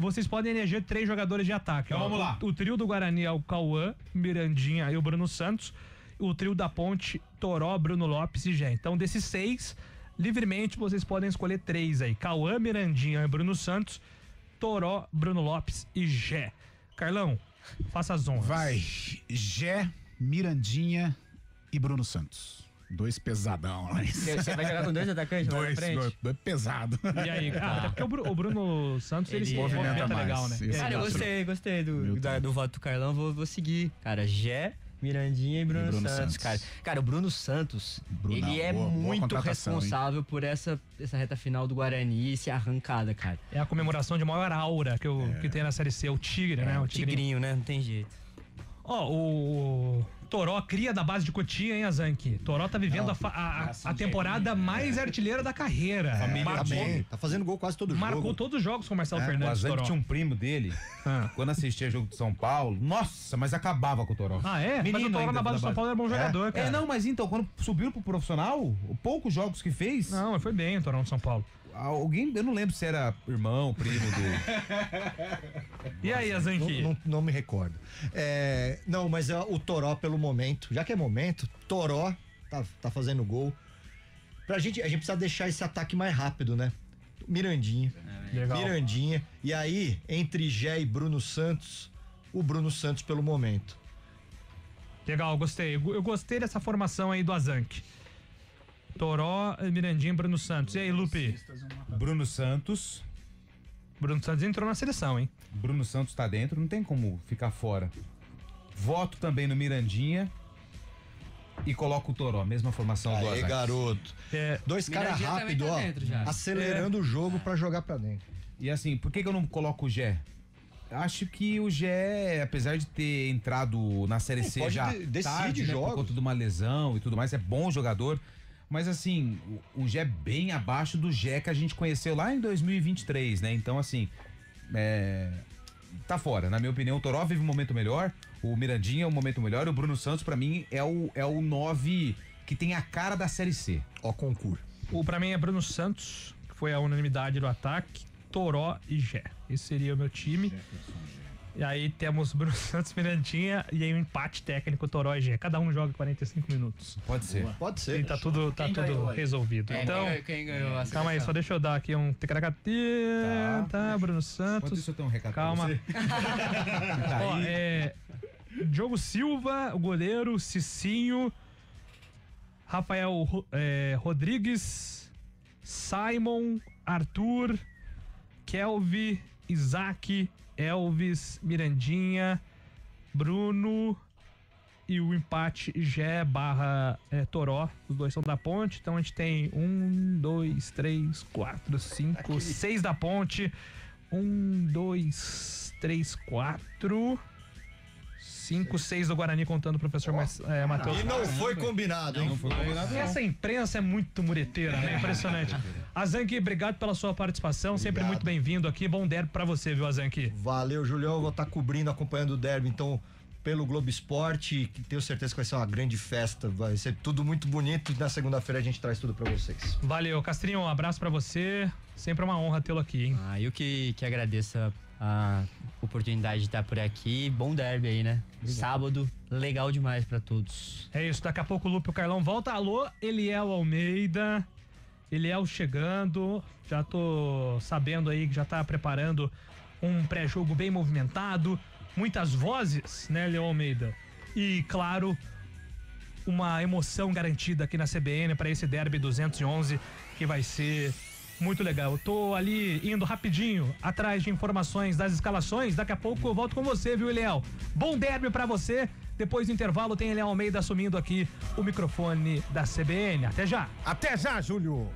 vocês podem eleger 3 jogadores de ataque. Então vamos lá. O trio do Guarani é o Cauã, Mirandinha e o Bruno Santos. O trio da Ponte, Toró, Bruno Lopes e Gé. Então, desses 6, livremente vocês podem escolher 3 aí. Cauã, Mirandinha e Bruno Santos, Toró, Bruno Lopes e Gé. Carlão, faça as honras. Vai, Gé, Mirandinha e Bruno Santos. 2 pesadão. Você vai jogar com 2 atacantes lá na frente? Dois pesado. E aí, até porque o Bruno Santos, ele se movimenta legal, né? Cara, eu gostei do voto do Carlão, vou seguir. Cara, Gé, Mirandinha e Bruno Santos, cara. Cara, o Bruno Santos, ele é muito responsável por essa reta final do Guarani, essa arrancada, cara. É a comemoração de maior aura que tem na Série C, o Tigre, né? O Tigrinho, né? Não tem jeito. O Toró cria da base de Cotia, hein, Azanque? Toró tá vivendo a temporada mais artilheira da carreira. Tá fazendo gol quase todo jogo. Marcou todos os jogos com o Marcelo Fernandes. O Azanque tinha um primo dele, quando assistia jogo de São Paulo, nossa, mas acabava com o Toró. Ah, é? Menino, mas o Toró na base do São Paulo era bom jogador, cara. Não, mas então, quando subiu pro profissional, poucos jogos que fez... Não, foi bem o Toró no São Paulo. Alguém, eu não lembro se era irmão, primo do... E aí, Azanque? Não me recordo. Não, mas o Toró pelo momento, já que é momento, Toró tá fazendo gol. A gente precisa deixar esse ataque mais rápido, né? Mirandinha. Legal. Mirandinha. E aí, entre Gé e Bruno Santos, o Bruno Santos pelo momento. Legal, gostei. Eu gostei dessa formação aí do Azanque. Toró, Mirandinha e Bruno Santos. E aí, Lupe? Bruno Santos. Bruno Santos entrou na seleção, hein? Bruno Santos tá dentro, não tem como ficar fora. Voto também no Mirandinha e coloco o Toró, mesma formação do Azanque. Garoto. 2 caras rápidos, acelerando o jogo pra jogar pra dentro. E assim, por que eu não coloco o Gé? Acho que o Gé, apesar de ter entrado na Série C já tarde, né, por conta de uma lesão e tudo mais, é bom jogador. Mas assim, o Gé é bem abaixo do Gé que a gente conheceu lá em 2023, né? Então assim, tá fora. Na minha opinião, o Toró vive um momento melhor, o Mirandinha é um momento melhor, e o Bruno Santos pra mim é o 9 que tem a cara da Série C. Concurso. Pra mim é Bruno Santos, que foi a unanimidade do ataque, Toró e Gé. Esse seria o meu time. E aí temos Bruno Santos, Mirandinha e aí um empate técnico, Toró e Gé. Cada um joga 45 minutos. Pode ser. Pode ser. E tá tudo resolvido. Então, quem ganhou a calma aí, só deixa eu dar aqui um tecaracati. Tá, Bruno Santos. Enquanto isso eu tenho um recado calma. pra você. Diogo Silva, o goleiro, Cicinho, Rafael Rodrigues, Simon, Arthur, Kelvin, Isaac, Elvis, Mirandinha, Bruno e o empate Gé / Toró. Os dois são da Ponte, então a gente tem 1, 2, 3, 4, 5, 6 da Ponte. 1, 2, 3, 4, 5, 6 do Guarani, contando o professor Matheus. E não foi combinado, hein? Não foi combinado. Essa imprensa é muito mureteira, né? Impressionante. Azanque, obrigado pela sua participação, sempre muito bem-vindo aqui. Bom derby pra você, viu, Azanque? Valeu, Julião. Eu vou estar cobrindo, acompanhando o derby, então, pelo Globo Esporte, que tenho certeza que vai ser uma grande festa. Vai ser tudo muito bonito e na segunda-feira a gente traz tudo pra vocês. Valeu, Castrinho, um abraço pra você. Sempre uma honra tê-lo aqui, hein? Eu que agradeço a oportunidade de estar por aqui. Bom derby aí, né? Sábado, legal demais pra todos. É isso, daqui a pouco o Lupe e o Carlão volta. Alô, Eliel Almeida. Eliel chegando. Já tô sabendo aí que já tá preparando um pré-jogo bem movimentado. Muitas vozes, né, Eliel Almeida? E, claro, uma emoção garantida aqui na CBN para esse derby 211 que vai ser muito legal. Eu tô ali indo rapidinho atrás de informações das escalações. Daqui a pouco eu volto com você, viu, Eliel? Bom derby pra você. Depois do intervalo tem Eliel Almeida assumindo aqui o microfone da CBN. Até já. Até já, Júlio.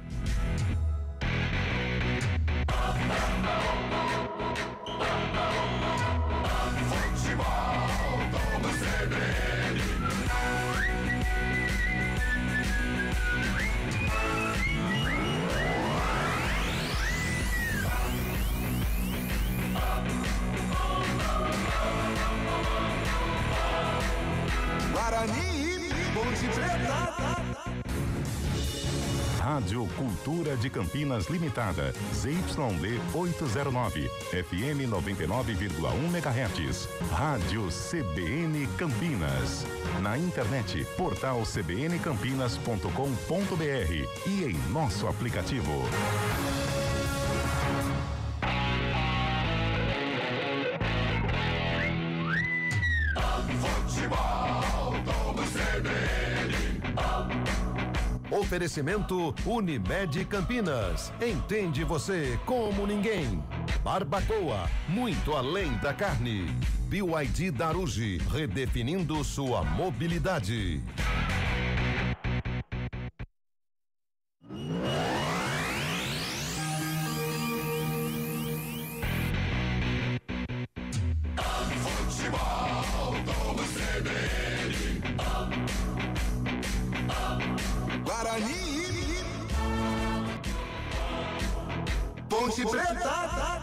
Guarani, Ponte Preta. Rádio Cultura de Campinas Limitada, ZYD 809, FM 99,1 MHz. Rádio CBN Campinas. Na internet, portal cbncampinas.com.br e em nosso aplicativo. Oferecimento Unimed Campinas. Entende você como ninguém. Barbacoa, muito além da carne. BYD Daruge, redefinindo sua mobilidade. Guarani, Ponte Preta.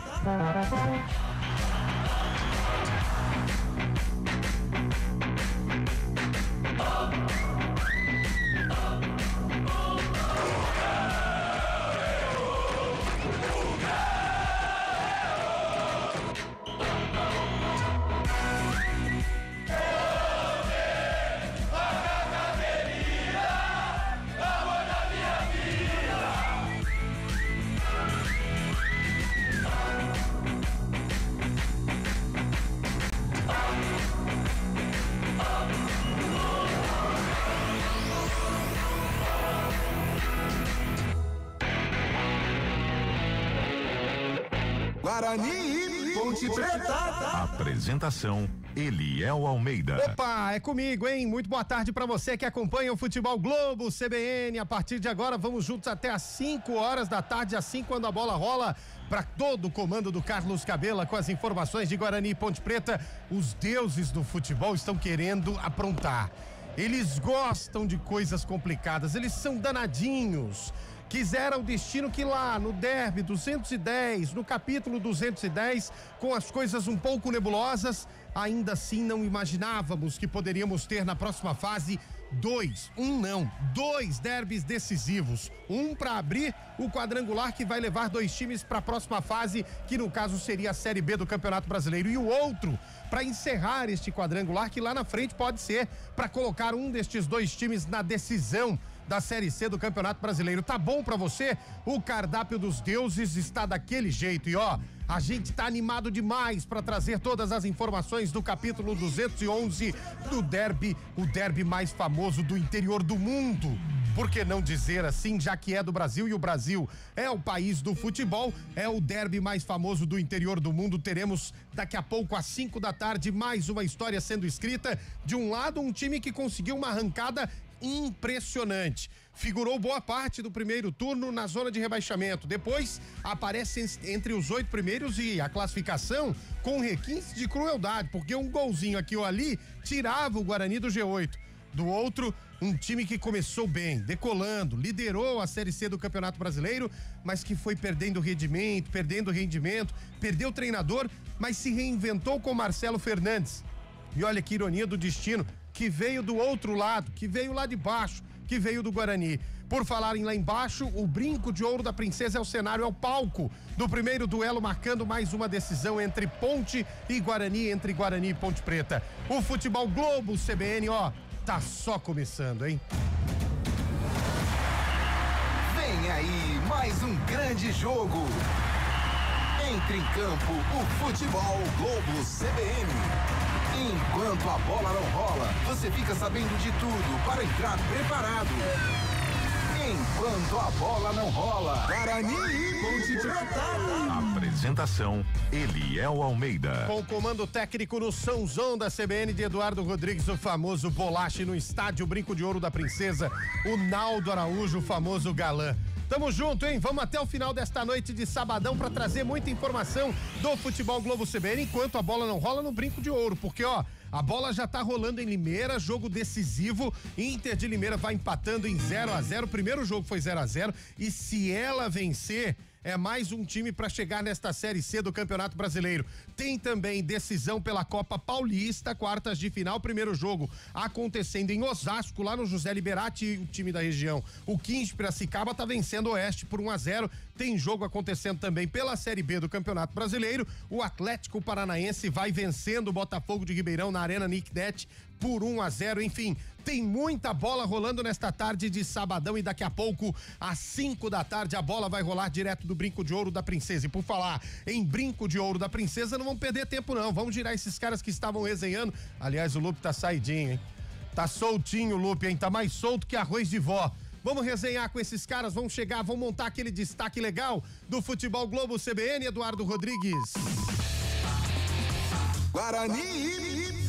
Guarani, Ponte Preta. Apresentação Eliel Almeida. Opa, é comigo, hein? Muito boa tarde pra você que acompanha o Futebol Globo CBN. A partir de agora vamos juntos até às 5 horas da tarde, assim quando a bola rola, para todo o comando do Carlos Cabela com as informações de Guarani e Ponte Preta. Os deuses do futebol estão querendo aprontar. Eles gostam de coisas complicadas, eles são danadinhos. Quiseram o destino que lá no derby 210, no capítulo 210, com as coisas um pouco nebulosas, ainda assim não imaginávamos que poderíamos ter na próxima fase dois derbys decisivos. Um para abrir o quadrangular que vai levar dois times para a próxima fase, que no caso seria a Série B do Campeonato Brasileiro, e o outro para encerrar este quadrangular que lá na frente pode ser para colocar um destes dois times na decisão da Série C do Campeonato Brasileiro. Tá bom pra você? O cardápio dos deuses está daquele jeito e ó, a gente tá animado demais para trazer todas as informações do capítulo 211 do derby, o derby mais famoso do interior do mundo. Por que não dizer assim, já que é do Brasil e o Brasil é o país do futebol, é o derby mais famoso do interior do mundo. Teremos daqui a pouco às 5 da tarde mais uma história sendo escrita. De um lado, um time que conseguiu uma arrancada impressionante. Figurou boa parte do primeiro turno na zona de rebaixamento. Depois aparece entre os 8 primeiros e a classificação com requinte de crueldade, porque um golzinho aqui ou ali tirava o Guarani do G8. Do outro, um time que começou bem, decolando, liderou a Série C do Campeonato Brasileiro, mas que foi perdendo rendimento, perdeu o treinador, mas se reinventou com Marcelo Fernandes. E olha que ironia do destino, que veio do outro lado, que veio lá de baixo, que veio do Guarani. Por falarem lá embaixo, o brinco de ouro da princesa é o cenário, é o palco do primeiro duelo, marcando mais uma decisão entre Ponte e Guarani, entre Guarani e Ponte Preta. O Futebol Globo CBN, ó, tá só começando, hein? Vem aí mais um grande jogo. Entre em campo o Futebol Globo CBN. Enquanto a bola não rola, você fica sabendo de tudo para entrar preparado. Enquanto a bola não rola, Guarani e Ponte Preta. Apresentação Eliel Almeida. Com o comando técnico no Sãozão da CBN de Eduardo Rodrigues, o famoso Bolache no estádio Brinco de Ouro da Princesa, o Naldo Araújo, o famoso galã. Tamo junto, hein? Vamos até o final desta noite de sabadão para trazer muita informação do Futebol Globo CBN, enquanto a bola não rola no Brinco de Ouro, porque ó, a bola já tá rolando em Limeira, jogo decisivo. Inter de Limeira vai empatando em 0-0. O primeiro jogo foi 0-0 e se ela vencer, é mais um time para chegar nesta Série C do Campeonato Brasileiro. Tem também decisão pela Copa Paulista, quartas de final, primeiro jogo acontecendo em Osasco, lá no José Liberati, o time da região. O 15 Piracicaba tá vencendo o Oeste por 1-0. Tem jogo acontecendo também pela Série B do Campeonato Brasileiro. O Atlético Paranaense vai vencendo o Botafogo de Ribeirão na Arena Nicknet por 1-0. Enfim, tem muita bola rolando nesta tarde de sabadão e daqui a pouco, às 5 da tarde, a bola vai rolar direto do Brinco de Ouro da Princesa. E por falar em Brinco de Ouro da Princesa, não vamos perder tempo não, vamos girar esses caras que estavam resenhando. Aliás, o Lupe tá saidinho, hein? Tá soltinho o Lupe, hein? Tá mais solto que arroz de vó. Vamos resenhar com esses caras, vamos chegar, vamos montar aquele destaque legal do Futebol Globo CBN, Eduardo Rodrigues. Guarani!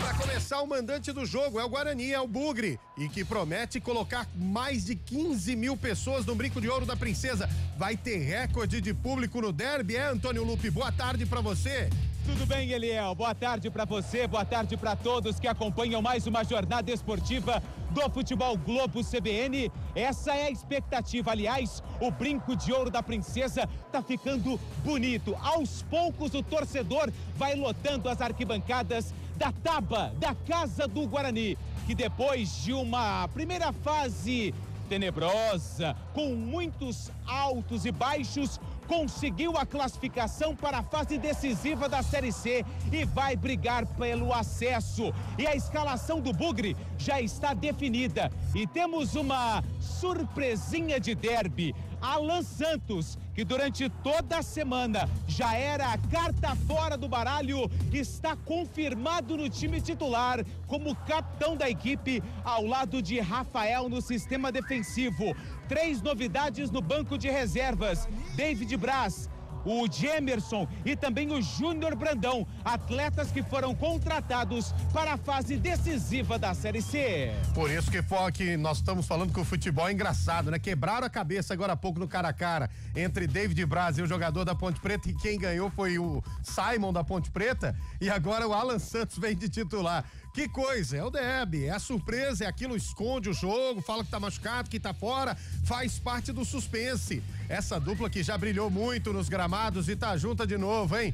Para começar, o mandante do jogo é o Guarani, é o Bugre, e que promete colocar mais de 15 mil pessoas no Brinco de Ouro da Princesa. Vai ter recorde de público no derby, Antônio Lupe? Boa tarde para você. Tudo bem, Eliel? Boa tarde para você, boa tarde para todos que acompanham mais uma jornada esportiva do Futebol Globo CBN. Essa é a expectativa. Aliás, o Brinco de Ouro da Princesa tá ficando bonito. Aos poucos o torcedor vai lotando as arquibancadas da Taba, da Casa do Guarani, que depois de uma primeira fase tenebrosa, com muitos altos e baixos, conseguiu a classificação para a fase decisiva da Série C e vai brigar pelo acesso. E a escalação do Bugre já está definida. E temos uma surpresinha de derby. Alan Santos, que durante toda a semana já era a carta fora do baralho, está confirmado no time titular como capitão da equipe, ao lado de Rafael no sistema defensivo. 3 novidades no banco de reservas: David Braz, o Gemerson e também o Júnior Brandão, atletas que foram contratados para a fase decisiva da Série C. Por isso que nós estamos falando que o futebol é engraçado, né? Quebraram a cabeça agora há pouco no cara a cara entre David Braz e o jogador da Ponte Preta, e quem ganhou foi o Simon da Ponte Preta, e agora o Alan Santos vem de titular. Que coisa, é o derby, é a surpresa, é aquilo, esconde o jogo, fala que tá machucado, que tá fora, faz parte do suspense. Essa dupla que já brilhou muito nos gramados e tá junta de novo, hein?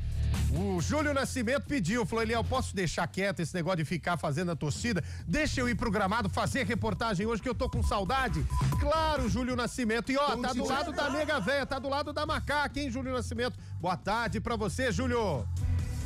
O Júlio Nascimento pediu, falou: Eliel, posso deixar quieto esse negócio de ficar fazendo a torcida? Deixa eu ir pro gramado fazer reportagem hoje que eu tô com saudade. Claro, Júlio Nascimento, e ó, tá do lado da nega véia, tá do lado da macaca, hein, Júlio Nascimento? Boa tarde pra você, Júlio.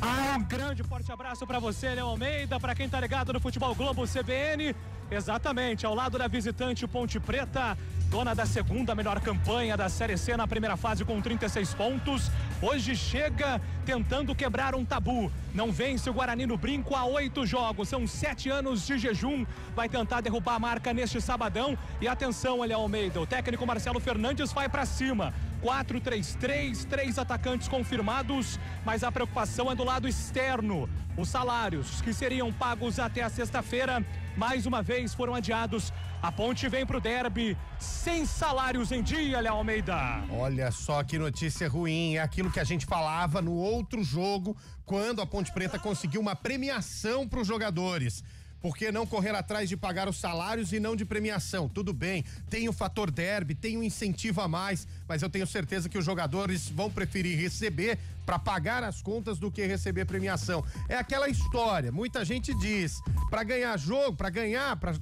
Um grande forte abraço pra você, Léo Almeida, pra quem tá ligado no Futebol Globo CBN. Exatamente, ao lado da visitante Ponte Preta, dona da segunda melhor campanha da Série C na primeira fase com 36 pontos. Hoje chega tentando quebrar um tabu. Não vence o Guarani no Brinco há 8 jogos. São 7 anos de jejum. Vai tentar derrubar a marca neste sabadão. E atenção, Léo Almeida, o técnico Marcelo Fernandes vai pra cima. 4-3-3, 3 atacantes confirmados, mas a preocupação é do lado externo. Os salários que seriam pagos até a sexta-feira, mais uma vez foram adiados. A Ponte vem pro derby sem salários em dia, Léo Almeida. Olha só que notícia ruim, é aquilo que a gente falava no outro jogo, quando a Ponte Preta conseguiu uma premiação para os jogadores. Por que não correr atrás de pagar os salários e não de premiação? Tudo bem, tem o fator derby, tem um incentivo a mais, mas eu tenho certeza que os jogadores vão preferir receber para pagar as contas do que receber premiação. É aquela história, muita gente diz, para ganhar jogo, para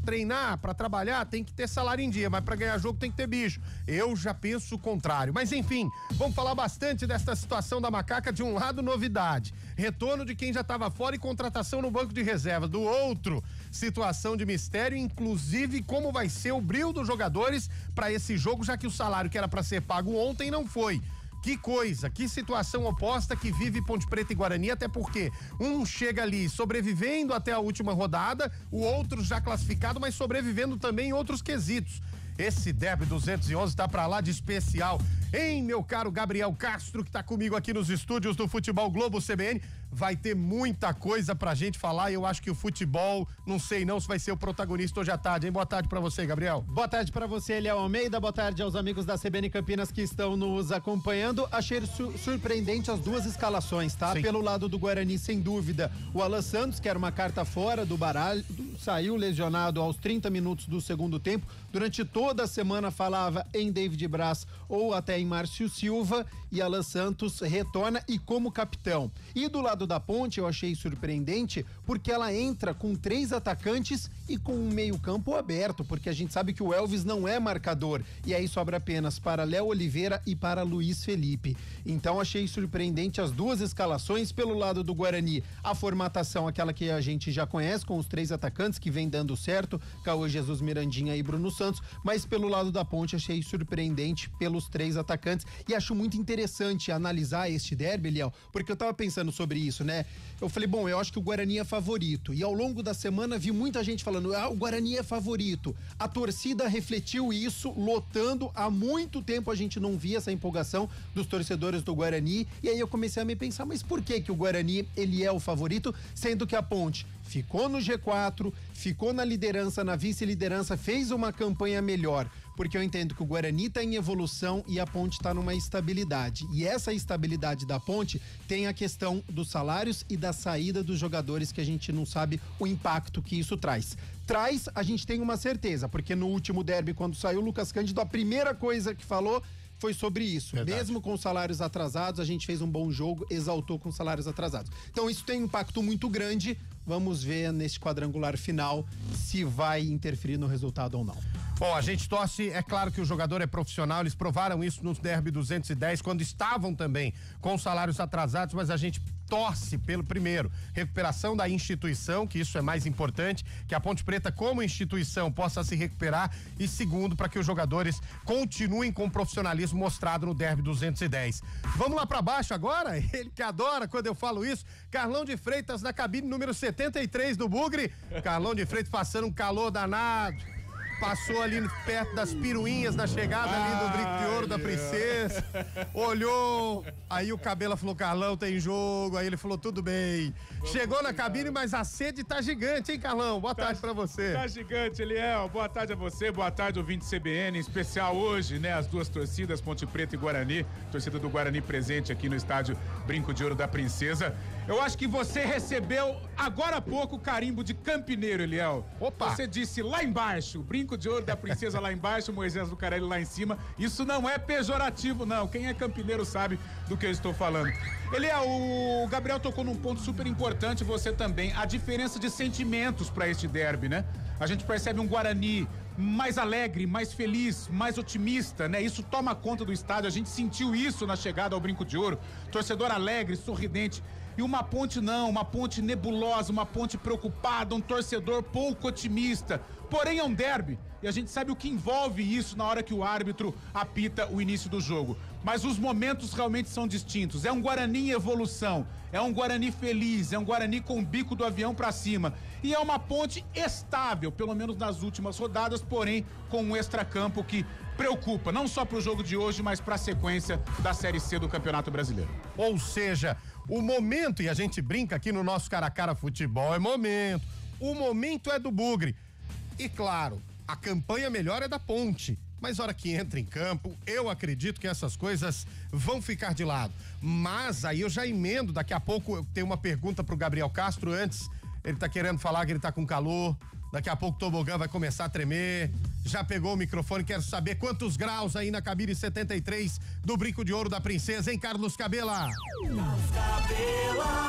treinar, para trabalhar, tem que ter salário em dia, mas para ganhar jogo tem que ter bicho. Eu já penso o contrário. Mas enfim, vamos falar bastante desta situação da macaca. De um lado, novidade, retorno de quem já estava fora e contratação no banco de reserva. Do outro, situação de mistério, inclusive como vai ser o brilho dos jogadores para esse jogo, já que o salário que era para ser pago ontem não foi. Que coisa, que situação oposta que vive Ponte Preta e Guarani, até porque um chega ali sobrevivendo até a última rodada, o outro já classificado, mas sobrevivendo também em outros quesitos. Esse derby 211 tá pra lá de especial, hein, meu caro Gabriel Castro, que tá comigo aqui nos estúdios do Futebol Globo CBN. Vai ter muita coisa pra gente falar e eu acho que o futebol, não sei não se vai ser o protagonista hoje à tarde, hein? Boa tarde pra você, Gabriel. Boa tarde pra você, Léo Almeida, boa tarde aos amigos da CBN Campinas que estão nos acompanhando. Achei surpreendente as duas escalações, tá? Sim. Pelo lado do Guarani, sem dúvida, o Alan Santos, que era uma carta fora do baralho, saiu lesionado aos 30 minutos do segundo tempo. Durante toda a semana falava em David Braz ou até em Márcio Silva, e Alan Santos retorna e como capitão. E do lado da Ponte eu achei surpreendente porque ela entra com 3 atacantes e com um meio-campo aberto, porque a gente sabe que o Elvis não é marcador, e aí sobra apenas para Léo Oliveira e para Luiz Felipe. Então achei surpreendente as 2 escalações. Pelo lado do Guarani, a formatação aquela que a gente já conhece, com os 3 atacantes que vem dando certo, Cauê Jesus, Mirandinha e Bruno Santos, mas pelo lado da Ponte achei surpreendente pelos 3 atacantes, e acho muito interessante analisar este derby, Liel, porque eu tava pensando sobre isso, né? Eu falei, bom, eu acho que o Guarani é favorito, e ao longo da semana vi muita gente falando, o Guarani é favorito. A torcida refletiu isso, lotando. Há muito tempo a gente não via essa empolgação dos torcedores do Guarani, e aí eu comecei a me pensar, mas por que o Guarani, ele é o favorito, sendo que a Ponte ficou no G4, ficou na liderança, na vice-liderança, fez uma campanha melhor, porque eu entendo que o Guarani está em evolução e a Ponte está numa estabilidade. E essa estabilidade da Ponte tem a questão dos salários e da saída dos jogadores, que a gente não sabe o impacto que isso traz. A gente tem uma certeza, porque no último derby, quando saiu o Lucas Cândido, a primeira coisa que falou foi sobre isso. Verdade. Mesmo com salários atrasados, a gente fez um bom jogo, exaltou com salários atrasados. Então isso tem um impacto muito grande. Vamos ver neste quadrangular final se vai interferir no resultado ou não. Bom, a gente torce, é claro que o jogador é profissional, eles provaram isso nos derby 210, quando estavam também com salários atrasados, mas a gente torce pelo primeiro, recuperação da instituição, que isso é mais importante, que a Ponte Preta como instituição possa se recuperar, e segundo, para que os jogadores continuem com o profissionalismo mostrado no derby 210. Vamos lá para baixo agora? Ele que adora quando eu falo isso, Carlão de Freitas na cabine número 73 do Bugre. Carlão de Freitas passando um calor danado. Passou ali perto das piruinhas na chegada ali do Brinco de Ouro da Princesa, olhou, aí o Cabela falou, Carlão, tem jogo, aí ele falou, tudo bem. Chegou na cabine, mas a sede tá gigante, hein, Carlão? Boa tarde pra você. Tá gigante, Eliel, boa tarde a você, boa tarde, ouvinte CBN, em especial hoje, né, as 2 torcidas, Ponte Preta e Guarani, torcida do Guarani presente aqui no estádio Brinco de Ouro da Princesa. Eu acho que você recebeu agora há pouco o carimbo de campineiro, Eliel. Opa! Você disse lá embaixo, Brinco de Ouro da Princesa lá embaixo, Moisés Lucarelli lá em cima. Isso não é pejorativo, não. Quem é campineiro sabe do que eu estou falando. Eliel, o Gabriel tocou num ponto super importante, você também, a diferença de sentimentos para este derby, né? A gente percebe um Guarani mais alegre, mais feliz, mais otimista, né? Isso toma conta do estádio, a gente sentiu isso na chegada ao Brinco de Ouro. Torcedor alegre, sorridente. E uma Ponte não, uma Ponte nebulosa, uma Ponte preocupada, um torcedor pouco otimista. Porém é um derby e a gente sabe o que envolve isso na hora que o árbitro apita o início do jogo. Mas os momentos realmente são distintos. É um Guarani em evolução, é um Guarani feliz, é um Guarani com o bico do avião pra cima. E é uma Ponte estável, pelo menos nas últimas rodadas, porém com um extracampo que preocupa, não só pro jogo de hoje, mas pra sequência da Série C do Campeonato Brasileiro. Ou seja, o momento, e a gente brinca aqui no nosso Cara a Cara Futebol, é momento. O momento é do Bugre. E claro, a campanha melhor é da Ponte. Mas hora que entra em campo, eu acredito que essas coisas vão ficar de lado. Mas aí eu já emendo, daqui a pouco eu tenho uma pergunta pro Gabriel Castro antes. Ele tá querendo falar que ele tá com calor. Daqui a pouco o tobogã vai começar a tremer. Já pegou o microfone, quero saber quantos graus aí na cabine 73 do Brinco de Ouro da Princesa, hein, Carlos Cabela?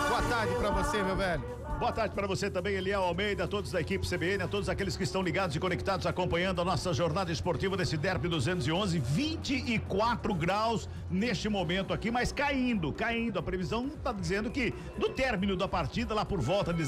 Boa tarde pra você, meu velho. Boa tarde para você também, Eliel Almeida, todos da equipe CBN, a todos aqueles que estão ligados e conectados, acompanhando a nossa jornada esportiva desse derby 211, 24 graus neste momento aqui, mas caindo. A previsão está dizendo que no término da partida, lá por volta de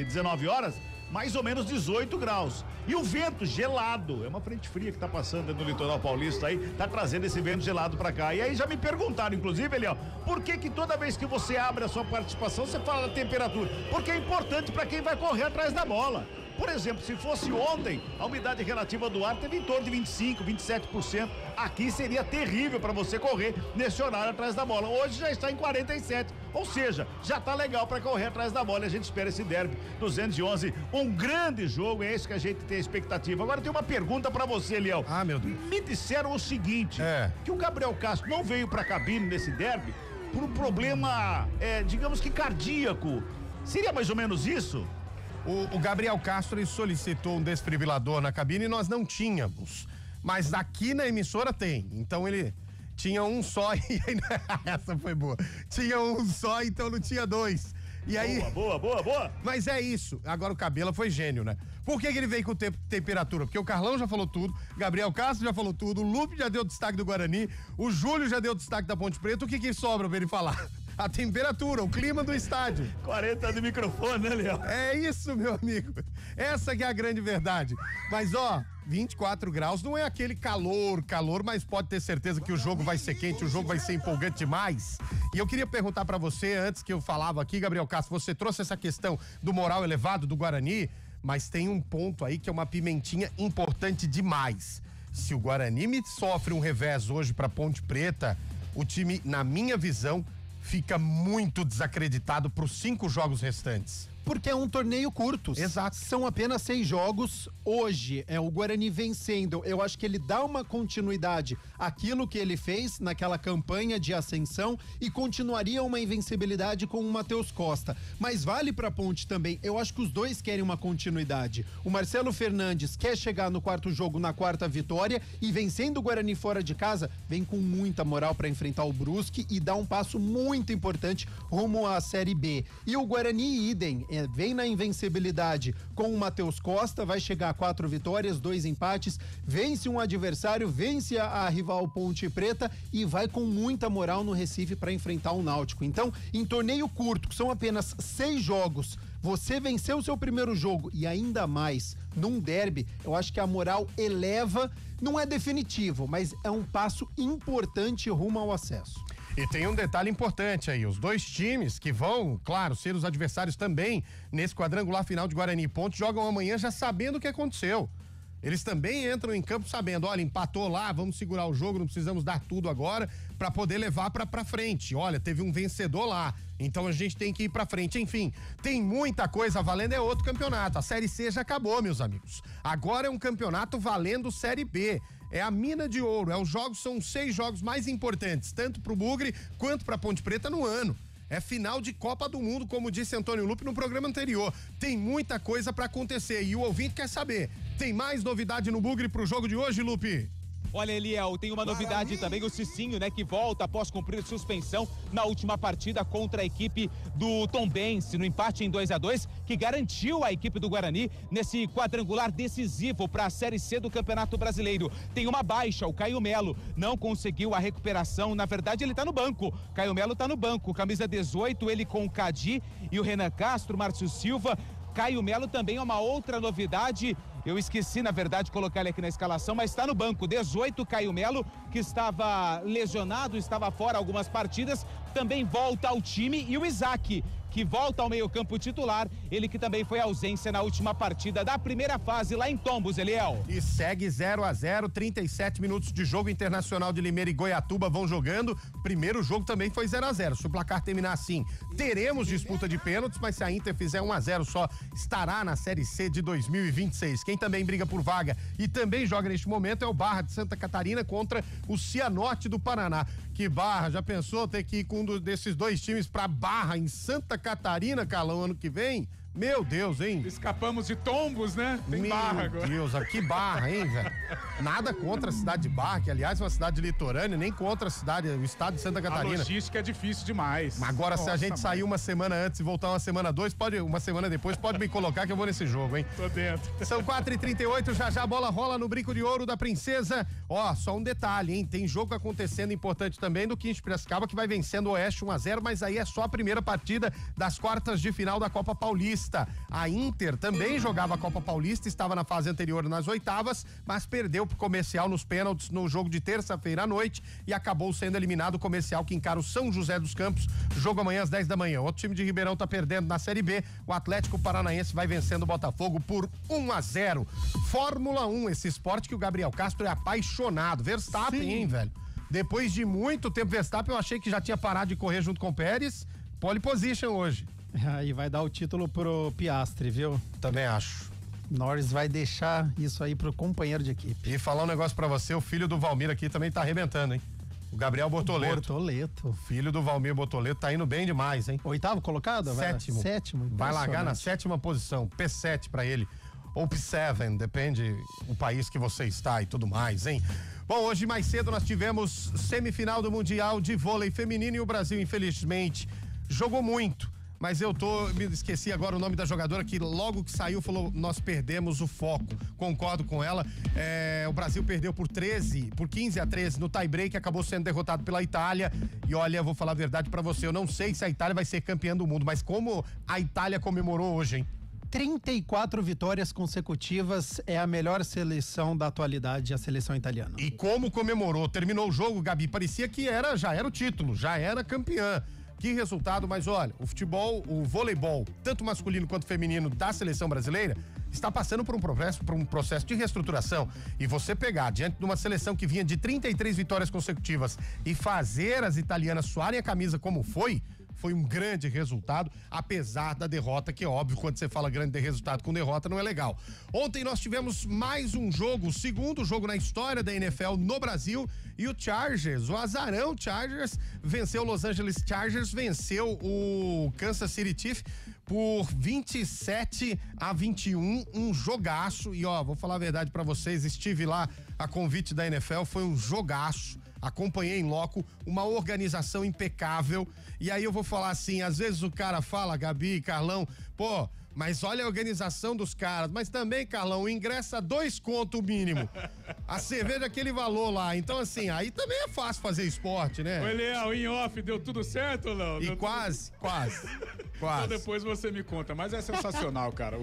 19 horas, mais ou menos 18 graus. E o vento gelado, é uma frente fria que tá passando no litoral paulista aí, tá trazendo esse vento gelado pra cá. E aí já me perguntaram, inclusive, Eliel, por que toda vez que você abre a sua participação, você fala da temperatura? Porque é importante pra quem vai correr atrás da bola. Por exemplo, se fosse ontem, a umidade relativa do ar teve em torno de 25, 27%. Aqui seria terrível para você correr nesse horário atrás da bola. Hoje já está em 47%. Ou seja, já tá legal para correr atrás da bola. E a gente espera esse derby 211. Um grande jogo, é isso que a gente tem expectativa. Agora tem uma pergunta para você, Eliel. Ah, meu Deus. Me disseram o seguinte, que o Gabriel Castro não veio para a cabine nesse derby por um problema, digamos que cardíaco. Seria mais ou menos isso? O Gabriel Castro ele solicitou um desfibrilador na cabine e nós não tínhamos. Mas aqui na emissora tem. Então ele tinha um só e essa foi boa. Tinha um só, então não tinha dois. E aí... Boa. Mas é isso. Agora o Cabela foi gênio, né? Por que ele veio com temperatura? Porque o Carlão já falou tudo, Gabriel Castro já falou tudo, o Lupe já deu destaque do Guarani, o Júlio já deu destaque da Ponte Preta. O que sobra pra ele falar? A temperatura, o clima do estádio. 40 de microfone, né, Léo? É isso, meu amigo. Essa que é a grande verdade. Mas, 24 graus não é aquele calor, mas pode ter certeza que o jogo vai ser quente, o jogo vai ser empolgante demais. E eu queria perguntar pra você, antes que eu falava aqui, Gabriel Castro, você trouxe essa questão do moral elevado do Guarani, mas tem um ponto aí que é uma pimentinha importante demais. Se o Guarani me sofre um revés hoje pra Ponte Preta, o time, na minha visão, fica muito desacreditado pros 5 jogos restantes. Porque é um torneio curto. Exato. São apenas 6 jogos. Hoje é o Guarani vencendo. Eu acho que ele dá uma continuidade àquilo que ele fez naquela campanha de ascensão e continuaria uma invencibilidade com o Matheus Costa. Mas vale pra Ponte também. Eu acho que os dois querem uma continuidade. O Marcelo Fernandes quer chegar no 4º jogo, na 4ª vitória, e vencendo o Guarani fora de casa, vem com muita moral pra enfrentar o Brusque e dá um passo muito importante rumo à Série B. E o Guarani, idem, vem na invencibilidade com o Matheus Costa, vai chegar a 4 vitórias, 2 empates, vence um adversário, vence a rival Ponte Preta e vai com muita moral no Recife para enfrentar o Náutico. Então, em torneio curto, que são apenas 6 jogos, você venceu o seu primeiro jogo e ainda mais num derby, eu acho que a moral eleva, não é definitivo, mas é um passo importante rumo ao acesso. E tem um detalhe importante aí, os dois times que vão, claro, ser os adversários também nesse quadrangular final de Guarani e Ponte, jogam amanhã já sabendo o que aconteceu. Eles também entram em campo sabendo, olha, empatou lá, vamos segurar o jogo, não precisamos dar tudo agora para poder levar pra frente. Olha, teve um vencedor lá, então a gente tem que ir pra frente. Enfim, tem muita coisa valendo, é outro campeonato. A Série C já acabou, meus amigos. Agora é um campeonato valendo Série B. É a mina de ouro, são 6 jogos mais importantes, tanto pro Bugre quanto pra Ponte Preta no ano. É final de Copa do Mundo, como disse Antônio Lupe no programa anterior. Tem muita coisa pra acontecer e o ouvinte quer saber. Tem mais novidade no Bugre pro jogo de hoje, Lupe? Olha, Eliel, tem uma novidade também, o Cicinho, né, que volta após cumprir suspensão na última partida contra a equipe do Tombense, no empate em 2-2, que garantiu a equipe do Guarani nesse quadrangular decisivo para a Série C do Campeonato Brasileiro. Tem uma baixa, o Caio Melo não conseguiu a recuperação, na verdade ele tá no banco, Caio Melo tá no banco, camisa 18, ele com o Cadi e o Renan Castro, Márcio Silva. Caio Melo também é uma outra novidade. Eu esqueci, na verdade, de colocar ele aqui na escalação, mas está no banco. 18, Caio Melo, que estava lesionado, estava fora algumas partidas, também volta ao time. E o Isaac, que volta ao meio-campo titular, ele que também foi ausência na última partida da primeira fase lá em Tombos, Eliel. E segue 0-0, 37 minutos de jogo. Internacional de Limeira e Goiatuba vão jogando. Primeiro jogo também foi 0-0. Se o placar terminar assim, teremos disputa de pênaltis, mas se a Inter fizer 1-0 só, estará na Série C de 2026. Quem também briga por vaga e também joga neste momento é o Barra de Santa Catarina contra o Cianorte do Paraná. Que Barra, já pensou ter que ir com um desses dois times pra Barra em Santa Catarina, Calão, ano que vem? Meu Deus, hein? Escapamos de Tombos, né? Tem Barra agora. Meu Deus, que Barra, hein, velho? Nada contra a cidade de Barra, que aliás é uma cidade litorânea, nem contra o estado de Santa Catarina. A logística é difícil demais. Mas agora, se a gente sair uma semana antes e voltar uma semana depois, pode me colocar que eu vou nesse jogo, hein? Tô dentro. São 4h38, já a bola rola no Brinco de Ouro da Princesa. Ó, só um detalhe, hein? Tem jogo acontecendo importante também do 15 de Piracicaba, que vai vencendo o Oeste 1-0, mas aí é só a primeira partida das quartas de final da Copa Paulista. A Inter também jogava a Copa Paulista, estava na fase anterior nas oitavas, mas perdeu pro Comercial nos pênaltis no jogo de terça-feira à noite e acabou sendo eliminado. O Comercial que encara o São José dos Campos, jogo amanhã às 10 da manhã. Outro time de Ribeirão tá perdendo na Série B, o Atlético Paranaense vai vencendo o Botafogo por 1-0. Fórmula 1, esse esporte que o Gabriel Castro é apaixonado. Verstappen, hein, velho? Depois de muito tempo, Verstappen, eu achei que já tinha parado de correr junto com o Pérez. Pole position hoje. Aí vai dar o título pro Piastri, viu? Também acho. Norris vai deixar isso aí pro companheiro de equipe. E falar um negócio pra você, o filho do Valmir aqui também tá arrebentando, hein? O Gabriel Bortoleto. Bortoleto. Filho do Valmir Bortoleto, tá indo bem demais, hein? 8º colocado? Sétimo. Vai largar na 7ª posição. P7 pra ele. Ou P7, depende o país que você está e tudo mais, hein? Bom, hoje mais cedo nós tivemos semifinal do Mundial de Vôlei Feminino e o Brasil, infelizmente, jogou muito. Mas me esqueci agora o nome da jogadora que logo que saiu falou, nós perdemos o foco. Concordo com ela. O Brasil perdeu por 15-13 no tie-break, acabou sendo derrotado pela Itália. E olha, vou falar a verdade pra você, eu não sei se a Itália vai ser campeã do mundo, mas como a Itália comemorou hoje, hein? 34 vitórias consecutivas, é a melhor seleção da atualidade, a seleção italiana. E como comemorou, terminou o jogo, Gabi, parecia que já era o título, já era campeã. Que resultado, mas olha, o futebol, o voleibol, tanto masculino quanto feminino da seleção brasileira, está passando por um processo de reestruturação. E você pegar diante de uma seleção que vinha de 33 vitórias consecutivas e fazer as italianas suarem a camisa como foi um grande resultado, apesar da derrota, que é óbvio, quando você fala grande resultado com derrota, não é legal. Ontem nós tivemos mais um jogo, o segundo jogo na história da NFL no Brasil, e o Chargers, o azarão Chargers, venceu o Los Angeles Chargers, venceu o Kansas City Chiefs por 27-21, um jogaço. E ó, vou falar a verdade pra vocês, estive lá a convite da NFL, foi um jogaço. Acompanhei em loco, uma organização impecável. E aí eu vou falar assim, às vezes o cara fala, Gabi, Carlão, pô, mas olha a organização dos caras. Mas também, Carlão, ingressa 2 conto o mínimo. A cerveja aquele valor lá. Então, assim, aí também é fácil fazer esporte, né? Oi, Léo, em off, deu tudo certo ou não? E quase. Então depois você me conta. Mas é sensacional, cara.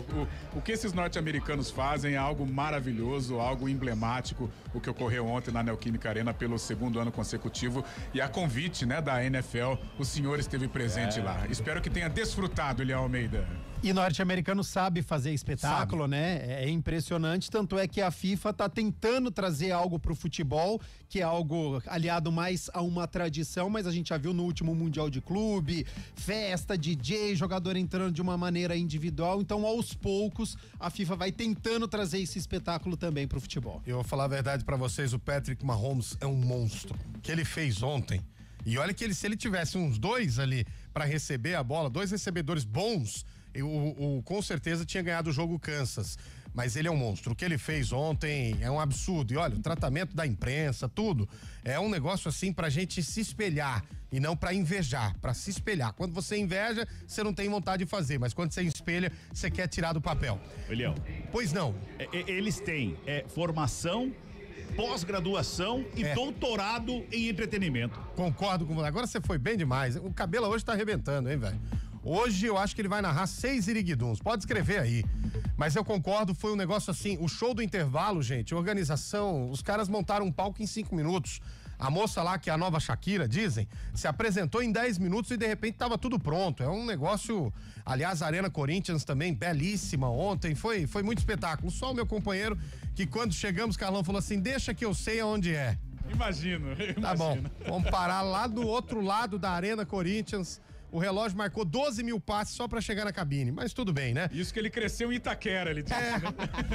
O que esses norte-americanos fazem é algo maravilhoso, algo emblemático. O que ocorreu ontem na Neoquímica Arena pelo 2º ano consecutivo. E a convite, né, da NFL, o senhor esteve presente lá. Espero que tenha desfrutado, Eliel Almeida. E norte-americano sabe fazer espetáculo, né? É impressionante, tanto é que a FIFA tá tentando trazer algo pro futebol, que é algo aliado mais a uma tradição, mas a gente já viu no último Mundial de Clube, festa, DJ, jogador entrando de uma maneira individual, então aos poucos a FIFA vai tentando trazer esse espetáculo também pro futebol. Eu vou falar a verdade pra vocês, o Patrick Mahomes é um monstro, que ele fez ontem, e olha que se ele tivesse uns 2 ali pra receber a bola, 2 recebedores bons, com certeza tinha ganhado o jogo Kansas, mas ele é um monstro. O que ele fez ontem é um absurdo. E olha, o tratamento da imprensa, tudo, é um negócio assim pra gente se espelhar e não pra invejar, pra se espelhar. Quando você inveja, você não tem vontade de fazer, mas quando você espelha, você quer tirar do papel. Eliel. Pois não. Eles têm formação, pós-graduação e doutorado em entretenimento. Concordo com você. Agora você foi bem demais. O Cabelo hoje tá arrebentando, hein, velho? Hoje eu acho que ele vai narrar 6 iriguiduns. Pode escrever aí. Mas eu concordo, foi um negócio assim, o show do intervalo, gente, organização, os caras montaram um palco em 5 minutos. A moça lá, que é a nova Shakira, dizem, se apresentou em 10 minutos e de repente tava tudo pronto. É um negócio, aliás, a Arena Corinthians também, belíssima ontem, foi muito espetáculo. Só o meu companheiro, que quando chegamos, Carlão falou assim, deixa que eu sei aonde é. Imagino. Tá bom, vamos parar lá do outro lado da Arena Corinthians. O relógio marcou 12 mil passes só pra chegar na cabine, mas tudo bem, né? Isso que ele cresceu em Itaquera, ele disse.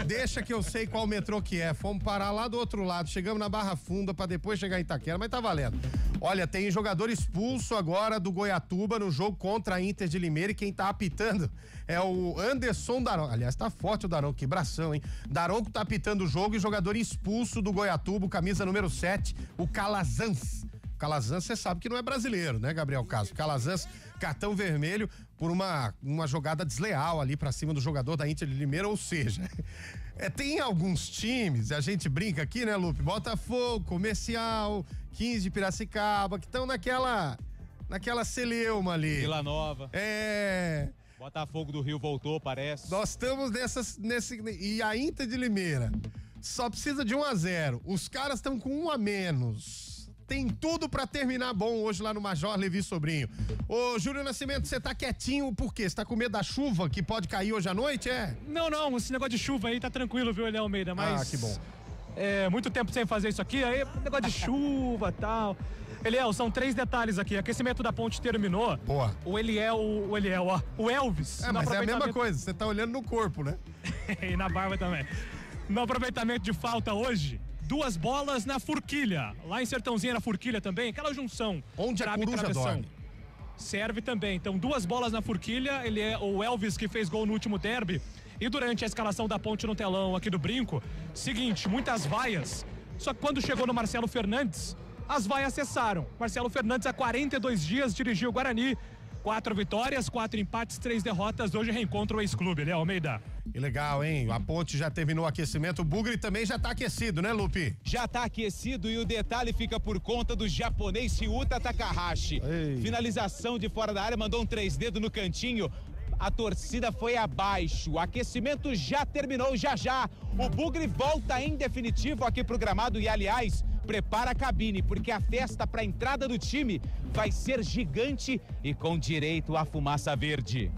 Deixa que eu sei qual metrô que é. Fomos parar lá do outro lado, chegamos na Barra Funda pra depois chegar em Itaquera, mas tá valendo. Olha, tem jogador expulso agora do Goiatuba no jogo contra a Inter de Limeira e quem tá apitando é o Anderson Daronco. Aliás, tá forte o Daronco, que bração, hein? Daronco tá apitando o jogo e jogador expulso do Goiatuba, camisa número 7, o Calazans. Calazans, você sabe que não é brasileiro, né, Gabriel Caso? Calazans, cartão vermelho por uma jogada desleal ali pra cima do jogador da Inter de Limeira, ou seja, tem alguns times, a gente brinca aqui, né, Lupe? Botafogo, Comercial, 15 de Piracicaba, que estão naquela celeuma ali. Vila Nova. Botafogo do Rio voltou, parece. Nós estamos e a Inter de Limeira só precisa de 1-0. Os caras estão com 1 a menos. Tem tudo pra terminar bom hoje lá no Major Levi Sobrinho. Ô, Júlio Nascimento, você tá quietinho por quê? Você tá com medo da chuva que pode cair hoje à noite, é? Não, esse negócio de chuva aí tá tranquilo, viu, Eliel Almeida, mas... Ah, que bom. Muito tempo sem fazer isso aqui, aí negócio de chuva e tal... Eliel, são 3 detalhes aqui. Aquecimento da ponte terminou. Boa. O Elvis. Mas é a mesma coisa, você tá olhando no corpo, né? E na barba também. No aproveitamento de falta hoje, 2 bolas na Forquilha. Lá em Sertãozinho era Forquilha também, aquela junção. Onde a coruja dorme. Serve também. Então, 2 bolas na Forquilha. Ele é o Elvis que fez gol no último derby. E durante a escalação da Ponte no telão aqui do Brinco, seguinte, muitas vaias. Só que quando chegou no Marcelo Fernandes, as vaias cessaram. Marcelo Fernandes, há 42 dias, dirigiu o Guarani. 4 vitórias, 4 empates, 3 derrotas. Hoje reencontra o ex-clube, Léo Almeida. Que legal, hein? A Ponte já terminou o aquecimento. O Bugre também já tá aquecido, né, Lupe? Já tá aquecido e o detalhe fica por conta do japonês Ryuta Takahashi. Ei. Finalização de fora da área, mandou um 3 dedos no cantinho. A torcida foi abaixo. O aquecimento já terminou, já. O Bugre volta em definitivo aqui pro gramado e, aliás, prepara a cabine, porque a festa para a entrada do time vai ser gigante e com direito à fumaça verde.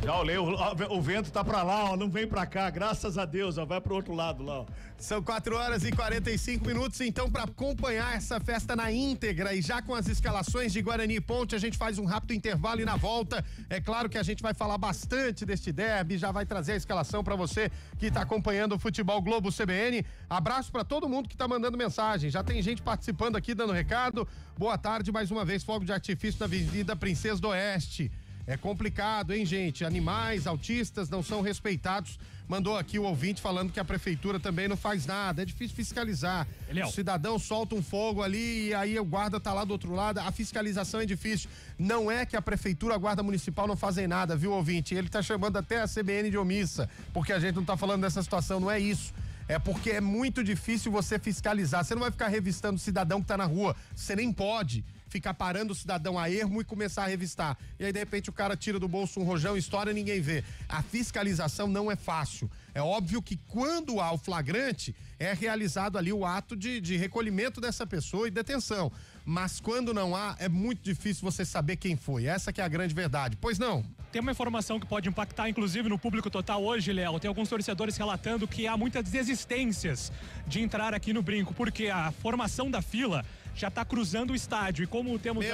Já olhei, o vento tá pra lá, ó, não vem pra cá, graças a Deus, ó, vai pro outro lado lá, ó. São 4h45, então, para acompanhar essa festa na íntegra e já com as escalações de Guarani e Ponte, a gente faz um rápido intervalo e na volta, é claro que a gente vai falar bastante deste derby, já vai trazer a escalação para você que tá acompanhando o Futebol Globo CBN. Abraço para todo mundo que tá mandando mensagem, já tem gente participando aqui, dando recado. Boa tarde, mais uma vez, fogo de artifício na Avenida Princesa do Oeste. É complicado, hein, gente? Animais, autistas não são respeitados. Mandou aqui o ouvinte falando que a prefeitura também não faz nada. É difícil fiscalizar. O cidadão solta um fogo ali e aí o guarda tá lá do outro lado. A fiscalização é difícil. Não é que a prefeitura, a guarda municipal não fazem nada, viu, ouvinte? Ele tá chamando até a CBN de omissa, porque a gente não tá falando dessa situação. Não é isso. É porque é muito difícil você fiscalizar. Você não vai ficar revistando o cidadão que tá na rua. Você nem pode ficar parando o cidadão a ermo e começar a revistar. E aí, de repente, o cara tira do bolso um rojão, estoura e ninguém vê. A fiscalização não é fácil. É óbvio que quando há o flagrante, é realizado ali o ato de recolhimento dessa pessoa e detenção. Mas quando não há, é muito difícil você saber quem foi. Essa que é a grande verdade. Pois não? Tem uma informação que pode impactar, inclusive, no público total hoje, Léo. Tem alguns torcedores relatando que há muitas desistências de entrar aqui no Brinco, porque a formação da fila já está cruzando o estádio. E como temos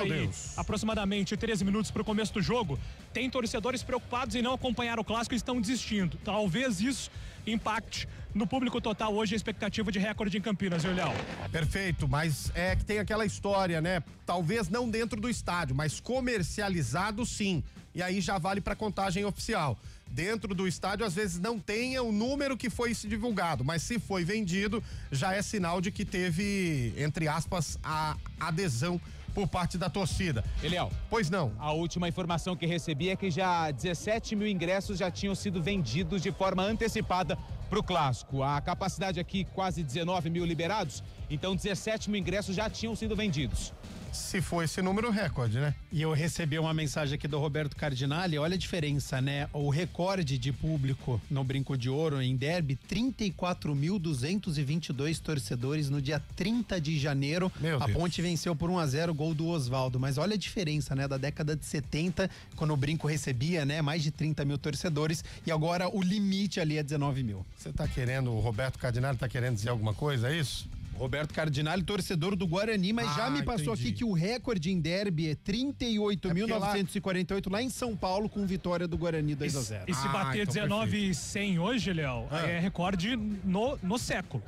aproximadamente 13 minutos para o começo do jogo, tem torcedores preocupados em não acompanhar o clássico e estão desistindo. Talvez isso impacte no público total hoje a expectativa de recorde em Campinas, viu, Léo? Perfeito, mas é que tem aquela história, né? Talvez não dentro do estádio, mas comercializado sim. E aí já vale para contagem oficial. Dentro do estádio, às vezes não tenha o número que foi divulgado, mas se foi vendido, já é sinal de que teve, entre aspas, a adesão por parte da torcida. Eliel. Pois não. A última informação que recebi é que já 17 mil ingressos já tinham sido vendidos de forma antecipada para o clássico. A capacidade aqui, quase 19 mil liberados, então 17 mil ingressos já tinham sido vendidos. Se for esse número, recorde, né? E eu recebi uma mensagem aqui do Roberto Cardinale, olha a diferença, né? O recorde de público no Brinco de Ouro em derby, 34.222 torcedores no dia 30 de janeiro. A Ponte venceu por 1-0, gol do Oswaldo, mas olha a diferença, né? Da década de 70, quando o Brinco recebia, né? Mais de 30 mil torcedores e agora o limite ali é 19 mil. Você tá querendo, o Roberto Cardinale tá querendo dizer alguma coisa, é isso? Roberto Cardinale, torcedor do Guarani, mas já me passou aqui que o recorde em derby é 38.948 lá em São Paulo, com vitória do Guarani 2-0. E se bater 19.100 hoje, Léo, é recorde no século.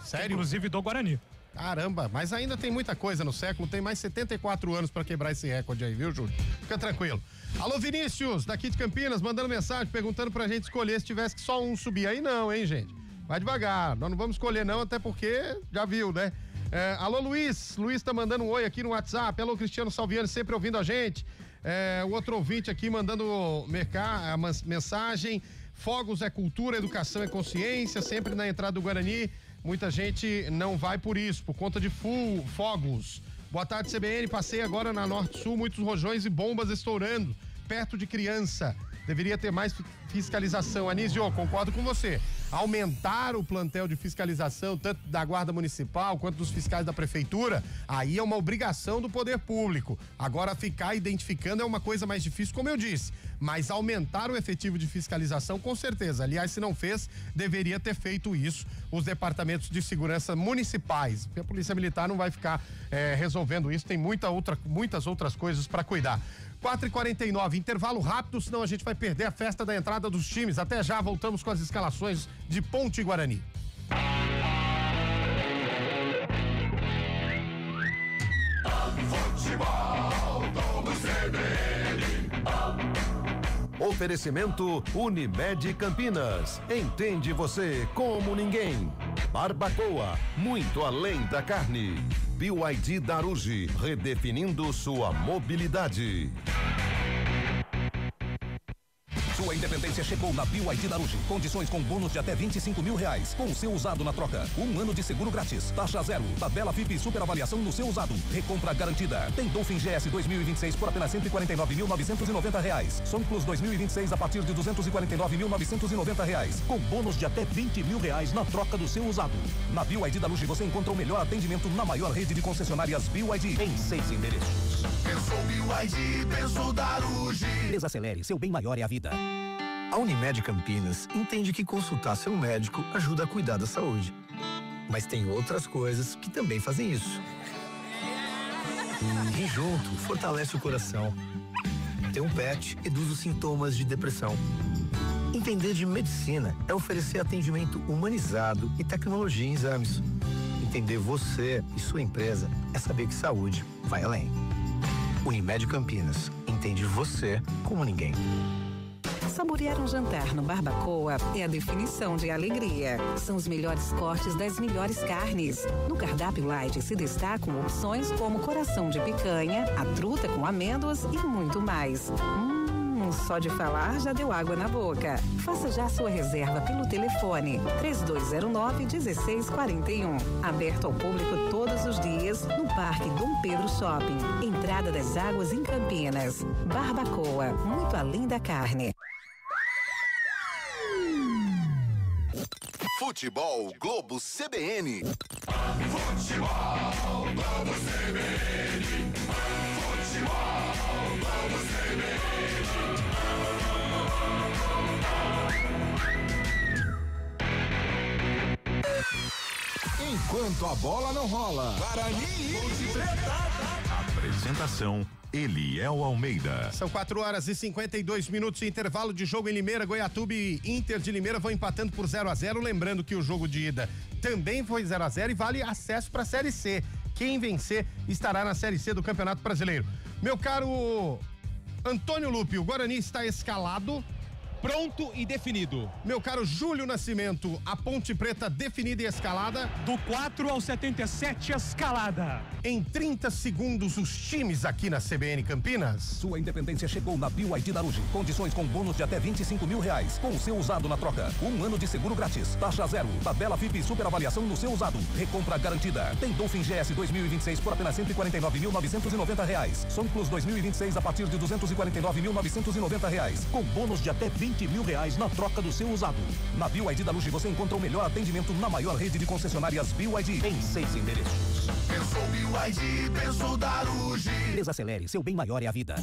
Sério? Inclusive do Guarani. Caramba, mas ainda tem muita coisa no século, tem mais 74 anos pra quebrar esse recorde aí, viu, Júlio? Fica tranquilo. Alô, Vinícius, daqui de Campinas, mandando mensagem, perguntando pra gente escolher se tivesse que só um subir aí. Não, hein, gente? Vai devagar, nós não vamos escolher não, até porque já viu, né? Alô, Luiz tá mandando um oi aqui no WhatsApp. Alô, Cristiano Salviani, sempre ouvindo a gente. O outro ouvinte aqui mandando mensagem. Fogos é cultura, educação é consciência, sempre na entrada do Guarani. Muita gente não vai por isso, por conta de fogos. Boa tarde, CBN, passei agora na Norte Sul, muitos rojões e bombas estourando, perto de criança. Deveria ter mais fiscalização. Anísio, concordo com você. Aumentar o plantel de fiscalização, tanto da Guarda Municipal quanto dos fiscais da Prefeitura, aí é uma obrigação do poder público. Agora, ficar identificando é uma coisa mais difícil, como eu disse. Mas aumentar o efetivo de fiscalização, com certeza. Aliás, se não fez, deveria ter feito isso os departamentos de segurança municipais. Porque a Polícia Militar não vai ficar resolvendo isso, tem muitas outras coisas para cuidar. 4h49, intervalo rápido, senão a gente vai perder a festa da entrada dos times. Até já, voltamos com as escalações de Ponte e Guarani. Oferecimento Unimed Campinas. Entende você como ninguém. Barbacoa, muito além da carne. BYD Darugi, redefinindo sua mobilidade. Sua independência chegou na BYD Darugi. Condições com bônus de até R$25 mil com o seu usado na troca. 1 ano de seguro grátis. Taxa zero. Tabela FIP super avaliação no seu usado. Recompra garantida. Tem Dolphin GS 2026 por apenas R$149.990. Som Plus 2026 a partir de R$249.990. Com bônus de até R$20 mil na troca do seu usado. Na BYD Darugi você encontra o melhor atendimento na maior rede de concessionárias BYD em 6 endereços. Pensou BYD, pensou Darugi. Desacelere, seu bem maior é a vida. A Unimed Campinas entende que consultar seu médico ajuda a cuidar da saúde. Mas tem outras coisas que também fazem isso. Ir junto fortalece o coração. Ter um pet reduz os sintomas de depressão. Entender de medicina é oferecer atendimento humanizado e tecnologia em exames. Entender você e sua empresa é saber que saúde vai além. Unimed Campinas. Entende você como ninguém. Saborear um jantar no Barbacoa é a definição de alegria. São os melhores cortes das melhores carnes. No cardápio light se destacam opções como coração de picanha, a truta com amêndoas e muito mais. Só de falar já deu água na boca. Faça já sua reserva pelo telefone 3209-1641. Aberto ao público todos os dias no Parque Dom Pedro Shopping. Entrada das Águas em Campinas. Barbacoa, muito além da carne. Futebol Globo CBN. Futebol Globo CBN. Futebol Globo CBN. Enquanto a bola não rola. Guarani. Apresentação Eliel Almeida. São 4h52, intervalo de jogo em Limeira. Goiatuba e Inter de Limeira vão empatando por 0-0. Lembrando que o jogo de ida também foi 0-0 e vale acesso para a Série C. Quem vencer estará na Série C do Campeonato Brasileiro. Meu caro Antônio Lupe, o Guarani está escalado, pronto e definido. Meu caro Júlio Nascimento, a Ponte Preta definida e escalada. Do 4 ao 77, escalada. Em 30 segundos, os times aqui na CBN Campinas. Sua independência chegou na BYD Darugi. Condições com bônus de até R$25 mil. Com o seu usado na troca. 1 ano de seguro grátis. Taxa zero. Tabela FIP super avaliação no seu usado. Recompra garantida. Tem Dolphin GS 2026 por apenas R$149.990. Som Plus 2026 a partir de R$249.990. Com bônus de até R$20 mil na troca do seu usado. Na BYD Darugi você encontra o melhor atendimento na maior rede de concessionárias BYD em 6 endereços. Pensou BYD, pensou Darugi. Desacelere, seu bem maior é a vida.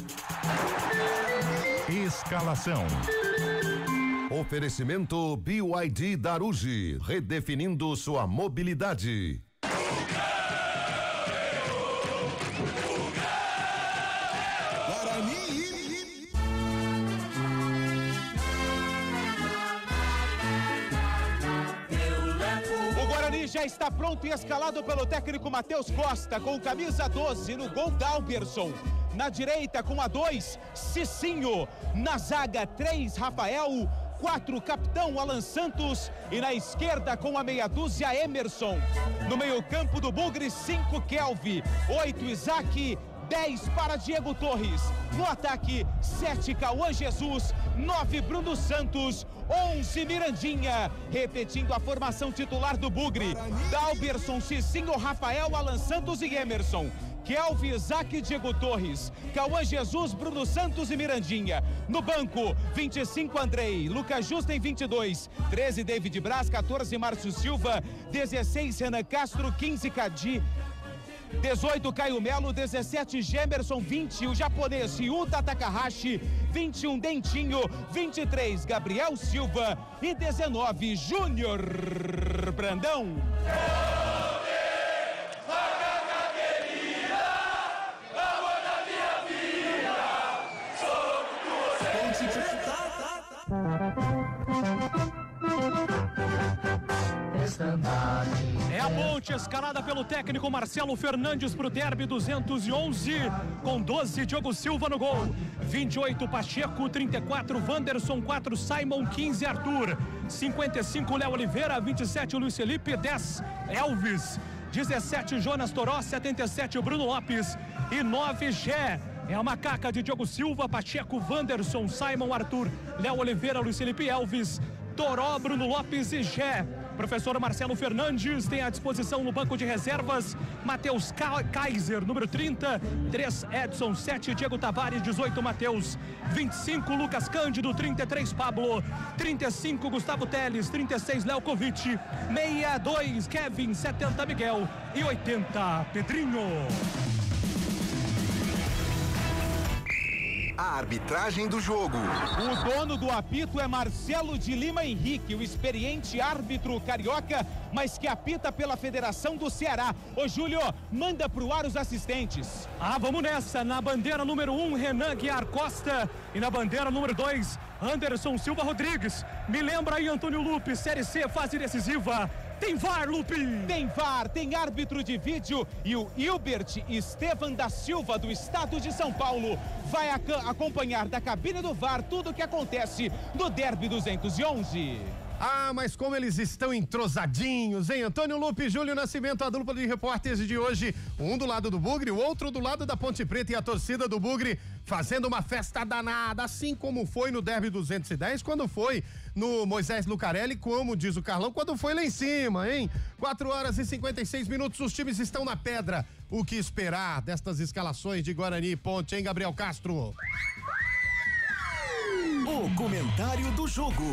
Escalação. Oferecimento BYD Darugi, redefinindo sua mobilidade. Já está pronto e escalado pelo técnico Matheus Costa, com camisa 12 no gol Dalberson. Na direita com a 2, Cicinho. Na zaga 3, Rafael. 4, capitão Alan Santos. E na esquerda com a meia dúzia, Emerson. No meio campo do Bugre, 5, Kelvin. 8, Isaac. 10 para Diego Torres. No ataque, 7, Cauã Jesus. 9, Bruno Santos. 11, Mirandinha. Repetindo a formação titular do Bugre: Dalberson, Cicinho, Rafael, Alan Santos e Emerson. Kelvin, Isaac, Diego Torres, Cauã Jesus, Bruno Santos e Mirandinha. No banco, 25, Andrei, Lucas Justa em 22, 13, David Braz, 14, Márcio Silva, 16, Renan Castro, 15, Cadi, 18, Caio Melo, 17, Gemerson, 20, o japonês Yuta Takahashi, 21, Dentinho, 23, Gabriel Silva e 19, Júnior Brandão. a Ponte escalada pelo técnico Marcelo Fernandes pro derby 211, com 12 Diogo Silva no gol, 28 Pacheco, 34 Wanderson, 4 Simon, 15 Arthur, 55 Léo Oliveira, 27 Luiz Felipe, 10 Elvis, 17 Jonas Toró, 77 Bruno Lopes e 9 Gé. É a macaca de Diogo Silva, Pacheco, Wanderson, Simon, Arthur, Léo Oliveira, Luiz Felipe, Elvis, Toró, Bruno Lopes e Gé. Professor Marcelo Fernandes tem à disposição no banco de reservas Matheus Kaiser, número 30, 3 Edson, 7 Diego Tavares, 18 Matheus, 25 Lucas Cândido, 33 Pablo, 35 Gustavo Teles, 36 Lelkovic, 62 Kevin, 70 Miguel e 80 Pedrinho. A arbitragem do jogo. O dono do apito é Marcelo de Lima Henrique, o experiente árbitro carioca, mas que apita pela Federação do Ceará. Ô Júlio, manda pro ar os assistentes. Vamos nessa. Na bandeira número 1, Renan Guiar Costa. E na bandeira número 2, Anderson Silva Rodrigues. Me lembra aí, Antônio Lupe, Série C, fase decisiva. Tem VAR, Lupe! Tem VAR, tem árbitro de vídeo e o Hilbert Estevan da Silva, do estado de São Paulo, vai acompanhar da cabine do VAR tudo o que acontece no Derby 211. Mas como eles estão entrosadinhos, hein? Antônio Lupe e Júlio Nascimento, a dupla de repórteres de hoje, um do lado do Bugre, o outro do lado da Ponte Preta, e a torcida do Bugre fazendo uma festa danada, assim como foi no Derby 210, quando foi no Moisés Lucarelli, como diz o Carlão, quando foi lá em cima, hein? 4 horas e 56 minutos, os times estão na pedra. O que esperar destas escalações de Guarani e Ponte, hein, Gabriel Castro? O comentário do jogo.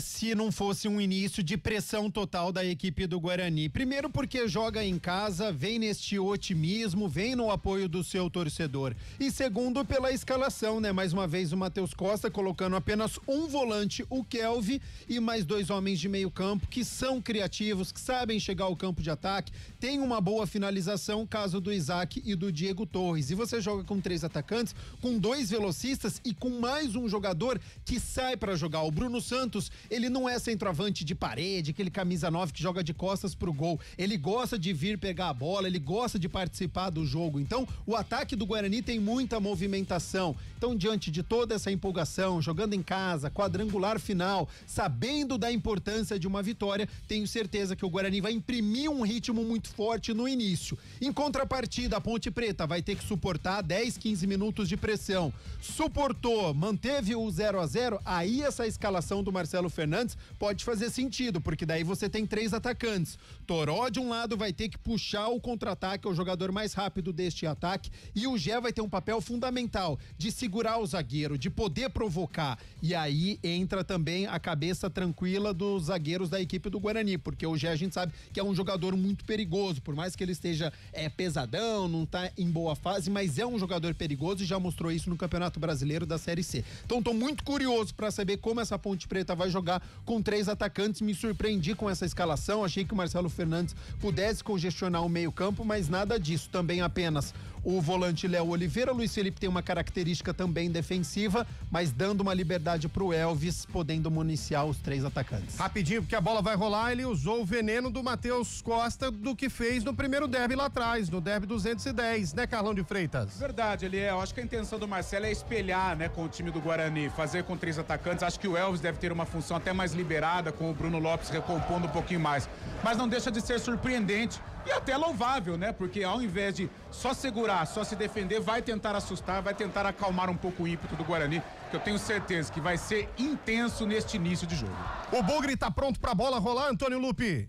Se não fosse um início de pressão total da equipe do Guarani. Primeiro porque joga em casa, vem neste otimismo, vem no apoio do seu torcedor. E segundo pela escalação, né? Mais uma vez o Matheus Costa colocando apenas um volante, o Kelvin, e mais 2 homens de meio campo que são criativos, que sabem chegar ao campo de ataque, tem uma boa finalização, caso do Isaac e do Diego Torres. E você joga com 3 atacantes, com 2 velocistas e com mais um jogador que sai para jogar. O Bruno Santos, ele não é centroavante de parede, aquele camisa 9 que joga de costas pro gol. Ele gosta de vir pegar a bola, ele gosta de participar do jogo. Então, o ataque do Guarani tem muita movimentação. Então, diante de toda essa empolgação, jogando em casa, quadrangular final, sabendo da importância de uma vitória, tenho certeza que o Guarani vai imprimir um ritmo muito forte no início. Em contrapartida, a Ponte Preta vai ter que suportar 10, 15 minutos de pressão. Suportou, manteve o 0-0, aí essa escalação do Marcelo Fernandes pode fazer sentido, porque daí você tem 3 atacantes. Toró de um lado vai ter que puxar o contra-ataque, é o jogador mais rápido deste ataque, e o Gé vai ter um papel fundamental de segurar o zagueiro, de poder provocar. E aí entra também a cabeça tranquila dos zagueiros da equipe do Guarani, porque o Gé a gente sabe que é um jogador muito perigoso, por mais que ele esteja pesadão, não tá em boa fase, mas é um jogador perigoso e já mostrou isso no Campeonato Brasileiro da Série C. Então tô muito curioso para saber como essa Ponte Preta vai jogar com 3 atacantes. Me surpreendi com essa escalação, achei que o Marcelo Fernandes pudesse congestionar o meio-campo, mas nada disso. Também apenas o volante Léo Oliveira. Luiz Felipe tem uma característica também defensiva, mas dando uma liberdade pro Elvis, podendo municiar os 3 atacantes. Rapidinho, porque a bola vai rolar, ele usou o veneno do Matheus Costa do que fez no primeiro derby lá atrás, no derby 210, né, Carlão de Freitas? Verdade, eu acho que a intenção do Marcelo é espelhar, né, com o time do Guarani, fazer com 3 atacantes. Acho que o Elvis deve ter uma função até mais liberada, com o Bruno Lopes recompondo um pouquinho mais, mas não deixa de ser surpreendente e até louvável, né, porque ao invés de só segurar, só se defender, vai tentar assustar, vai tentar acalmar um pouco o ímpeto do Guarani, que eu tenho certeza que vai ser intenso neste início de jogo. O Bugre tá pronto pra bola rolar, Antônio Lupe?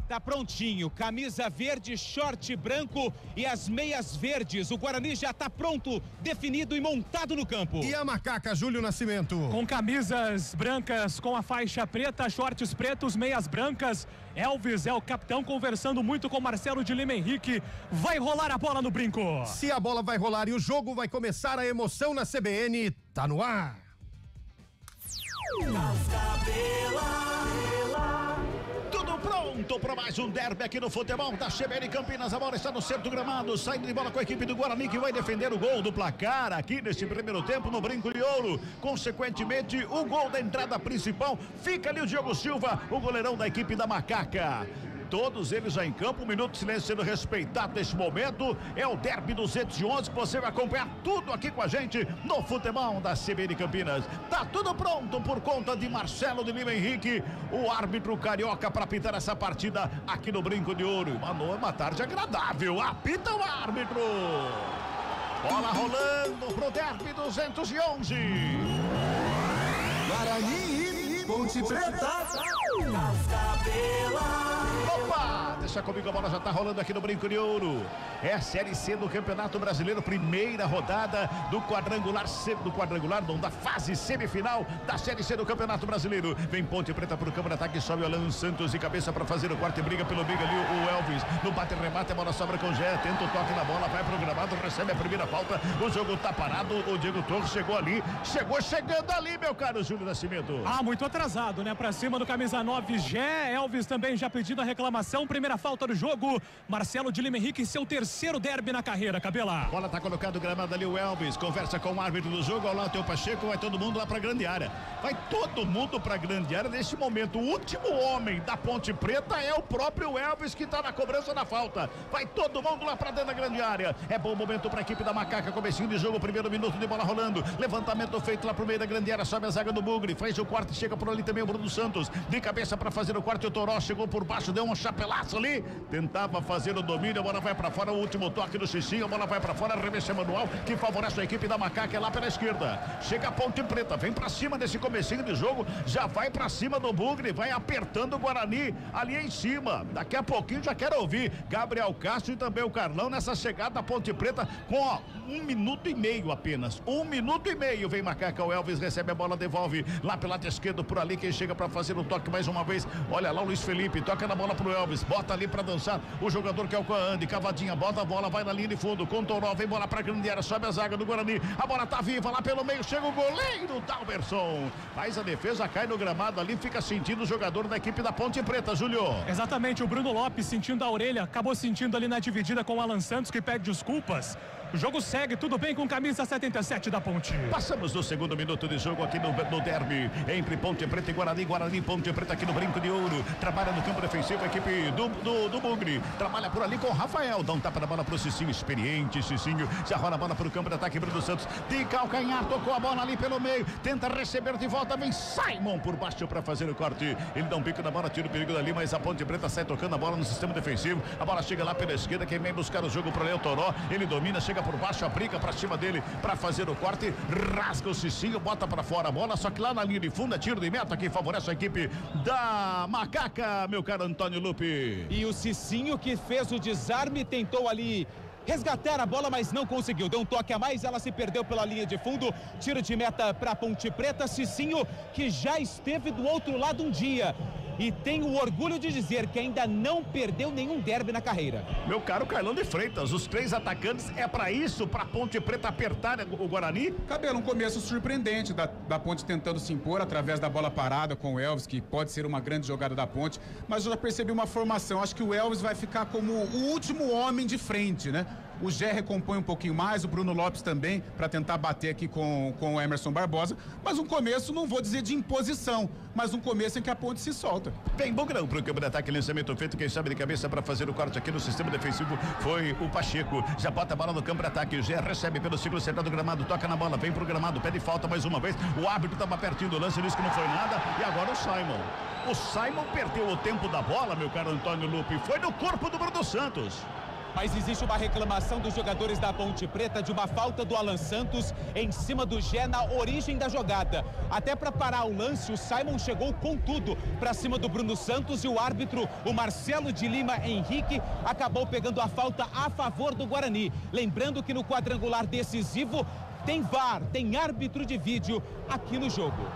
Tá prontinho, camisa verde, short branco e as meias verdes. O Guarani já tá pronto, definido e montado no campo. E a macaca, Júlio Nascimento? Com camisas brancas, com a faixa preta, shorts pretos, meias brancas. Elvis é o capitão, conversando muito com Marcelo de Lima Henrique. Vai rolar a bola no brinco. Se a bola vai rolar e o jogo vai começar, a emoção na CBN tá no ar. tudo pronto para mais um derby aqui no futebol da CBN Campinas. A bola está no centro do gramado, saindo de bola com a equipe do Guarani, que vai defender o gol do placar aqui neste primeiro tempo no Brinco de Ouro. Consequentemente, o gol da entrada principal fica ali o Diogo Silva, o goleirão da equipe da Macaca. Todos eles já em campo, um minuto de silêncio sendo respeitado nesse momento. É o derby 211 que você vai acompanhar tudo aqui com a gente no futebol da CBN Campinas. Tá tudo pronto por conta de Marcelo de Lima Henrique, o árbitro carioca, para apitar essa partida aqui no Brinco de Ouro. Uma tarde agradável. Apita o árbitro. Bola rolando pro derby 211. Guarani, Ponte Preta, Opa, deixa comigo, a bola já tá rolando aqui no Brinco de Ouro. É a Série C do Campeonato Brasileiro, primeira rodada do quadrangular C, não, da fase semifinal da Série C do Campeonato Brasileiro. Vem Ponte Preta pro campo de ataque, sobe o Alan Santos de cabeça para fazer o quarto e briga pelo meio ali o Elvis. No bate-remate, a bola sobra com o Gé, tenta o toque na bola, vai pro gramado, recebe a primeira falta, o jogo tá parado, o Diego Torres chegou chegando ali, meu caro Júlio Nascimento. Muito atrasado, né? Pra cima do camisa 9, Gé. Elvis também já pedindo a reclamação. Primeira falta do jogo. Marcelo de Lima Henrique, seu terceiro derby na carreira, Cabela. Bola tá colocado o gramado ali, o Elvis. Conversa com o árbitro do jogo. Ao lado tem o Pacheco. Vai todo mundo lá pra grande área. Vai todo mundo pra grande área neste momento. O último homem da Ponte Preta é o próprio Elvis, que tá na cobrança da falta. Vai todo mundo lá pra dentro da grande área. É bom momento pra equipe da Macaca. Comecinho de jogo, primeiro minuto de bola rolando. Levantamento feito lá pro meio da grande área. Sobe a zaga do Bugre. Faz o quarto. Chega por ali também o Bruno Santos. De cabeça pra fazer o quarto. E o Toró chegou por baixo. Deu um chapelaço ali. Tentava fazer o domínio. A bola vai pra fora. O último toque do Cicinho. A bola vai pra fora. Arremesso manual que favorece a equipe da Macaca. É lá pela esquerda. Chega a Ponte Preta. Vem pra cima desse comecinho de jogo. Já vai pra cima do Bugre. Vai apertando o Guarani ali em cima. Daqui a pouquinho já quero ouvir Gabriel Castro e também o Carlão nessa chegada da Ponte Preta com 1 minuto e meio apenas. 1 minuto e meio. Vem Macaca. O Elvis recebe a bola, devolve lá pelo lado esquerdo por ali. Quem chega pra fazer o toque mais uma vez. Olha lá o Luiz Felipe. Toca na bola pro Elvis. Bota ali pra dançar o jogador que é o Coande. Cavadinha. Bota a bola. Vai na linha de fundo. Contornou. Vem bola pra grande área. Sobe a zaga do Guarani. A bola tá viva lá pelo meio. Chega o goleiro Dalberson. Faz a defesa. Cai no gramado ali. Fica sentindo o jogador da equipe da Ponte Preta, Júlio. Exatamente. O Bruno Lopes sentindo a orelha. Acabou sentindo ali na dividida com o Alan Santos, que pede desculpas. O jogo segue, tudo bem com camisa 77 da Ponte. Passamos no segundo minuto de jogo aqui no derby entre Ponte Preta e Guarani. Guarani, Ponte Preta aqui no Brinco de Ouro. Trabalha no campo defensivo a equipe do Bugre. Trabalha por ali com o Rafael. Dá um tapa na bola pro Cicinho, experiente Cicinho. Já rola a bola pro campo de ataque, Bruno Santos. De calcanhar, tocou a bola ali pelo meio. Tenta receber de volta, vem Simon por baixo para fazer o corte. Ele dá um pico na bola, tira o perigo dali, mas a Ponte Preta sai tocando a bola no sistema defensivo. A bola chega lá pela esquerda, quem vem buscar o jogo pro Léo Toró. Ele domina, chega por baixo, aplica pra cima dele pra fazer o corte, rasga o Cicinho, bota pra fora a bola, só que lá na linha de fundo é tiro de meta que favorece a equipe da Macaca, meu caro Antônio Lupe. E o Cicinho que fez o desarme, tentou ali resgatar a bola, mas não conseguiu. Deu um toque a mais, ela se perdeu pela linha de fundo. Tiro de meta para Ponte Preta. Cicinho, que já esteve do outro lado um dia e tem o orgulho de dizer que ainda não perdeu nenhum derby na carreira. Meu caro Carlão de Freitas, os 3 atacantes é para isso, para Ponte Preta apertar o Guarani? Cabelo, um começo surpreendente da Ponte tentando se impor através da bola parada com o Elvis, que pode ser uma grande jogada da Ponte, mas eu já percebi uma formação. Acho que o Elvis vai ficar como o último homem de frente, né? O Gé recompõe um pouquinho mais, o Bruno Lopes também, para tentar bater aqui com o Emerson Barbosa. Mas um começo, não vou dizer de imposição, mas um começo em que a Ponte se solta. Vem Bugrão pro campo de ataque, lançamento feito, quem sabe de cabeça para fazer o corte aqui no sistema defensivo foi o Pacheco. Já bota a bola no campo de ataque, o Gé recebe pelo ciclo central do gramado, toca na bola, vem pro gramado, pede falta mais uma vez. O árbitro estava pertinho do lance, disse que não foi nada, e agora o Simon. O Simon perdeu o tempo da bola, meu caro Antônio Lupe, foi no corpo do Bruno Santos. Mas existe uma reclamação dos jogadores da Ponte Preta de uma falta do Alan Santos em cima do Gé na origem da jogada. Até para parar o lance, o Simon chegou com tudo para cima do Bruno Santos e o árbitro, o Marcelo de Lima Henrique, acabou pegando a falta a favor do Guarani. Lembrando que no quadrangular decisivo tem VAR, tem árbitro de vídeo aqui no jogo.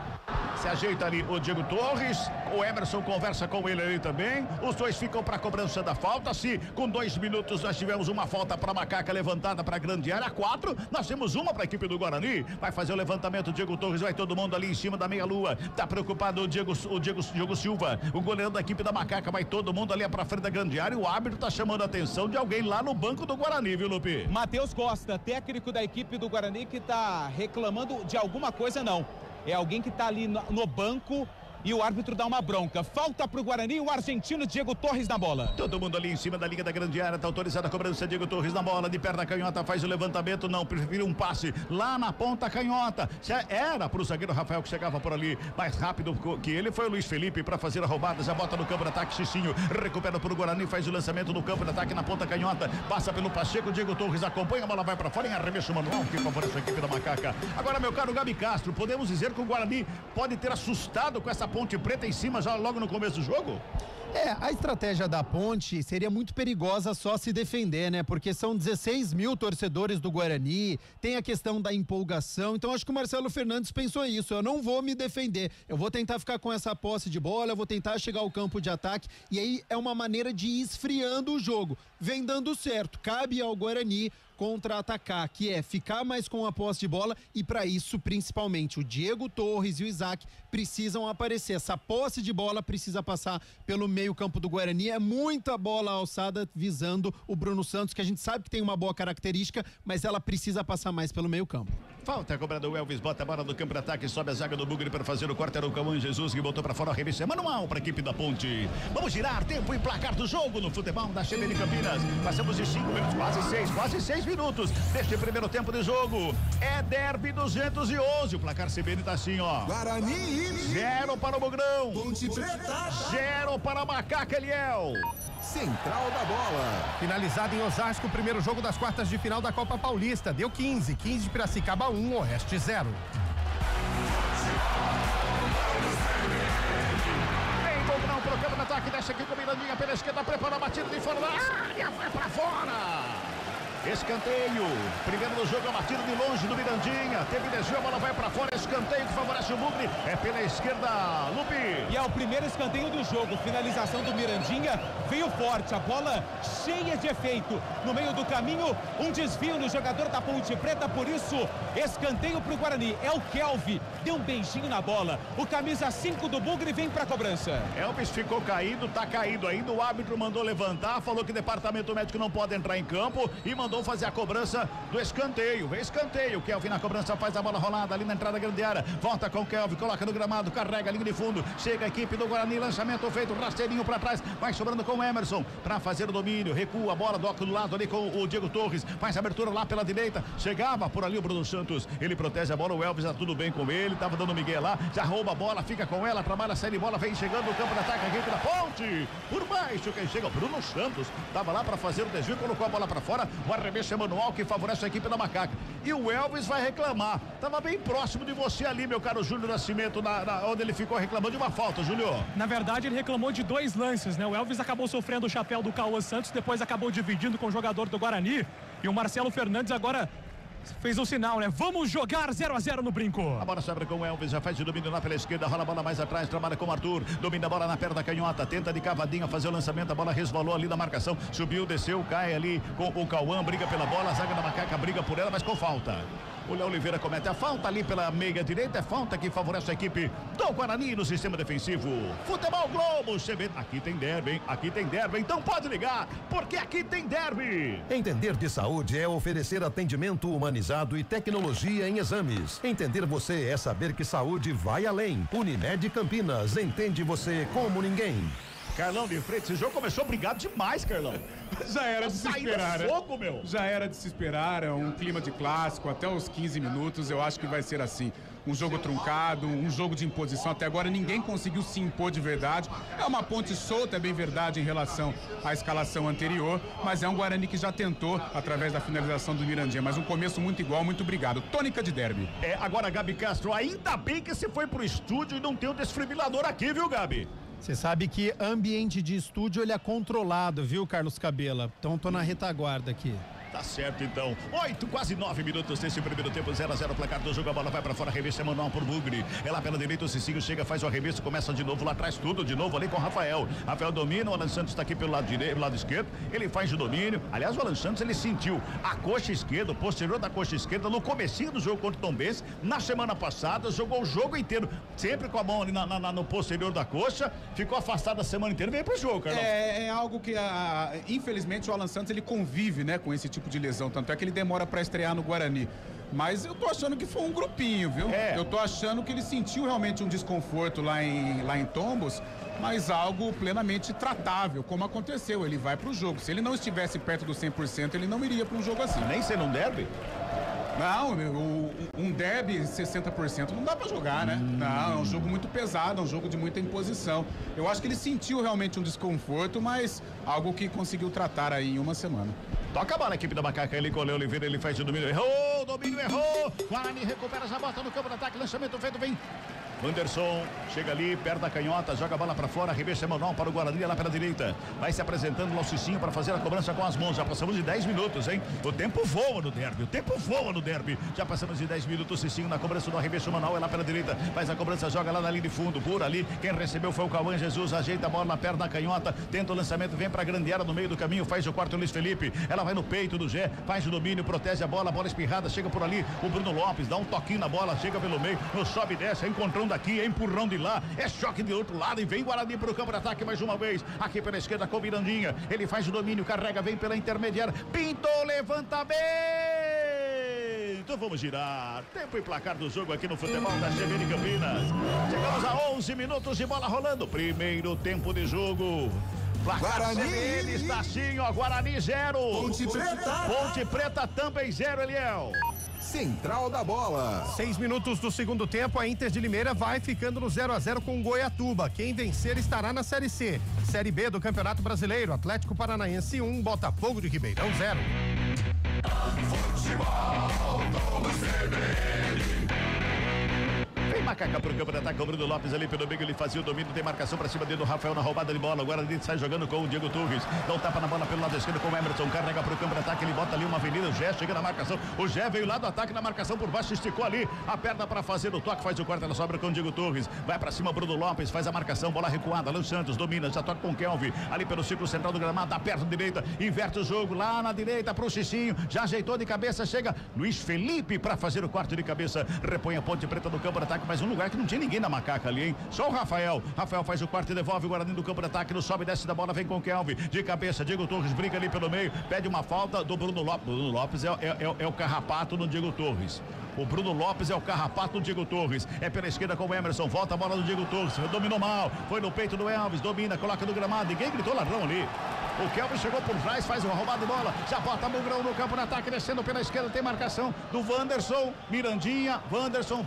Se ajeita ali o Diego Torres, o Emerson conversa com ele ali também. Os dois ficam para a cobrança da falta. Se com 2 minutos nós tivemos uma falta para Macaca levantada para a grande área, 4, nós temos uma para a equipe do Guarani. Vai fazer o levantamento o Diego Torres, vai todo mundo ali em cima da meia-lua. Tá preocupado o Diego Silva, o goleiro da equipe da Macaca, vai todo mundo ali para frente da grande área. O árbitro tá chamando a atenção de alguém lá no banco do Guarani, viu, Lupe? Matheus Costa, técnico da equipe do Guarani, que tá reclamando de alguma coisa, não. É alguém que tá ali no banco e o árbitro dá uma bronca. Falta pro Guarani, o argentino Diego Torres na bola. Todo mundo ali em cima da linha da grande área, tá autorizada a cobrança. Diego Torres na bola, de perna canhota, faz o levantamento, não, preferiu um passe lá na ponta canhota. Já era pro zagueiro Rafael que chegava por ali, mais rápido que ele foi o Luiz Felipe para fazer a roubada, já bota no campo de ataque, Cicinho, recupera pro Guarani, faz o lançamento no campo de ataque na ponta canhota, passa pelo Pacheco, Diego Torres acompanha, a bola vai para fora em arremesso manual, que favorece a equipe da Macaca. Agora, meu caro Gabi Castro, podemos dizer que o Guarani pode ter assustado com essa Ponte Preta em cima já logo no começo do jogo? A estratégia da Ponte seria muito perigosa só se defender, né? Porque são 16 mil torcedores do Guarani, tem a questão da empolgação, então acho que o Marcelo Fernandes pensou isso, eu não vou me defender, eu vou tentar ficar com essa posse de bola, eu vou tentar chegar ao campo de ataque, e aí é uma maneira de ir esfriando o jogo, vem dando certo, cabe ao Guarani contra-atacar, que é ficar mais com a posse de bola, e para isso, principalmente, o Diego Torres e o Isaac precisam aparecer. Essa posse de bola precisa passar pelo meio-campo do Guarani. É muita bola alçada visando o Bruno Santos, que a gente sabe que tem uma boa característica, mas ela precisa passar mais pelo meio-campo. Falta a cobrança do Elvis, bota a bola no campo de ataque, sobe a zaga do Bugre para fazer o corte, era o Cauã Jesus que botou para fora, a revista manual para a equipe da Ponte. Vamos girar tempo e placar do jogo no futebol da CBN Campinas. Passamos de 5 minutos, quase 6 minutos deste primeiro tempo de jogo. É derby 211, o placar CBN tá assim, ó. Guarani 0 para o Bugrão. Ponte Preta 0 para a Macaca, Eliel. Central da bola. Finalizado em Osasco, o primeiro jogo das quartas de final da Copa Paulista. Deu 15 de Piracicaba 1, Oeste 0. Vem Bugrão pro campo de ataque, desce aqui com Mirandinha pela esquerda, prepara a batida de fora da área, vai pra fora. Escanteio, primeiro do jogo, a batida de longe do Mirandinha, teve desvio, a bola vai pra fora, escanteio que favorece o Bugre, é pela esquerda, Lupe. E é o primeiro escanteio do jogo, finalização do Mirandinha, veio forte, a bola cheia de efeito, no meio do caminho, um desvio no jogador da Ponte Preta, por isso, escanteio pro Guarani, é o Kelvin, deu um beijinho na bola, o camisa 5 do Bugre vem pra cobrança. Elvis ficou caído, tá caído ainda, o árbitro mandou levantar, falou que o departamento médico não pode entrar em campo e mandou fazer a cobrança do escanteio. Vem escanteio, Kelvin na cobrança, faz a bola rolada ali na entrada da grande área, volta com o Kelvin, coloca no gramado, carrega a linha de fundo, chega a equipe do Guarani, lançamento feito, rasteirinho para trás, vai sobrando com o Emerson para fazer o domínio, recua a bola, doca do lado ali com o Diego Torres, faz a abertura lá pela direita, chegava por ali o Bruno Santos, ele protege a bola, o Elvis tá tudo bem com ele, tava dando Miguel lá, já rouba a bola, fica com ela, trabalha, sai de bola, vem chegando no campo de ataque, a equipe da Ponte, por baixo, quem chega, o Bruno Santos, tava lá para fazer o desvio, colocou a bola para fora, o arremesso é manual que favorece a equipe da Macaca. E o Elvis vai reclamar. Tava bem próximo de você ali, meu caro Júlio Nascimento, onde ele ficou reclamando de uma falta, Júlio. Na verdade, ele reclamou de 2 lances, né? O Elvis acabou sofrendo o chapéu do Cauã Santos, depois acabou dividindo com o jogador do Guarani. E o Marcelo Fernandes agora fez o sinal, né? Vamos jogar 0-0 no brinco. A bola sobra com o Elvis, já faz o domínio lá pela esquerda, rola a bola mais atrás, trabalha com o Arthur, domina a bola na perna da canhota, tenta de cavadinha fazer o lançamento, a bola resvalou ali na marcação, subiu, desceu, cai ali com o Cauã, briga pela bola, a zaga da Macaca briga por ela, mas com falta. O Léo Oliveira comete a falta ali pela meia direita, é falta que favorece a equipe do Guarani no sistema defensivo. Futebol Globo, CB, aqui tem derby, hein? Aqui tem derby, então pode ligar, porque aqui tem derby. Entender de saúde é oferecer atendimento humanizado e tecnologia em exames. Entender você é saber que saúde vai além. Unimed Campinas, entende você como ninguém. Carlão de Freitas, esse jogo começou brigado demais, Carlão. Já era de se esperar, né? Fogo, meu. Já era de se esperar, é um clima de clássico, até os 15 minutos eu acho que vai ser assim. Um jogo truncado, um jogo de imposição. Até agora ninguém conseguiu se impor de verdade. É uma ponte solta, é bem verdade, em relação à escalação anterior, mas é um Guarani que já tentou através da finalização do Mirandinha. Mas um começo muito igual, muito obrigado. Tônica de derby. Agora, Gabi Castro, ainda bem que você foi pro estúdio e não tem um desfibrilador aqui, viu, Gabi? Você sabe que ambiente de estúdio ele é controlado, viu, Carlos Cabela? Então tô na retaguarda aqui. Tá certo, então. 8, quase 9 minutos desse primeiro tempo, 0-0 placar do jogo. A bola vai pra fora, arremesso manual por Bugre. Ela pela direita, o Cicinho chega, faz o arremesso, começa de novo lá atrás, tudo de novo ali com o Rafael. Rafael domina, o Alan Santos tá aqui pelo lado direito, lado esquerdo. Ele faz o domínio. Aliás, o Alan Santos, ele sentiu a coxa esquerda, o posterior da coxa esquerda, no comecinho do jogo contra o Tombense. Na semana passada, jogou o jogo inteiro, sempre com a mão ali no posterior da coxa. Ficou afastado a semana inteira, veio pro jogo, Carlão. É algo que, infelizmente, o Alan Santos, ele convive, né, com esse tipo de lesão, tanto é que ele demora pra estrear no Guarani. Mas eu tô achando que foi um grupinho, viu? Eu tô achando que ele sentiu realmente um desconforto lá em Tombos, mas algo plenamente tratável, como aconteceu. Ele vai pro jogo. Se ele não estivesse perto do 100%, ele não iria pra um jogo assim. Nem sendo um derby? Não, um derby 60% não dá pra jogar, né? Não, é um jogo muito pesado, é um jogo de muita imposição. Eu acho que ele sentiu realmente um desconforto, mas algo que conseguiu tratar aí em uma semana. Toca a bola, a equipe da Macaca, ele colheu Oliveira, ele faz o domínio, errou, domínio errou, Guarani recupera, já bota no campo de ataque, lançamento feito, vem Anderson, chega ali, perto da canhota, joga a bola pra fora, arremesso manual para o Guarani, lá pela direita, vai se apresentando lá o Cicinho para fazer a cobrança com as mãos, já passamos de 10 minutos, hein? O tempo voa no derby, já passamos de 10 minutos, o Cicinho na cobrança do arremesso manual, é lá pela direita, faz a cobrança, joga lá na linha de fundo, por ali, quem recebeu foi o Cauã Jesus, ajeita a bola na perna da canhota, tenta o lançamento, vem pra grande área no meio do caminho, faz o quarto Luiz Felipe, ela vai no peito do Gé, faz o domínio, protege a bola espirrada, chega por ali, o Bruno Lopes, dá um toquinho na bola, chega pelo meio, no sobe e desce, encontrando daqui, é empurrão de lá, é choque de outro lado e vem Guarani pro campo de ataque mais uma vez, aqui pela esquerda com o Mirandinha, ele faz o domínio, carrega, vem pela intermediária, pintou, levantamento, vamos girar, tempo e placar do jogo aqui no futebol da CBN Campinas, chegamos a 11 minutos de bola rolando, primeiro tempo de jogo. Placar CBN está assim, ó, Guarani 0. Ponte Preta também 0, Eliel. Central da bola. 6 minutos do segundo tempo, a Inter de Limeira vai ficando no 0-0 com o Goiatuba. Quem vencer estará na Série C. Série B do Campeonato Brasileiro, Atlético Paranaense 1, Botafogo de Ribeirão 0. Futebol do CBN. Vem Macaca pro campo de ataque, o Bruno Lopes ali pelo meio, ele fazia o domínio, tem marcação pra cima dele do Rafael na roubada de bola, agora ele sai jogando com o Diego Torres, dá um tapa na bola pelo lado esquerdo com o Emerson, carrega pro campo de ataque, ele bota ali uma avenida, o Gé chega na marcação, o Gé veio lá do ataque na marcação por baixo, esticou ali a perna pra fazer o toque, faz o corte, ela sobra com o Diego Torres, vai pra cima Bruno Lopes, faz a marcação, bola recuada, Alan Santos domina, já toca com o Kelvin, ali pelo círculo central do gramado, da perna direita, inverte o jogo lá na direita pro Cicinho, já ajeitou de cabeça, chega Luiz Felipe pra fazer o corte de cabeça, repõe a Ponte Preta no campo de ataque, mas um lugar que não tinha ninguém na Macaca ali, hein? Só o Rafael faz o quarto e devolve o Guarani do campo de ataque, no sobe e desce da bola, vem com o Kelvin, de cabeça, Diego Torres briga ali pelo meio, pede uma falta do Bruno Lopes. Bruno Lopes é o carrapato no Diego Torres. O Bruno Lopes é o carrapato do Diego Torres. É pela esquerda com o Emerson. Volta a bola do Diego Torres. Dominou mal. Foi no peito do Elvis. Domina, coloca no gramado. Ninguém gritou ladrão ali. O Kelvin chegou por trás, faz uma roubada de bola. Já bota Mugrão no campo de ataque, descendo pela esquerda. Tem marcação do Wanderson. Mirandinha. Wanderson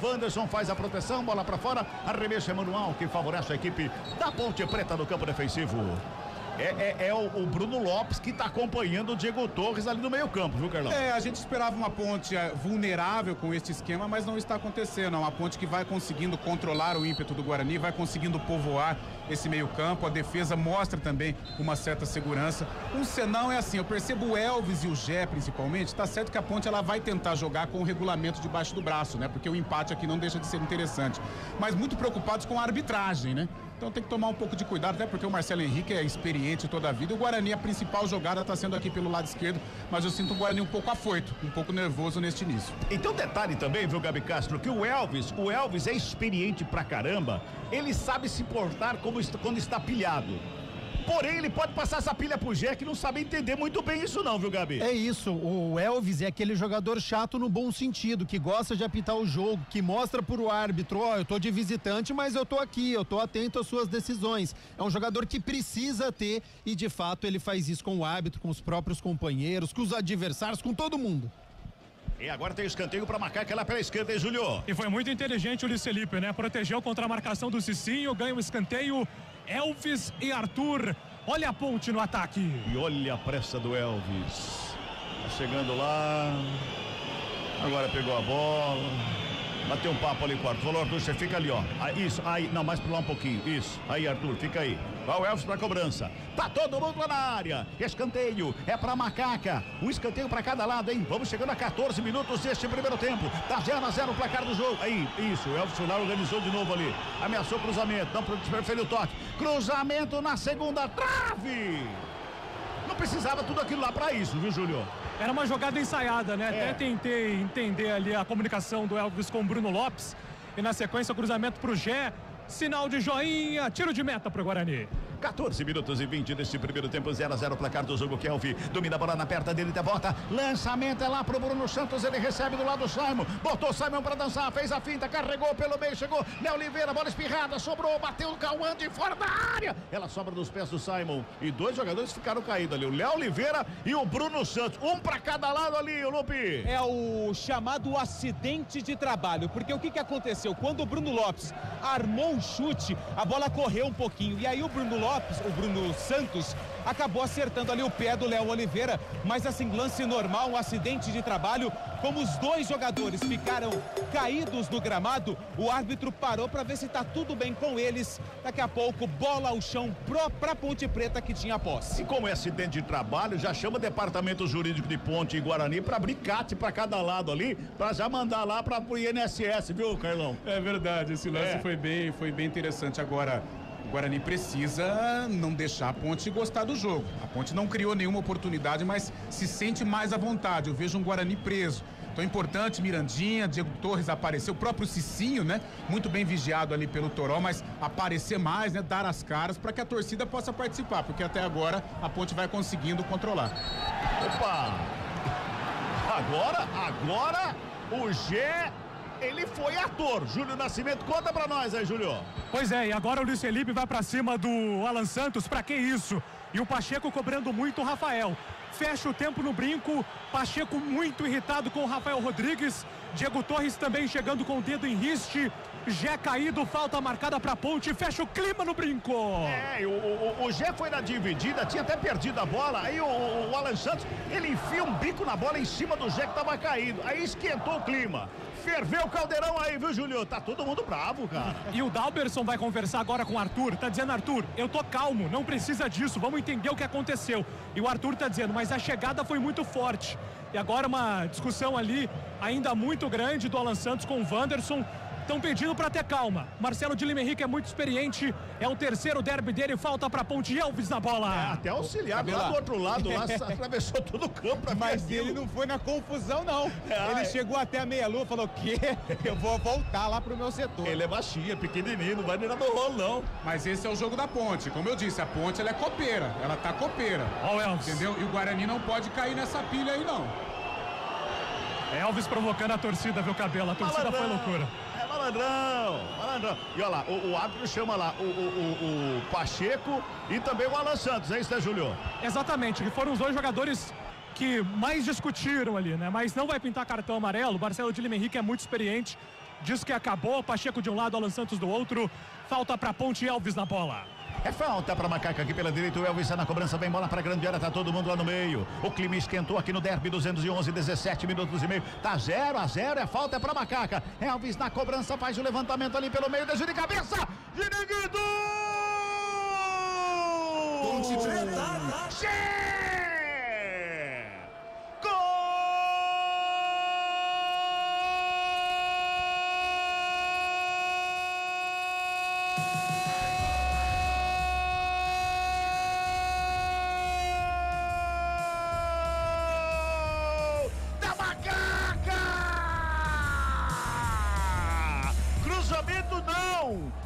faz a proteção. Bola pra fora. Arremesso manual que favorece a equipe da Ponte Preta no campo defensivo. É o Bruno Lopes que está acompanhando o Diego Torres ali no meio campo, viu, Carlão? A gente esperava uma Ponte vulnerável com este esquema, mas não está acontecendo. É uma Ponte que vai conseguindo controlar o ímpeto do Guarani, vai conseguindo povoar esse meio campo. A defesa mostra também uma certa segurança. Um senão é assim, eu percebo o Elvis e o Gé principalmente, tá certo que a Ponte ela vai tentar jogar com o regulamento debaixo do braço, né? Porque o empate aqui não deixa de ser interessante. Mas muito preocupados com a arbitragem, né? Então tem que tomar um pouco de cuidado, até porque o Marcelo Henrique é experiente toda a vida. O Guarani, a principal jogada está sendo aqui pelo lado esquerdo, mas eu sinto o Guarani um pouco afoito, um pouco nervoso neste início. Então detalhe também, viu, Gabi Castro, que o Elvis é experiente pra caramba, ele sabe se portar quando está pilhado. Porém, ele pode passar essa pilha pro Gé, que não sabe entender muito bem isso não, viu, Gabi? É isso, o Elvis é aquele jogador chato no bom sentido, que gosta de apitar o jogo, que mostra pro árbitro, eu tô de visitante, mas eu tô aqui, eu tô atento às suas decisões. É um jogador que precisa ter, e de fato ele faz isso com o árbitro, com os próprios companheiros, com os adversários, com todo mundo. E agora tem escanteio pra Macaca lá pela esquerda, hein, Júlio? E foi muito inteligente o Luiz Felipe, né? Protegeu contra a marcação do Cicinho, ganha o escanteio. Elvis e Arthur, olha a Ponte no ataque. E olha a pressa do Elvis. Tá chegando lá. Agora pegou a bola. Bateu um papo ali com o Arthur. Falou, Arthur, você fica ali, ó. Isso, aí, não, mais pra lá um pouquinho. Isso, aí, Arthur, fica aí. Vai o Elvis pra cobrança. Tá todo mundo lá na área. Escanteio, é pra Macaca. Um escanteio pra cada lado, hein? Vamos chegando a 14 minutos deste primeiro tempo. Tá 0-0 o placar do jogo. Aí, isso, o Elvis lá organizou de novo ali. Ameaçou cruzamento, não preferiu o toque. Cruzamento na segunda trave. Não precisava tudo aquilo lá pra isso, viu, Júlio? Era uma jogada ensaiada, né? Até tentei entender ali a comunicação do Elvis com o Bruno Lopes. E na sequência o cruzamento pro Gé. Sinal de joinha, tiro de meta pro Guarani. 14 minutos e 20 desse primeiro tempo, 0-0 placar do jogo. Kelvin domina a bola na perna dele, volta. Lançamento é lá pro Bruno Santos, ele recebe do lado do Simon. Botou o Simon pra dançar, fez a finta, carregou pelo meio, chegou Léo Oliveira, bola espirrada, sobrou, bateu o Cauã de fora da área. Ela sobra dos pés do Simon e dois jogadores ficaram caídos ali, o Léo Oliveira e o Bruno Santos. Um pra cada lado ali, o Lupe. É o chamado acidente de trabalho, porque o que aconteceu? Quando o Bruno Lopes armou o chute, a bola correu um pouquinho e aí o Bruno Santos acabou acertando ali o pé do Léo Oliveira, mas assim, lance normal, um acidente de trabalho. Como os dois jogadores ficaram caídos no gramado, o árbitro parou para ver se tá tudo bem com eles. Daqui a pouco, bola ao chão pra Ponte Preta, que tinha posse. E como é acidente de trabalho, já chama o departamento jurídico de Ponte e Guarani para abrir CAT para cada lado ali, para já mandar lá para o INSS, viu, Carlão? É verdade, esse lance foi bem interessante. Agora, o Guarani precisa não deixar a Ponte gostar do jogo. A Ponte não criou nenhuma oportunidade, mas se sente mais à vontade. Eu vejo um Guarani preso. Então é importante, Mirandinha, Diego Torres apareceu, o próprio Cicinho, né? Muito bem vigiado ali pelo Toró, mas aparecer mais, né? Dar as caras para que a torcida possa participar, porque até agora a Ponte vai conseguindo controlar. Opa! Agora o Gé, ele foi ator. Júlio Nascimento, conta pra nós aí, Júlio. Pois é, e agora o Luiz Felipe vai pra cima do Alan Santos, pra que isso? E o Pacheco cobrando muito o Rafael. Fecha o tempo no brinco, Pacheco muito irritado com o Rafael Rodrigues, Diego Torres também chegando com o dedo em riste, Gé caído, falta marcada pra Ponte, fecha o clima no brinco. O Gé foi na dividida, tinha até perdido a bola, aí o Alan Santos, ele enfia um bico na bola em cima do Gé que tava caído, aí esquentou o clima. Ferveu o caldeirão aí, viu, Júlio? Tá todo mundo bravo, cara. E o Dalberson vai conversar agora com o Arthur. Tá dizendo, Arthur, eu tô calmo, não precisa disso, vamos entender o que aconteceu. E o Arthur tá dizendo, mas a chegada foi muito forte. E agora uma discussão ali, ainda muito grande, do Alan Santos com o Wanderson. Estão pedindo para ter calma. Marcelo de Lima Henrique é muito experiente. É o terceiro derby dele. Falta para Ponte. Elvis na bola. Até auxiliar lá do outro lado. Lá atravessou todo o campo. Mas ele não foi na confusão, não. Ele chegou até a meia-lua e falou que eu vou voltar lá pro meu setor. Ele é baixinho, pequenininho. Não vai nem no rolo, não. Mas esse é o jogo da Ponte. Como eu disse, a Ponte ela é copeira. Ela tá copeira. Ó o Elvis. Entendeu? E o Guarani não pode cair nessa pilha aí, não. Elvis provocando a torcida, viu, Cabelo? A torcida foi loucura. Malandrão. E olha lá, o árbitro chama lá o Pacheco e também o Alan Santos, é isso, né, Júlio? Exatamente, que foram os dois jogadores que mais discutiram ali, né? Mas não vai pintar cartão amarelo. Marcelo de Lima Henrique é muito experiente, diz que acabou. Pacheco de um lado, Alan Santos do outro. Falta pra Ponte e Elvis na bola. É falta para Macaca aqui pela direita, o Elvis está na cobrança, vem bola para a grande área, tá todo mundo lá no meio. O clima esquentou aqui no derby, 211, 17 minutos e meio, tá 0-0, é falta para Macaca. Elvis na cobrança, faz o levantamento ali pelo meio, deixa de cabeça, Giniguido! Ponte Preta!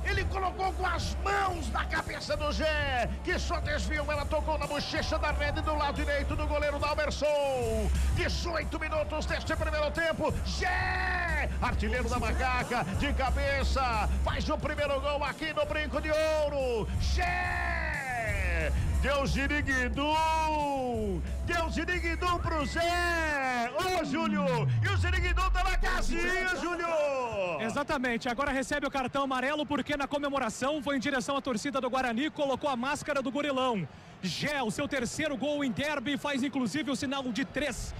Ele colocou com as mãos na cabeça do Gé, que só desviou, ela tocou na bochecha da rede do lado direito do goleiro Dalberson. 18 minutos deste primeiro tempo, Gé, artilheiro da Macaca, de cabeça, faz o primeiro gol aqui no Brinco de Ouro. Gé, deu Giniguidu pro Zé. Ô, Júlio, e o Giniguidu tá na casinha, Júlio. Exatamente, agora recebe o cartão amarelo porque na comemoração foi em direção à torcida do Guarani, colocou a máscara do gorilão. Gé, o seu terceiro gol em derby, faz inclusive o sinal de 3.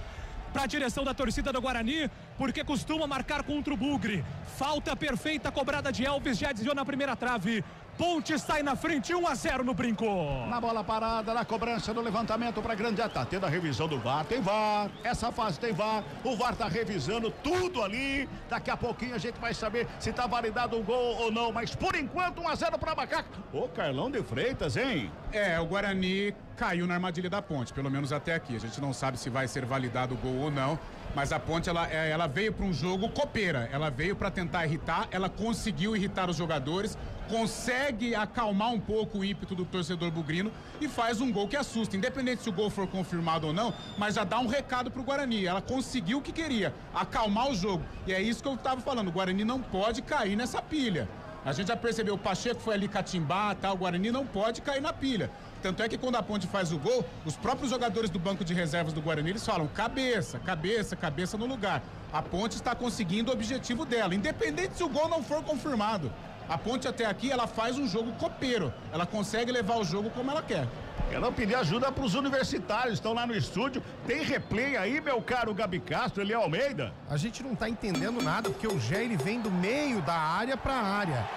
para a direção da torcida do Guarani, porque costuma marcar contra o Bugre. Falta perfeita cobrada de Elvis, já desviou na primeira trave. Ponte sai na frente, 1-0 no Brinco. Na bola parada, na cobrança do levantamento para grande ataque. Tá tendo a revisão do VAR, tem VAR. Essa fase tem VAR. O VAR tá revisando tudo ali. Daqui a pouquinho a gente vai saber se tá validado o gol ou não. Mas por enquanto, 1-0 para Macaco. Ô, Carlão de Freitas, hein? O Guarani caiu na armadilha da Ponte, pelo menos até aqui. A gente não sabe se vai ser validado o gol ou não. Mas a Ponte, ela veio para um jogo copeira. Ela veio para tentar irritar, ela conseguiu irritar os jogadores, consegue acalmar um pouco o ímpeto do torcedor bugrino e faz um gol que assusta. Independente se o gol for confirmado ou não, mas já dá um recado pro Guarani. Ela conseguiu o que queria, acalmar o jogo. E é isso que eu tava falando, o Guarani não pode cair nessa pilha. A gente já percebeu, o Pacheco foi ali catimbar, tá? O Guarani não pode cair na pilha. Tanto é que quando a Ponte faz o gol, os próprios jogadores do banco de reservas do Guarani, eles falam cabeça, cabeça, cabeça no lugar. A Ponte está conseguindo o objetivo dela, independente se o gol não for confirmado. A Ponte até aqui, ela faz um jogo copeiro. Ela consegue levar o jogo como ela quer. Quero pedir ajuda para os universitários, estão lá no estúdio. Tem replay aí, meu caro Gabi Castro, Eliel Almeida? A gente não tá entendendo nada, porque o Gé, ele vem do meio da área para a área.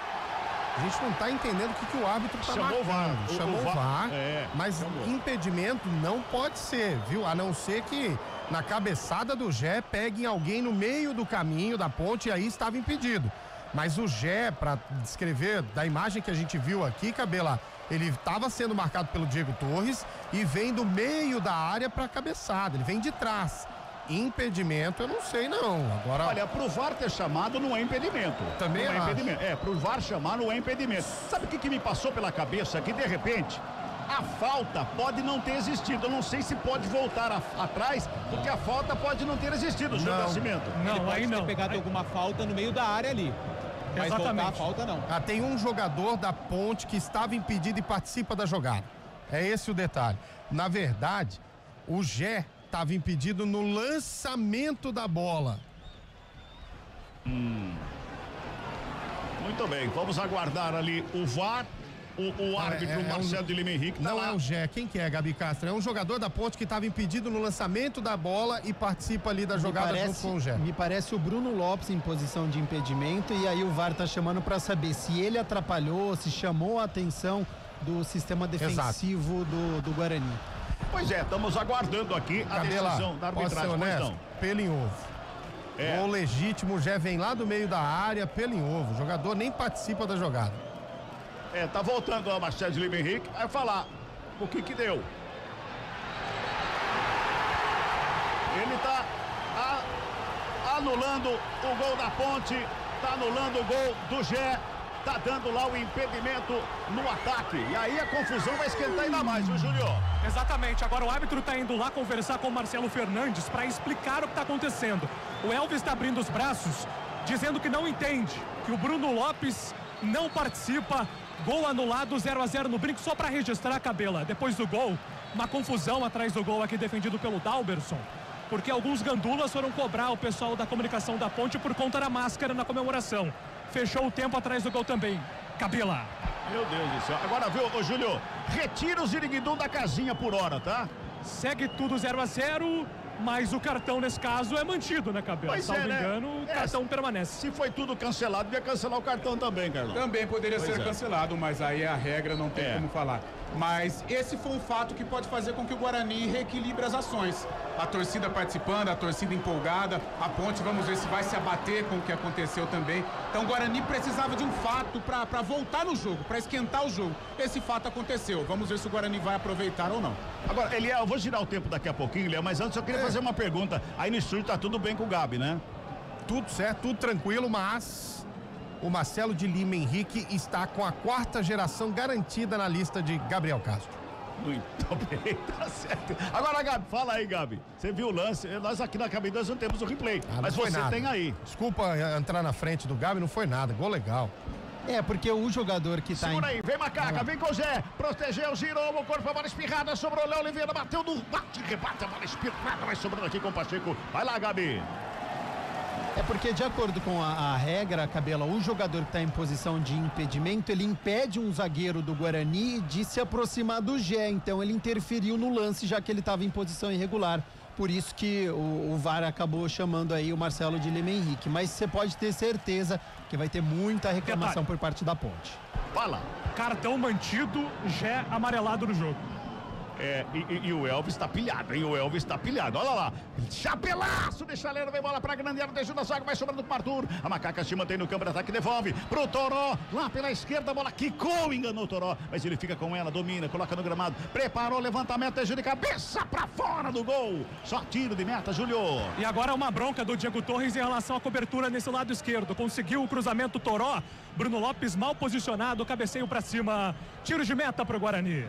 A gente não tá entendendo o que o árbitro tá marcando. Chamou o VAR, mas impedimento não pode ser, viu? A não ser que na cabeçada do Gé peguem alguém no meio do caminho da Ponte e aí estava impedido. Mas o Gé, para descrever da imagem que a gente viu aqui, Cabela, ele estava sendo marcado pelo Diego Torres e vem do meio da área para a cabeçada, ele vem de trás. Impedimento, eu não sei não. Agora, olha, pro VAR ter chamado não é impedimento. Também não é impedimento. Pro VAR chamar não é impedimento. Sabe o que me passou pela cabeça? Que de repente a falta pode não ter existido. Eu não sei se pode voltar atrás, porque a falta pode não ter existido, senhor Nascimento. Não, ele pode ter pegado alguma falta no meio da área ali. Mas voltar a falta não. Tem um jogador da Ponte que estava impedido e participa da jogada. É esse o detalhe. Na verdade, o Gé estava impedido no lançamento da bola. Muito bem, vamos aguardar ali o VAR. O árbitro Marcelo de Lima Henrique não é o Gé, quem que é, Gabi Castro? É um jogador da Ponte que estava impedido no lançamento da bola e participa ali da jogada junto com o Gé. Me parece o Bruno Lopes em posição de impedimento e aí o VAR tá chamando para saber se ele atrapalhou, se chamou a atenção do sistema defensivo do Guarani. Pois é, estamos aguardando aqui a decisão da arbitragem. Honesto, pelo em ovo. Gol legítimo, o Gé vem lá do meio da área, pelo em ovo. O jogador nem participa da jogada. Tá voltando a Marcelo de Lima Henrique, vai falar o que deu. Ele tá anulando o gol da Ponte, tá anulando o gol do Gé, tá dando lá o impedimento no ataque. E aí a confusão vai esquentar ainda mais, viu, Júlio? Exatamente, agora o árbitro tá indo lá conversar com o Marcelo Fernandes para explicar o que tá acontecendo. O Elvis tá abrindo os braços, dizendo que não entende, que o Bruno Lopes não participa. Gol anulado, 0-0 no Brinco, só para registrar, Cabela. Depois do gol, uma confusão atrás do gol aqui defendido pelo Dalberson, porque alguns gandulas foram cobrar o pessoal da comunicação da Ponte por conta da máscara na comemoração. Fechou o tempo atrás do gol também. Cabela. Meu Deus do céu. Agora, viu, ô Júlio, retira o Ziriguidum da casinha por hora, tá? Segue tudo 0-0. Mas o cartão, nesse caso, é mantido, né, Cabela? Se não me engano, o cartão permanece. Se foi tudo cancelado, devia cancelar o cartão também, Carlão. Também poderia ser cancelado, mas aí a regra não tem como falar. Mas esse foi um fato que pode fazer com que o Guarani reequilibre as ações. A torcida participando, a torcida empolgada, a Ponte, vamos ver se vai se abater com o que aconteceu também. Então o Guarani precisava de um fato para voltar no jogo, para esquentar o jogo. Esse fato aconteceu. Vamos ver se o Guarani vai aproveitar ou não. Agora, Eliel, eu vou girar o tempo daqui a pouquinho, Eliel, mas antes eu queria fazer uma pergunta. Aí no estúdio tá tudo bem com o Gabi, né? Tudo certo, tudo tranquilo, mas o Marcelo de Lima Henrique está com a 4ª geração garantida na lista de Gabriel Castro. Muito bem, tá certo. Agora, Gabi, fala aí, Gabi. Você viu o lance? Nós aqui na Cabine 2 não temos o replay, mas você tem aí. Desculpa entrar na frente do Gabi, não foi nada, gol legal. Porque o jogador que tá... Segura aí, vem Macaca, vem com o Zé, protegeu, girou, o corpo, a bola espirrada, sobrou o Léo Oliveira, bateu no bate, rebate, a bola espirrada, vai sobrando aqui com o Pacheco. Vai lá, Gabi. Porque de acordo com a regra, Cabela, o jogador que está em posição de impedimento, ele impede um zagueiro do Guarani de se aproximar do Gé, então ele interferiu no lance, já que ele estava em posição irregular. por isso que o VAR acabou chamando aí o Marcelo de Lima Henrique. Mas você pode ter certeza que vai ter muita reclamação por parte da Ponte. Fala. Cartão mantido, Gé amarelado no jogo. E o Elvis tá pilhado, hein? O Elvis tá pilhado, olha lá. Chapelaço de chaleiro, vem bola pra grande área, deixa na zaga, vai sobrando pro Arthur. A Macaca se mantém no campo de ataque, devolve pro Toró, lá pela esquerda, a bola quicou, enganou o Toró, mas ele fica com ela, domina, coloca no gramado, preparou, levantamento, deixa de cabeça pra fora do gol. Só tiro de meta, Júlio. E agora uma bronca do Diego Torres em relação à cobertura nesse lado esquerdo. Conseguiu o cruzamento Toró, Bruno Lopes mal posicionado, cabeceio pra cima, tiro de meta pro Guarani.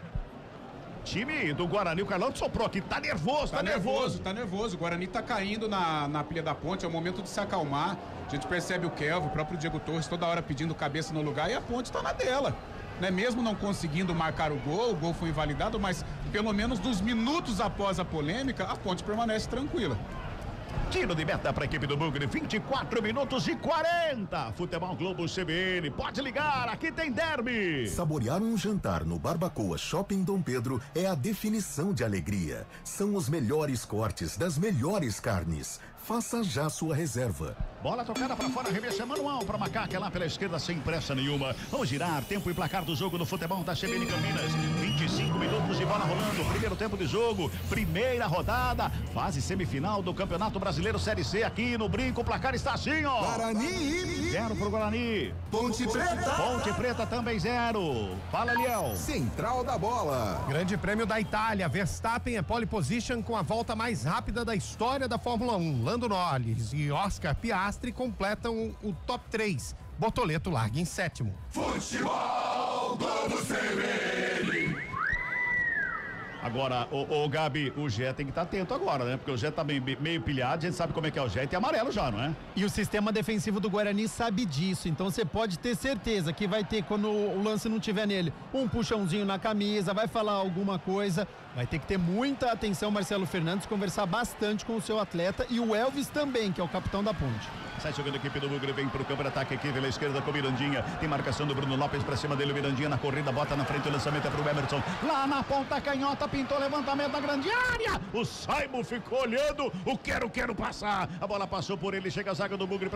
Time do Guarani, o Carlão soprou aqui, tá nervoso. Tá nervoso, o Guarani tá caindo na pilha da Ponte, é o momento de se acalmar. A gente percebe o Kelvin, o próprio Diego Torres toda hora pedindo cabeça no lugar e a Ponte tá na dela. Né? Mesmo não conseguindo marcar o gol foi invalidado, mas pelo menos dos minutos após a polêmica, a Ponte permanece tranquila. Tiro de meta para a equipe do Bugre, 24 minutos e 40. Futebol Globo CBN, pode ligar, aqui tem derby. Saborear um jantar no Barbacoa Shopping Dom Pedro é a definição de alegria. São os melhores cortes das melhores carnes. Faça já sua reserva. Bola tocada para fora, reversa manual para Macaca lá pela esquerda sem pressa nenhuma. Vamos girar, tempo e placar do jogo no futebol da CBN Campinas. 25 minutos de bola rolando, primeiro tempo de jogo, primeira rodada, fase semifinal do Campeonato Brasileiro Série C aqui no Brinco. O placar está assim, ó. Guarani 0 pro Guarani. Ponte Preta também 0. Fala, Liel. Central da bola. Grande Prêmio da Itália, Verstappen é pole position com a volta mais rápida da história da Fórmula 1. Lando Norris e Oscar Piastri completam o top 3. Bortoleto larga em 7º. Futebol Globo CBN. Agora, o Gabi, o Gé tem que estar atento agora, né? Porque o Gé tá meio pilhado, a gente sabe como é que é o Gé e tem amarelo já, não é? E o sistema defensivo do Guarani sabe disso, então você pode ter certeza que vai ter, quando o lance não tiver nele, um puxãozinho na camisa, vai falar alguma coisa, vai ter que ter muita atenção, Marcelo Fernandes, conversar bastante com o seu atleta e o Elvis também, que é o capitão da Ponte. Sai jogando a equipe do Bugre, vem pro campo de ataque aqui pela esquerda com o Mirandinha, tem marcação do Bruno Lopes pra cima dele, o Mirandinha na corrida, bota na frente, o lançamento é pro Emerson, lá na ponta canhota, pintou levantamento na grande área, o Simon ficou olhando, o quero passar, a bola passou por ele, chega a zaga do Bugre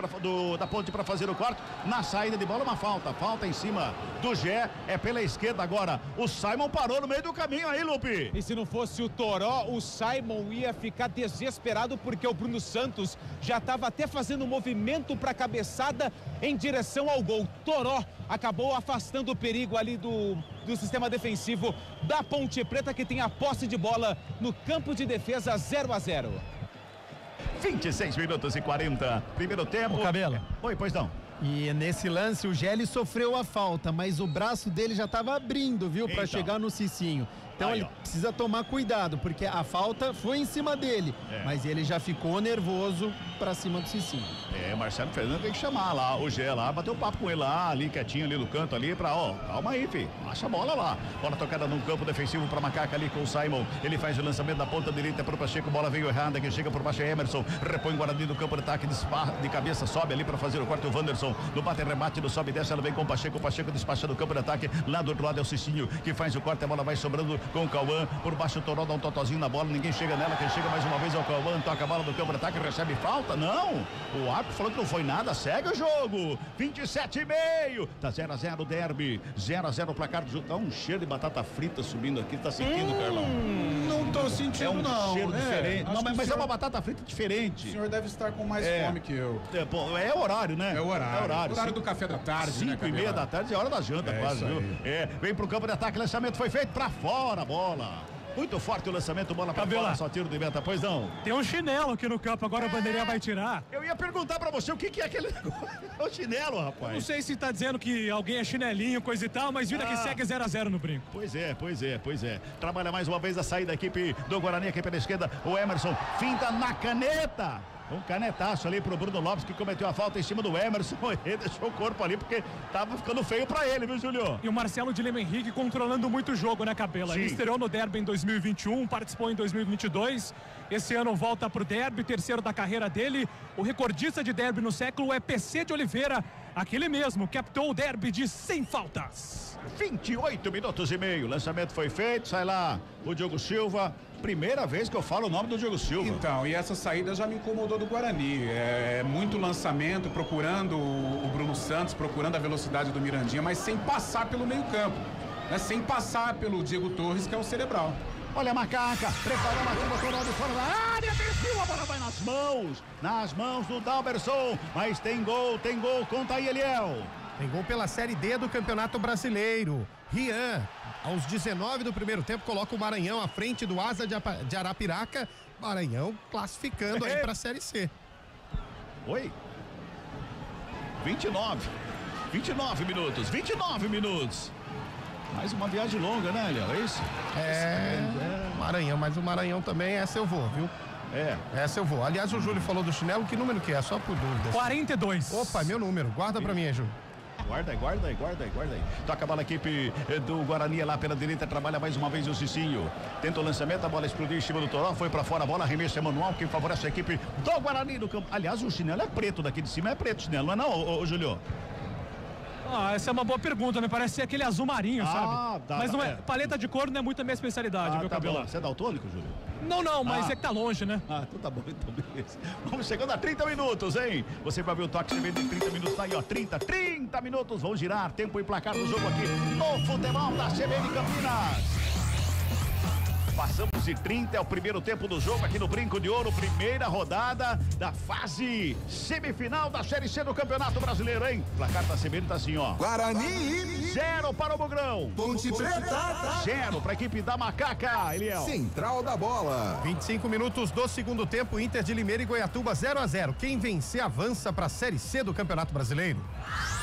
da Ponte para fazer o corte, na saída de bola uma falta em cima do Gé, é pela esquerda agora, o Simon parou no meio do caminho aí, Lupe. E se não fosse o Toró, o Simon ia ficar desesperado porque o Bruno Santos já estava até fazendo um movimento para cabeçada em direção ao gol. Toró acabou afastando o perigo ali do sistema defensivo da Ponte Preta, que tem a posse de bola no campo de defesa. 0-0. 26 minutos e 40. Primeiro tempo. O Cabelo. Oi, pois não. E nesse lance o Gelli sofreu a falta, mas o braço dele já estava abrindo, viu, para chegar no Cicinho. Então aí, ele precisa tomar cuidado, porque a falta foi em cima dele, mas ele já ficou nervoso pra cima do Cicinho. Marcelo Fernandes tem que chamar lá o Gé lá, bater um papo com ele lá, ali quietinho ali no canto ali, pra calma aí, filho, baixa a bola lá. Bola tocada no campo defensivo pra Macaca ali com o Simon, ele faz o lançamento da ponta direita pro Pacheco, bola veio errada, que chega por baixo é Emerson, repõe o Guarani no campo de ataque, de cabeça, sobe ali pra fazer o corte, o Wanderson, no bate-rebate, no sobe e desce, ela vem com o Pacheco despacha no campo de ataque, lá do outro lado é o Cicinho, que faz o corte, a bola vai sobrando com o Cauã, por baixo o Toró dá um totozinho na bola, ninguém chega nela, quem chega mais uma vez é o Cauã, toca a bola do campo de ataque, recebe falta, não, o árbitro falou que não foi nada, segue o jogo, 27,5, tá 0-0 derby, 0-0 o placar do jogo, tá um cheiro de batata frita subindo aqui, tá sentindo, Carlão? Não tô sentindo, não. Cheiro diferente, não, mas é uma batata frita diferente. O senhor deve estar com mais fome que eu. É horário, né? É o horário. Horário do café da tarde, 5:30 da tarde é hora da janta, quase, viu? Vem pro campo de ataque, lançamento foi feito pra fora a bola. Muito forte o lançamento, bola pra fora, só tiro de meta, pois não. Tem um chinelo aqui no campo, agora a bandeirinha vai tirar. Eu ia perguntar pra você o que é aquele negócio. É o chinelo, rapaz. Eu não sei se tá dizendo que alguém é chinelinho, coisa e tal, mas vida que segue 0-0 no brinco. Pois é. Trabalha mais uma vez a saída da equipe do Guarani, aqui pela esquerda, o Emerson, finta na caneta. Um canetaço ali pro Bruno Lopes, que cometeu a falta em cima do Emerson. Ele deixou o corpo ali porque tava ficando feio pra ele, viu, Júlio? E o Marcelo de Lima Henrique controlando muito o jogo, né, Cabela? Ele estreou no derby em 2021, participou em 2022. Esse ano volta pro derby, terceiro da carreira dele. O recordista de derby no século é PC de Oliveira, aquele mesmo, captou o derby de 100 faltas. 28 minutos e meio, lançamento foi feito, sai lá o Diogo Silva, Primeira vez que eu falo o nome do Diego Silva. Então, e essa saída já me incomodou do Guarani. É muito lançamento, procurando o Bruno Santos, procurando a velocidade do Mirandinha, mas sem passar pelo meio-campo, né? Sem passar pelo Diego Torres, que é o cerebral. Olha a Macaca, preparou a curva toda de fora da área, desceu, a bola vai nas mãos do Dalberson, mas tem gol, conta aí, Eliel. Tem gol pela Série D do Campeonato Brasileiro. Rian, aos 19 do primeiro tempo, coloca o Maranhão à frente do Asa de Arapiraca. Maranhão classificando aí pra Série C. Oi? 29 minutos. Mais uma viagem longa, né, Eliel? É isso? Maranhão, mas o Maranhão também, essa eu vou, viu? Essa eu vou. Aliás, o Júlio falou do chinelo, que número que é? Só por dúvida. 42. Opa, meu número. Guarda pra mim aí, Júlio. Guarda aí. Toca a bola a equipe do Guarani lá pela direita, trabalha mais uma vez o Cicinho. Tenta o lançamento, a bola explodiu em cima do Toró, foi pra fora, a bola arremesso é manual, quem favorece a equipe do Guarani no campo. Aliás, o chinelo é preto daqui de cima, é preto o chinelo, não é não, ô Júlio? Essa é uma boa pergunta, me parece ser aquele azul marinho, sabe? Mas não é, paleta de cor não é muito a minha especialidade, viu, Cabelo? Você é daltônico, Júlio? Não, mas é que tá longe, né? Então tá bom, então beleza. Vamos chegando a 30 minutos, hein? Você vai ver o toque de 30 minutos, tá aí, ó, 30 minutos, vão girar, tempo e placar do jogo aqui no futebol da CBN Campinas. Passamos de 30, é o primeiro tempo do jogo aqui no Brinco de Ouro, primeira rodada da fase semifinal da Série C do Campeonato Brasileiro, hein? O placar da CBN tá assim, ó. Guarani 0 para o Bugrão. Ponte Preta 0 para a equipe da Macaca, Eliel. Central da Bola. 25 minutos do segundo tempo, Inter de Limeira e Goiatuba 0-0. Quem vencer avança para a Série C do Campeonato Brasileiro.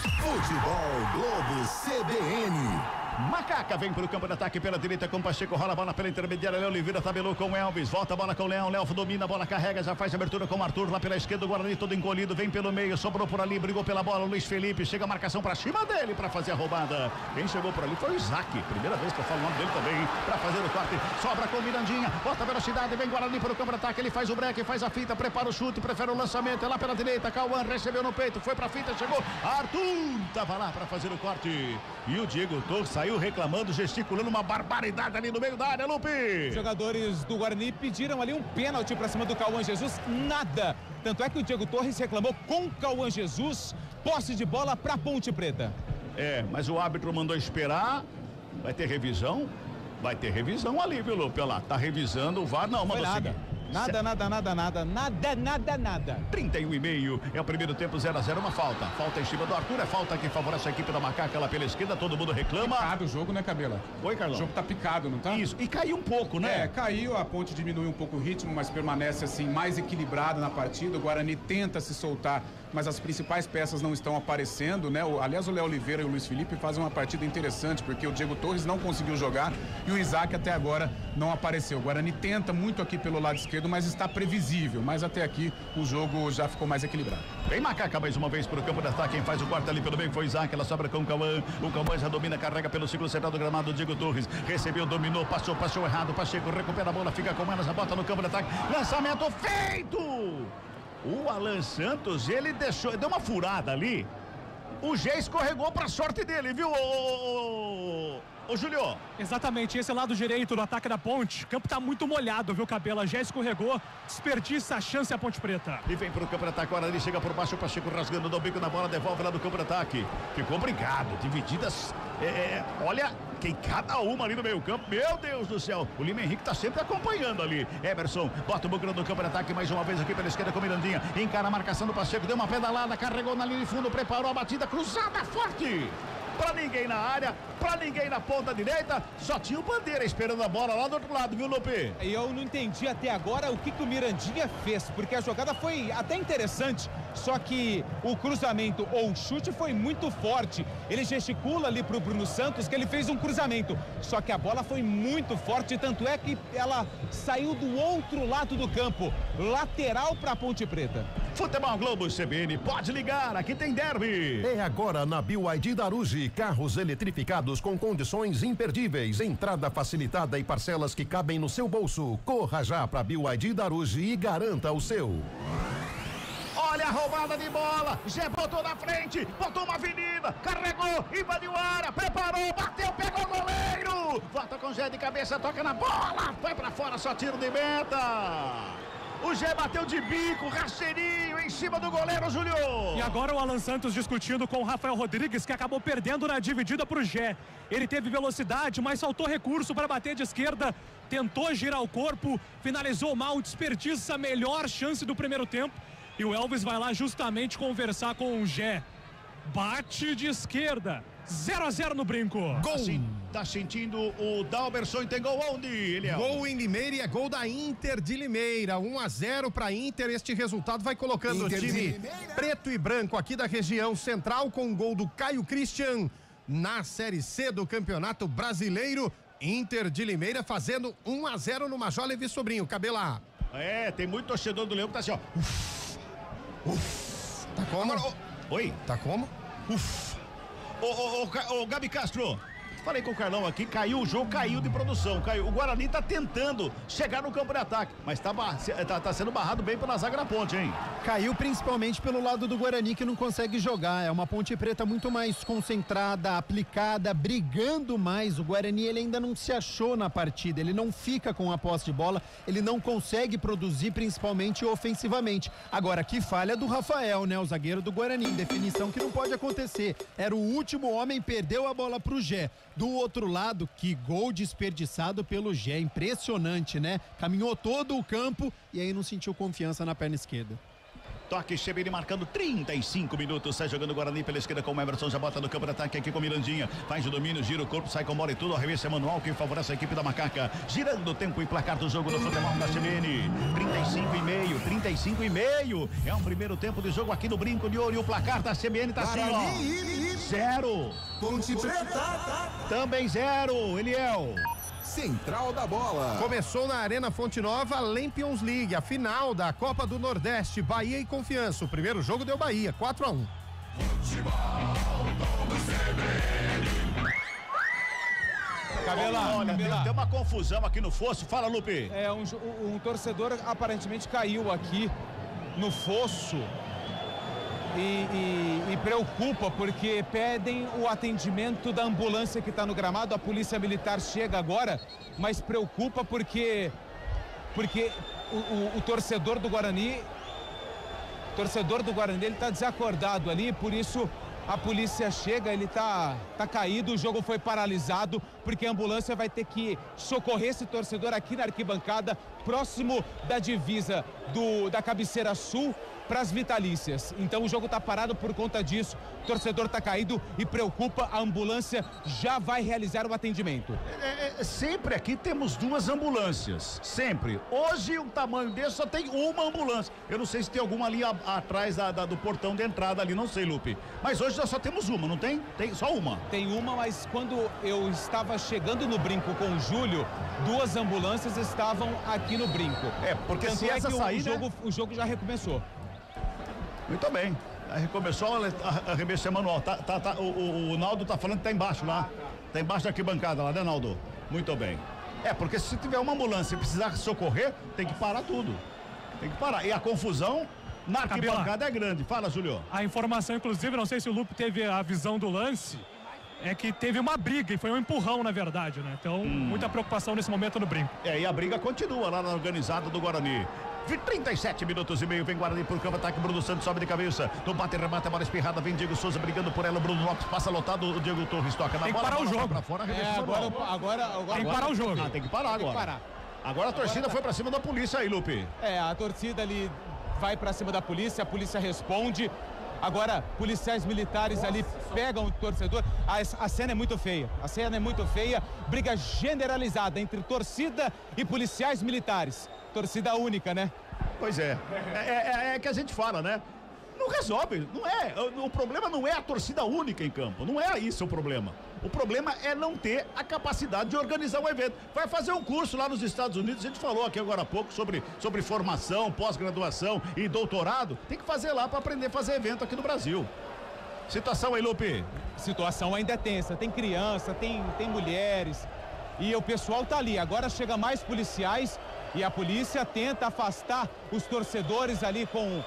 Futebol Globo CBN. Macaca vem para o campo de ataque pela direita com Pacheco, rola a bola pela intermediária, Léo Oliveira tabelou com Elvis, volta a bola com o Léo domina a bola, carrega, já faz a abertura com o Arthur lá pela esquerda, o Guarani todo encolhido, vem pelo meio, sobrou por ali, brigou pela bola, Luiz Felipe, chega a marcação para cima dele para fazer a roubada. Quem chegou por ali foi o Isaac, primeira vez que eu falo o nome dele também, para fazer o corte, sobra com o Mirandinha, bota a velocidade, vem Guarani para o campo de ataque, ele faz o break, faz a fita, prepara o chute, prefere o lançamento, é lá pela direita, Cauã recebeu no peito, foi para a fita, chegou, Arthur tava lá para fazer o corte, e o Diego Torres saiu reclamando, gesticulando uma barbaridade ali no meio da área, Lupe. Os jogadores do Guarani pediram ali um pênalti pra cima do Cauã Jesus, nada. Tanto é que o Diego Torres reclamou com Cauã Jesus, posse de bola pra Ponte Preta. Mas o árbitro mandou esperar, vai ter revisão ali, viu, Lupe? Lá, tá revisando o VAR, não, mandou seguir. Nada. 31,5 é o primeiro tempo, 0-0, uma falta. Falta em cima do Arthur, é falta que favorece a equipe da Macaca lá pela esquerda, todo mundo reclama. Picado o jogo, né, Cabela? Oi, Carlão. O jogo tá picado, não tá? Isso, e caiu um pouco, né? Caiu, a Ponte diminui um pouco o ritmo, mas permanece assim, mais equilibrado na partida. O Guarani tenta se soltar, mas as principais peças não estão aparecendo, né? Aliás, o Léo Oliveira e o Luiz Felipe fazem uma partida interessante, porque o Diego Torres não conseguiu jogar e o Isaac até agora não apareceu. O Guarani tenta muito aqui pelo lado esquerdo, mas está previsível. Mas até aqui o jogo já ficou mais equilibrado. Vem Macaca mais uma vez para o campo de ataque. Quem faz o corte ali pelo meio foi o Isaac. Ela sobra com o Cauã. O Cauã já domina, carrega pelo ciclo central do gramado. Diego Torres recebeu, dominou, passou errado. Pacheco recupera a bola, fica com ela, já bota no campo de ataque. Lançamento feito! O Alan Santos, ele deu uma furada ali. O Gé escorregou para sorte dele, viu, ô Júlio? Exatamente, esse é o lado direito do ataque da Ponte. O campo tá muito molhado, viu, Cabela? Já escorregou, desperdiça a chance a Ponte Preta. E vem pro campo de ataque, agora ele chega por baixo, o Pacheco rasgando do bico na bola, devolve lá do campo de ataque. Ficou brigado, divididas, olha, quem cada uma ali no meio campo, meu Deus do céu. O Lima Henrique tá sempre acompanhando ali. Emerson, bota o bugrão no campo de ataque, mais uma vez aqui pela esquerda com o Mirandinha. Encara a marcação do Pacheco, deu uma pedalada, carregou na linha de fundo, preparou a batida cruzada forte. Pra ninguém na área, pra ninguém na ponta direita, só tinha o Bandeira esperando a bola lá do outro lado, viu, Lupe? E eu não entendi até agora o que o Mirandinha fez, porque a jogada foi até interessante, só que o cruzamento ou o chute foi muito forte. Ele gesticula ali pro Bruno Santos que ele fez um cruzamento, só que a bola foi muito forte, tanto é que ela saiu do outro lado do campo, lateral pra Ponte Preta. Futebol Globo CBN, pode ligar, aqui tem derby. É agora na BYD Darugi, carros eletrificados com condições imperdíveis, entrada facilitada e parcelas que cabem no seu bolso. Corra já para BYD Darugi e garanta o seu. Olha a roubada de bola. Gé botou na frente, botou uma avenida, carregou, invadiu a área, preparou, bateu, pegou o goleiro. Volta com o Gé de cabeça, toca na bola, vai pra fora, só tiro de meta. O Gé bateu de bico, rasteirinho, em cima do goleiro, Júlio. E agora o Alan Santos discutindo com o Rafael Rodrigues, que acabou perdendo na dividida pro Gé. Ele teve velocidade, mas faltou recurso para bater de esquerda. Tentou girar o corpo, finalizou mal, desperdiça a melhor chance do primeiro tempo. E o Elvis vai lá justamente conversar com o Gé. Bate de esquerda. 0-0 no Brinco. Gol. Tá sentindo o Dalberson, tem gol onde? Ele é gol em Limeira e é gol da Inter de Limeira. 1-0 para Inter. Este resultado vai colocando Inter o time preto e branco aqui da região central com o gol do Caio Christian na Série C do Campeonato Brasileiro. Inter de Limeira fazendo 1-0 no Major Levi Sobrinho. Cabela. Tem muito torcedor do Leão que tá assim, ó. Tá como? Agora, oi? Tá como? Ô, Gabi Castro, falei com o Carlão aqui, caiu o jogo, caiu de produção, caiu. O Guarani tá tentando chegar no campo de ataque, mas tá sendo barrado bem pela zaga da Ponte, hein? Caiu principalmente pelo lado do Guarani, que não consegue jogar. É uma Ponte Preta muito mais concentrada, aplicada, brigando mais. O Guarani, ele ainda não se achou na partida, ele não fica com a posse de bola, ele não consegue produzir, principalmente ofensivamente. Agora, que falha do Rafael, né? O zagueiro do Guarani, definição que não pode acontecer. Era o último homem, perdeu a bola pro Gé. Do outro lado, que gol desperdiçado pelo Gé, impressionante, né? Caminhou todo o campo e aí não sentiu confiança na perna esquerda. Toque, Chebini marcando 35 minutos, sai jogando o Guarani pela esquerda com o Emerson, já bota no campo de ataque aqui com o Mirandinha, faz o domínio, gira o corpo, sai com a bola e tudo, arremesso é manual que favorece a equipe da Macaca, girando o tempo e placar do jogo do futebol da CBN, 35,5, é um primeiro tempo de jogo aqui no Brinco de Ouro e o placar da CBN tá assim, ó, 0, Ponte Preta, também 0, Eliel. Central da Bola. Começou na Arena Fonte Nova, Lampions League, a final da Copa do Nordeste, Bahia e Confiança. O primeiro jogo deu Bahia, 4-1. Cabela, olha, tem uma confusão aqui no fosso, fala, Lupe. Um torcedor aparentemente caiu aqui no fosso e preocupa porque pedem o atendimento da ambulância que está no gramado. A polícia militar chega agora, mas preocupa porque o torcedor do Guarani ele está desacordado ali, por isso a polícia chega, ele tá caído, o jogo foi paralisado, porque a ambulância vai ter que socorrer esse torcedor aqui na arquibancada, próximo da divisa da cabeceira sul para as Vitalícias. Então o jogo está parado por conta disso, o torcedor está caído e preocupa, a ambulância já vai realizar o atendimento. Sempre aqui temos 2 ambulâncias, sempre. Hoje o tamanho desse só tem uma ambulância. Eu não sei se tem alguma ali atrás do portão de entrada ali, não sei, Lupe. Mas hoje nós só temos uma, não tem? Tem só uma. Tem uma, mas quando eu estava chegando no Brinco com o Júlio, 2 ambulâncias estavam aqui no Brinco. Porque se essa sair, o jogo já recomeçou. Muito bem. Recomeçou a arremesso manual. O Naldo tá falando que tá embaixo lá. Tá embaixo da arquibancada lá, né, Naldo? Muito bem. Porque se tiver uma ambulância e precisar socorrer, tem que parar tudo. Tem que parar. E a confusão na arquibancada é grande. Fala, Júlio. A informação, inclusive, não sei se o Lupe teve a visão do lance, é que teve uma briga e foi um empurrão, na verdade, né? Então, muita preocupação nesse momento no Brinco. E a briga continua lá na organizada do Guarani. 37 minutos e meio, vem Guarani pro campo, ataque, Bruno Santos sobe de cabeça, no bate, remata, a bola espirrada, vem Diego Souza brigando por ela, Bruno Lopes passa lotado, o Diego Torres toca na bola. Tem que parar o jogo. Pra fora, agora tem que parar o jogo. Tem que parar agora. Agora a torcida foi pra cima da polícia aí, Lupe. A torcida ali vai pra cima da polícia, a polícia responde. Agora, policiais militares ali pegam o torcedor. A cena é muito feia. Briga generalizada entre torcida e policiais militares. Torcida única, né? Pois é que a gente fala, né? Não resolve, não é. O problema não é a torcida única em campo, não é isso o problema. O problema é não ter a capacidade de organizar um evento. Vai fazer um curso lá nos Estados Unidos, a gente falou aqui agora há pouco sobre formação, pós-graduação e doutorado. Tem que fazer lá para aprender a fazer evento aqui no Brasil. Situação aí, Lupe? Situação ainda é tensa, tem criança, tem mulheres e o pessoal tá ali. Agora chega mais policiais e a polícia tenta afastar os torcedores ali com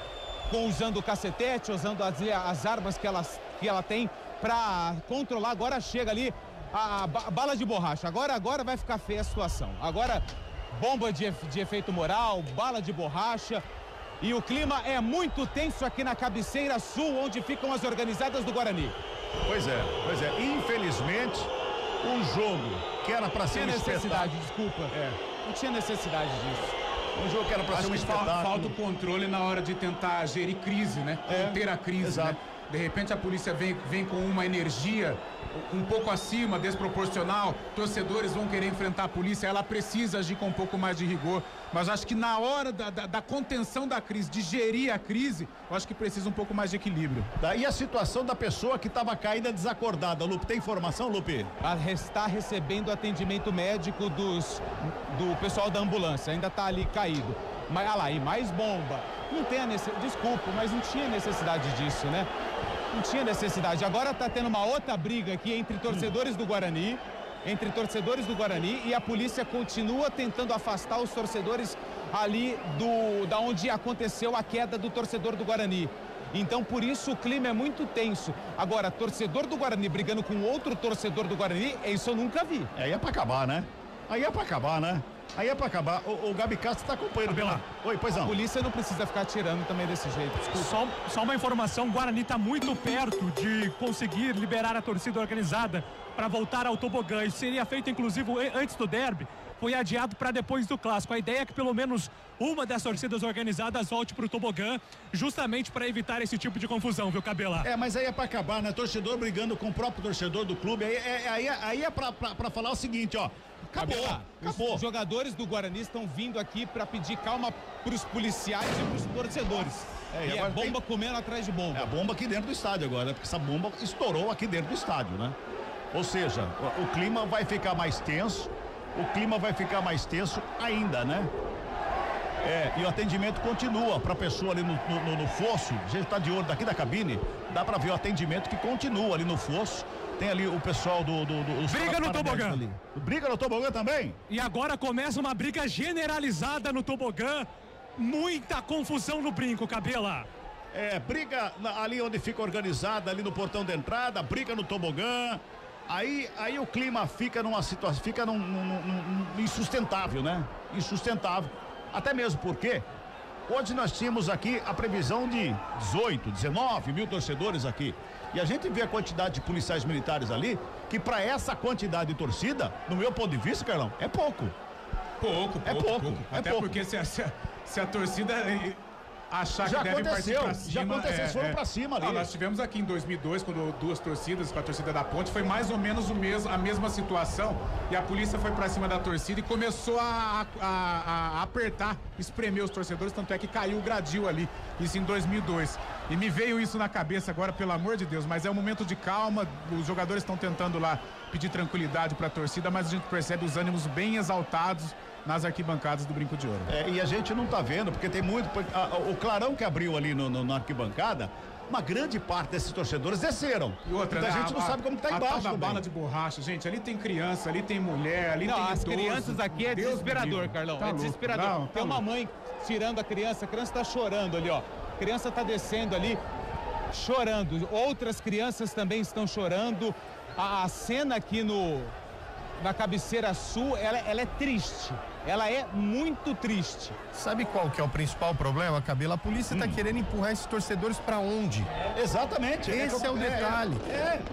usando o cacetete, usando as armas que ela tem para controlar. Agora chega ali a bala de borracha. Agora vai ficar feia a situação. Agora, bomba de efeito moral, bala de borracha. E o clima é muito tenso aqui na cabeceira sul, onde ficam as organizadas do Guarani. Pois é. Infelizmente, um jogo que era para ser um necessidade, desculpa. Não tinha necessidade disso. Um jogo que era para ser um espetáculo. Falta o controle na hora de tentar gerir crise, né? Conter a crise, exato. Né? De repente a polícia vem com uma energia um pouco acima, desproporcional, torcedores vão querer enfrentar a polícia, ela precisa agir com um pouco mais de rigor, mas acho que na hora da contenção da crise, de gerir a crise, eu acho que precisa um pouco mais de equilíbrio. E a situação da pessoa que estava caída desacordada, Lupe, tem informação, Lupe? Está recebendo atendimento médico do pessoal da ambulância, ainda está ali caído. Mas, olha lá, e mais bomba. Não tem desculpa, mas não tinha necessidade disso, né? Não tinha necessidade. Agora está tendo uma outra briga aqui entre torcedores do Guarani, e a polícia continua tentando afastar os torcedores ali da onde aconteceu a queda do torcedor do Guarani. Então, por isso, o clima é muito tenso. Agora, torcedor do Guarani brigando com outro torcedor do Guarani, isso eu nunca vi. Aí é pra acabar, né? O Gabi Castro tá acompanhando. Oi, pois não. A polícia não precisa ficar atirando também desse jeito. Só uma informação, o Guarani tá muito perto de conseguir liberar a torcida organizada para voltar ao tobogã. Isso seria feito, inclusive, antes do derby. Foi adiado para depois do clássico. A ideia é que pelo menos uma das torcidas organizadas volte pro tobogã, justamente para evitar esse tipo de confusão, viu, Cabela? Mas aí é para acabar, né? Torcedor brigando com o próprio torcedor do clube. Aí é para falar o seguinte, ó. Acabou. Os jogadores do Guarani estão vindo aqui para pedir calma pros policiais e pros torcedores. E a bomba comendo atrás de bomba. É a bomba aqui dentro do estádio agora, porque essa bomba estourou aqui dentro do estádio, né? Ou seja, o clima vai ficar mais tenso. Ainda, né? E o atendimento continua para a pessoa ali no fosso. A gente está de olho daqui da cabine, dá para ver o atendimento que continua ali no fosso. Tem ali o pessoal briga no tobogã. Briga no tobogã também? E agora começa uma briga generalizada no tobogã. Muita confusão no brinco, Cabela. Briga ali onde fica organizada, ali no portão de entrada, briga no tobogã. Aí o clima fica numa situação, fica insustentável, né? Insustentável. Até mesmo porque hoje nós tínhamos aqui a previsão de 18, 19 mil torcedores aqui. E a gente vê a quantidade de policiais militares ali, que para essa quantidade de torcida, no meu ponto de vista, Carlão, é pouco. Pouco. Até porque se a torcida achar que deve partir pra cima. Já aconteceu, eles foram pra cima ali. Nós tivemos aqui em 2002, quando duas torcidas, com a torcida da Ponte, foi mais ou menos a mesma situação, e a polícia foi pra cima da torcida e começou a apertar, espremer os torcedores, tanto é que caiu o gradil ali, isso em 2002. E me veio isso na cabeça agora, pelo amor de Deus, mas é um momento de calma, os jogadores estão tentando lá pedir tranquilidade pra torcida, mas a gente percebe os ânimos bem exaltados nas arquibancadas do Brinco de Ouro. E a gente não tá vendo, porque tem muito. O clarão que abriu ali na arquibancada, uma grande parte desses torcedores desceram. E outra, a gente não sabe como tá embaixo. A bala de borracha, gente, ali tem criança, ali tem mulher, ali tem as idoso. Crianças aqui é desesperador, Carlão. Tá desesperador. Tem uma mãe tirando a criança tá chorando ali, ó. A criança tá descendo ali, chorando. Outras crianças também estão chorando. A cena aqui na cabeceira sul, ela é triste. Ela é muito triste. Sabe qual que é o principal problema, Cabelo? A polícia tá querendo empurrar esses torcedores pra onde? Exatamente. Esse é o detalhe.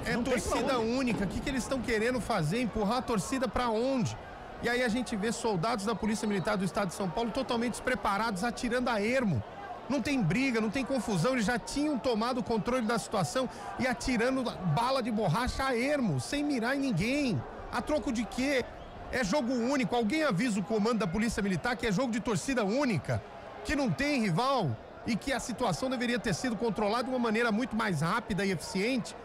É torcida única. O que eles estão querendo fazer? Empurrar a torcida pra onde? E aí a gente vê soldados da Polícia Militar do Estado de São Paulo totalmente despreparados, atirando a ermo. Não tem briga, não tem confusão, eles já tinham tomado o controle da situação e atirando bala de borracha a ermo, sem mirar em ninguém. A troco de quê? É jogo único. Alguém avisa o comando da Polícia Militar que é jogo de torcida única, que não tem rival e que a situação deveria ter sido controlada de uma maneira muito mais rápida e eficiente.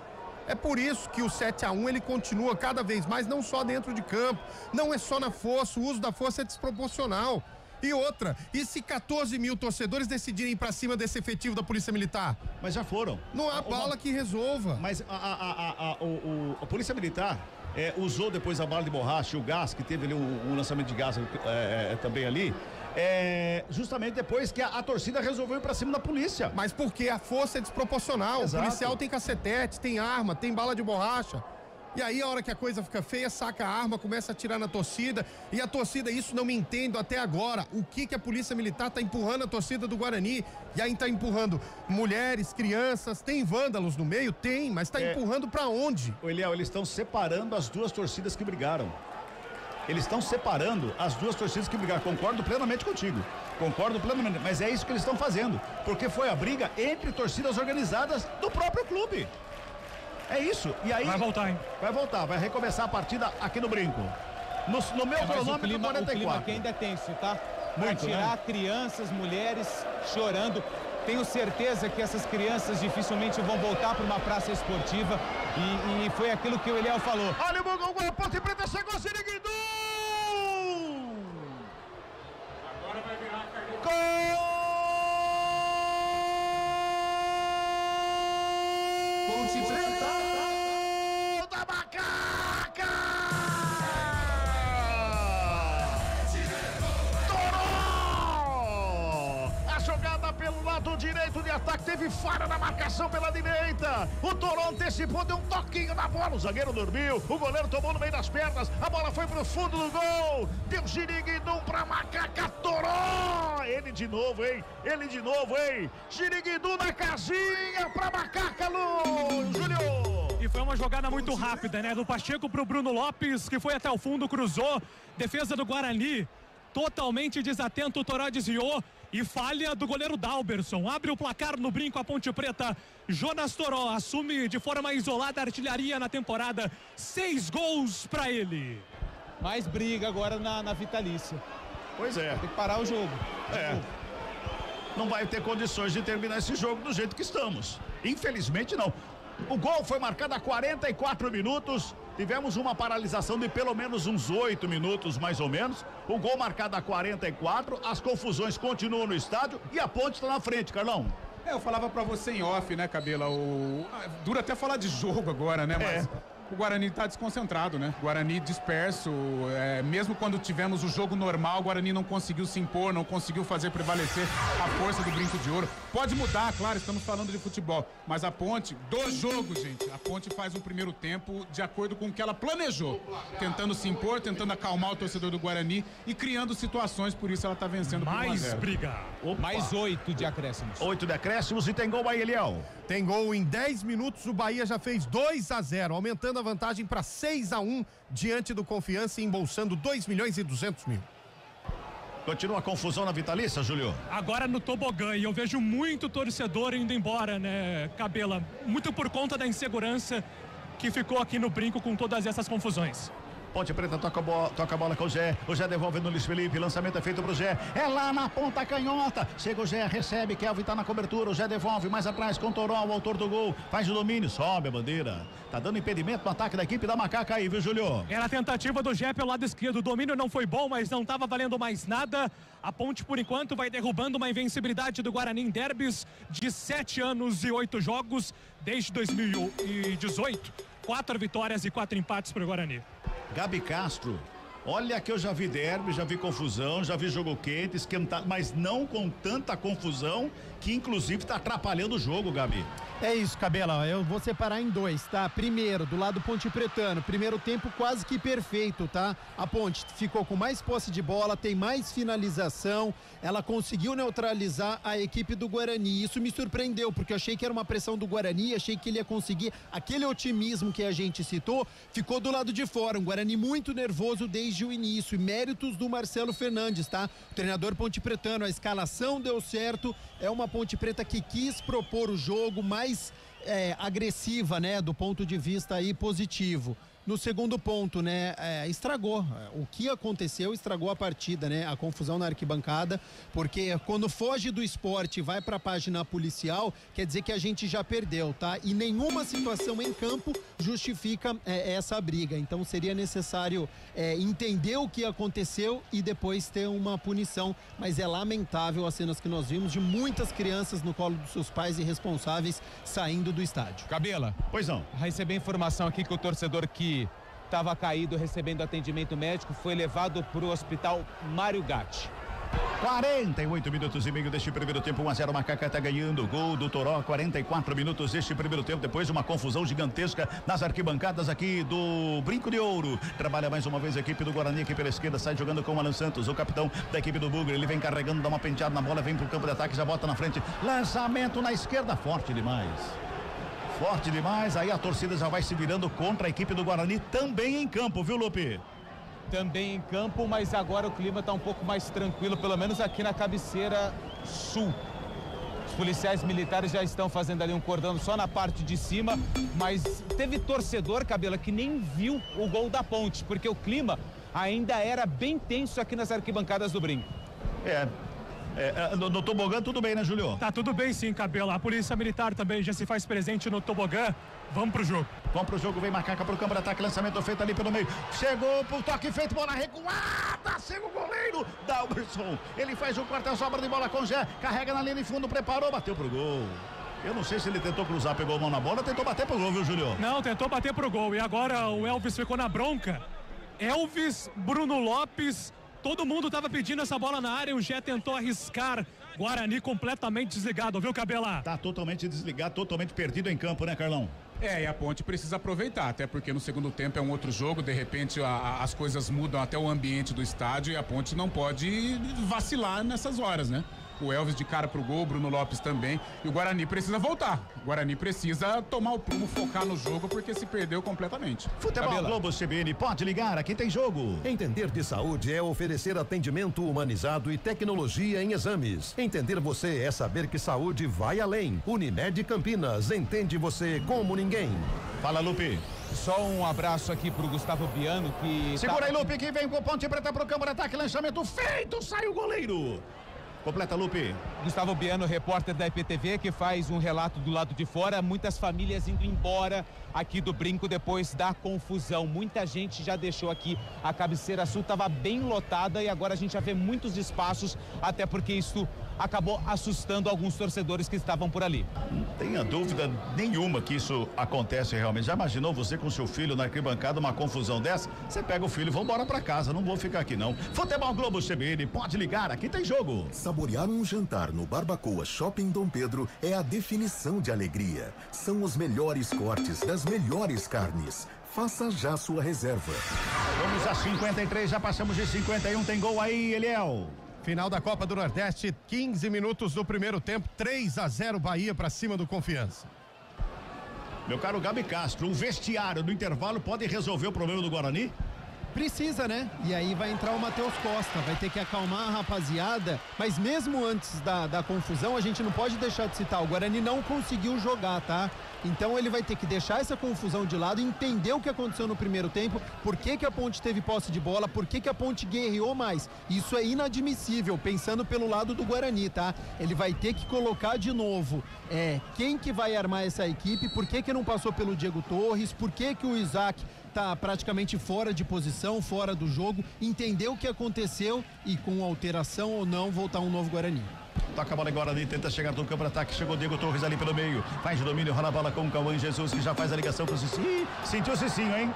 É por isso que o 7-1 ele continua cada vez mais, não só dentro de campo, não é só na força, o uso da força é desproporcional. E outra, e se 14 mil torcedores decidirem ir pra cima desse efetivo da Polícia Militar? Mas já foram. Não há bala que resolva. Mas a Polícia Militar usou depois a bala de borracha e o gás, que teve ali um lançamento de gás também ali. justamente depois que a torcida resolveu ir pra cima da polícia. Mas porque a força é desproporcional. Exato. O policial tem cacetete, tem arma, tem bala de borracha. E aí, a hora que a coisa fica feia, saca a arma, começa a atirar na torcida. E a torcida, isso não me entendo até agora. O que a polícia militar tá empurrando a torcida do Guarani? E aí tá empurrando mulheres, crianças, tem vândalos no meio? Tem, mas tá empurrando pra onde? Eliel, eles estão separando as duas torcidas que brigaram. Eles estão separando as duas torcidas que brigaram. Concordo plenamente contigo. Concordo plenamente. Mas é isso que eles estão fazendo. Porque foi a briga entre torcidas organizadas do próprio clube. É isso. E aí. Vai voltar, hein? Vai voltar. Vai recomeçar a partida aqui no Brinco. No meu cronômetro, 44. O clima aqui ainda é tenso, tá? Muito, pra tirar crianças, mulheres chorando. Tenho certeza que essas crianças dificilmente vão voltar para uma praça esportiva. E foi aquilo que o Eliel falou. Olha o gol, a Ponte Preta chegou, Siriguidu! Agora vai virar a Gol! Ponte Preta! Da Macaca! Toró! A jogada pelo lado direito de ataque, teve falha na marcação pela direita. O Toró antecipou, deu um toquinho na bola, o zagueiro dormiu, o goleiro tomou no meio das pernas, a bola foi pro fundo do gol, deu Giriguidum pra Macaca, Toró! Ele de novo, hein? Giriguidum na casinha pra Macaca, Júlio! E foi uma jogada muito rápida, né? Do Pacheco pro Bruno Lopes, que foi até o fundo, cruzou, defesa do Guarani, totalmente desatento, o Toró desviou. E falha do goleiro Dalberson. Abre o placar no Brinco a Ponte Preta. Jonas Toró assume de forma isolada a artilharia na temporada. 6 gols pra ele. Mais briga agora na vitalícia. Pois é. Tem que parar o jogo. Não vai ter condições de terminar esse jogo do jeito que estamos. Infelizmente não. O gol foi marcado a 44 minutos. Tivemos uma paralisação de pelo menos uns 8 minutos, mais ou menos. O gol marcado a 44. As confusões continuam no estádio e a Ponte está na frente, Carlão. Eu falava pra você em off, né, Cabela? Dura até falar de jogo agora, né? Mas o Guarani tá desconcentrado, né? Guarani disperso. Mesmo quando tivemos o jogo normal, o Guarani não conseguiu se impor, não conseguiu fazer prevalecer a força do Brinco de Ouro. Pode mudar, claro, estamos falando de futebol. Mas a Ponte, do jogo, gente, a Ponte faz um primeiro tempo de acordo com o que ela planejou. Tentando se impor, tentando acalmar o torcedor do Guarani e criando situações, por isso ela tá vencendo por 1 a 0. Briga. Mais 8 de acréscimos. 8 de acréscimos e tem gol aí, Eliel. Tem gol em 10 minutos, o Bahia já fez 2-0, aumentando a vantagem para 6-1 diante do Confiança e embolsando 2.200.000. Continua a confusão na vitalícia, Júlio? Agora no tobogã, e eu vejo muito torcedor indo embora, né, Cabela? Muito por conta da insegurança que ficou aqui no Brinco com todas essas confusões. Ponte Preta toca a bola com o Zé devolve no Luiz Felipe, lançamento é feito pro Zé, é lá na ponta canhota, chega o Zé, recebe, Kelvin tá na cobertura, o Zé devolve mais atrás com o Toró, o autor do gol, faz o domínio, sobe a bandeira, tá dando impedimento no ataque da equipe da Macaca aí, viu, Júlio? Era a tentativa do Zé pelo lado esquerdo, o domínio não foi bom, mas não tava valendo mais nada. A Ponte, por enquanto, vai derrubando uma invencibilidade do Guarani em derbys de 7 anos e 8 jogos desde 2018. 4 vitórias e 4 empates para o Guarani. Gabi Castro, olha que eu já vi derby, já vi confusão, já vi jogo quente, esquentado, mas não com tanta confusão que inclusive tá atrapalhando o jogo, Gabi. É isso, Cabela, eu vou separar em 2, tá? Primeiro, do lado Ponte Pretano, primeiro tempo quase que perfeito, tá? A Ponte ficou com mais posse de bola, tem mais finalização, ela conseguiu neutralizar a equipe do Guarani, isso me surpreendeu, porque eu achei que era uma pressão do Guarani, achei que ele ia conseguir aquele otimismo que a gente citou, ficou do lado de fora, um Guarani muito nervoso desde o início, e méritos do Marcelo Fernandes, tá? O treinador Ponte Pretano, a escalação deu certo, é uma Ponte Preta que quis propor o jogo mais agressiva, né, do ponto de vista aí positivo. No segundo ponto, né, estragou. O que aconteceu estragou a partida, né? A confusão na arquibancada, porque quando foge do esporte e vai para a página policial, quer dizer que a gente já perdeu, tá? E nenhuma situação em campo justifica essa briga. Então seria necessário entender o que aconteceu e depois ter uma punição. Mas é lamentável as cenas que nós vimos de muitas crianças no colo dos seus pais irresponsáveis saindo do estádio. Cabela. Pois não. Recebi informação aqui que o torcedor que estava caído recebendo atendimento médico foi levado para o hospital Mário Gatti. 48 minutos e meio deste primeiro tempo, 1-0, Macaca tá ganhando. Gol do Toró, 44 minutos deste primeiro tempo, depois de uma confusão gigantesca nas arquibancadas aqui do Brinco de Ouro. Trabalha mais uma vez a equipe do Guarani aqui pela esquerda, sai jogando com o Alan Santos, o capitão da equipe do Bugre. Ele vem carregando, dá uma penteada na bola, vem pro campo de ataque, já bota na frente. Lançamento na esquerda, forte demais. Forte demais, aí a torcida já vai se virando contra a equipe do Guarani, também em campo, viu, Lupe? Também em campo, mas agora o clima está um pouco mais tranquilo, pelo menos aqui na cabeceira sul. Os policiais militares já estão fazendo ali um cordão só na parte de cima, mas teve torcedor, Cabela, que nem viu o gol da Ponte, porque o clima ainda era bem tenso aqui nas arquibancadas do Brinco. No tobogã tudo bem, né, Júlio? Tá tudo bem sim, Cabela. A polícia militar também já se faz presente no tobogã. Vamos pro jogo. Vamos pro jogo, vem Macaca pro campo de ataque, lançamento feito ali pelo meio. Chegou pro toque feito, bola recuada, chega o goleiro, Dalberson. Ele faz o quarto, sobra de bola com Gé, carrega na linha de fundo, preparou, bateu pro gol. Eu não sei se ele tentou cruzar, pegou a mão na bola, tentou bater pro gol, viu, Júlio? Não, tentou bater pro gol. E agora o Elvis ficou na bronca. Elvis, Bruno Lopes, todo mundo tava pedindo essa bola na área, o Gé tentou arriscar. Guarani completamente desligado, viu, Cabela? Tá totalmente desligado, totalmente perdido em campo, né, Carlão? E a Ponte precisa aproveitar, até porque no segundo tempo é um outro jogo, de repente as coisas mudam até o ambiente do estádio e a Ponte não pode vacilar nessas horas, né? O Elvis de cara pro gol, Bruno Lopes também, e o Guarani precisa voltar. O Guarani precisa tomar o prumo, focar no jogo, porque se perdeu completamente. Futebol Cabela. Globo CBN, pode ligar, aqui tem jogo. Entender de saúde é oferecer atendimento humanizado e tecnologia em exames. Entender você é saber que saúde vai além. Unimed Campinas, entende você como ninguém. Fala, Lupe. Só um abraço aqui pro Gustavo Biano, que... Segura aí, Lupe, que vem com Ponte Preta pro campo de ataque, lançamento feito, sai o goleiro. Completa, Lupe. Gustavo Biano, repórter da IPTV, que faz um relato do lado de fora. Muitas famílias indo embora aqui do Brinco depois da confusão. Muita gente já deixou aqui. A cabeceira sul estava bem lotada e agora a gente já vê muitos espaços, até porque isso acabou assustando alguns torcedores que estavam por ali. Não tenha dúvida nenhuma que isso acontece realmente. Já imaginou você com seu filho na arquibancada, uma confusão dessa? Você pega o filho e vamos embora pra casa, não vou ficar aqui não. Futebol Globo CBN, pode ligar, aqui tem jogo. Saborear um jantar no Barbacoa Shopping Dom Pedro é a definição de alegria. São os melhores cortes das melhores carnes. Faça já sua reserva. Vamos a 53, já passamos de 51, tem gol aí, Eliel. Final da Copa do Nordeste, 15 minutos do primeiro tempo, 3-0 Bahia pra cima do Confiança. Meu caro Gabi Castro, um vestiário no intervalo pode resolver o problema do Guarani? Precisa, né? E aí vai entrar o Matheus Costa, vai ter que acalmar a rapaziada, mas mesmo antes da confusão, a gente não pode deixar de citar, o Guarani não conseguiu jogar, tá? Então ele vai ter que deixar essa confusão de lado, entender o que aconteceu no primeiro tempo, por que a Ponte teve posse de bola, por que a Ponte guerreou mais. Isso é inadmissível, pensando pelo lado do Guarani, tá? Ele vai ter que colocar de novo quem que vai armar essa equipe, por que não passou pelo Diego Torres, por que o Isaac tá praticamente fora de posição, fora do jogo, entender o que aconteceu e com alteração ou não voltar um novo Guarani. Toca a bola agora ali, tenta chegar no campo de ataque, chegou o Diego Torres ali pelo meio, faz o domínio, rola a bola com o Cauã Jesus, que já faz a ligação com o Cicinho. Sentiu o Cicinho, hein?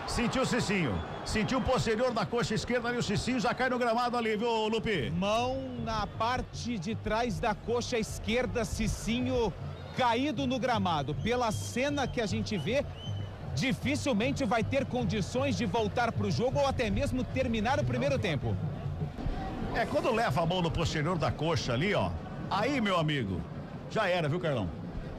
Sentiu o Cicinho. Sentiu o posterior da coxa esquerda ali, o Cicinho já cai no gramado ali, viu, Lupe? Mão na parte de trás da coxa esquerda, Cicinho caído no gramado. Pela cena que a gente vê, dificilmente vai ter condições de voltar para o jogo ou até mesmo terminar o primeiro tempo. Quando leva a mão no posterior da coxa ali, ó, aí, meu amigo, já era, viu, Carlão?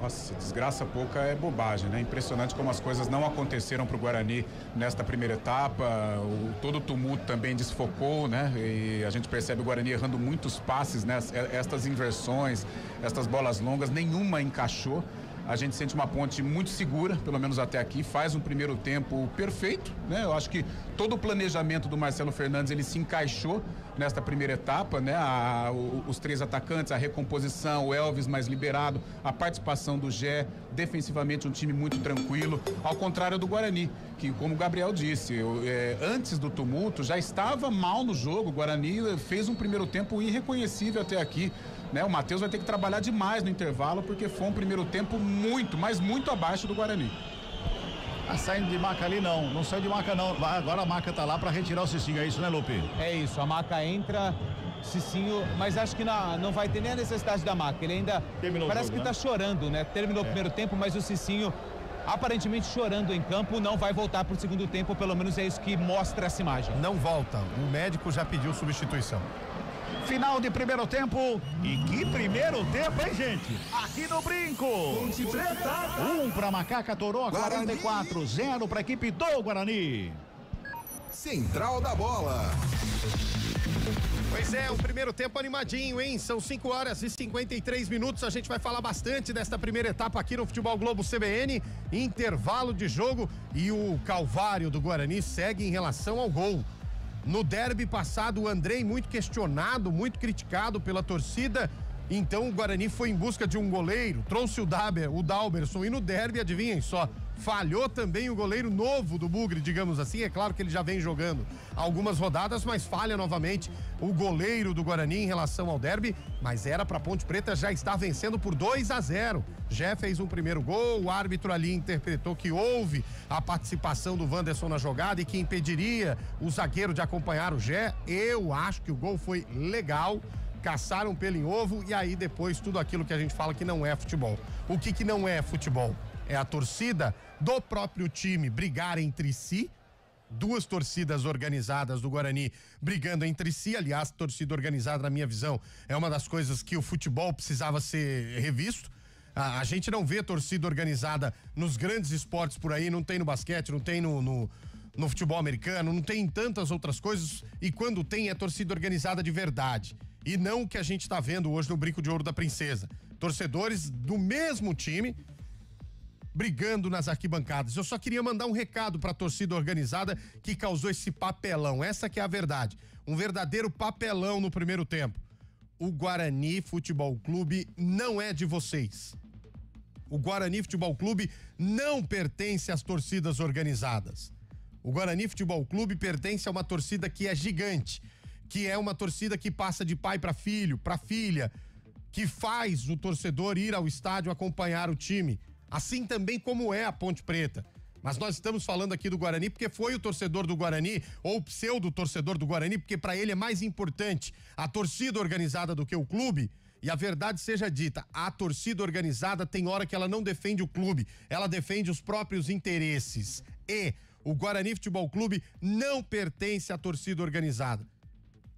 Nossa, desgraça pouca é bobagem, né? Impressionante como as coisas não aconteceram pro Guarani nesta primeira etapa, todo o tumulto também desfocou, né? E a gente percebe o Guarani errando muitos passes, né? Estas inversões, estas bolas longas, nenhuma encaixou. A gente sente uma Ponte muito segura, pelo menos até aqui, faz um primeiro tempo perfeito, né? Eu acho que todo o planejamento do Marcelo Fernandes, ele se encaixou nesta primeira etapa, né? Os três atacantes, a recomposição, o Elvis mais liberado, a participação do Gé, defensivamente um time muito tranquilo, ao contrário do Guarani, que, como o Gabriel disse, antes do tumulto já estava mal no jogo. O Guarani fez um primeiro tempo irreconhecível até aqui, né? O Matheus vai ter que trabalhar demais no intervalo, porque foi um primeiro tempo muito, mas muito abaixo do Guarani. Tá saindo de maca ali não sai de maca não, agora a maca tá lá para retirar o Cicinho, é isso, né, Lupe? É isso, a maca entra Cicinho, mas acho que não vai ter nem a necessidade da maca. Ele ainda parece que tá chorando, né? Terminou o primeiro tempo, mas o Cicinho aparentemente chorando em campo, não vai voltar pro segundo tempo, pelo menos é isso que mostra essa imagem. Não volta, o médico já pediu substituição. Final de primeiro tempo. E que primeiro tempo, hein, gente? Aqui no Brinco. 1 para Macaca Toró, 44, 0 para a equipe do Guarani. Central da Bola. Pois é, o primeiro tempo animadinho, hein? São 5 horas e 53 minutos. A gente vai falar bastante desta primeira etapa aqui no Futebol Globo CBN. Intervalo de jogo e o calvário do Guarani segue em relação ao gol. No derby passado, o Andrei muito questionado, muito criticado pela torcida. Então o Guarani foi em busca de um goleiro, trouxe o Dalberson e no derby, adivinhem só, falhou também o goleiro novo do Bugre, digamos assim. É claro que ele já vem jogando algumas rodadas, mas falha novamente o goleiro do Guarani em relação ao derby, mas era pra Ponte Preta já estar vencendo por 2-0. Jé fez um primeiro gol, o árbitro ali interpretou que houve a participação do Wanderson na jogada e que impediria o zagueiro de acompanhar o Jé. Eu acho que o gol foi legal. Caçaram pelo em ovo e aí depois tudo aquilo que a gente fala que não é futebol. O que não é futebol? É a torcida do próprio time brigar entre si, duas torcidas organizadas do Guarani brigando entre si. Aliás, torcida organizada, na minha visão, é uma das coisas que o futebol precisava ser revisto. A gente não vê torcida organizada nos grandes esportes por aí, não tem no basquete, não tem no futebol americano, não tem em tantas outras coisas, e quando tem é torcida organizada de verdade. E não o que a gente tá vendo hoje no Brinco de Ouro da Princesa. Torcedores do mesmo time brigando nas arquibancadas. Eu só queria mandar um recado pra torcida organizada que causou esse papelão. Essa que é a verdade. Um verdadeiro papelão no primeiro tempo. O Guarani Futebol Clube não é de vocês. O Guarani Futebol Clube não pertence às torcidas organizadas. O Guarani Futebol Clube pertence a uma torcida que é gigante, que é uma torcida que passa de pai para filho, para filha, que faz o torcedor ir ao estádio acompanhar o time, assim também como é a Ponte Preta. Mas nós estamos falando aqui do Guarani porque foi o torcedor do Guarani, ou o pseudo-torcedor do Guarani, porque para ele é mais importante a torcida organizada do que o clube. E a verdade seja dita, a torcida organizada tem hora que ela não defende o clube, ela defende os próprios interesses. E o Guarani Futebol Clube não pertence à torcida organizada.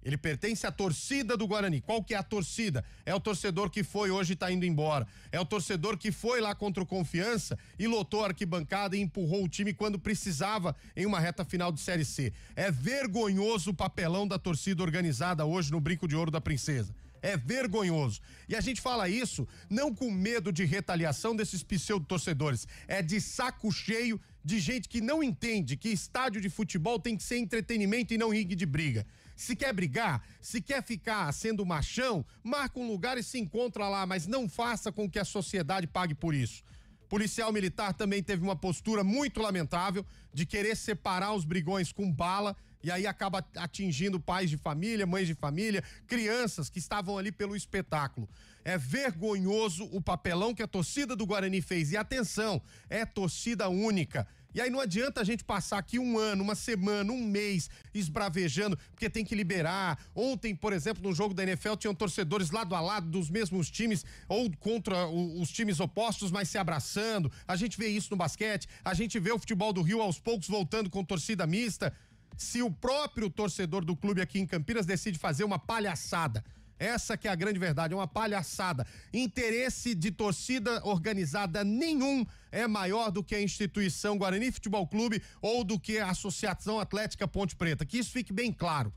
Ele pertence à torcida do Guarani. Qual que é a torcida? É o torcedor que foi hoje e tá indo embora. É o torcedor que foi lá contra o Confiança e lotou a arquibancada e empurrou o time quando precisava em uma reta final de Série C. É vergonhoso o papelão da torcida organizada hoje no Brinco de Ouro da Princesa. É vergonhoso. E a gente fala isso não com medo de retaliação desses pseudo-torcedores. É de saco cheio de gente que não entende que estádio de futebol tem que ser entretenimento e não ringue de briga. Se quer brigar, se quer ficar sendo machão, marca um lugar e se encontra lá, mas não faça com que a sociedade pague por isso. Policial militar também teve uma postura muito lamentável de querer separar os brigões com bala e aí acaba atingindo pais de família, mães de família, crianças que estavam ali pelo espetáculo. É vergonhoso o papelão que a torcida do Guarani fez. E atenção, é torcida única. E aí não adianta a gente passar aqui um ano, uma semana, um mês esbravejando, porque tem que liberar. Ontem, por exemplo, no jogo da NFL, tinham torcedores lado a lado dos mesmos times ou contra os times opostos, mas se abraçando. A gente vê isso no basquete, a gente vê o futebol do Rio aos poucos voltando com torcida mista. Se o próprio torcedor do clube aqui em Campinas decide fazer uma palhaçada, essa que é a grande verdade, é uma palhaçada. Interesse de torcida organizada nenhum é maior do que a instituição Guarani Futebol Clube ou do que a Associação Atlética Ponte Preta. Que isso fique bem claro.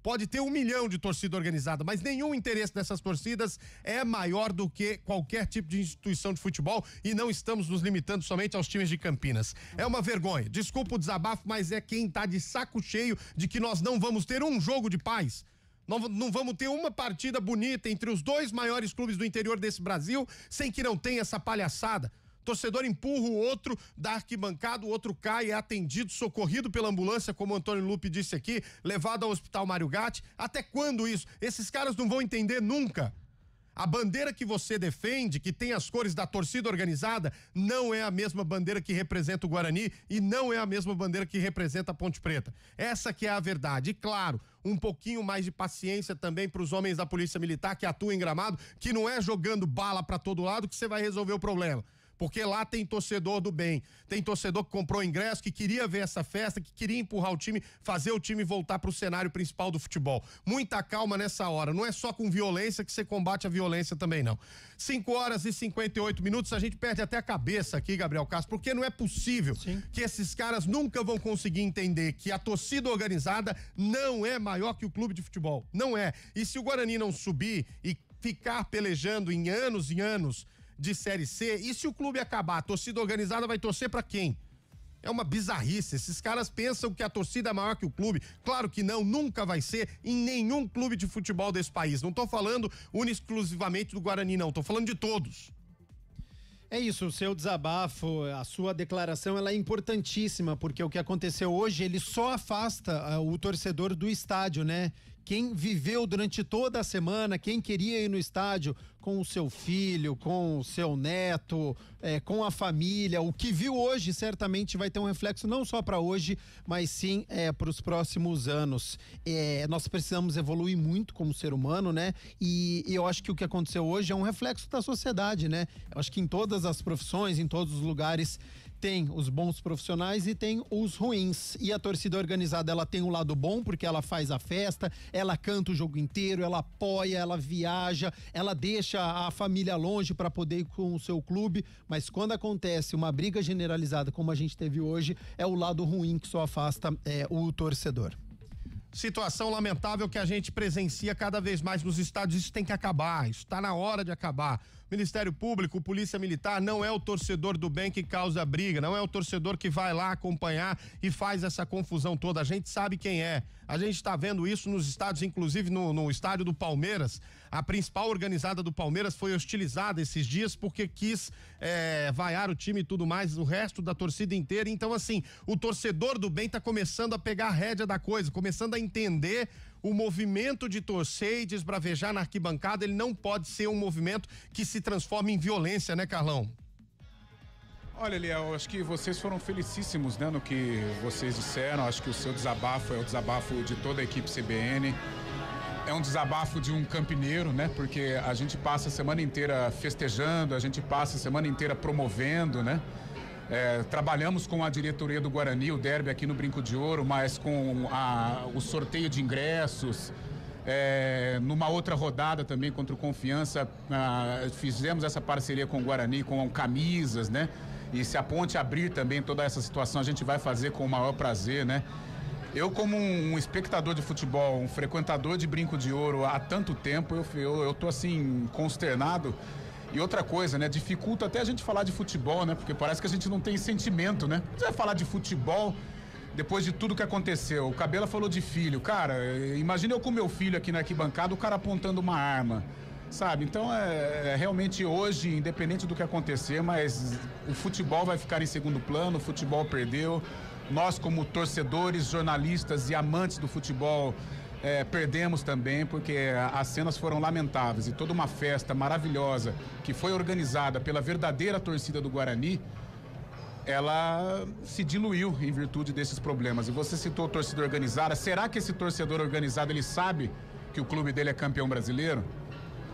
Pode ter 1 milhão de torcida organizada, mas nenhum interesse dessas torcidas é maior do que qualquer tipo de instituição de futebol e não estamos nos limitando somente aos times de Campinas. É uma vergonha. Desculpa o desabafo, mas é quem tá de saco cheio de que nós não vamos ter um jogo de paz. Não vamos ter uma partida bonita entre os dois maiores clubes do interior desse Brasil sem que não tenha essa palhaçada. Torcedor empurra o outro da arquibancada, o outro cai, é atendido, socorrido pela ambulância, como o Antônio Lupe disse aqui, levado ao Hospital Mário Gatti. Até quando isso? Esses caras não vão entender nunca. A bandeira que você defende, que tem as cores da torcida organizada, não é a mesma bandeira que representa o Guarani e não é a mesma bandeira que representa a Ponte Preta. Essa que é a verdade. E claro, um pouquinho mais de paciência também para os homens da Polícia Militar que atuam em Gramado, que não é jogando bala para todo lado que você vai resolver o problema. Porque lá tem torcedor do bem, tem torcedor que comprou ingresso, que queria ver essa festa, que queria empurrar o time, fazer o time voltar pro cenário principal do futebol. Muita calma nessa hora, não é só com violência que você combate a violência também não. 5h58, a gente perde até a cabeça aqui, Gabriel Castro, porque não é possível que esses caras nunca vão conseguir entender que a torcida organizada não é maior que o clube de futebol, não é. E se o Guarani não subir e ficar pelejando em anos e anos de Série C, e se o clube acabar, a torcida organizada vai torcer pra quem? É uma bizarrice, esses caras pensam que a torcida é maior que o clube, claro que não, nunca vai ser em nenhum clube de futebol desse país, não tô falando exclusivamente do Guarani não, tô falando de todos. É isso, o seu desabafo, a sua declaração, ela é importantíssima, porque o que aconteceu hoje, ele só afasta o torcedor do estádio, né? Quem viveu durante toda a semana, quem queria ir no estádio com o seu filho, com o seu neto, com a família, o que viu hoje certamente vai ter um reflexo não só para hoje, mas sim para os próximos anos. Nós precisamos evoluir muito como ser humano, né? E eu acho que o que aconteceu hoje é um reflexo da sociedade, né? Eu acho que em todas as profissões, em todos os lugares, tem os bons profissionais e tem os ruins. E a torcida organizada, ela tem um lado bom, porque ela faz a festa, ela canta o jogo inteiro, ela apoia, ela viaja, ela deixa a família longe para poder ir com o seu clube, mas quando acontece uma briga generalizada como a gente teve hoje, é o lado ruim que só afasta o torcedor. Situação lamentável que a gente presencia cada vez mais nos estádios, isso tem que acabar, isso está na hora de acabar. Ministério Público, Polícia Militar, não é o torcedor do bem que causa briga, não é o torcedor que vai lá acompanhar e faz essa confusão toda, a gente sabe quem é. A gente está vendo isso nos estádios, inclusive no estádio do Palmeiras. A principal organizada do Palmeiras foi hostilizada esses dias porque quis vaiar o time e tudo mais, o resto da torcida inteira. Então, assim, o torcedor do bem está começando a pegar a rédea da coisa, começando a entender o movimento de torcer e de esbravejar na arquibancada. Ele não pode ser um movimento que se transforme em violência, né, Carlão? Olha, Eliel, acho que vocês foram felicíssimos, né, no que vocês disseram. Acho que o seu desabafo é o desabafo de toda a equipe CBN. É um desabafo de um campineiro, né, porque a gente passa a semana inteira festejando, a gente passa a semana inteira promovendo, né. Trabalhamos com a diretoria do Guarani, o derby aqui no Brinco de Ouro, mas com o sorteio de ingressos. Numa outra rodada também contra o Confiança, fizemos essa parceria com o Guarani, com camisas, né? E se a Ponte abrir também toda essa situação, a gente vai fazer com o maior prazer, né? Eu, como um espectador de futebol, um frequentador de Brinco de Ouro há tanto tempo, eu tô assim, consternado. E outra coisa, né? Dificulta até a gente falar de futebol, né? Porque parece que a gente não tem sentimento, né? Você vai falar de futebol depois de tudo que aconteceu. O Cabela falou de filho. Cara, imagina eu com meu filho aqui na arquibancada, o cara apontando uma arma, sabe? Então, realmente hoje, independente do que acontecer, mas o futebol vai ficar em segundo plano, o futebol perdeu. Nós, como torcedores, jornalistas e amantes do futebol, perdemos também, porque as cenas foram lamentáveis e toda uma festa maravilhosa que foi organizada pela verdadeira torcida do Guarani, ela se diluiu em virtude desses problemas. E você citou torcida organizada. Será que esse torcedor organizado, ele sabe que o clube dele é campeão brasileiro?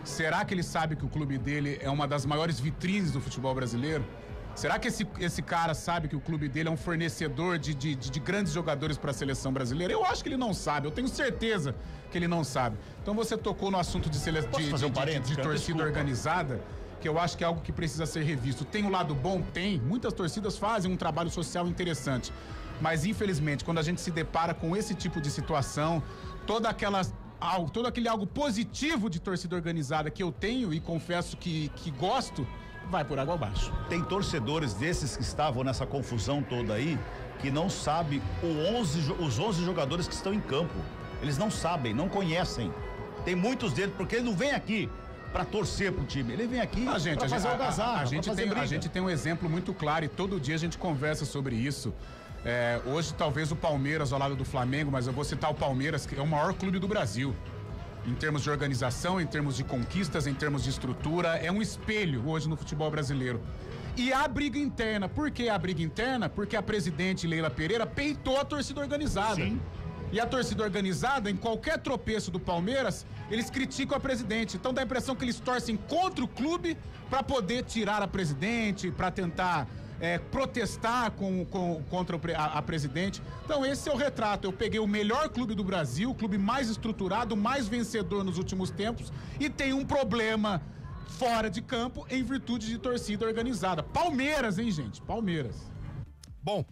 Será que ele sabe que o clube dele é uma das maiores vitrines do futebol brasileiro? Será que esse cara sabe que o clube dele é um fornecedor de grandes jogadores para a seleção brasileira? Eu acho que ele não sabe, eu tenho certeza que ele não sabe. Então você tocou no assunto de torcida organizada, que eu acho que é algo que precisa ser revisto. Tem um lado bom? Tem. Muitas torcidas fazem um trabalho social interessante. Mas, infelizmente, quando a gente se depara com esse tipo de situação, todo aquele algo positivo de torcida organizada que eu tenho e confesso que gosto, vai por água abaixo. Tem torcedores desses que estavam nessa confusão toda aí, que não sabem os 11 jogadores que estão em campo. Eles não sabem, não conhecem. Tem muitos deles, porque ele não vem aqui para torcer pro time, ele vem aqui para fazer algazarra, a gente tem um exemplo muito claro e todo dia a gente conversa sobre isso. Hoje talvez o Palmeiras ao lado do Flamengo, mas eu vou citar o Palmeiras, que é o maior clube do Brasil. em termos de organização, em termos de conquistas, em termos de estrutura. É um espelho hoje no futebol brasileiro. E há briga interna. Por que a briga interna? Porque a presidente Leila Pereira peitou a torcida organizada. Sim. E a torcida organizada, em qualquer tropeço do Palmeiras, eles criticam a presidente. Então dá a impressão que eles torcem contra o clube para poder tirar a presidente, para tentar protestar contra a presidente. Então esse é o retrato. Eu peguei o melhor clube do Brasil, o clube mais estruturado, mais vencedor nos últimos tempos, e tem um problema fora de campo em virtude de torcida organizada. Palmeiras, hein, gente? Palmeiras. Bom,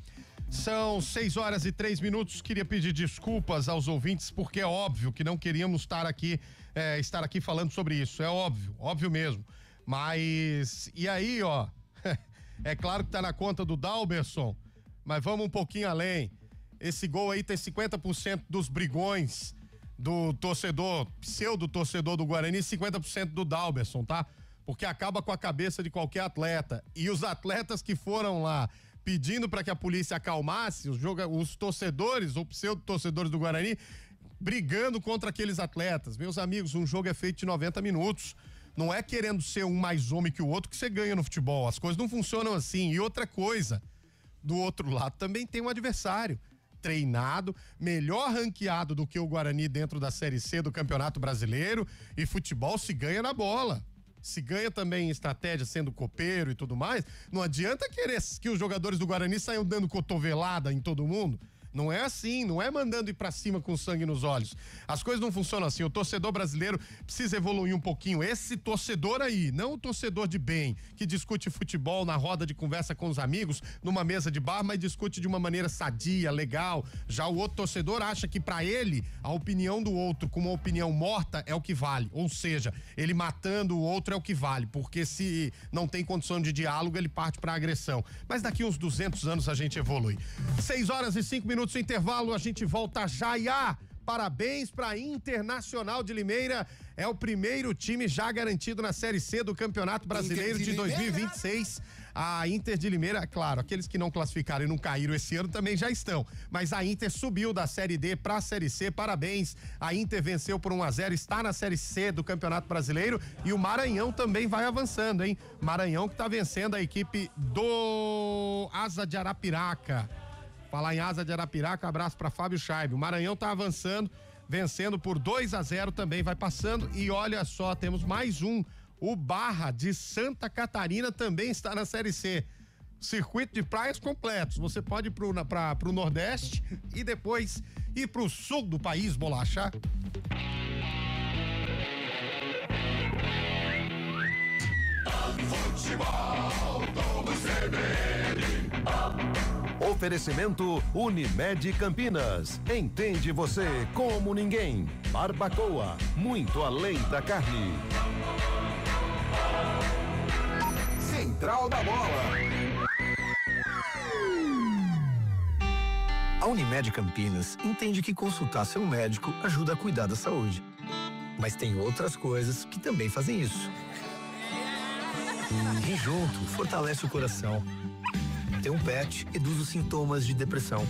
são 6h03. Queria pedir desculpas aos ouvintes, porque é óbvio que não queríamos estar aqui falando sobre isso. É óbvio mesmo. Mas, e aí, ó, é claro que tá na conta do Dalberson, mas vamos um pouquinho além. Esse gol aí tem 50% dos brigões do torcedor, pseudo-torcedor do Guarani, 50% do Dalberson, tá? Porque acaba com a cabeça de qualquer atleta. E os atletas que foram lá pedindo para que a polícia acalmasse, os torcedores ou pseudo-torcedores do Guarani brigando contra aqueles atletas. Meus amigos, um jogo é feito de 90 minutos. Não é querendo ser um mais homem que o outro que você ganha no futebol. As coisas não funcionam assim. E outra coisa, do outro lado também tem um adversário treinado, melhor ranqueado do que o Guarani dentro da Série C do Campeonato Brasileiro, e futebol se ganha na bola. Se ganha também em estratégia, sendo copeiro e tudo mais. Não adianta querer que os jogadores do Guarani saiam dando cotovelada em todo mundo. Não é assim, não é mandando ir pra cima com sangue nos olhos. As coisas não funcionam assim. O torcedor brasileiro precisa evoluir um pouquinho. Esse torcedor aí, não o torcedor de bem, que discute futebol na roda de conversa com os amigos, numa mesa de bar, mas discute de uma maneira sadia, legal. Já o outro torcedor acha que pra ele, a opinião do outro com uma opinião morta é o que vale. Ou seja, ele matando o outro é o que vale, porque se não tem condição de diálogo, ele parte pra agressão. Mas daqui uns 200 anos a gente evolui. 6h05, intervalo, a gente volta já. Parabéns para Internacional de Limeira, é o primeiro time já garantido na Série C do Campeonato Brasileiro de 2026. A Inter de Limeira, claro, aqueles que não classificaram e não caíram esse ano também já estão, mas a Inter subiu da Série D para a Série C. Parabéns, a Inter venceu por 1-0, está na Série C do Campeonato Brasileiro, e o Maranhão também vai avançando, hein? Maranhão que está vencendo a equipe do Asa de Arapiraca. Falar em Asa de Arapiraca, abraço para Fábio Scheibe. O Maranhão tá avançando, vencendo por 2-0, também vai passando. E olha só, temos mais um. O Barra de Santa Catarina também está na Série C. Circuito de praias completos. Você pode ir pro Nordeste e depois ir pro sul do país, Bolacha. Futebol Globo CBN. Oferecimento Unimed Campinas. Entende você como ninguém. Barbacoa, muito além da carne. Central da Bola. A Unimed Campinas entende que consultar seu médico ajuda a cuidar da saúde. Mas tem outras coisas que também fazem isso. E junto, fortalece o coração. Ter um pet reduz os sintomas de depressão.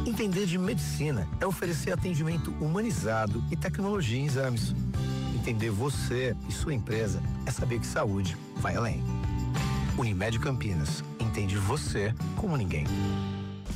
Entender de medicina é oferecer atendimento humanizado e tecnologia em exames. Entender você e sua empresa é saber que saúde vai além. Unimed Campinas. Entende você como ninguém.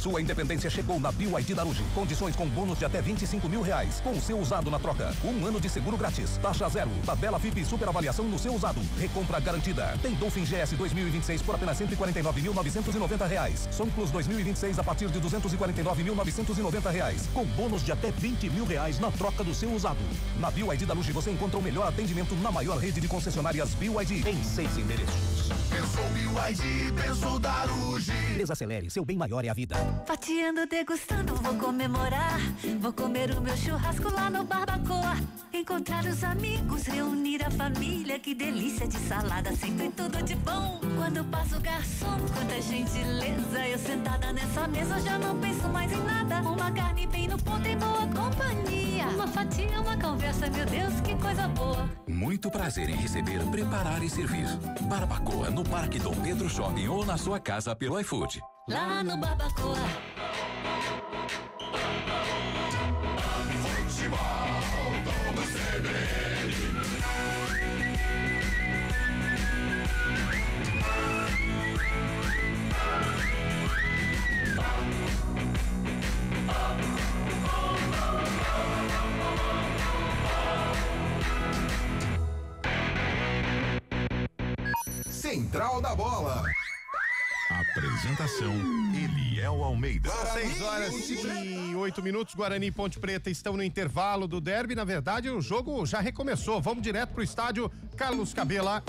Sua independência chegou na BYD da Ruge. Condições com bônus de até R$25.000. Com o seu usado na troca. 1 ano de seguro grátis. Taxa zero. Tabela FIP super avaliação no seu usado. Recompra garantida. Tem Dolphin GS 2026 por apenas R$149.990. Som Plus 2026 a partir de R$249.990. Com bônus de até R$20.000 na troca do seu usado. Na BYD da Ruge você encontra o melhor atendimento na maior rede de concessionárias BYD. Em 6 endereços. Pensou BYD, pensou da Ruge. Desacelere, seu bem maior é a vida. Fatiando, degustando, vou comemorar. Vou comer o meu churrasco lá no Barbacoa. Encontrar os amigos, reunir a família. Que delícia de salada, sempre tudo de bom. Quando passa o garçom, quanta gentileza. Eu sentada nessa mesa já não penso mais em nada. Uma carne bem no ponto em boa companhia. Uma fatia, uma conversa, meu Deus, que coisa boa. Muito prazer em receber, preparar e servir. Barbacoa no Parque Dom Pedro Shopping ou na sua casa pelo iFood. Lá no Barbacoa. Futebol Globo CBN. Central da Bola. Apresentação: Eliel Almeida. 6h08, Guarani e Ponte Preta estão no intervalo do derby. Na verdade, o jogo já recomeçou. Vamos direto pro estádio Carlos Cabela.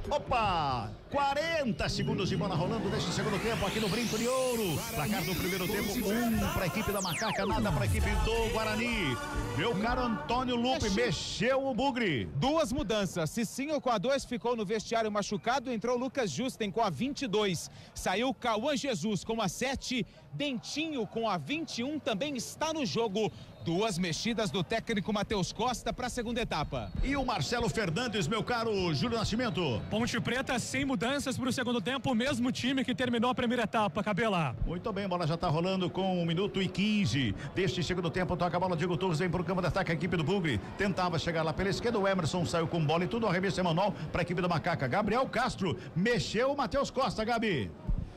Opa! 40 segundos de bola rolando neste segundo tempo aqui no Brinco de Ouro. Placar do primeiro tempo, 1 para a equipe da Macaca, nada para a equipe do Guarani. Meu caro Antônio Lupe, mexeu o bugre. 2 mudanças. Cicinho com a 2 ficou no vestiário machucado, entrou Lucas Justen com a 22. Saiu Cauã Jesus com a 7. Dentinho com a 21 também está no jogo. 2 mexidas do técnico Matheus Costa para a segunda etapa. E o Marcelo Fernandes, meu caro Júlio Nascimento. Ponte Preta sem mudanças para o segundo tempo, o mesmo time que terminou a primeira etapa, Cabela. Muito bem, bola já está rolando com 1 minuto e 15 deste segundo tempo. Toca a bola, Diego Torres vem para o campo de ataque, a equipe do Bugre tentava chegar lá pela esquerda, o Emerson saiu com bola e tudo, arremesso Emanuel para a equipe da Macaca. Gabriel Castro mexeu o Matheus Costa, Gabi.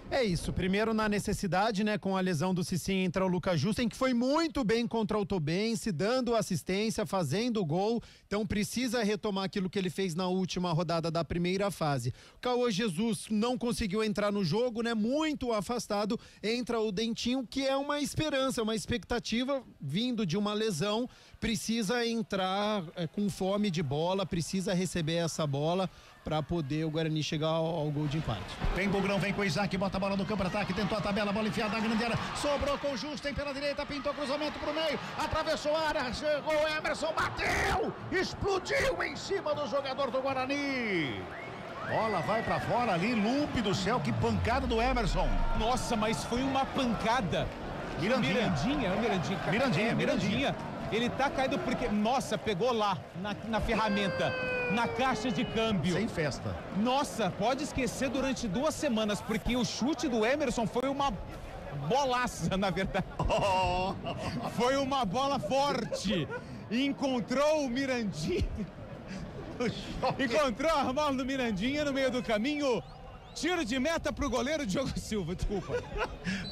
É isso, primeiro na necessidade, né, com a lesão do Cicinho entra o Lucas Justen, que foi muito bem contra o Tombense, dando assistência, fazendo gol, então precisa retomar aquilo que ele fez na última rodada da primeira fase. O Cauã Jesus não conseguiu entrar no jogo, né, muito afastado, entra o Dentinho, que é uma esperança, uma expectativa, vindo de uma lesão, precisa entrar com fome de bola, precisa receber essa bola para poder o Guarani chegar ao gol de empate. Tem Bugrão, vem com o Isaac, bota a bola no campo de ataque, tentou a tabela, bola enfiada na grande área, sobrou com o Justen pela direita, pintou cruzamento pro meio, atravessou a área, chegou o Emerson, bateu, explodiu em cima do jogador do Guarani. Bola vai pra fora ali, Lupe do céu, que pancada do Emerson. Nossa, mas foi uma pancada. Mirandinha. Ele tá caído porque, nossa, pegou lá na ferramenta, na caixa de câmbio. Sem festa. Nossa, pode esquecer durante 2 semanas, porque o chute do Emerson foi uma bolaça, na verdade. Foi uma bola forte. Encontrou o Mirandinha. Encontrou a bola do Mirandinha no meio do caminho. Tiro de meta pro goleiro Diogo Silva, desculpa.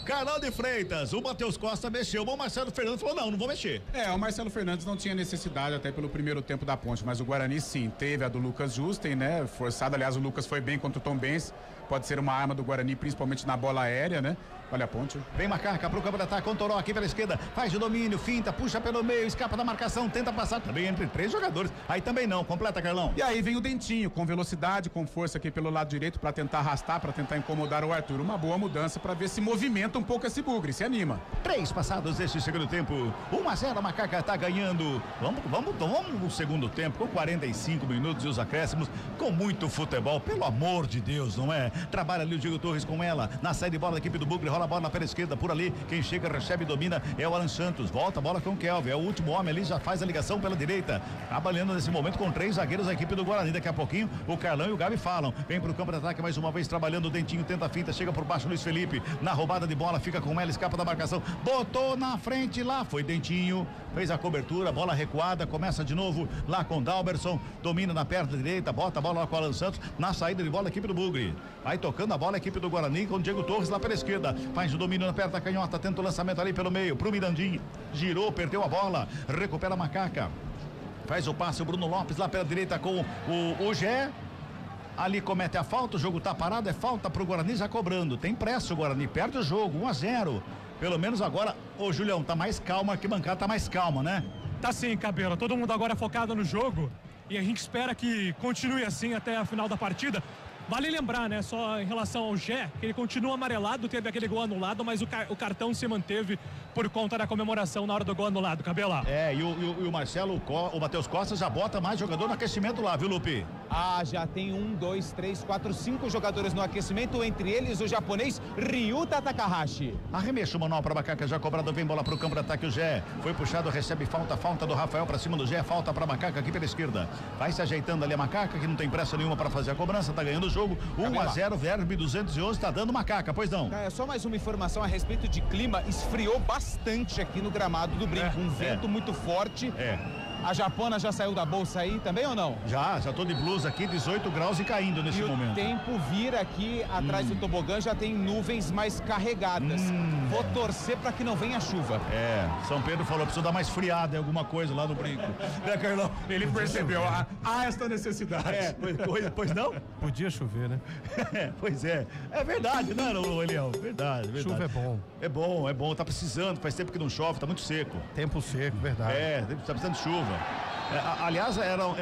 Carlão de Freitas, o Matheus Costa mexeu, o Marcelo Fernandes falou, não vou mexer. O Marcelo Fernandes não tinha necessidade até pelo primeiro tempo da Ponte, mas o Guarani sim, teve a do Lucas Justen, né, forçado, aliás o Lucas foi bem contra o Tombense, pode ser uma arma do Guarani, principalmente na bola aérea, né. Olha a Ponte. Vem Macaca pro campo de ataque, com Toró aqui pela esquerda, faz o domínio, finta, puxa pelo meio, escapa da marcação, tenta passar também entre 3 jogadores. Aí também não, completa, Carlão. E aí vem o Dentinho, com velocidade, com força aqui pelo lado direito para tentar arrastar, para tentar incomodar o Arthur. Uma boa mudança para ver se movimenta um pouco esse Bugre, se anima. 3 passados deste segundo tempo, 1-0, a Macaca tá ganhando. Vamos no segundo tempo, com 45 minutos e os acréscimos, com muito futebol, pelo amor de Deus, não é? Trabalha ali o Diego Torres com ela, na saída de bola da equipe do Bugre, rola a bola pela esquerda, por ali, quem chega, recebe e domina é o Alan Santos, volta a bola com o Kelvin, é o último homem ali, já faz a ligação pela direita, trabalhando nesse momento com 3 zagueiros da equipe do Guarani, daqui a pouquinho o Carlão e o Gabi falam, vem pro campo de ataque mais uma vez, trabalhando o Dentinho, tenta a finta, chega por baixo Luiz Felipe, na roubada de bola, fica com ela, escapa da marcação, botou na frente lá, foi Dentinho, fez a cobertura, bola recuada, começa de novo lá com Dalberson, domina na perna direita, bota a bola lá com o Alan Santos, na saída de bola a equipe do Bugre, vai tocando a bola a equipe do Guarani com o Diego Torres lá pela esquerda, faz o domínio na perna da canhota, tenta o lançamento ali pelo meio, pro Mirandinho, girou, perdeu a bola, recupera a Macaca, faz o passe o Bruno Lopes lá pela direita com o Gé, ali comete a falta, o jogo tá parado, é falta pro Guarani já cobrando, tem pressa o Guarani, perde o jogo, 1-0, pelo menos agora, ô Julião, tá mais calma, a arquibancada tá mais calma, né? Tá sim, Cabelo, todo mundo agora focado no jogo e a gente espera que continue assim até a final da partida. Vale lembrar, né, só em relação ao Gé, que ele continua amarelado, teve aquele gol anulado, mas o cartão se manteve por conta da comemoração na hora do gol anulado, Cabela. E o Marcelo, o Matheus Costa já bota mais jogador no aquecimento lá, viu, Lupe? Já tem 1, 2, 3, 4, 5 jogadores no aquecimento, entre eles o japonês Ryuta Takahashi. Arremesso manual para Macaca, já cobrado, vem bola para o campo de ataque, o Gé foi puxado, recebe falta do Rafael para cima do Gé, falta para Macaca aqui pela esquerda, vai se ajeitando ali a Macaca, que não tem pressa nenhuma para fazer a cobrança, tá ganhando o jogo, 1-0, Verbe 211, tá dando Macaca, pois não? Só mais uma informação a respeito de clima, esfriou bastante aqui no gramado do Brinco, um vento muito forte. A japona já saiu da bolsa aí também ou não? Já tô de blusa aqui, 18 graus e caindo nesse momento. O tempo vira aqui atrás do tobogã, já tem nuvens mais carregadas. Vou torcer para que não venha chuva. São Pedro falou, precisa dar mais friada em alguma coisa lá no Brinco. Né, Carlão? Ele percebeu, há esta necessidade. Pois não? Podia chover, né? Pois é. É verdade, não, Eliel? Verdade. Chuva é bom. É bom, tá precisando, faz tempo que não chove, tá muito seco. Tempo seco, verdade. Tá precisando de chuva. Aliás, eram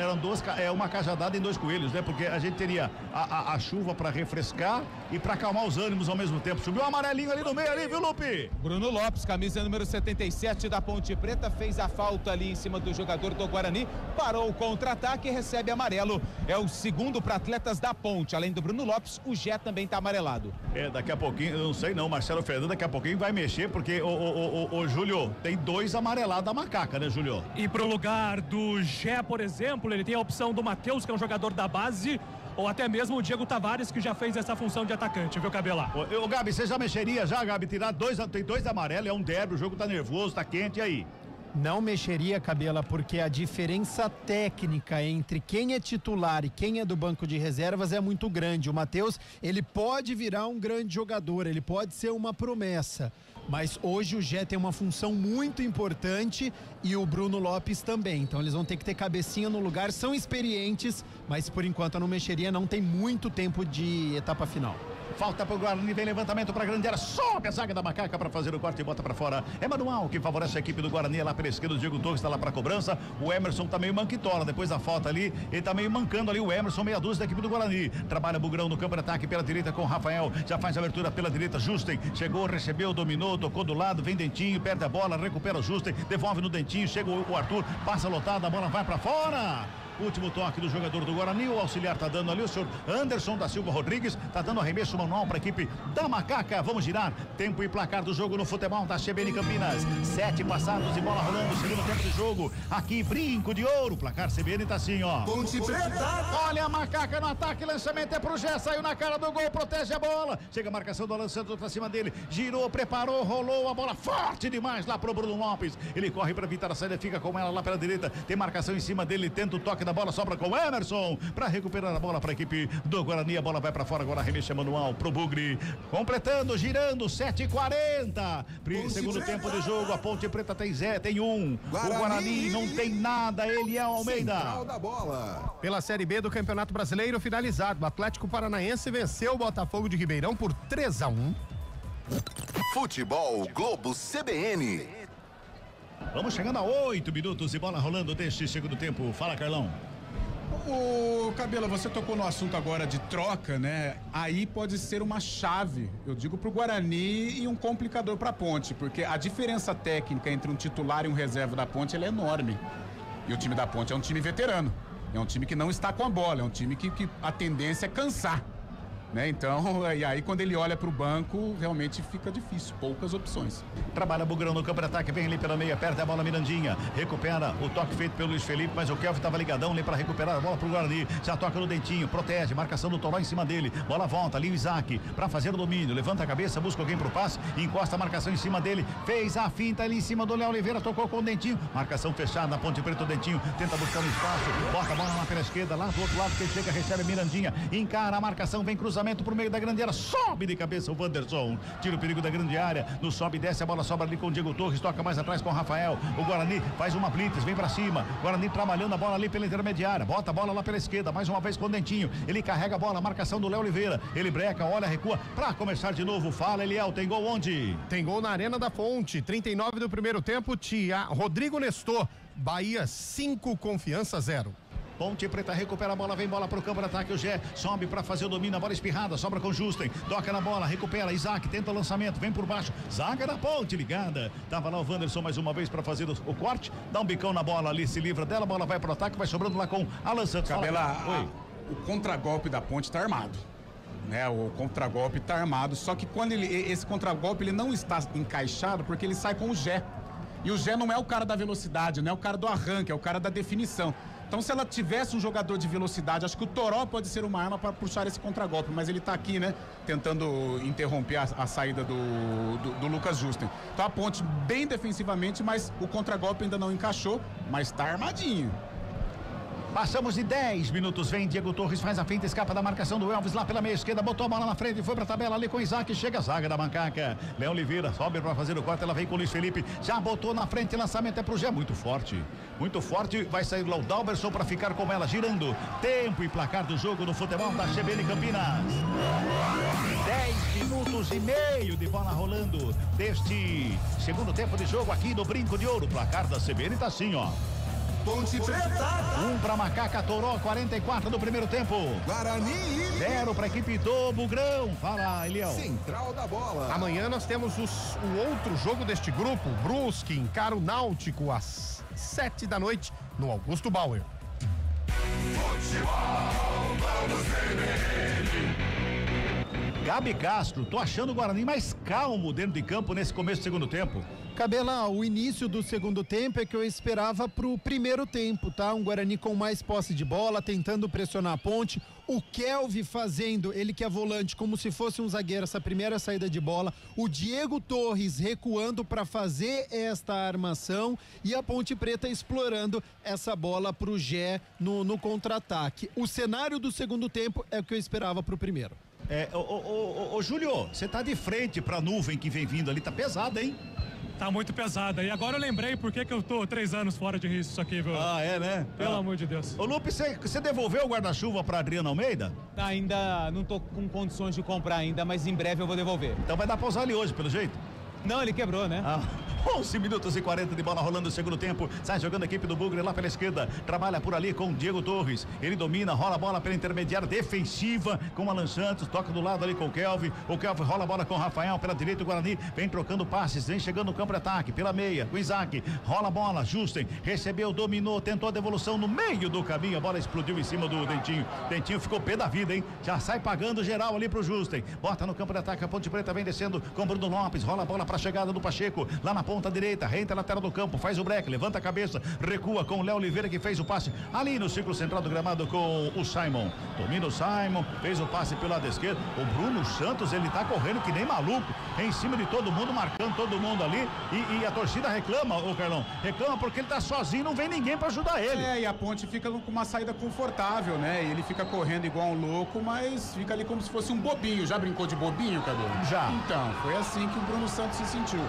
uma cajadada em 2 coelhos, né? Porque a gente teria a chuva para refrescar e para acalmar os ânimos ao mesmo tempo. Subiu um amarelinho ali no meio, ali, viu, Lupe? Bruno Lopes, camisa número 77 da Ponte Preta, fez a falta ali em cima do jogador do Guarani, parou o contra-ataque e recebe amarelo. É o segundo para atletas da Ponte. Além do Bruno Lopes, o Gé também tá amarelado. Daqui a pouquinho, eu não sei não, Marcelo Fernando daqui a pouquinho vai mexer, porque o Júlio, tem 2 amarelados da Macaca, né, Júlio? E pro lugar do Gé, por exemplo, ele tem a opção do Matheus, que é um jogador da base, ou até mesmo o Diego Tavares, que já fez essa função de atacante, viu, Cabela? Ô, Gabi, você já mexeria Gabi? Tirar tem 2 amarelos, é um derby, o jogo tá nervoso, tá quente, e aí? Não mexeria, Cabela, porque a diferença técnica entre quem é titular e quem é do banco de reservas é muito grande. O Matheus, ele pode virar um grande jogador, ele pode ser uma promessa, mas hoje o Gé tem uma função muito importante e o Bruno Lopes também, então eles vão ter que ter cabecinha no lugar, são experientes, mas por enquanto eu não mexeria, não tem muito tempo de etapa final. Falta pro Guarani, vem levantamento pra grande área, sobe a zaga da Macaca pra fazer o corte e bota pra fora. É Manual que favorece a equipe do Guarani, lá pela esquerda, o Diego Torres tá lá pra cobrança, o Emerson tá meio manquitola, depois da falta ali, ele tá meio mancando ali, o Emerson, meia dúzia da equipe do Guarani, trabalha Bugrão no campo de ataque pela direita com o Rafael, já faz a abertura pela direita, Justen, chegou, recebeu, dominou, tocou do lado, vem Dentinho, perde a bola, recupera o Justen, devolve no Dentinho, chega o Arthur, passa lotado, a bola vai pra fora. Último toque do jogador do Guarani, o auxiliar tá dando ali, o senhor Anderson da Silva Rodrigues, tá dando arremesso manual para a equipe da Macaca. Vamos girar, tempo e placar do jogo no futebol da CBN Campinas, 7 passados e bola rolando, segundo tempo de jogo, aqui Brinco de Ouro, placar CBN tá assim, ó. Ponte Preta. Olha a Macaca no ataque, lançamento é pro Gé, saiu na cara do gol, protege a bola, chega a marcação do Alan Santos pra cima dele, girou, preparou, rolou a bola forte demais lá pro Bruno Lopes, ele corre pra evitar a saída, fica com ela lá pela direita, tem marcação em cima dele, tenta o toque da bola, sobra com o Emerson para recuperar a bola para a equipe do Guarani, a bola vai para fora, agora arremesso manual pro Bugre, completando, girando, 7:40, segundo tempo de jogo, a Ponte Preta tem 1, o Guarani não tem nada, ele é o Almeida. Central da bola. Pela Série B do Campeonato Brasileiro finalizado, o Atlético Paranaense venceu o Botafogo de Ribeirão por 3-1. Futebol Globo CBN. Vamos chegando a 8 minutos e bola rolando deste segundo tempo. Fala, Carlão. Ô, Cabela, você tocou no assunto agora de troca, né? Aí pode ser uma chave, eu digo, pro Guarani e um complicador pra Ponte, porque a diferença técnica entre um titular e um reserva da Ponte, ela é enorme. E o time da Ponte é um time veterano, é um time que não está com a bola, é um time que a tendência é cansar. Né? Então, e aí quando ele olha pro banco, realmente fica difícil, poucas opções. Trabalha Bugrão no campo de ataque, vem ali pela meia, perde a bola Mirandinha, recupera o toque feito pelo Luiz Felipe, mas o Kelvin tava ligadão ali para recuperar a bola pro Guarani, já toca no Dentinho, protege, marcação do Toró em cima dele, bola volta, ali o Isaac, para fazer o domínio, levanta a cabeça, busca alguém pro passe, encosta a marcação em cima dele, fez a finta ali em cima do Léo Oliveira, tocou com o Dentinho, marcação fechada na Ponte Preta, o Dentinho tenta buscar no espaço, bota a bola lá pela esquerda, lá do outro lado que ele chega, recebe Mirandinha, encara a marcação, vem cruzamento pro meio da grande área, sobe de cabeça o Wanderson, tira o perigo da grande área, no sobe e desce, a bola sobra ali com o Diego Torres, toca mais atrás com o Rafael, o Guarani faz uma blitz, vem pra cima, Guarani trabalhando a bola ali pela intermediária, bota a bola lá pela esquerda, mais uma vez com o Dentinho, ele carrega a bola, marcação do Léo Oliveira, ele breca, olha, recua, pra começar de novo, fala Eliel, tem gol onde? Tem gol na Arena da Fonte, 39 do primeiro tempo, Rodrigo Nestor, Bahia 5, Confiança 0. Ponte Preta recupera a bola, vem bola pro campo de ataque, o Gé sobe para fazer o domínio, a bola espirrada, sobra com Justen, toca na bola, recupera, Isaac tenta o lançamento, vem por baixo, zaga da Ponte ligada, tava lá o Wanderson mais uma vez para fazer o corte, dá um bicão na bola ali, se livra dela, a bola vai pro ataque, vai sobrando lá com Alan Santos. Cabela, o contragolpe da Ponte tá armado. Né, o contragolpe tá armado, só que quando esse contragolpe ele não está encaixado porque ele sai com o Gé. E o Gé não é o cara da velocidade, não é o cara do arranque, é o cara da definição. Então, se ela tivesse um jogador de velocidade, acho que o Toró pode ser uma arma para puxar esse contragolpe, mas ele tá aqui, né, tentando interromper a saída do Lucas Justen. Então, a Ponte bem defensivamente, mas o contragolpe ainda não encaixou, mas tá armadinho. Passamos de 10 minutos, vem Diego Torres, faz a finta, escapa da marcação do Elvis lá pela meia esquerda, botou a bola na frente, foi pra tabela ali com o Isaac, chega a zaga da Macaca, Léo Oliveira sobe pra fazer o corte, ela vem com o Luiz Felipe, já botou na frente, lançamento é pro Gé, muito forte, vai sair lá o Dalberson pra ficar com ela, girando, tempo e placar do jogo no futebol da CBN Campinas. 10 minutos e meio de bola rolando deste segundo tempo de jogo aqui no Brinco de Ouro, o placar da CBN tá assim, ó. Ponte Preta. 1 para Macaca, Toró, 44 do primeiro tempo. Guarani. 0 para a equipe do Bugrão. Fala, Eliel. Central da bola. Amanhã nós temos o outro jogo deste grupo. Brusque encara o Náutico às 7 da noite no Augusto Bauer. Futebol, vamos Gabi Castro, tô achando o Guarani mais calmo dentro de campo nesse começo do segundo tempo. Cabela, o início do segundo tempo é que eu esperava pro primeiro tempo, tá? Um Guarani com mais posse de bola, tentando pressionar a Ponte. O Kelvin fazendo, ele que é volante, como se fosse um zagueiro, essa primeira saída de bola. O Diego Torres recuando para fazer esta armação e a Ponte Preta explorando essa bola pro Gé no contra-ataque. O cenário do segundo tempo é o que eu esperava pro primeiro. Ô Júlio, você tá de frente pra nuvem que vem vindo ali, tá pesada, hein? Tá muito pesada. E agora eu lembrei por que eu tô 3 anos fora de risco isso aqui, viu? Ah, é, né? Pelo amor de Deus. Ô Lupe, você devolveu o guarda-chuva pra Adriana Almeida? Ainda não tô com condições de comprar ainda, mas em breve eu vou devolver. Então vai dar pra usar ele hoje, pelo jeito? Não, ele quebrou, né? 11 minutos e 40 de bola rolando no segundo tempo. Sai jogando a equipe do Bugre lá pela esquerda. Trabalha por ali com o Diego Torres. Ele domina, rola a bola pela intermediária defensiva com o Alan Santos. Toca do lado ali com o Kelvin. O Kelvin rola a bola com o Rafael pela direita. O Guarani vem trocando passes. Vem chegando no campo de ataque pela meia. O Isaac rola a bola. Justen recebeu, dominou, tentou a devolução no meio do caminho. A bola explodiu em cima do Dentinho. Dentinho ficou pé da vida, hein? Já sai pagando geral ali pro Justen. Bota no campo de ataque. A Ponte Preta vem descendo com Bruno Lopes. Rola a bola pra chegada do Pacheco. Lá na ponta direita, renta lateral do campo, faz o break, levanta a cabeça, recua com o Léo Oliveira que fez o passe ali no círculo central do gramado com o Simon. Domina o Simon, fez o passe pelo lado esquerdo. O Bruno Santos, ele tá correndo que nem maluco, em cima de todo mundo, marcando todo mundo ali. E a torcida reclama, ô Carlão, reclama porque ele tá sozinho, não vem ninguém pra ajudar ele. E a Ponte fica com uma saída confortável, né? E ele fica correndo igual um louco, mas fica ali como se fosse um bobinho. Já brincou de bobinho, Cabelo? Já. Então, foi assim que o Bruno Santos se sentiu.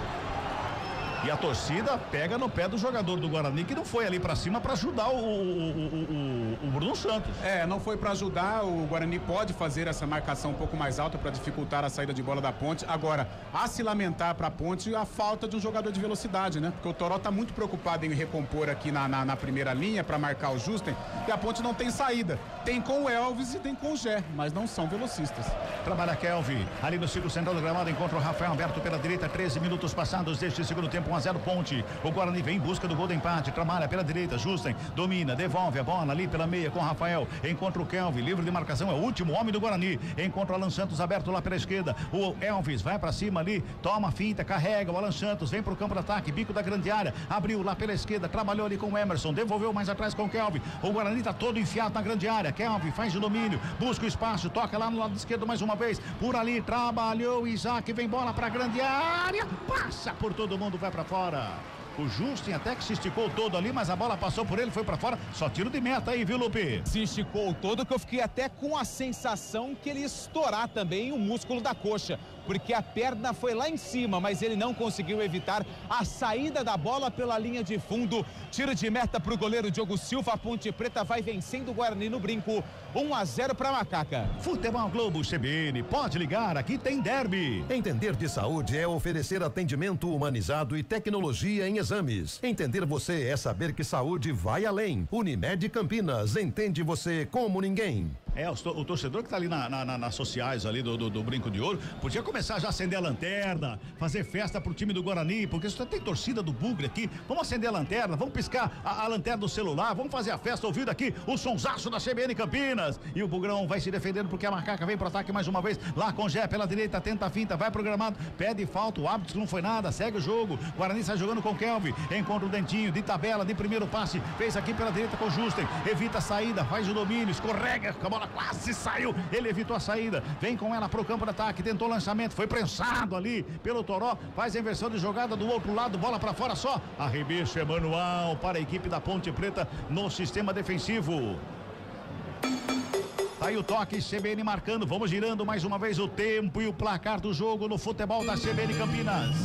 E a torcida pega no pé do jogador do Guarani que não foi ali pra cima pra ajudar o Bruno Santos. Não foi pra ajudar. O Guarani pode fazer essa marcação um pouco mais alta pra dificultar a saída de bola da Ponte. Agora, a se lamentar pra Ponte a falta de um jogador de velocidade, né? Porque o Toró tá muito preocupado em recompor aqui na primeira linha pra marcar o Justen e a Ponte não tem saída. Tem com o Elvis e tem com o Gé, mas não são velocistas. Trabalha Kelvin, ali no círculo central do gramado, encontra o Rafael Alberto pela direita, 13 minutos passados deste segundo tempo, 1-0 Ponte. O Guarani vem em busca do gol do empate, trabalha pela direita, Justen, domina, devolve a bola ali pela meia com o Rafael, encontra o Kelvin, livre de marcação, é o último homem do Guarani, encontra o Alan Santos aberto lá pela esquerda, o Elvis vai pra cima ali, toma a finta, carrega o Alan Santos, vem pro campo de ataque, bico da grande área, abriu lá pela esquerda, trabalhou ali com o Emerson, devolveu mais atrás com o Kelvin, o Guarani tá todo enfiado na grande área, Kelvin faz o domínio, busca o espaço, toca lá no lado esquerdo mais uma vez, por ali, trabalhou, Isaac, vem bola pra grande área, passa por todo mundo, vai pra fora. O Justen até que se esticou todo ali, mas a bola passou por ele, foi pra fora, só tiro de meta aí, viu, Lupe? Se esticou todo, que eu fiquei até com a sensação que ele ia estourar também o músculo da coxa, porque a perna foi lá em cima, mas ele não conseguiu evitar a saída da bola pela linha de fundo. Tiro de meta pro goleiro Diogo Silva, a Ponte Preta vai vencendo o Guarani no brinco, 1-0 pra Macaca. Futebol Globo CBN, pode ligar, aqui tem derby. Entender de saúde é oferecer atendimento humanizado e tecnologia em exames. Entender você é saber que saúde vai além. Unimed Campinas, entende você como ninguém. O torcedor que tá ali nas sociais ali do Brinco de Ouro, podia começar já a acender a lanterna, fazer festa pro time do Guarani, porque só tem torcida do Bugre aqui. Vamos acender a lanterna, vamos piscar a lanterna do celular, vamos fazer a festa ouvindo aqui o sonsaço da CBN Campinas. E o Bugrão vai se defendendo porque a Macaca vem pro ataque mais uma vez, lá com o Gé pela direita, tenta a finta, vai pro gramado, pede falta, o árbitro não foi nada, segue o jogo. Guarani sai jogando com o Kelvin, encontra o Dentinho, de tabela, de primeiro passe, fez aqui pela direita com o Justen, evita a saída, faz o domínio, escorrega, a bola quase saiu, ele evitou a saída, vem com ela pro campo de ataque, tentou o lançamento, foi prensado ali pelo Toró, faz a inversão de jogada do outro lado, bola pra fora só, arremesso é manual para a equipe da Ponte Preta no sistema defensivo. Aí o toque, CBN marcando, vamos girando mais uma vez o tempo e o placar do jogo no futebol da CBN Campinas.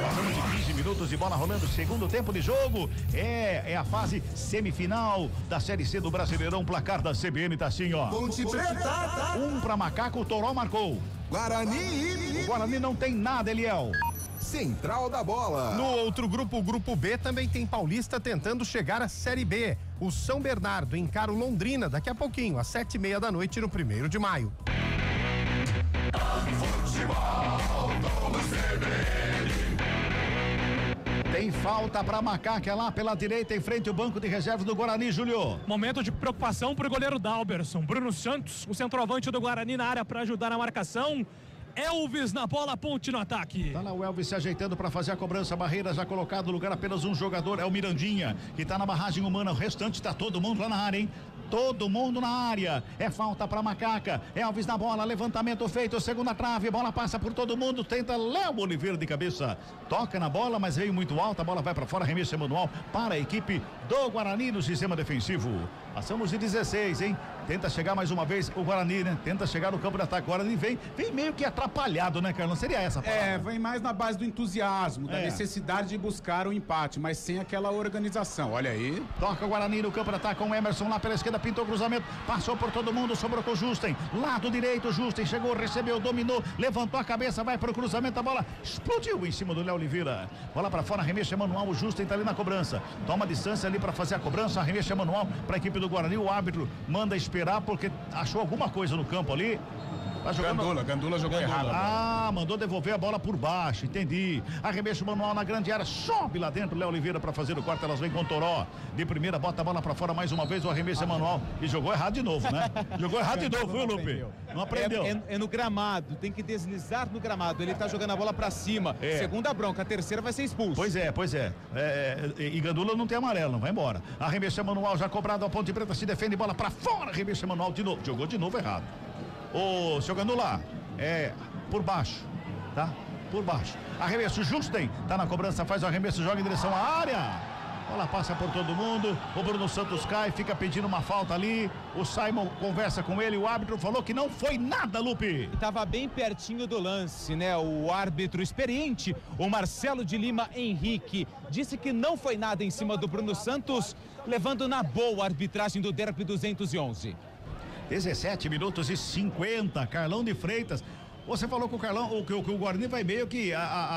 Passamos de 15 minutos de bola rolando, segundo tempo de jogo, é a fase semifinal da Série C do Brasileirão, placar da CBN tá assim, ó. Ponte Preta. 1 pra Macaco, o Toró marcou. Guarani. O Guarani não tem nada, Eliel. Central da bola. No outro grupo, o grupo B, também tem Paulista tentando chegar à Série B. O São Bernardo encara o Londrina daqui a pouquinho, às 7:30 da noite, no 1º de maio. Tem falta para Macaca lá pela direita, em frente ao banco de reservas do Guarani, Júlio. Momento de preocupação para o goleiro Dalberson. Bruno Santos, o centroavante do Guarani na área para ajudar na marcação. Elvis na bola, Ponte no ataque. Tá lá o Elvis se ajeitando para fazer a cobrança, barreira já colocada no lugar, apenas um jogador, é o Mirandinha, que tá na barragem humana, o restante tá todo mundo lá na área, hein? Todo mundo na área, é falta para Macaca, Elvis na bola, levantamento feito, segunda trave, bola passa por todo mundo, tenta Léo Oliveira de cabeça, toca na bola, mas veio muito alta, a bola vai para fora, arremesso manual para a equipe do Guarani no sistema defensivo. Passamos de 16, hein? Tenta chegar mais uma vez o Guarani, né? Tenta chegar no campo de ataque. O Guarani vem meio que atrapalhado, né, Carlão? Seria essa a palavra? Vem mais na base do entusiasmo, da necessidade de buscar o empate, mas sem aquela organização. Olha aí. Toca o Guarani no campo de ataque com o Emerson lá pela esquerda, pintou o cruzamento, passou por todo mundo, sobrou com o Justen. Lado direito, Justen chegou, recebeu, dominou, levantou a cabeça, vai pro cruzamento, a bola explodiu em cima do Léo Oliveira. Bola pra fora, arremesso manual, o Justen tá ali na cobrança. Toma distância ali pra fazer a cobrança, arremesso manual pra equipe do Guarani. O árbitro manda esperar porque achou alguma coisa no campo ali. Tá jogando... Gandula jogou errado. Mandou devolver a bola por baixo, entendi. Arremesso manual na grande área, sobe lá dentro, Léo Oliveira pra fazer o corte, elas vêm com o Toró. De primeira, bota a bola pra fora mais uma vez, o arremesso manual. E jogou errado de novo, né? Jogou errado de novo, viu, Lupe? Não aprendeu. É no gramado, tem que deslizar no gramado. Ele tá jogando a bola pra cima. Segunda bronca, a terceira vai ser expulso. Pois é. E Gandula não tem amarelo, não vai embora. Arremesso manual já cobrado, a Ponte Preta se defende, bola pra fora, arremesso manual de novo. Jogou de novo errado. Ô, seu Gandula, por baixo, tá? Por baixo. Arremesso, Justen, tá na cobrança, faz o arremesso, joga em direção à área. Bola passa por todo mundo, o Bruno Santos cai, fica pedindo uma falta ali. O Simon conversa com ele, o árbitro falou que não foi nada, Lupe. Tava bem pertinho do lance, né? O árbitro experiente, o Marcelo de Lima Henrique, disse que não foi nada em cima do Bruno Santos, levando na boa a arbitragem do Derby 211. 17 minutos e 50, Carlão de Freitas. Você falou com o Carlão que o Guarani vai meio que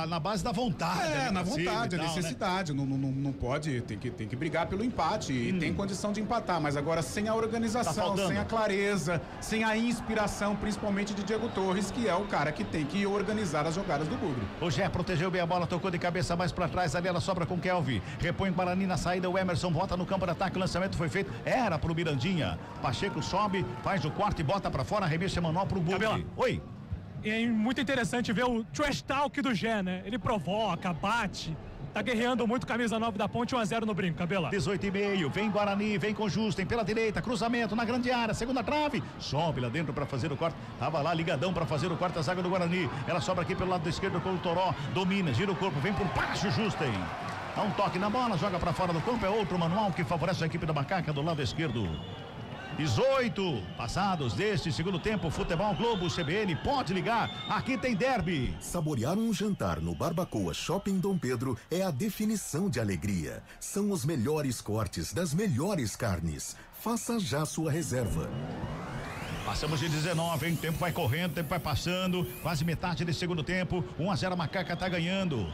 na base da vontade. Na vontade, a necessidade. Né? Não pode, tem que brigar pelo empate e tem condição de empatar, mas agora sem a organização, sem a clareza, sem a inspiração, principalmente de Diego Torres, que é o cara que tem que organizar as jogadas do Bugre. O Gé protegeu bem a bola, tocou de cabeça mais pra trás, ali ela sobra com o Kelvin, repõe o Guarani na saída, o Emerson volta no campo de ataque, o lançamento foi feito, era pro Mirandinha. Pacheco sobe, faz o corte e bota pra fora, arremesso manual pro Bugre. Oi. É muito interessante ver o trash talk do Gé, né? Ele provoca, bate, tá guerreando muito, camisa 9 da Ponte, 1-0 no brinco, Cabela. 18,5, vem Guarani, vem com Justen, pela direita, cruzamento na grande área, segunda trave, sobe lá dentro pra fazer o corte, tava lá ligadão pra fazer o corte, a zaga do Guarani, ela sobra aqui pelo lado esquerdo com o Toró, domina, gira o corpo, vem por baixo Justen. Dá um toque na bola, joga pra fora do campo, é outro manual que favorece a equipe da Macaca do lado esquerdo. 18 passados deste segundo tempo, Futebol Globo CBN, pode ligar, aqui tem derby. Saborear um jantar no Barbacoa Shopping Dom Pedro é a definição de alegria. São os melhores cortes das melhores carnes. Faça já sua reserva. Passamos de 19, hein? Tempo vai correndo, tempo vai passando, quase metade desse segundo tempo, 1-0 a Macaca tá ganhando.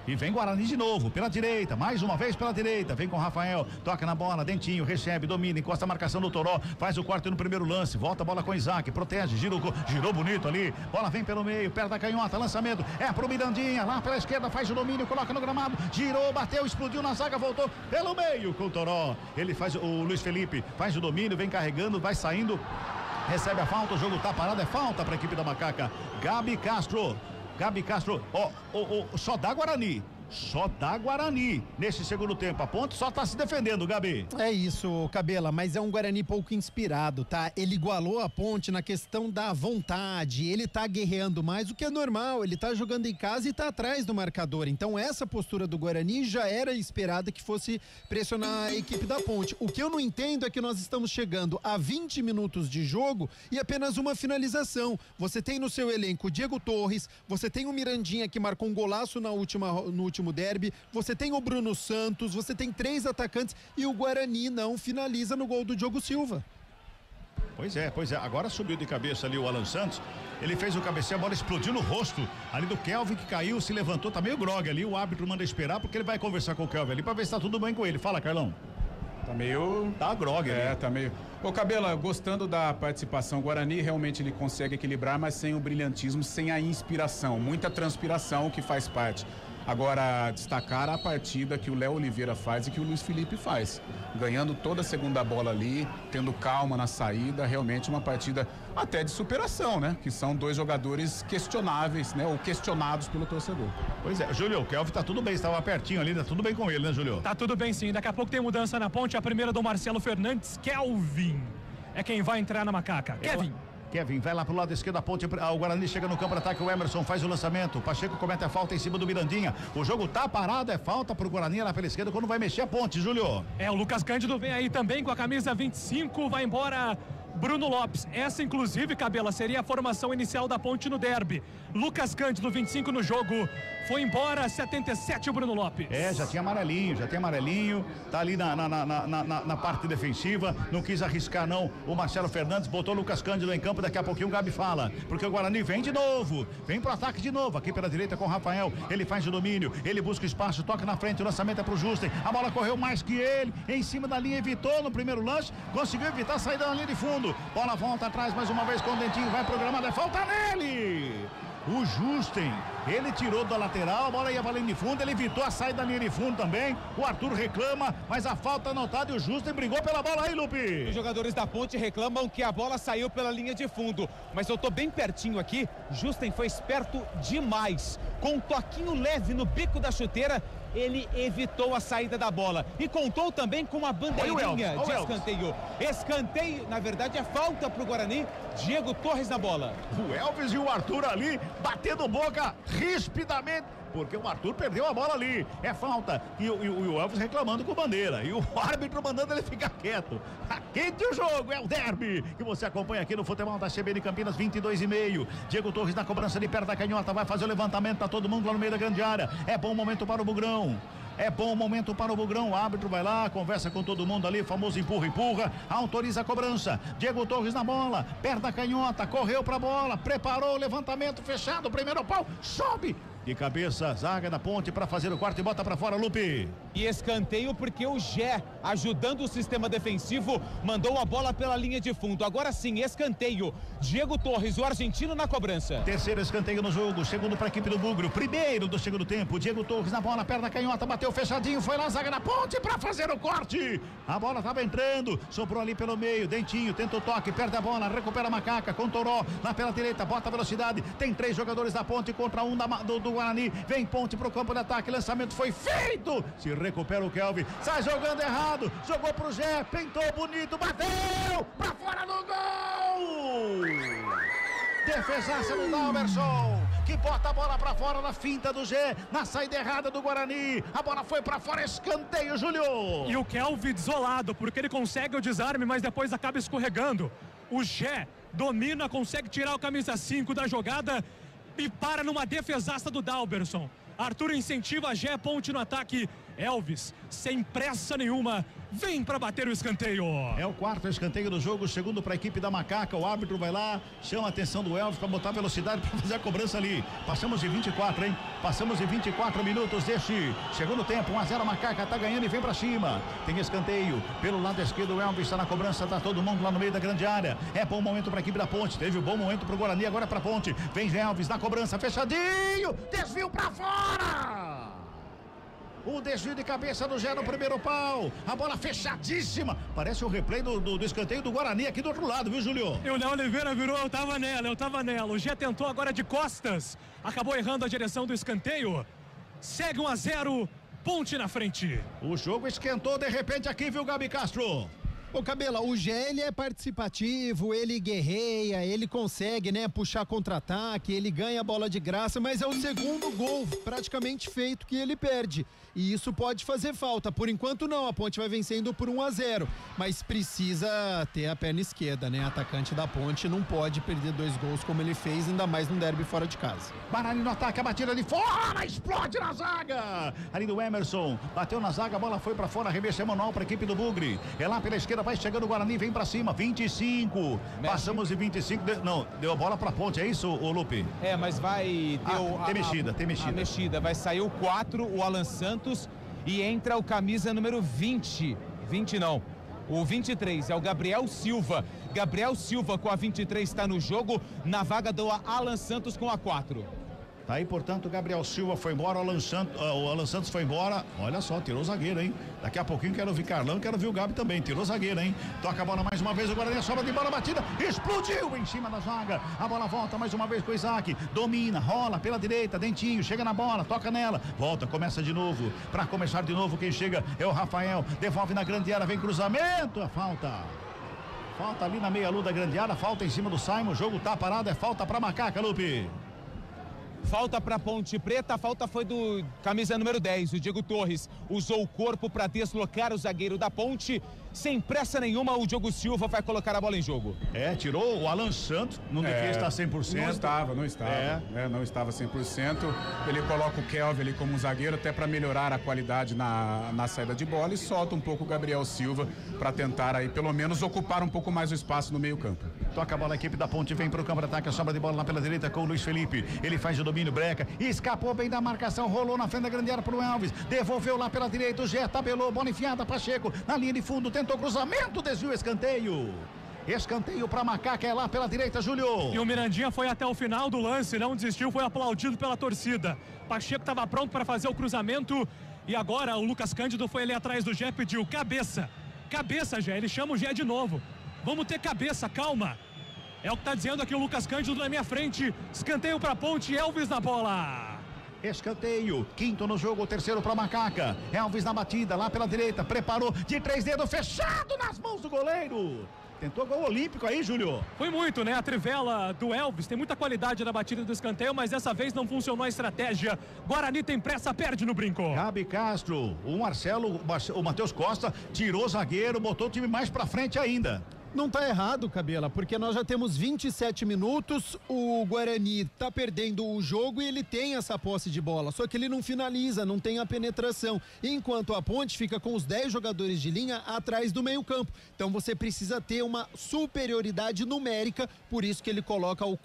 E vem Guarani de novo, pela direita, mais uma vez pela direita, vem com Rafael, toca na bola, Dentinho, recebe, domina, encosta a marcação do Toró, faz o corte no primeiro lance, volta a bola com Isaac, protege, girou bonito ali, bola vem pelo meio, perto da canhota, lançamento, é pro Mirandinha, lá pela esquerda, faz o domínio, coloca no gramado, girou, bateu, explodiu na zaga, voltou pelo meio com o Toró, ele faz, o Luiz Felipe, faz o domínio, vem carregando, vai saindo, recebe a falta, o jogo tá parado, é falta pra equipe da Macaca. Gabi Castro, só dá Guarani. Só dá Guarani nesse segundo tempo. A Ponte só tá se defendendo, Gabi. É isso, Cabela, mas é um Guarani pouco inspirado, tá? Ele igualou a Ponte na questão da vontade, ele tá guerreando mais, o que é normal, ele tá jogando em casa e tá atrás do marcador. Então essa postura do Guarani já era esperada que fosse pressionar a equipe da Ponte. O que eu não entendo é que nós estamos chegando a 20 minutos de jogo e apenas uma finalização. Você tem no seu elenco o Diego Torres, você tem o Mirandinha que marcou um golaço no último derby, você tem o Bruno Santos, você tem 3 atacantes e o Guarani não finaliza no gol do Diogo Silva. Pois é, agora subiu de cabeça ali o Alan Santos, ele fez o cabeceio, a bola explodiu no rosto ali do Kelvin, que caiu, se levantou, tá meio grogue ali, o árbitro manda esperar porque ele vai conversar com o Kelvin ali pra ver se tá tudo bem com ele. Fala, Carlão. Tá grogue ali. Tá meio... Ô, Cabela, gostando da participação, o Guarani realmente ele consegue equilibrar, mas sem o brilhantismo, sem a inspiração, muita transpiração que faz parte. Agora, destacar a partida que o Léo Oliveira faz e que o Luiz Felipe faz. Ganhando toda a segunda bola ali, tendo calma na saída, realmente uma partida até de superação, né? Que são 2 jogadores questionáveis, né? Ou questionados pelo torcedor. Pois é, Júlio, o Kelvin tá tudo bem, estava pertinho ali, tá tudo bem com ele, né, Júlio? Tá tudo bem sim, daqui a pouco tem mudança na Ponte, a primeira do Marcelo Fernandes, Kelvin. É quem vai entrar na Macaca, Kevin vai lá pro lado esquerdo da Ponte, o Guarani chega no campo de ataque, o Emerson faz o lançamento, o Pacheco comete a falta em cima do Mirandinha, o jogo tá parado, é falta pro Guarani lá pela esquerda, quando vai mexer a Ponte, Júlio. O Lucas Cândido vem aí também com a camisa 25, vai embora Bruno Lopes. Essa inclusive, Cabela, seria a formação inicial da Ponte no derby. Lucas Cândido, 25 no jogo, foi embora, 77 o Bruno Lopes. Já tinha amarelinho, tá ali na parte defensiva, não quis arriscar não, o Marcelo Fernandes botou o Lucas Cândido em campo, daqui a pouquinho o Gabi fala, porque o Guarani vem de novo, vem pro ataque de novo, aqui pela direita com o Rafael, ele faz o domínio, ele busca espaço, toca na frente, o lançamento é pro Justen, a bola correu mais que ele, em cima da linha, evitou no primeiro lance, conseguiu evitar a saída na linha de fundo, bola volta atrás mais uma vez com o Dentinho, vai programado, é falta nele! O Justen, ele tirou da lateral, a bola ia valendo de fundo, ele evitou a saída da linha de fundo também, o Arthur reclama, mas a falta anotada e o Justen brigou pela bola aí, Lupe. Os jogadores da Ponte reclamam que a bola saiu pela linha de fundo, mas eu tô bem pertinho aqui, Justen foi esperto demais, com um toquinho leve no bico da chuteira, ele evitou a saída da bola e contou também com uma bandeirinha de escanteio. Escanteio, na verdade é falta pro Guarani, Diego Torres na bola. O Elvis e o Arthur ali, batendo boca, rispidamente, porque o Arthur perdeu a bola ali, é falta, e o Elvis reclamando com bandeira, e o árbitro mandando ele ficar quieto. Tá quente o jogo, é o derby, que você acompanha aqui no futebol da CBN Campinas, 22,5. Diego Torres na cobrança de perto da canhota, vai fazer o levantamento, tá todo mundo lá no meio da grande área, é bom momento para o Bugrão. O árbitro vai lá, conversa com todo mundo ali, famoso empurra, autoriza a cobrança, Diego Torres na bola, perto da canhota, correu pra bola, preparou o levantamento fechado, primeiro pau, sobe, de cabeça, zaga da Ponte para fazer o quarto e bota para fora, Lupe. E escanteio porque o Gé, ajudando o sistema defensivo, mandou a bola pela linha de fundo. Agora sim, escanteio. Diego Torres, o argentino na cobrança. Terceiro escanteio no jogo, segundo para a equipe do Bugro, primeiro do segundo tempo. Diego Torres na bola, perna canhota, bateu fechadinho, foi lá a zaga da Ponte para fazer o corte. A bola estava entrando, sobrou ali pelo meio, Dentinho tenta o toque, perde a bola, recupera a Macaca, com Toró lá pela direita, bota a velocidade. Tem 3 jogadores da Ponte contra um do Guarani, vem Ponte pro campo de ataque, lançamento foi feito, se recupera o Kelvin, sai jogando errado, jogou pro Gé, pintou bonito, bateu pra fora do gol, defesaça do Dalberson, que bota a bola pra fora na finta do Gé, na saída errada do Guarani, a bola foi pra fora, escanteio, Júlio. E o Kelvin desolado, porque ele consegue o desarme, mas depois acaba escorregando, o Gé domina, consegue tirar o camisa 5 da jogada e para numa defesaça do Dalberson. Arthur incentiva a Gé, Ponte no ataque. Elvis, sem pressa nenhuma, vem para bater o escanteio. É o quarto escanteio do jogo, segundo para a equipe da Macaca. O árbitro vai lá, chama a atenção do Elvis para botar velocidade para fazer a cobrança ali. Passamos de 24, hein? Passamos de 24 minutos deste segundo tempo. 1-0 a Macaca tá ganhando e vem para cima. Tem escanteio pelo lado esquerdo. O Elvis está na cobrança, tá todo mundo lá no meio da grande área. É bom momento para a equipe da Ponte. Teve um bom momento pro Guarani, agora para Ponte. Vem Elvis na cobrança, fechadinho, desvio para fora. O desvio de cabeça do Gé no primeiro pau. A bola fechadíssima. Parece o replay do escanteio do Guarani aqui do outro lado, viu, Júlio? E o Léo Oliveira virou, eu tava nela. O Gé tentou agora de costas. Acabou errando a direção do escanteio. Segue 1-0, Ponte na frente. O jogo esquentou de repente aqui, viu, Gabi Castro? Ô Cabela, o Gé, ele é participativo, ele guerreia, ele consegue, né, puxar contra-ataque, ele ganha a bola de graça, mas é o segundo gol praticamente feito que ele perde. E isso pode fazer falta. Por enquanto não, a Ponte vai vencendo por 1-0, mas precisa ter a perna esquerda, né? Atacante da Ponte não pode perder 2 gols como ele fez, ainda mais num derby fora de casa. Baralho no ataque, a batida de fora, explode na zaga. Ali do Emerson, bateu na zaga, a bola foi pra fora, arremesso manual pra equipe do Bugre. É lá pela esquerda, vai chegando o Guarani, vem pra cima, 25. Passamos de 25, deu a bola pra Ponte, é isso, ô Lupe? É, mas vai ter tem mexida. A mexida, vai sair o 4, o Alan Santos, e entra o camisa número 20 não, o 23 é o Gabriel Silva com a 23 está no jogo, na vaga do Alan Santos com a 4. Tá aí, portanto, o Gabriel Silva foi embora, o Alan Santos foi embora. Olha só, tirou o zagueiro, hein? Daqui a pouquinho quero ver Carlão, quero ver o Gabi também. Tirou o zagueiro, hein? Toca a bola mais uma vez, o Guarani, sobra de bola batida, explodiu em cima da zaga. A bola volta mais uma vez com o Isaac, domina, rola pela direita, Dentinho, chega na bola, toca nela, volta, começa de novo. Pra começar de novo, quem chega é o Rafael, devolve na grande área, vem cruzamento, a falta. Falta ali na meia-lua da grande área, falta em cima do Simon, o jogo tá parado, é falta pra Macaca, Lupe. Falta para Ponte Preta, a falta foi do camisa número 10, o Diego Torres. Usou o corpo para deslocar o zagueiro da Ponte. Sem pressa nenhuma, o Diogo Silva vai colocar a bola em jogo. Tirou o Alan Santos, não devia estar 100%. Não estava. Não estava 100%. Ele coloca o Kelvin ali como um zagueiro, até para melhorar a qualidade na saída de bola, e solta um pouco o Gabriel Silva para tentar aí, pelo menos, ocupar um pouco mais o espaço no meio campo. Toca a bola, a equipe da Ponte vem para o campo de ataque, a sobra de bola lá pela direita com o Luiz Felipe. Ele faz o domínio, breca, escapou bem da marcação, rolou na frente da grande área para o Elvis, devolveu lá pela direita, o Gé tabelou, bola enfiada, Pacheco, na linha de fundo, tentou cruzamento, desvio, escanteio. Escanteio para Macaca, é lá pela direita, Júlio. E o Mirandinha foi até o final do lance, não desistiu, foi aplaudido pela torcida. Pacheco estava pronto para fazer o cruzamento e agora o Lucas Cândido foi ali atrás do Gé, pediu cabeça, Gé, ele chama o Gé de novo. Vamos ter cabeça, calma. É o que tá dizendo aqui o Lucas Cândido na minha frente. Escanteio para Ponte, Elvis na bola. Escanteio, quinto no jogo, terceiro para Macaca. Elvis na batida, lá pela direita, preparou de 3 dedos, fechado nas mãos do goleiro. Tentou gol olímpico aí, Júlio. Foi muito, né? A trivela do Elvis tem muita qualidade na batida do escanteio, mas dessa vez não funcionou a estratégia. Guarani tem pressa, perde no brinco. Gabi Castro, o Matheus Costa tirou o zagueiro, botou o time mais pra frente ainda. Não tá errado, Cabela, porque nós já temos 27 minutos, o Guarani tá perdendo o jogo e ele tem essa posse de bola, só que ele não finaliza, não tem a penetração, enquanto a Ponte fica com os 10 jogadores de linha atrás do meio-campo. Então você precisa ter uma superioridade numérica, por isso que ele coloca o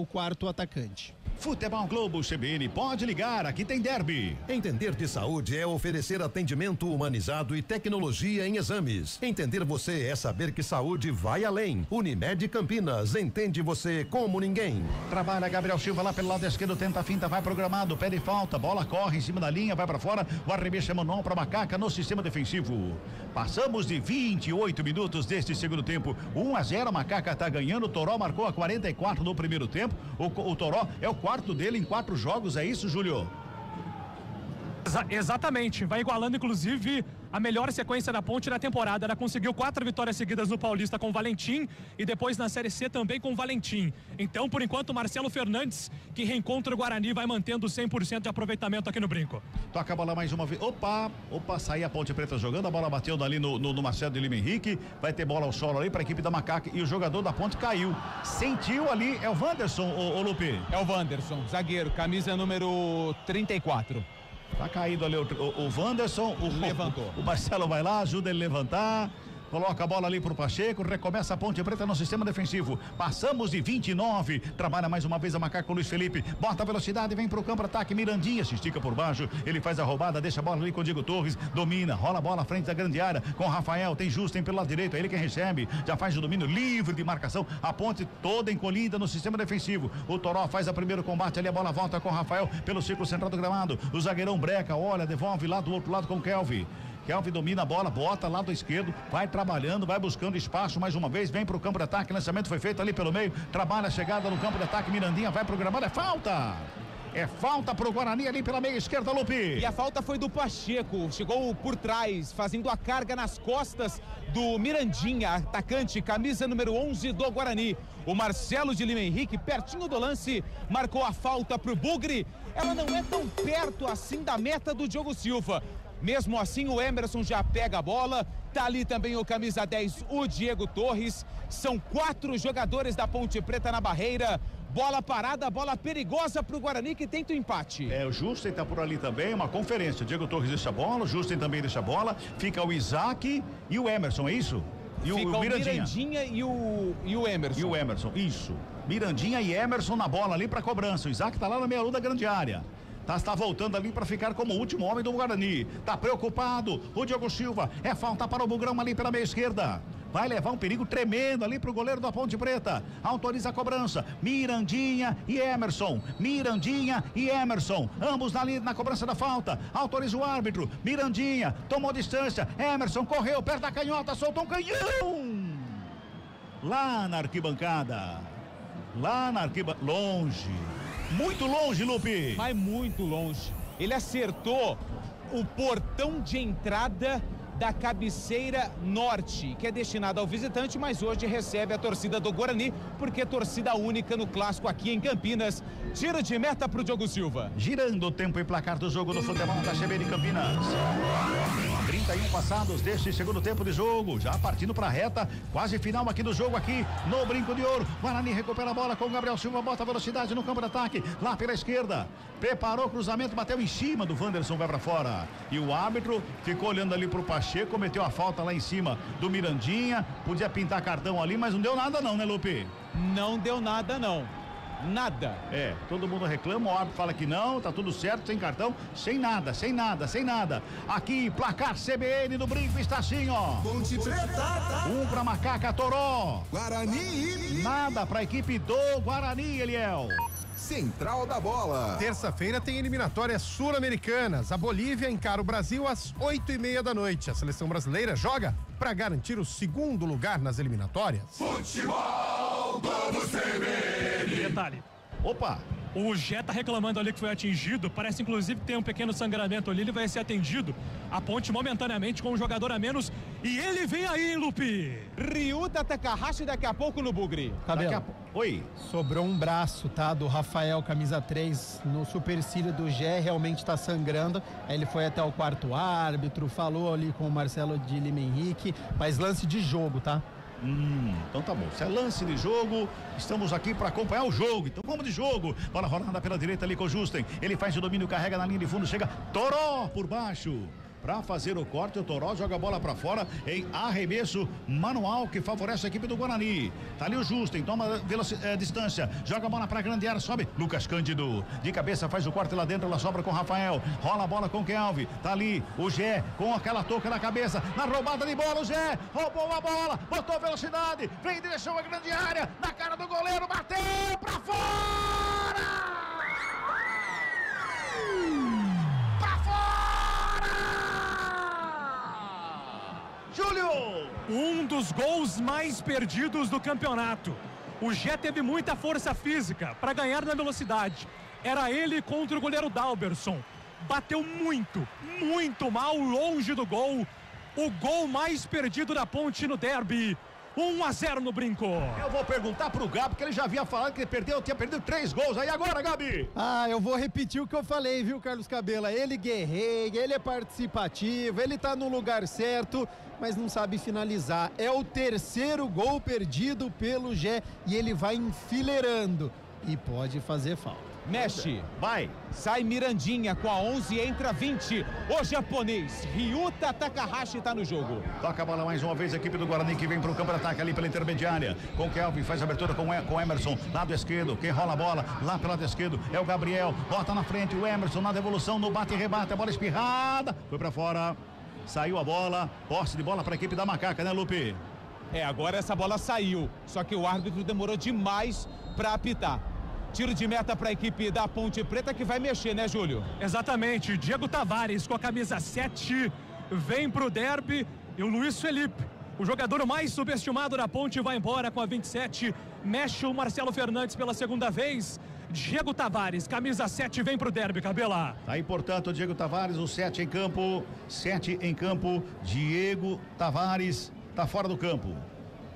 quarto atacante. Futebol Globo CBN, pode ligar, aqui tem derby. Entender de saúde é oferecer atendimento humanizado e tecnologia em exames. Entender você é saber que saúde vai além. Unimed Campinas, entende você como ninguém. Trabalha Gabriel Silva lá pelo lado esquerdo, tenta a finta, vai programado, pede falta, bola corre em cima da linha, vai pra fora, o arremesso é manual pra Macaca no sistema defensivo. Passamos de 28 minutos deste segundo tempo, 1-0, a Macaca tá ganhando, o Toró marcou a 44 no primeiro tempo, o Toró é o quarto dele em 4 jogos, é isso, Júlio? Exatamente, vai igualando inclusive a melhor sequência da Ponte na temporada. Ela conseguiu 4 vitórias seguidas no Paulista com o Valentim e depois na Série C também com o Valentim. Então, por enquanto, o Marcelo Fernandes, que reencontra o Guarani, vai mantendo 100% de aproveitamento aqui no brinco. Toca a bola mais uma vez. Opa, saiu a Ponte Preta jogando, a bola bateu dali no Marcelo de Lima Henrique, vai ter bola ao solo ali para a equipe da Macaca e o jogador da Ponte caiu. Sentiu ali, é o Wanderson, o Lupe? É o Wanderson, zagueiro, camisa número 34. Tá caído ali o Wanderson, levantou. O Marcelo vai lá, ajuda ele a levantar. Coloca a bola ali pro Pacheco, recomeça a Ponte Preta no sistema defensivo. Passamos de 29, trabalha mais uma vez a Macaco Luiz Felipe, bota a velocidade, vem pro campo, ataque, Mirandinha se estica por baixo, ele faz a roubada, deixa a bola ali com o Diego Torres, domina, rola a bola à frente da grande área, com o Rafael, tem Justen pelo lado direito, é ele quem recebe, já faz o domínio livre de marcação, a Ponte toda encolhida no sistema defensivo. O Toró faz o primeiro combate ali, a bola volta com o Rafael pelo círculo central do gramado, o zagueirão breca, olha, devolve lá do outro lado com o Kelvin domina a bola, bota lado esquerdo, vai trabalhando, vai buscando espaço mais uma vez, vem pro campo de ataque, lançamento foi feito ali pelo meio, trabalha a chegada no campo de ataque, Mirandinha vai pro gramado, é falta pro Guarani ali pela meia esquerda, Lupe. E a falta foi do Pacheco, chegou por trás, fazendo a carga nas costas do Mirandinha, atacante, camisa número 11 do Guarani. O Marcelo de Lima Henrique, pertinho do lance, marcou a falta pro Bugre. Ela não é tão perto assim da meta do Diogo Silva. Mesmo assim, o Emerson já pega a bola, tá ali também o camisa 10, o Diego Torres. São 4 jogadores da Ponte Preta na barreira. Bola parada, bola perigosa pro Guarani que tenta o empate. O Justen tá por ali também, uma conferência. Diego Torres deixa a bola, o Justen também deixa a bola. Fica o Isaac e o Emerson, é isso? E fica o Mirandinha e o Emerson. E o Emerson, isso. Mirandinha e Emerson na bola ali pra cobrança. O Isaac tá lá na meia-lua da grande área. Está voltando ali para ficar como o último homem do Guarani. Tá preocupado. O Diogo Silva. É falta para o Bugrão ali pela meia esquerda. Vai levar um perigo tremendo ali pro goleiro da Ponte Preta. Autoriza a cobrança. Mirandinha e Emerson. Mirandinha e Emerson. Ambos ali na cobrança da falta. Autoriza o árbitro. Mirandinha tomou distância. Emerson correu perto da canhota. Soltou um canhão. Lá na arquibancada. Longe. Muito longe, Lupe. Vai muito longe. Ele acertou o portão de entrada da cabeceira norte, que é destinada ao visitante, mas hoje recebe a torcida do Guarani, porque é torcida única no clássico aqui em Campinas. Tiro de meta pro Diogo Silva. Girando o tempo e placar do jogo do futebol da CBN Campinas. 31 passados deste segundo tempo de jogo, já partindo para a reta, quase final aqui do jogo, aqui no Brinco de Ouro. Guarani recupera a bola com o Gabriel Silva, bota a velocidade no campo de ataque, lá pela esquerda. Preparou o cruzamento, bateu em cima do Wanderson, vai para fora. E o árbitro ficou olhando ali pro Pacheco, cometeu a falta lá em cima do Mirandinha. Podia pintar cartão ali, mas não deu nada não, né, Lupe? Não deu nada não. Nada. Todo mundo reclama, o árbitro fala que não, tá tudo certo, sem cartão, sem nada. Aqui, placar CBN do Brinco está assim, ó. Ponte Preta. 1 pra Macaca Toró. Guarani. Nada pra equipe do Guarani, Eliel. Central da Bola. Terça-feira tem eliminatórias sul-americanas. A Bolívia encara o Brasil às 8:30 da noite. A seleção brasileira joga para garantir o segundo lugar nas eliminatórias. Futebol Globo CBN. Detalhe. Opa! O Gé tá reclamando ali que foi atingido. Parece inclusive que tem um pequeno sangramento ali. Ele vai ser atendido. A Ponte momentaneamente com um jogador a menos. E ele vem aí, Lupe. Ryuta Takahashi daqui a pouco no Bugre. Cabelo. Oi. Sobrou um braço, tá? Do Rafael, camisa 3, no supercílio do Gé, realmente tá sangrando. Aí ele foi até o quarto árbitro, falou ali com o Marcelo de Lima Henrique, mas lance de jogo, tá? Então tá bom, se é lance de jogo, estamos aqui para acompanhar o jogo, então vamos de jogo. Bola rolada pela direita ali com o Justen, ele faz o domínio, carrega na linha de fundo, chega Toró por baixo. Para fazer o corte, o Toró joga a bola para fora em arremesso manual que favorece a equipe do Guarani. Tá ali o Justen, toma distância, joga a bola para a grande área, sobe Lucas Cândido, de cabeça faz o corte lá dentro, ela sobra com o Rafael, rola a bola com o Kelvin, tá ali o Gé com aquela touca na cabeça, na roubada de bola o Gé, roubou a bola, botou velocidade, vem em direção à grande área, na cara do goleiro, bateu para fora! Júlio! Um dos gols mais perdidos do campeonato. O Gé teve muita força física para ganhar na velocidade. Era ele contra o goleiro Dalberson. Bateu muito mal longe do gol. O gol mais perdido da Ponte no derby. 1-0 no Brinco. Eu vou perguntar pro Gabi, que ele já havia falado que ele tinha perdido 3 gols. Aí agora, Gabi? Eu vou repetir o que eu falei, viu, Carlos Cabela? Ele guerreia, ele é participativo, ele tá no lugar certo, mas não sabe finalizar. É o terceiro gol perdido pelo Gé e ele vai enfileirando e pode fazer falta. Mexe. Vai. Sai Mirandinha com a 11 e entra 20. O japonês Ryuta Takahashi tá no jogo. Toca a bola mais uma vez a equipe do Guarani que vem pro campo de ataque ali pela intermediária. Com o Kelvin, faz a abertura com o Emerson. Lado esquerdo, quem rola a bola lá pelo lado esquerdo é o Gabriel. Bota na frente o Emerson na devolução, no bate e rebate. A bola espirrada. Foi pra fora. Saiu a bola. Posse de bola pra equipe da Macaca, né, Lupe? Agora essa bola saiu. Só que o árbitro demorou demais pra apitar. Tiro de meta para a equipe da Ponte Preta que vai mexer, né, Júlio? Exatamente. Diego Tavares com a camisa 7 vem pro derby e o Luiz Felipe, o jogador mais subestimado da Ponte, vai embora com a 27. Mexe o Marcelo Fernandes pela segunda vez. Diego Tavares, camisa 7, vem pro derby, Cabela. Aí, portanto, Diego Tavares, o 7 em campo. 7 em campo. Diego Tavares tá fora do campo.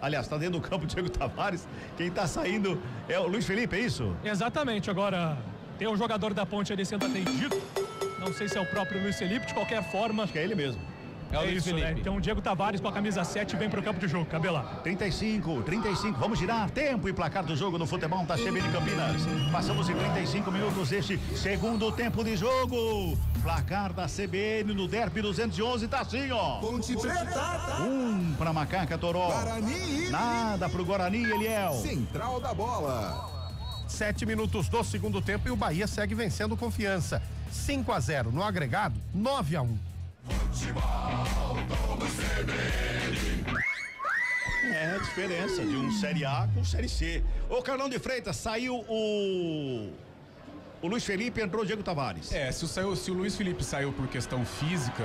Aliás, tá dentro do campo o Diego Tavares. Quem tá saindo é o Luiz Felipe, é isso? Exatamente. Agora tem um jogador da Ponte ali sendo atendido. Não sei se é o próprio Luiz Felipe, de qualquer forma. Acho que é ele mesmo. É o Luiz Felipe. Né? Então o Diego Tavares com a camisa 7 vem pro campo de jogo, Cabela. 35, vamos girar tempo e placar do jogo no futebol da CBN Campinas. Passamos em 35 minutos este segundo tempo de jogo. Placar da CBN no derby 211 tá assim, ó. Ponte Preta. 1 pra Macaca Toró. Guarani. Nada pro Guarani, Eliel. Central da bola. 7 minutos do segundo tempo e o Bahia segue vencendo Confiança. 5-0 no agregado, 9-1. Futebol Globo CBN. É a diferença de um Série A com Série C. Ô, Carlão de Freitas, saiu o Luiz Felipe, entrou o Diego Tavares. Se o Luiz Felipe saiu por questão física,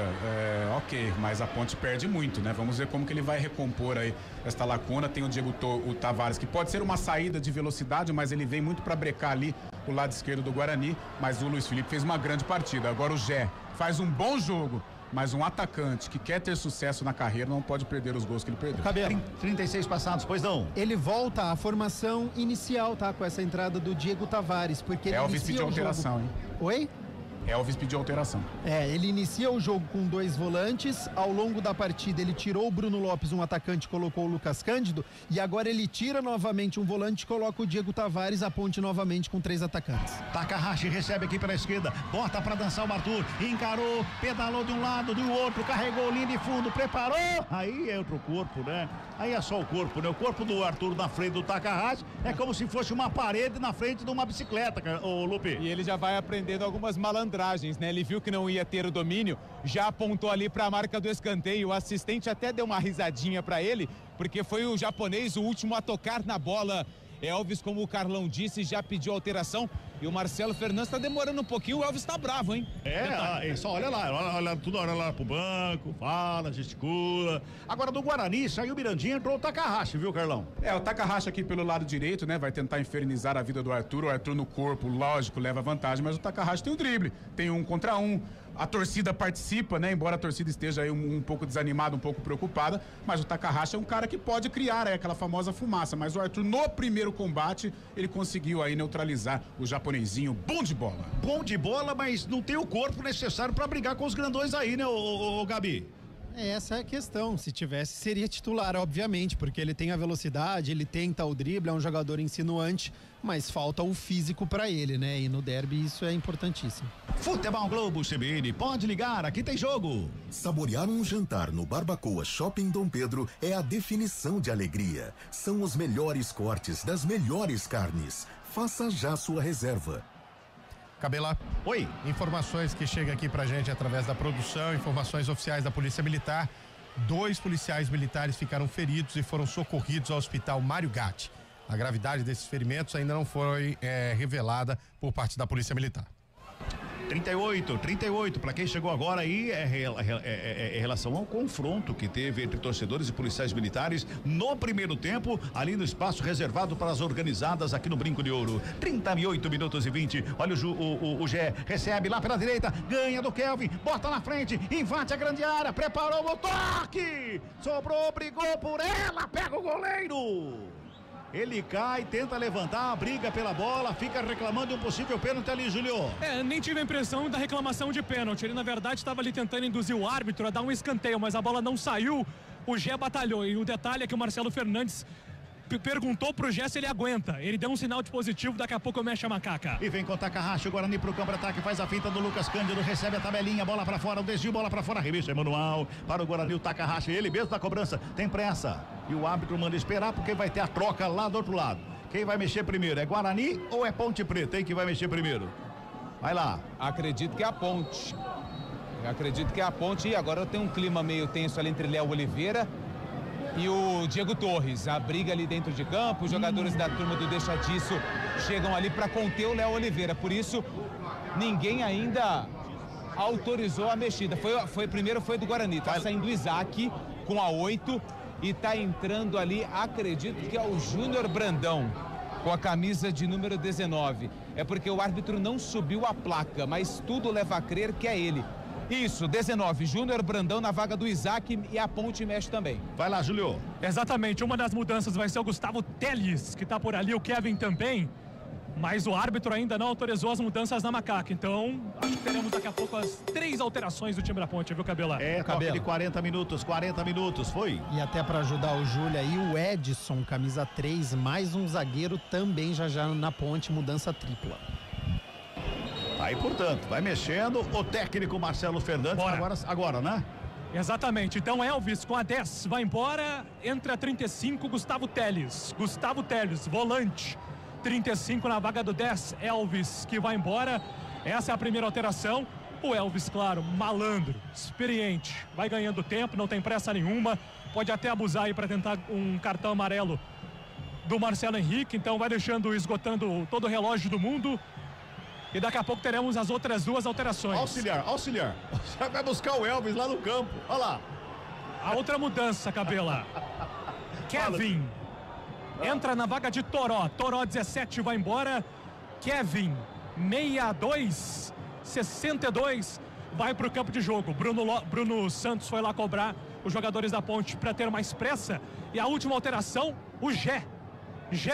ok, mas a Ponte perde muito, né? Vamos ver como que ele vai recompor aí esta lacuna. Tem o Diego Tavares, que pode ser uma saída de velocidade, mas ele vem muito para brecar ali o lado esquerdo do Guarani, mas o Luiz Felipe fez uma grande partida. Agora o Gé faz um bom jogo, mas um atacante que quer ter sucesso na carreira não pode perder os gols que ele perdeu. Cabelo. 36 passados, pois não. Ele volta à formação inicial, tá? Com essa entrada do Diego Tavares, porque ele Elvis pediu alteração, hein? Oi? Elvis pediu alteração. Ele inicia o jogo com 2 volantes. Ao longo da partida ele tirou o Bruno Lopes, um atacante, colocou o Lucas Cândido, e agora ele tira novamente um volante e coloca o Diego Tavares, a Ponte novamente com 3 atacantes. Takahashi recebe aqui pela esquerda, bota pra dançar o Arthur, encarou, pedalou de um lado, do outro, carregou linha de fundo, preparou, aí é outro corpo, né? Aí é só o corpo, né? O corpo do Arthur na frente do Takahashi é como se fosse uma parede na frente de uma bicicleta, ô Lupe. E ele já vai aprendendo algumas malandragens, né? Ele viu que não ia ter o domínio, já apontou ali para a marca do escanteio. O assistente até deu uma risadinha para ele, porque foi o japonês o último a tocar na bola. Elvis, como o Carlão disse, já pediu alteração. E o Marcelo Fernandes tá demorando um pouquinho. O Elvis tá bravo, hein? Só olha lá, toda hora lá pro banco, fala, gesticula. Agora do Guarani, saiu o Mirandinha, entrou o Takahashi, viu, Carlão? O Takahashi aqui pelo lado direito, né? Vai tentar infernizar a vida do Arthur. O Arthur no corpo, lógico, leva vantagem, mas o Takahashi tem o drible, tem 1 contra 1. A torcida participa, né? Embora a torcida esteja aí um pouco desanimada, um pouco preocupada, mas o Takahashi é um cara que pode criar aquela famosa fumaça. Mas o Arthur, no primeiro combate, ele conseguiu aí neutralizar o japonesinho. Bom de bola. Bom de bola, mas não tem o corpo necessário pra brigar com os grandões aí, né, ô Gabi? Essa é a questão. Se tivesse, seria titular, obviamente, porque ele tem a velocidade, ele tenta o drible, é um jogador insinuante, mas falta o físico pra ele, né? E no derby isso é importantíssimo. Futebol Globo CBN, pode ligar, aqui tem jogo. Saborear um jantar no Barbacoa Shopping Dom Pedro é a definição de alegria. São os melhores cortes das melhores carnes. Faça já sua reserva. Cabela. Oi. Informações que chegam aqui pra gente através da produção, informações oficiais da Polícia Militar. 2 policiais militares ficaram feridos e foram socorridos ao Hospital Mário Gatti. A gravidade desses ferimentos ainda não foi revelada por parte da Polícia Militar. 38, para quem chegou agora aí é relação ao confronto que teve entre torcedores e policiais militares no primeiro tempo, ali no espaço reservado para as organizadas aqui no Brinco de Ouro. 38 minutos e 20, olha o Gé, recebe lá pela direita, ganha do Kelvin, bota na frente, invade a grande área, preparou o toque, sobrou, brigou por ela, pega o goleiro. Ele cai, tenta levantar, briga pela bola, fica reclamando de um possível pênalti ali, Júlio. Nem tive a impressão da reclamação de pênalti. Ele, na verdade, estava ali tentando induzir o árbitro a dar um escanteio, mas a bola não saiu. O Gé batalhou. E o detalhe é que o Marcelo Fernandes perguntou pro Gé se ele aguenta. Ele deu um sinal de positivo, daqui a pouco mexe a macaca. E vem com o Takahashi, o Guarani pro campo de ataque, faz a finta do Lucas Cândido, recebe a tabelinha, bola pra fora, o desvio, bola pra fora, revista manual para o Guarani, o Takahashi, ele mesmo da cobrança, tem pressa. E o árbitro manda esperar porque vai ter a troca lá do outro lado. Quem vai mexer primeiro? É Guarani ou é Ponte Preta? Hein, que vai mexer primeiro? Vai lá. Acredito que é a Ponte. Eu acredito que é a Ponte. E agora tem um clima meio tenso ali entre Léo Oliveira e o Diego Torres. A briga ali dentro de campo, os jogadores da turma do Deixa Disso chegam ali para conter o Léo Oliveira. Por isso, ninguém ainda autorizou a mexida. Primeiro foi do Guarani. Tá saindo o Isaac com a 8 e tá entrando ali, acredito que é o Júnior Brandão, com a camisa de número 19. É porque o árbitro não subiu a placa, mas tudo leva a crer que é ele. Isso, 19, Júnior Brandão na vaga do Isaac e a Ponte mexe também. Vai lá, Júlio. Exatamente, uma das mudanças vai ser o Gustavo Teles, que tá por ali, o Kevin também. Mas o árbitro ainda não autorizou as mudanças na macaca. Então, acho que teremos daqui a pouco as 3 alterações do time da Ponte, viu, Cabela? Toque de 40 minutos, foi. E até para ajudar o Júlio aí, o Edson, camisa 3, mais um zagueiro também já na Ponte, mudança tripla. Aí, portanto, vai mexendo o técnico Marcelo Fernandes, agora, né? Exatamente, então Elvis com a 10 vai embora, entra 35, Gustavo Teles, volante. 35 na vaga do 10, Elvis, que vai embora. Essa é a primeira alteração. O Elvis, claro, malandro, experiente, vai ganhando tempo, não tem pressa nenhuma, pode até abusar aí para tentar um cartão amarelo do Marcelo Henrique, então vai esgotando todo o relógio do mundo. E daqui a pouco teremos as outras 2 alterações. Auxiliar. Você vai buscar o Elvis lá no campo, olha lá. A outra mudança, Cabela. Kevin entra na vaga de Toró 17 vai embora. Kevin 62 vai pro campo de jogo. Bruno Santos foi lá cobrar os jogadores da Ponte para ter mais pressa. E a última alteração, o Gé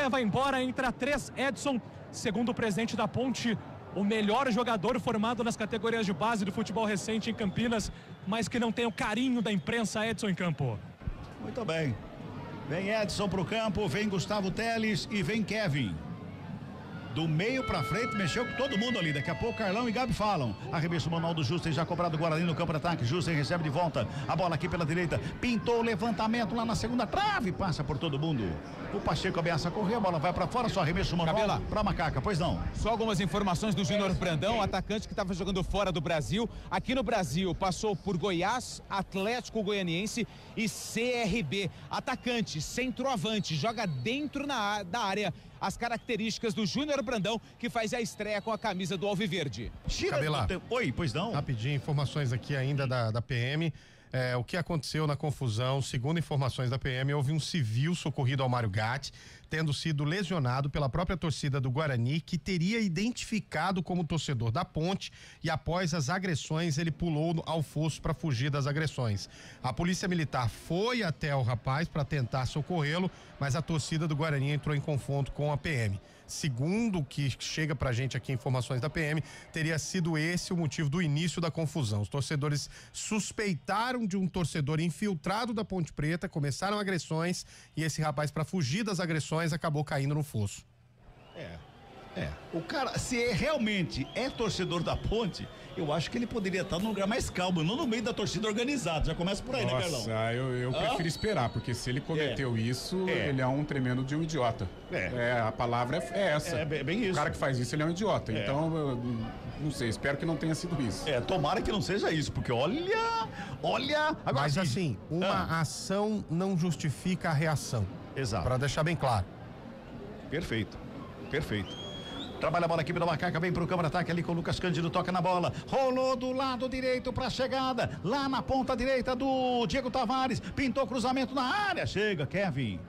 vai embora, entra 3, Edson, segundo o presidente da Ponte, o melhor jogador formado nas categorias de base do futebol recente em Campinas, mas que não tem o carinho da imprensa, Edson em campo. Muito bem. Vem Edson pro campo, vem Gustavo Teles e vem Kevin. Do meio pra frente, mexeu com todo mundo ali. Daqui a pouco Carlão e Gabi falam. Arremesso manual do Justen, já cobrado o Guarani no campo de ataque. Justen recebe de volta a bola aqui pela direita. Pintou o levantamento lá na segunda trave. Passa por todo mundo. O Pacheco ameaça correr, a bola vai pra fora. Só arremesso manual pra Macaca, pois não. Só algumas informações do Júnior Brandão, atacante que estava jogando fora do Brasil. Aqui no Brasil, passou por Goiás, Atlético Goianiense e CRB. Atacante, centroavante, joga dentro da área. As características do Júnior Brandão, que faz a estreia com a camisa do Alviverde. Oi, pois não? Rapidinho, informações aqui ainda da PM. O que aconteceu na confusão? Segundo informações da PM, houve um civil socorrido ao Mário Gatti, tendo sido lesionado pela própria torcida do Guarani, que teria identificado como torcedor da Ponte, e após as agressões ele pulou ao fosso para fugir das agressões. A polícia militar foi até o rapaz para tentar socorrê-lo, mas a torcida do Guarani entrou em confronto com a PM. Segundo o que chega pra gente aqui, informações da PM, teria sido esse o motivo do início da confusão. Os torcedores suspeitaram de um torcedor infiltrado da Ponte Preta, começaram agressões e esse rapaz, para fugir das agressões, acabou caindo no fosso. O cara, se realmente é torcedor da Ponte, eu acho que ele poderia estar num lugar mais calmo, não no meio da torcida organizada. Já começa por aí, né, Carlão? Eu prefiro esperar, porque se ele cometeu isso, ele é um tremendo de um idiota. A palavra é essa. É bem isso. O cara que faz isso, ele é um idiota. Então, eu não sei, espero que não tenha sido isso. Tomara que não seja isso, porque olha... Agora, mas assim, uma ação não justifica a reação. Exato. Para deixar bem claro. Perfeito. Trabalha a bola aqui pela Macaca, vem pro campo de ataque ali com o Lucas Cândido, toca na bola, rolou do lado direito pra chegada, lá na ponta direita do Diego Tavares, pintou cruzamento na área, chega Kevin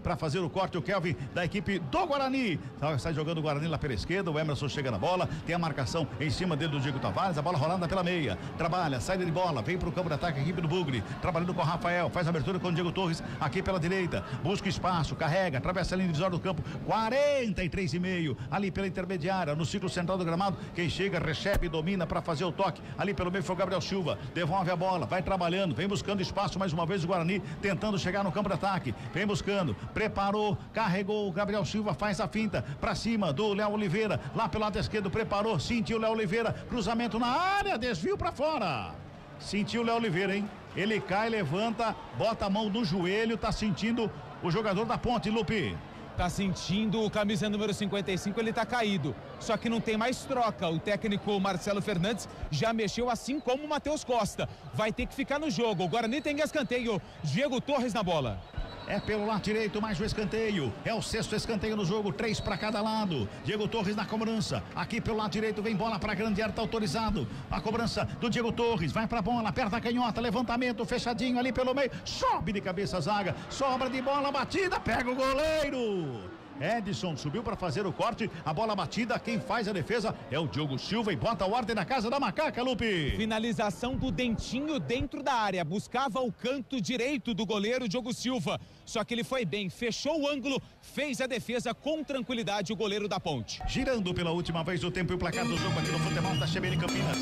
para fazer o corte, o Kevin da equipe do Guarani, sai jogando o Guarani lá pela esquerda, o Emerson chega na bola, tem a marcação em cima dele do Diego Tavares, a bola rolando pela meia, trabalha, saída de bola, vem pro campo de ataque a equipe do Bugre, trabalhando com o Rafael, faz a abertura com o Diego Torres aqui pela direita, busca espaço, carrega, atravessa a linha divisória do campo, 43,5, ali pela intermediária, no ciclo central do gramado, quem chega, recebe, domina para fazer o toque, ali pelo meio foi o Gabriel Silva, devolve a bola, vai trabalhando, vem buscando espaço mais uma vez o Guarani, tentando chegar no campo de ataque, vem buscando, preparou, carregou, o Gabriel Silva faz a finta pra cima do Léo Oliveira, lá pelo lado esquerdo, preparou, sentiu o Léo Oliveira, cruzamento na área, desvio pra fora. Sentiu o Léo Oliveira, hein? Ele cai, levanta, bota a mão no joelho, tá sentindo o jogador da Ponte, Lupe. Tá sentindo o camisa número 55, ele tá caído. Só que não tem mais troca. O técnico Marcelo Fernandes já mexeu, assim como o Matheus Costa. Vai ter que ficar no jogo. O Guarani tem escanteio. Diego Torres na bola. É pelo lado direito, mais um escanteio. É o 6º escanteio no jogo, 3 para cada lado. Diego Torres na cobrança. Aqui pelo lado direito vem bola para a grande área, tá autorizado. A cobrança do Diego Torres, vai para a bola, aperta a canhota, levantamento fechadinho ali pelo meio. Sobe de cabeça a zaga, sobra de bola, batida, pega o goleiro. Edson subiu para fazer o corte, a bola batida, quem faz a defesa é o Diogo Silva e bota a ordem na casa da macaca, Lupe. Finalização do Dentinho dentro da área, buscava o canto direito do goleiro Diogo Silva, só que ele foi bem, fechou o ângulo, fez a defesa com tranquilidade o goleiro da Ponte. Girando pela última vez o tempo e o placar do jogo aqui no futebol da CBN Campinas.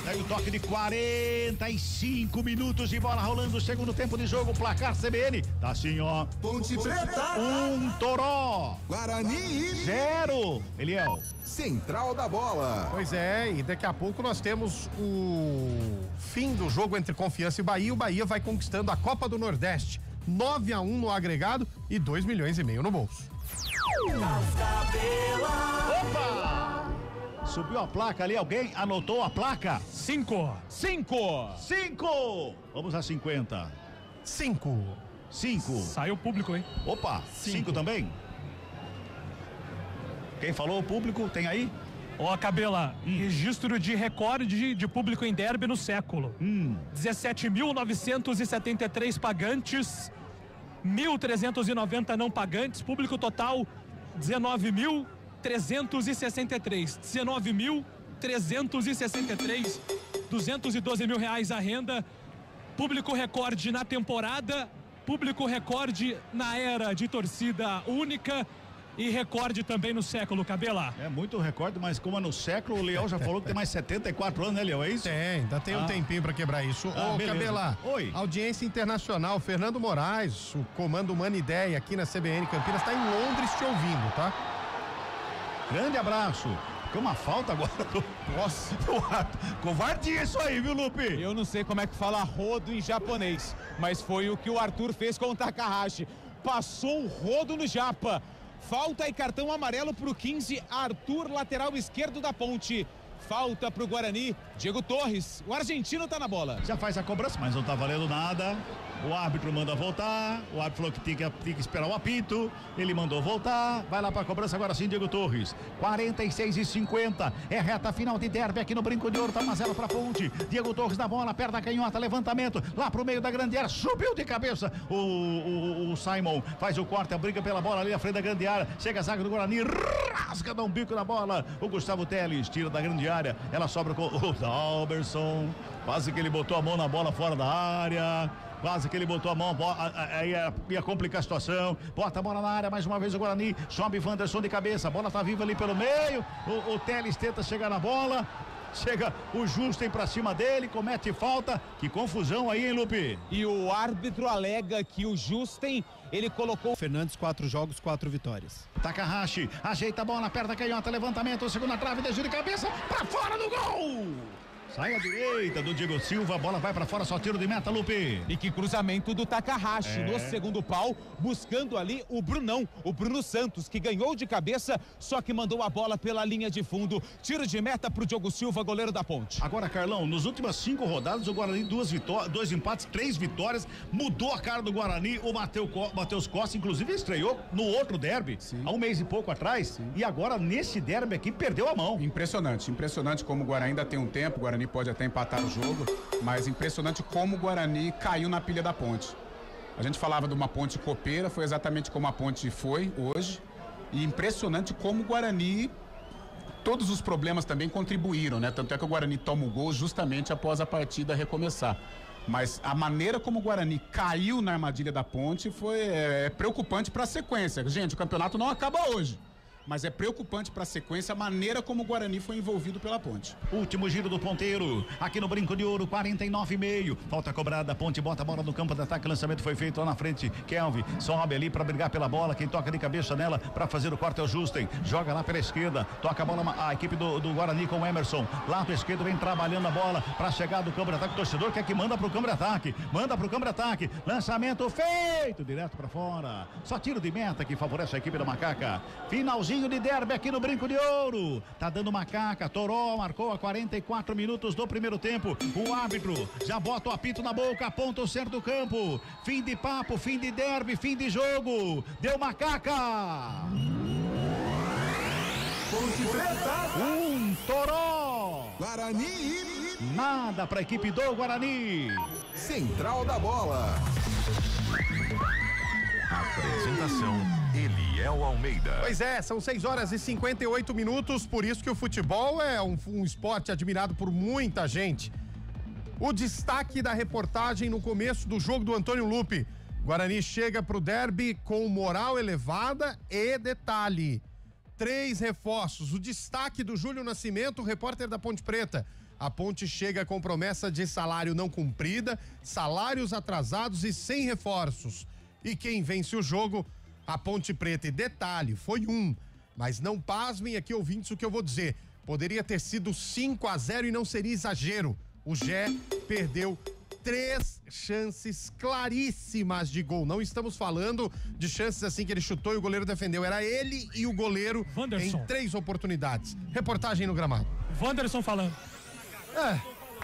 Daí o toque de 45 minutos de bola rolando, segundo tempo de jogo, placar CBN, tá assim ó. Ponte Preta. Toró. Guarani 0, Eliel. Central da bola. Pois é, e daqui a pouco nós temos o fim do jogo entre Confiança e Bahia. O Bahia vai conquistando a Copa do Nordeste. 9-1 no agregado e 2,5 milhões no bolso. Opa! Subiu a placa ali, alguém anotou a placa? 5. Vamos a 50. 5. Saiu o público, hein? Opa, 5 também? Quem falou o público? Tem aí? Ó, Cabela, registro de recorde de público em derby no século. 17.973 pagantes, 1.390 não pagantes, público total 19.363. 19.363, 212 mil reais a renda, público recorde na temporada, público recorde na era de torcida única. E recorde também no século, Cabela. É muito recorde, mas como é no século, o Leão já falou que tem mais 74 anos, né, Leão? É isso? Ainda tem um tempinho pra quebrar isso. Ô, Cabela, oi. Audiência internacional, Fernando Moraes, o comando Humana Ideia aqui na CBN Campinas, tá em Londres te ouvindo, tá? Grande abraço. Ficou uma falta agora do... Nossa, covardia isso aí, viu, Lupe? Eu não sei como é que fala rodo em japonês, mas foi o que o Arthur fez com o Takahashi. Passou o rodo no japa. Falta e cartão amarelo pro 15, Arthur, lateral esquerdo da Ponte. Falta pro Guarani, Diego Torres, o argentino tá na bola. Já faz a cobrança, mas não tá valendo nada. O árbitro manda voltar, o árbitro falou que tinha que esperar o apito, ele mandou voltar, vai lá pra cobrança agora sim, Diego Torres. 46:50, é reta final de derby aqui no Brinco de Ouro, tá 1-0 pra Ponte. Diego Torres na bola, perna canhota, levantamento, lá pro meio da grande área, subiu de cabeça. O Simon faz o corte, a briga pela bola ali na frente da grande área, chega a zaga do Guarani, rasga, dá um bico na bola. O Gustavo Teles tira da grande área, ela sobra com o Dalberson, quase que ele botou a mão na bola fora da área. Quase que ele botou a mão, aí ia complicar a situação. Bota a bola na área, mais uma vez o Guarani. Sobe Wanderson de cabeça, a bola tá viva ali pelo meio. O Teles tenta chegar na bola. Chega o Justen pra cima dele, comete falta. Que confusão aí, hein, Lupe? E o árbitro alega que o Justen, ele colocou... Fernandes, 4 jogos, 4 vitórias. Takahashi, ajeita a bola, perna canhota, levantamento, segunda trave, desvio de cabeça, pra fora do gol! Sai à direita do Diego Silva, a bola vai pra fora, só tiro de meta, Lupe. E que cruzamento do Takahashi no segundo pau, buscando ali o Brunão, o Bruno Santos, que ganhou de cabeça, só que mandou a bola pela linha de fundo. Tiro de meta pro Diogo Silva, goleiro da Ponte. Agora, Carlão, nos últimas 5 rodadas, o Guarani 2 empates, 3 vitórias, mudou a cara do Guarani. O Matheus Costa, inclusive, estreou no outro derby, há um mês e pouco atrás, e agora nesse derby aqui perdeu a mão. Impressionante como o Guarani ainda tem um tempo, o Guarani pode até empatar o jogo, mas impressionante como o Guarani caiu na pilha da Ponte. A gente falava de uma Ponte copeira, foi exatamente como a Ponte foi hoje, e impressionante como o Guarani, todos os problemas também contribuíram, né? Tanto é que o Guarani toma o gol justamente após a partida recomeçar. Mas a maneira como o Guarani caiu na armadilha da Ponte foi preocupante para a sequência. Gente, o campeonato não acaba hoje. mas é preocupante para a sequência a maneira como o Guarani foi envolvido pela Ponte. Último giro do ponteiro, aqui no Brinco de Ouro, 49,5. Falta cobrada, a Ponte bota a bola no campo de ataque, lançamento foi feito lá na frente. Kelvin sobe ali para brigar pela bola, quem toca de cabeça nela para fazer o corte é o Justen. Joga lá pela esquerda, toca a bola, a equipe do Guarani com o Emerson. Lá para esquerda vem trabalhando a bola para chegar do campo de ataque. O torcedor quer que manda pro campo de ataque. Lançamento feito, direto para fora. Só tiro de meta que favorece a equipe da Macaca. Finalzinho de derby aqui no Brinco de Ouro. Tá dando Macaca. Toró marcou a 44 minutos do primeiro tempo. O árbitro já bota o apito na boca, aponta o centro do campo. Fim de papo, fim de derby, fim de jogo. Deu Macaca. Ponte Preta. Toró. Guarani. Nada para a equipe do Guarani. Central da Bola. Apresentação: Eliel Almeida. Pois é, são 6 horas e 58 minutos, por isso que o futebol é um esporte admirado por muita gente. O destaque da reportagem no começo do jogo do Antônio Lupe. Guarani chega pro derby com moral elevada e detalhe: 3 reforços. O destaque do Júlio Nascimento, repórter da Ponte Preta. A Ponte chega com promessa de salário não cumprida, salários atrasados e sem reforços. E quem vence o jogo? A Ponte Preta. E detalhe, foi 1. Mas não pasmem aqui, ouvintes, o que eu vou dizer. Poderia ter sido 5-0 e não seria exagero. O Gé perdeu 3 chances claríssimas de gol. Não estamos falando de chances assim que ele chutou e o goleiro defendeu. Era ele e o goleiro Wanderson. Em 3 oportunidades. Reportagem no gramado. Wanderson falando.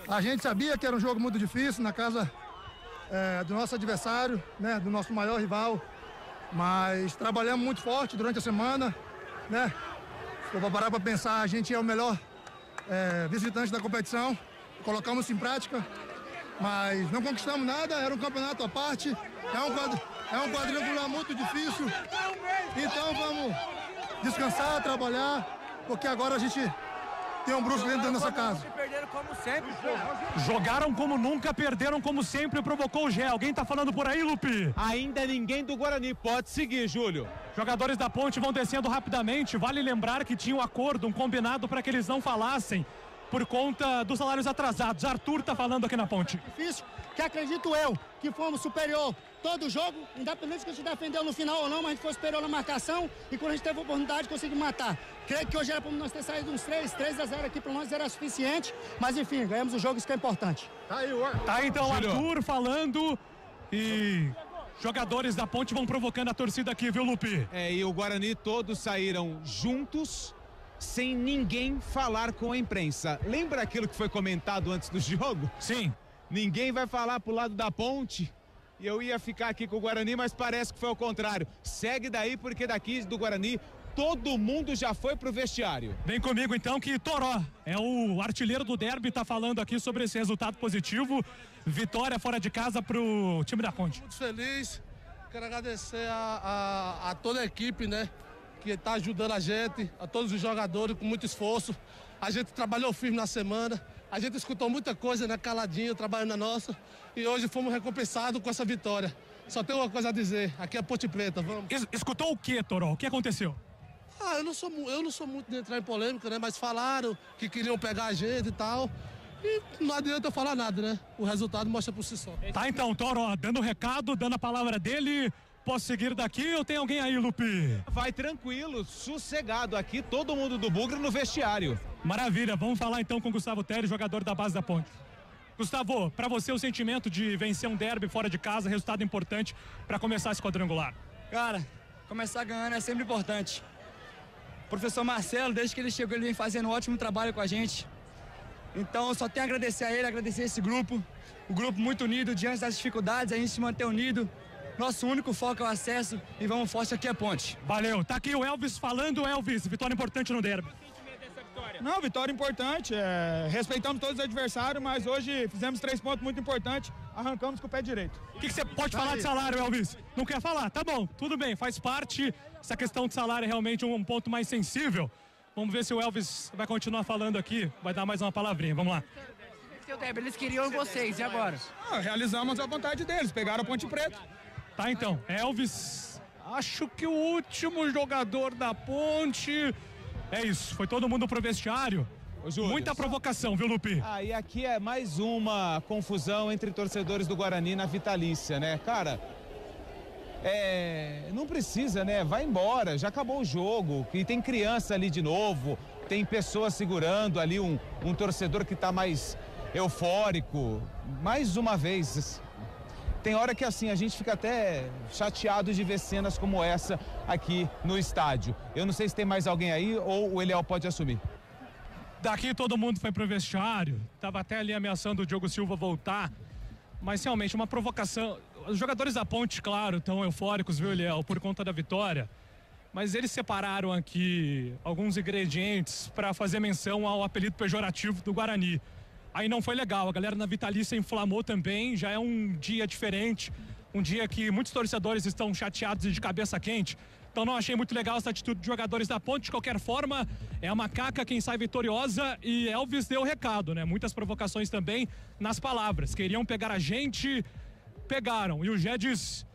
A gente sabia que era um jogo muito difícil na casa do nosso adversário, né, do nosso maior rival, mas trabalhamos muito forte durante a semana, né? Se eu parar para pensar, a gente é o melhor visitante da competição, colocamos em prática, mas não conquistamos nada, era um campeonato à parte, é um quadrangular muito difícil, então vamos descansar, trabalhar, porque agora a gente tem um Brusque dentro da nossa casa. Perderam como sempre, jogaram como nunca, perderam como sempre, provocou o Gé. Alguém tá falando por aí, Lupe? Ainda ninguém do Guarani, pode seguir, Júlio. Jogadores da Ponte vão descendo rapidamente. Vale lembrar que tinha um acordo, um combinado para que eles não falassem por conta dos salários atrasados. Arthur tá falando aqui na Ponte. Difícil, que acredito eu que fomos superior todo o jogo, independente se a gente defendeu no final ou não, mas a gente foi superior na marcação e quando a gente teve a oportunidade conseguimos matar. Creio que hoje era para nós ter saído uns 3-0 aqui para nós era suficiente, mas enfim, ganhamos o jogo, isso que é importante. Tá então, Arthur falando e jogadores da Ponte vão provocando a torcida aqui, viu, Lupe? E o Guarani todos saíram juntos, sem ninguém falar com a imprensa. Lembra aquilo que foi comentado antes do jogo? Sim. Ninguém vai falar pro lado da Ponte. E eu ia ficar aqui com o Guarani, mas parece que foi ao contrário. Segue daí, porque daqui do Guarani todo mundo já foi pro vestiário. Vem comigo então que Toró é o artilheiro do derby, tá falando aqui sobre esse resultado positivo. Vitória fora de casa pro time da Ponte. Muito feliz, quero agradecer a toda a equipe, né? Que tá ajudando a gente, a todos os jogadores com muito esforço. A gente trabalhou firme na semana, a gente escutou muita coisa, né? Caladinho, trabalhando na nossa. E hoje fomos recompensados com essa vitória. Só tem uma coisa a dizer, aqui é Ponte Preta, vamos. Escutou o que, Toró? O que aconteceu? Eu não sou muito de entrar em polêmica, né? Mas falaram que queriam pegar a gente e tal. E não adianta eu falar nada, né? O resultado mostra por si só. Tá então, Toró, dando o recado, dando a palavra dele. Posso seguir daqui ou tem alguém aí, Lupe? Vai tranquilo, sossegado aqui, todo mundo do Bugre no vestiário. Maravilha, vamos falar então com o Gustavo Teres, jogador da base da Ponte. Gustavo, pra você o sentimento de vencer um derby fora de casa, resultado importante pra começar esse quadrangular? Cara, começar ganhando é sempre importante. O professor Marcelo, desde que ele chegou, ele vem fazendo um ótimo trabalho com a gente. Então, eu só tenho a agradecer a ele, agradecer esse grupo. O grupo muito unido, diante das dificuldades, a gente se manter unido. Nosso único foco é o acesso e vamos forte aqui a Ponte. Valeu, tá aqui o Elvis falando, Elvis, vitória importante no derby. Não, vitória importante, respeitamos todos os adversários, mas hoje fizemos 3 pontos muito importantes, arrancamos com o pé direito. O que você pode falar de salário, Elvis? Não quer falar? Tá bom, tudo bem, faz parte, essa questão de salário é realmente um ponto mais sensível. Vamos ver se o Elvis vai continuar falando aqui, vai dar mais uma palavrinha, vamos lá. Eles queriam vocês, e agora? Realizamos a vontade deles, pegaram a Ponte Preta. Tá então, Elvis Acho que o último jogador da Ponte... É isso, foi todo mundo pro vestiário. Muita provocação, viu, Lupi? E aqui é mais uma confusão entre torcedores do Guarani na Vitalícia, né? Cara, não precisa, né? Vai embora, já acabou o jogo. E tem criança ali de novo, tem pessoas segurando ali um torcedor que tá mais eufórico. Mais uma vez, tem hora que assim, a gente fica até chateado de ver cenas como essa aqui no estádio. Eu não sei se tem mais alguém aí ou o Eliel pode assumir. Daqui todo mundo foi pro vestiário, tava até ali ameaçando o Diogo Silva voltar, mas realmente uma provocação. Os jogadores da Ponte, claro, estão eufóricos, viu, Eliel, por conta da vitória, mas eles separaram aqui alguns ingredientes para fazer menção ao apelido pejorativo do Guarani. Aí não foi legal, a galera na Vitalícia inflamou também, já é um dia diferente, um dia que muitos torcedores estão chateados e de cabeça quente. Então não achei muito legal essa atitude de jogadores da Ponte. De qualquer forma, é a Macaca quem sai vitoriosa e Elvis deu o recado, né? Muitas provocações também nas palavras. Queriam pegar a gente, pegaram. E o Gédes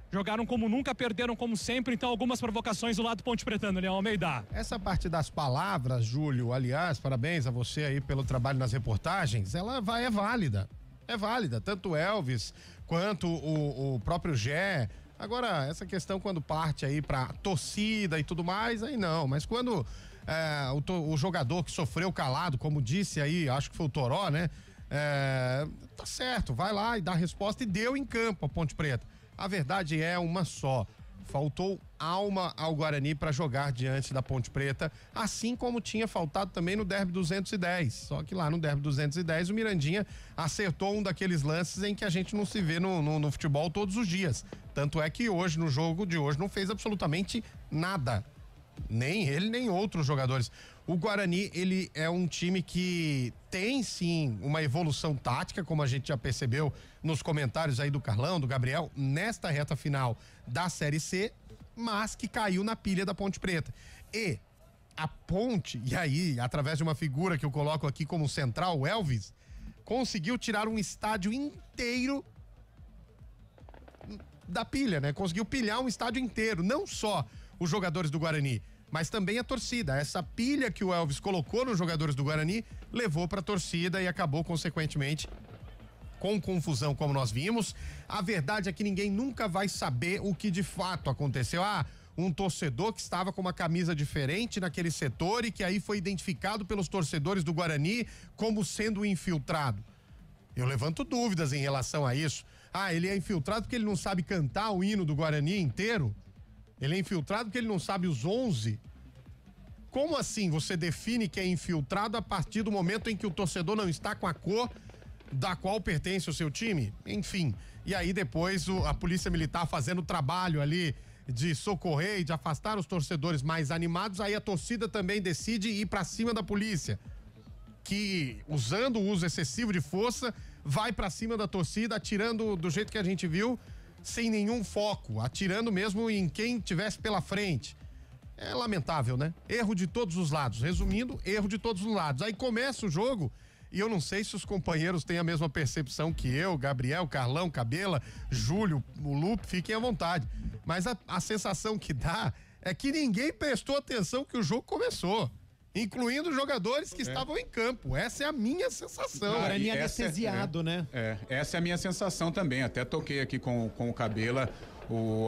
jogaram como nunca, perderam como sempre. Então algumas provocações do lado Ponte Pretano, Leão Almeida. Essa parte das palavras, Júlio, aliás, parabéns a você aí pelo trabalho nas reportagens, ela é válida. É válida, tanto o Elvis quanto o próprio Gé. Agora, essa questão quando parte aí pra torcida e tudo mais, aí não, mas quando o jogador que sofreu calado, como disse aí, acho que foi o Toró, né? Tá certo, vai lá e dá a resposta e deu em campo a Ponte Preta. A verdade é uma só, faltou alma ao Guarani para jogar diante da Ponte Preta, assim como tinha faltado também no Derby 210, só que lá no Derby 210 o Mirandinha acertou um daqueles lances em que a gente não se vê no futebol todos os dias, tanto é que hoje, no jogo de hoje, não fez absolutamente nada, nem ele, nem outros jogadores. O Guarani, ele é um time que tem sim uma evolução tática, como a gente já percebeu nos comentários aí do Carlão, do Gabriel, nesta reta final da Série C, mas que caiu na pilha da Ponte Preta. E a Ponte, e aí, através de uma figura que eu coloco aqui como central, o Elvis, conseguiu tirar um estádio inteiro da pilha, né? Conseguiu pilhar um estádio inteiro, não só os jogadores do Guarani, mas também a torcida. Essa pilha que o Elvis colocou nos jogadores do Guarani levou para a torcida e acabou, consequentemente, com confusão, como nós vimos. A verdade é que ninguém nunca vai saber o que de fato aconteceu. Um torcedor que estava com uma camisa diferente naquele setor e que aí foi identificado pelos torcedores do Guarani como sendo infiltrado. Eu levanto dúvidas em relação a isso. Ele é infiltrado porque ele não sabe cantar o hino do Guarani inteiro? Ele é infiltrado porque ele não sabe os 11? Como assim você define que é infiltrado a partir do momento em que o torcedor não está com a cor da qual pertence o seu time? Enfim, e aí depois a polícia militar fazendo o trabalho ali de socorrer e de afastar os torcedores mais animados, aí a torcida também decide ir pra cima da polícia, que usando o uso excessivo de força, vai pra cima da torcida, atirando do jeito que a gente viu, sem nenhum foco, atirando mesmo em quem tivesse pela frente. É lamentável, né? Erro de todos os lados. Resumindo, erro de todos os lados. Aí começa o jogo e eu não sei se os companheiros têm a mesma percepção que eu, Gabriel, Carlão, Cabela, Júlio, o Lupe, fiquem à vontade. Mas a sensação que dá é que ninguém prestou atenção que o jogo começou, incluindo os jogadores que estavam em campo. Essa é a minha sensação. O Guarani anestesiado, né? Essa é a minha sensação também. Até toquei aqui com o Cabela.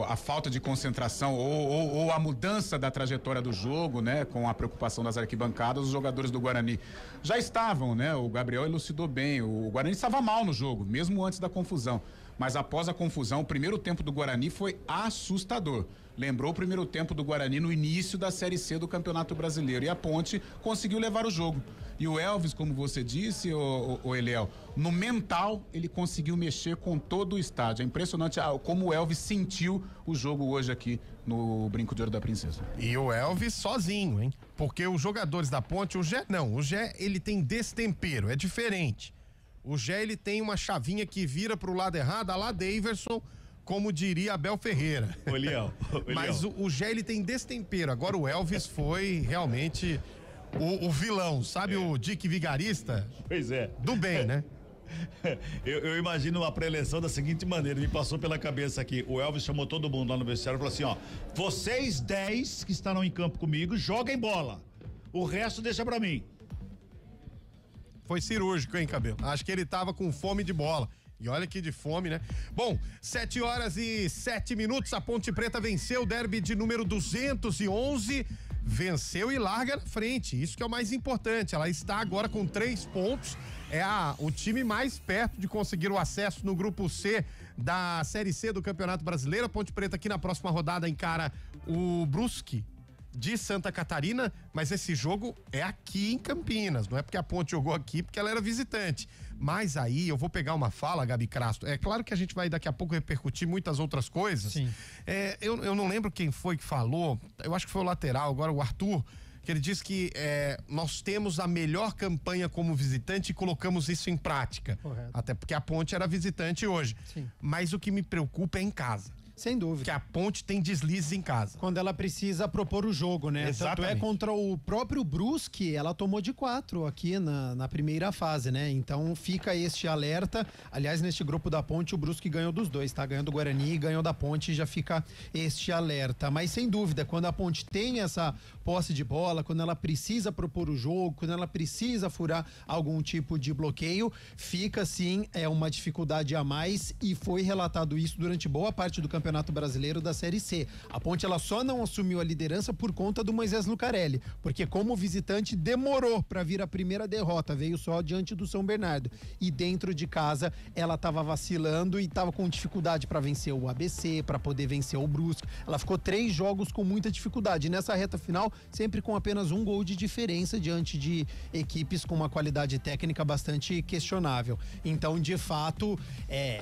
A falta de concentração ou a mudança da trajetória do jogo, né? Com a preocupação das arquibancadas, os jogadores do Guarani já estavam, né? O Gabriel elucidou bem, o Guarani estava mal no jogo, mesmo antes da confusão, mas após a confusão, o primeiro tempo do Guarani foi assustador. Lembrou o primeiro tempo do Guarani no início da Série C do Campeonato Brasileiro, e a Ponte conseguiu levar o jogo. E o Elvis, como você disse, o Eliel, no mental ele conseguiu mexer com todo o estádio. É impressionante como o Elvis sentiu o jogo hoje aqui no Brinco de Ouro da Princesa. E o Elvis sozinho, hein? Porque os jogadores da Ponte, o Gé ele tem destempero, é diferente. O Gé ele tem uma chavinha que vira pro lado errado, a lá Daverson, como diria Abel Ferreira. Mas o Gé ele tem destempero. Agora o Elvis foi realmente o vilão, sabe? O Dick Vigarista? Pois é. Do bem, né? Eu imagino a pré-eleição da seguinte maneira, me passou pela cabeça aqui, o Elvis chamou todo mundo lá no vestiário e falou assim, ó, vocês 10 que estarão em campo comigo, joguem bola, o resto deixa pra mim. Foi cirúrgico, hein, Cabelo? Acho que ele tava com fome de bola. E olha que de fome, né? Bom, 7h07, a Ponte Preta venceu o derby de número 211, venceu e larga na frente, isso que é o mais importante, ela está agora com 3 pontos, é o time mais perto de conseguir o acesso no grupo C da Série C do Campeonato Brasileiro. A Ponte Preta aqui na próxima rodada encara o Brusque de Santa Catarina, mas esse jogo é aqui em Campinas, não é porque a Ponte jogou aqui, porque ela era visitante. Mas aí eu vou pegar uma fala, Gabi Crasto. É claro que a gente vai daqui a pouco repercutir muitas outras coisas. Sim. Eu não lembro quem foi que falou, eu acho que foi o lateral, agora o Arthur, que ele disse que nós temos a melhor campanha como visitante e colocamos isso em prática. Correto. Até porque a Ponte era visitante hoje. Sim. Mas o que me preocupa é em casa. Sem dúvida. Que a Ponte tem deslizes em casa. Quando ela precisa propor o jogo, né? Exatamente. Tanto é contra o próprio Brusque, ela tomou de 4 aqui na primeira fase, né? Então fica este alerta. Aliás, neste grupo da Ponte, o Brusque ganhou dos dois, tá? Ganhou do Guarani, ganhou da Ponte, já fica este alerta. Mas sem dúvida, quando a Ponte tem essa posse de bola, quando ela precisa propor o jogo, quando ela precisa furar algum tipo de bloqueio, fica sim uma dificuldade a mais, e foi relatado isso durante boa parte do Campeonato Brasileiro da Série C. A Ponte ela só não assumiu a liderança por conta do Moisés Lucarelli, porque como visitante demorou para vir a primeira derrota, veio só diante do São Bernardo, e dentro de casa ela estava vacilando e estava com dificuldade para vencer o ABC, para poder vencer o Brusque. Ela ficou 3 jogos com muita dificuldade, e nessa reta final sempre com apenas 1 gol de diferença diante de equipes com uma qualidade técnica bastante questionável. Então, de fato,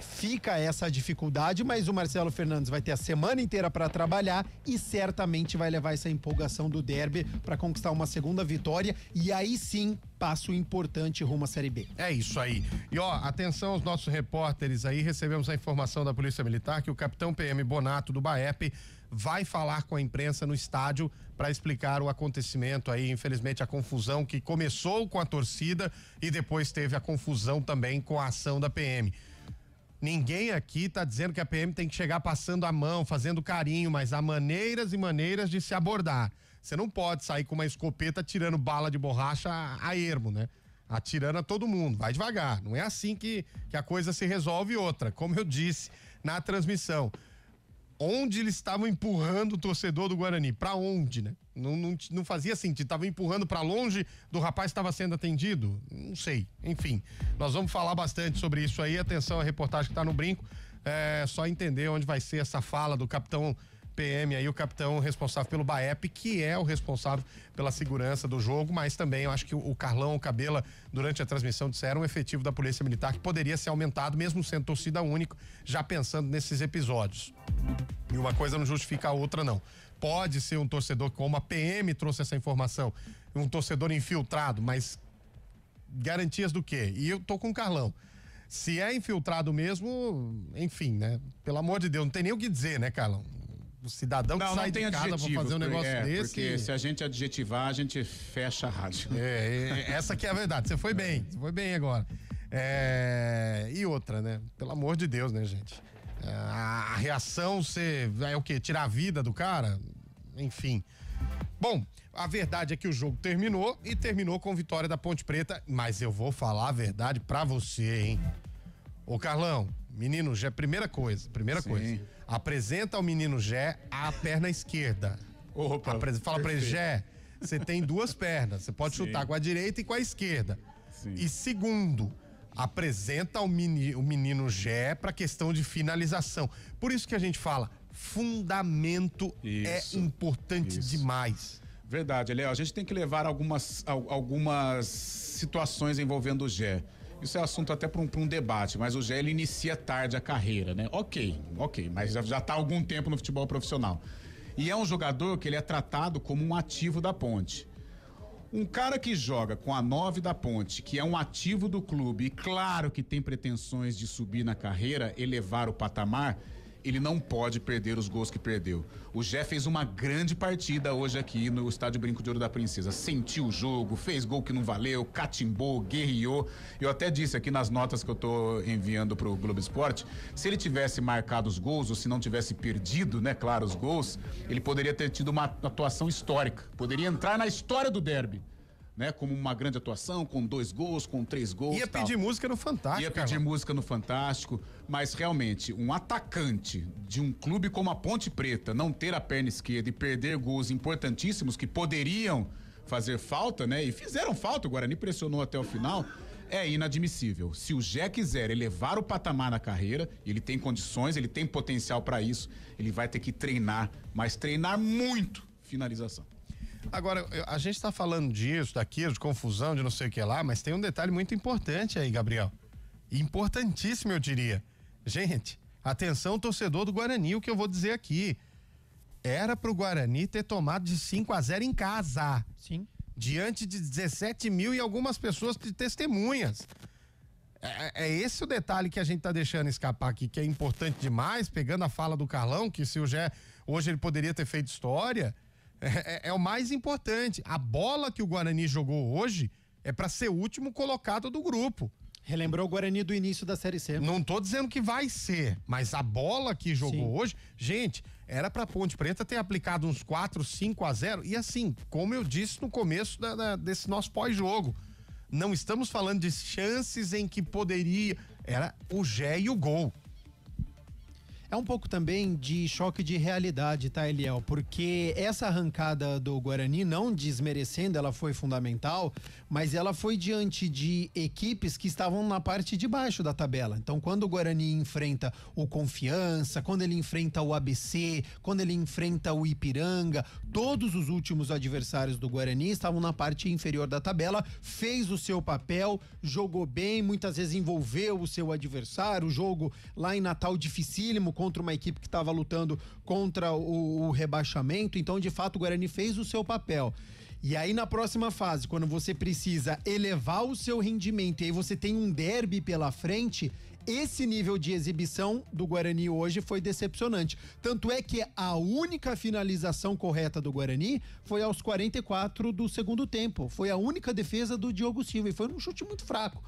fica essa dificuldade, mas o Marcelo Fernandes vai ter a semana inteira para trabalhar e certamente vai levar essa empolgação do derby para conquistar uma segunda vitória, e aí sim passo importante rumo à Série B. É isso aí. E atenção aos nossos repórteres aí, recebemos a informação da Polícia Militar que o capitão PM Bonato do BAEP vai falar com a imprensa no estádio para explicar o acontecimento aí, infelizmente a confusão que começou com a torcida e depois teve a confusão também com a ação da PM. Ninguém aqui tá dizendo que a PM tem que chegar passando a mão, fazendo carinho, mas há maneiras e maneiras de se abordar. Você não pode sair com uma escopeta atirando bala de borracha a ermo, né? Atirando a todo mundo, vai devagar. Não é assim que a coisa se resolve. Outra, como eu disse na transmissão, onde eles estavam empurrando o torcedor do Guarani, pra onde, né? Não fazia sentido, estavam empurrando pra longe do rapaz que estava sendo atendido, não sei, enfim, nós vamos falar bastante sobre isso aí. Atenção à reportagem que tá no Brinco, só entender onde vai ser essa fala do capitão PM aí, o capitão responsável pelo BAEP, que é o responsável pela segurança do jogo, mas também eu acho que o Carlão, o Cabela, durante a transmissão disseram um efetivo da Polícia Militar que poderia ser aumentado, mesmo sendo torcida única, já pensando nesses episódios. E uma coisa não justifica a outra, não. Pode ser um torcedor, como a PM trouxe essa informação, um torcedor infiltrado, mas garantias do quê? E eu tô com o Carlão. Se é infiltrado mesmo, enfim, né? Pelo amor de Deus, não tem nem o que dizer, né, Carlão? O cidadão que sai de casa pra fazer um negócio desse. Porque se a gente adjetivar, a gente fecha a rádio. Essa que é a verdade. Você foi bem agora. E outra, né? Pelo amor de Deus, né, gente? A reação é o quê? Tirar a vida do cara? Enfim. Bom, a verdade é que o jogo terminou e terminou com vitória da Ponte Preta, mas eu vou falar a verdade pra você, hein? Ô Carlão, menino Gé, primeira coisa, apresenta ao menino Gé a perna esquerda. Opa, fala pra ele, Gé, você tem 2 pernas, você pode chutar com a direita e com a esquerda. Sim. E segundo, apresenta o menino Gé pra questão de finalização. Por isso que a gente fala, fundamento é importante demais. Verdade, Léo, a gente tem que levar algumas situações envolvendo o Gé. Isso é assunto até para um debate, mas o Gé ele inicia tarde a carreira, né? Ok, mas já tá há algum tempo no futebol profissional. E é um jogador que ele é tratado como um ativo da Ponte. Um cara que joga com a 9 da Ponte, que é um ativo do clube, e claro que tem pretensões de subir na carreira, elevar o patamar, ele não pode perder os gols que perdeu. O Gé fez uma grande partida hoje aqui no estádio Brinco de Ouro da Princesa. Sentiu o jogo, fez gol que não valeu, catimbou, guerreou. Eu até disse aqui nas notas que eu tô enviando pro Globo Esporte, se ele tivesse marcado os gols, ou se não tivesse perdido, né, claro, os gols, ele poderia ter tido uma atuação histórica. Poderia entrar na história do derby, né? Como uma grande atuação, com 2 gols, com 3 gols. Ia pedir música no Fantástico. Ia pedir música no Fantástico, mas realmente, um atacante de um clube como a Ponte Preta não ter a perna esquerda e perder gols importantíssimos que poderiam fazer falta, né? E fizeram falta, o Guarani pressionou até o final, é inadmissível. Se o Gé quiser elevar o patamar na carreira, ele tem condições, ele tem potencial para isso, ele vai ter que treinar, mas treinar muito finalização. Agora, a gente tá falando disso, daquilo, de confusão, de não sei o que lá, mas tem um detalhe muito importante aí, Gabriel. Importantíssimo, eu diria. Gente, atenção, torcedor do Guarani, o que eu vou dizer aqui. Era pro Guarani ter tomado de 5-0 em casa. Sim. Diante de 17 mil e algumas pessoas de testemunhas. É esse o detalhe que a gente tá deixando escapar aqui, que é importante demais, pegando a fala do Carlão, que se o Gé, hoje ele poderia ter feito história. É o mais importante. A bola que o Guarani jogou hoje é para ser o último colocado do grupo. Relembrou o Guarani do início da Série C. Não tô dizendo que vai ser, mas a bola que jogou hoje, gente, era pra Ponte Preta ter aplicado uns 4-5-0 e assim, como eu disse no começo desse nosso pós-jogo, não estamos falando de chances em que poderia, era o Gé e o gol. É um pouco também de choque de realidade, tá, Eliel? Porque essa arrancada do Guarani, não desmerecendo, ela foi fundamental, mas ela foi diante de equipes que estavam na parte de baixo da tabela. Então, quando o Guarani enfrenta o Confiança, quando ele enfrenta o ABC, quando ele enfrenta o Ipiranga, todos os últimos adversários do Guarani estavam na parte inferior da tabela, fez o seu papel, jogou bem, muitas vezes envolveu o seu adversário, o jogo lá em Natal dificílimo, contra uma equipe que estava lutando contra o rebaixamento. Então, de fato, o Guarani fez o seu papel. E aí, na próxima fase, quando você precisa elevar o seu rendimento e aí você tem um derby pela frente, esse nível de exibição do Guarani hoje foi decepcionante. Tanto é que a única finalização correta do Guarani foi aos 44 do segundo tempo. Foi a única defesa do Diogo Silva e foi um chute muito fraco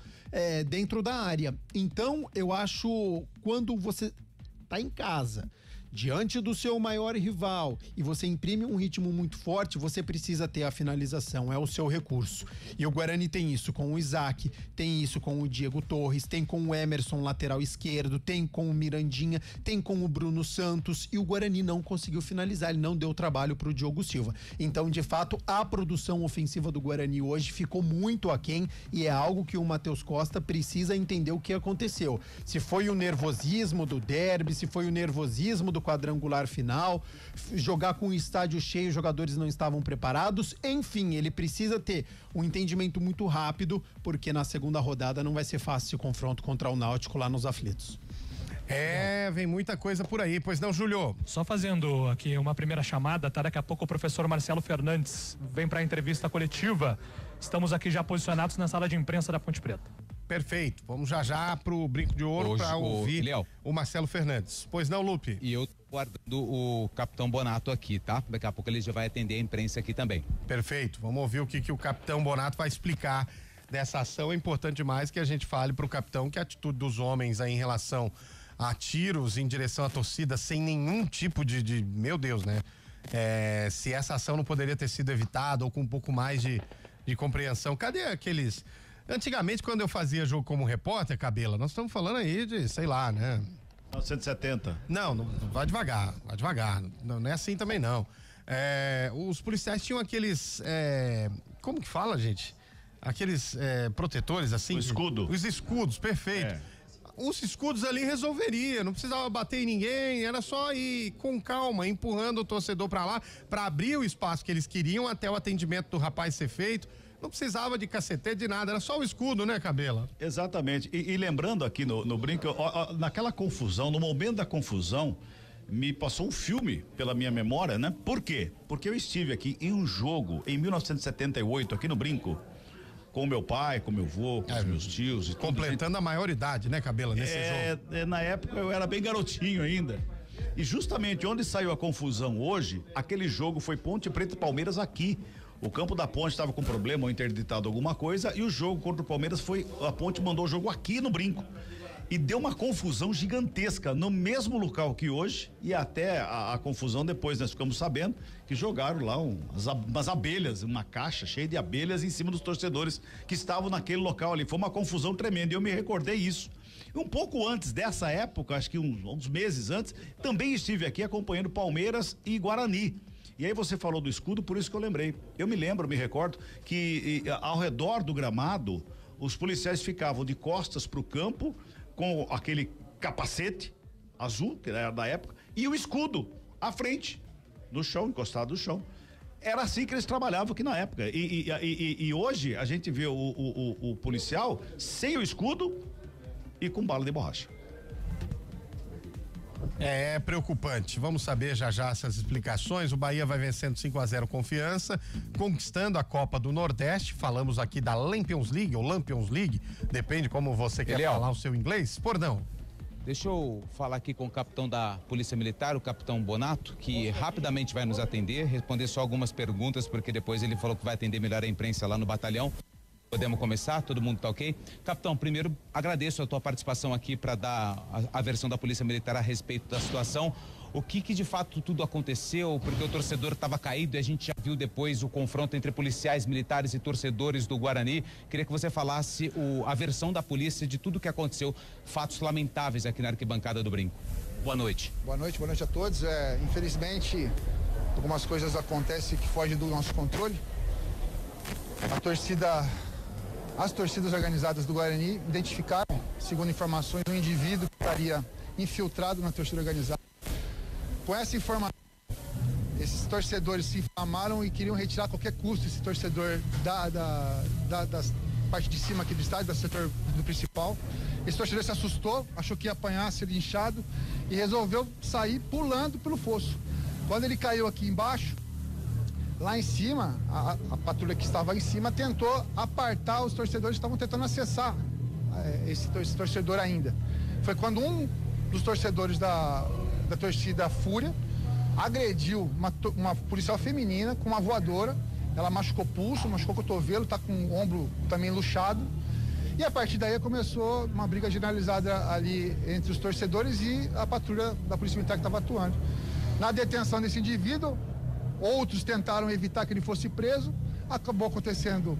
dentro da área. Então, eu acho, quando você tá em casa, diante do seu maior rival e você imprime um ritmo muito forte, você precisa ter a finalização, é o seu recurso. E o Guarani tem isso com o Isaac, tem isso com o Diego Torres, tem com o Emerson lateral esquerdo, tem com o Mirandinha, tem com o Bruno Santos, e o Guarani não conseguiu finalizar, ele não deu trabalho pro Diogo Silva. Então, de fato, a produção ofensiva do Guarani hoje ficou muito aquém e é algo que o Matheus Costa precisa entender o que aconteceu. Se foi o nervosismo do derby, se foi o nervosismo do quadrangular final, jogar com o estádio cheio, os jogadores não estavam preparados, enfim, ele precisa ter um entendimento muito rápido, porque na segunda rodada não vai ser fácil esse confronto contra o Náutico lá nos aflitos. Vem muita coisa por aí, pois não, Júlio? Só fazendo aqui uma primeira chamada, tá? Daqui a pouco o professor Marcelo Fernandes vem para a entrevista coletiva. Estamos aqui já posicionados na sala de imprensa da Ponte Preta. Perfeito, vamos já pro Brinco de Ouro para ouvir o Marcelo Fernandes. Pois não, Lupe? E eu tô guardando o capitão Bonato aqui, tá? Daqui a pouco ele já vai atender a imprensa aqui também. Perfeito, vamos ouvir o que o capitão Bonato vai explicar dessa ação. É importante demais que a gente fale pro capitão que a atitude dos homens aí em relação a tiros em direção à torcida sem nenhum tipo de meu Deus, né? Se essa ação não poderia ter sido evitada ou com um pouco mais de compreensão. Cadê aqueles... Antigamente, quando eu fazia jogo como repórter, Cabela, nós estamos falando aí de, sei lá, né? 970. Não, vai devagar. Não é assim também, não. Os policiais tinham aqueles, como que fala, gente? Aqueles protetores, assim. O escudo. Os escudos, perfeito. Os escudos ali resolveria, não precisava bater em ninguém, era só ir com calma, empurrando o torcedor pra lá, pra abrir o espaço que eles queriam até o atendimento do rapaz ser feito. Não precisava de cacetete, de nada, era só o escudo, né, Cabela? Exatamente. E lembrando aqui no brinco, naquela confusão, no momento da confusão, me passou um filme pela minha memória, né? Por quê? Porque eu estive aqui em um jogo em 1978, aqui no Brinco, com meu pai, com meu avô, com os meus tios. E completando a maioridade, né, Cabela, nesse jogo? Na época eu era bem garotinho ainda. E justamente onde saiu a confusão hoje, aquele jogo foi Ponte Preta e Palmeiras aqui. O campo da Ponte estava com problema ou interditado alguma coisa e o jogo contra o Palmeiras a Ponte mandou o jogo aqui no Brinco. E deu uma confusão gigantesca no mesmo local que hoje, e até a confusão depois nós ficamos sabendo que jogaram lá umas abelhas, uma caixa cheia de abelhas em cima dos torcedores que estavam naquele local ali. Foi uma confusão tremenda e eu me recordei isso. E um pouco antes dessa época, acho que uns meses antes, também estive aqui acompanhando Palmeiras e Guarani. E aí você falou do escudo, por isso que eu lembrei. Eu me recordo que ao redor do gramado, os policiais ficavam de costas para o campo, com aquele capacete azul, que era da época, e o escudo à frente, no chão, encostado no chão. Era assim que eles trabalhavam aqui na época. E hoje a gente vê o policial sem o escudo e com bala de borracha. É preocupante. Vamos saber já essas explicações. O Bahia vai vencendo 5-0 Confiança, conquistando a Copa do Nordeste. Falamos aqui da Lampions League ou Lampions League, depende como você quer falar o seu inglês. Pordão. Deixa eu falar aqui com o capitão da Polícia Militar, o capitão Bonato, que rapidamente vai nos atender, responder só algumas perguntas, porque depois ele falou que vai atender melhor a imprensa lá no batalhão. Podemos começar? Todo mundo tá ok? Capitão, primeiro agradeço a tua participação aqui para dar a versão da Polícia Militar a respeito da situação. O que de fato tudo aconteceu? Porque o torcedor estava caído e a gente já viu depois o confronto entre policiais militares e torcedores do Guarani. Queria que você falasse a versão da polícia de tudo que aconteceu, fatos lamentáveis aqui na arquibancada do Brinco. Boa noite. Boa noite a todos. Infelizmente, algumas coisas acontecem que fogem do nosso controle. As torcidas organizadas do Guarani identificaram, segundo informações, um indivíduo que estaria infiltrado na torcida organizada. Com essa informação, esses torcedores se inflamaram e queriam retirar a qualquer custo esse torcedor da parte de cima aqui do estádio, do setor do principal. Esse torcedor se assustou, achou que ia apanhar, ser linchado e resolveu sair pulando pelo fosso. Quando ele caiu aqui embaixo, lá em cima, a patrulha que estava em cima tentou apartar os torcedores que estavam tentando acessar esse torcedor ainda. Foi quando um dos torcedores da torcida Fúria agrediu uma policial feminina com uma voadora. Ela machucou pulso, machucou cotovelo, está com o ombro também luxado. E a partir daí começou uma briga generalizada ali entre os torcedores e a patrulha da Polícia Militar que estava atuando. Na detenção desse indivíduo, outros tentaram evitar que ele fosse preso. Acabou acontecendo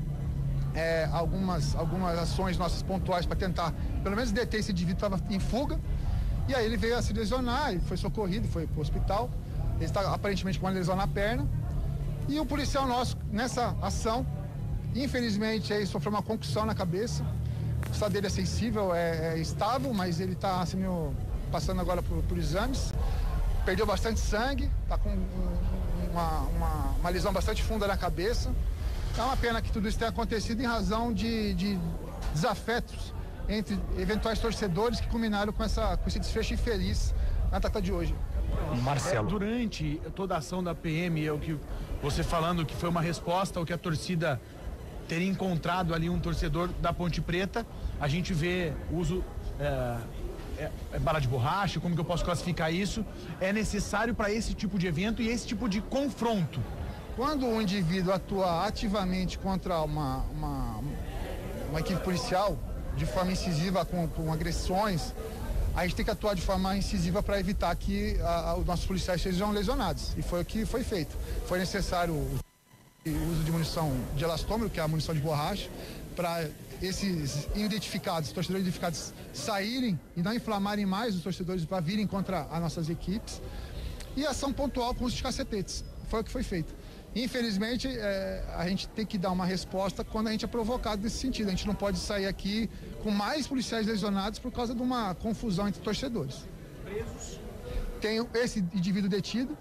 algumas ações nossas pontuais para tentar, pelo menos, deter esse indivíduo que estava em fuga. E aí ele veio a se lesionar, ele foi socorrido, foi para o hospital. Ele está aparentemente com uma lesão na perna. E o policial nosso, nessa ação, infelizmente, aí sofreu uma concussão na cabeça. O estado dele é sensível, é estável, mas ele está passando agora por exames. Perdeu bastante sangue, está com uma lesão bastante funda na cabeça. É uma pena que tudo isso tenha acontecido em razão de desafetos entre eventuais torcedores que culminaram com esse desfecho infeliz na data de hoje. Marcelo. Durante toda a ação da PM, o que você falando que foi uma resposta ao que a torcida teria encontrado ali um torcedor da Ponte Preta, a gente vê o uso bala de borracha, como que eu posso classificar isso? É necessário para esse tipo de evento e esse tipo de confronto. Quando um indivíduo atua ativamente contra uma equipe policial, de forma incisiva, com agressões, a gente tem que atuar de forma incisiva para evitar que os nossos policiais sejam lesionados. E foi o que foi feito. Foi necessário o uso de munição de elastômero, que é a munição de borracha, para esses torcedores identificados, saírem e não inflamarem mais os torcedores para virem contra as nossas equipes. E ação pontual com os cacetetes. Foi o que foi feito. Infelizmente, a gente tem que dar uma resposta quando a gente é provocado nesse sentido. A gente não pode sair aqui com mais policiais lesionados por causa de uma confusão entre torcedores. Presos? Tem esse indivíduo detido,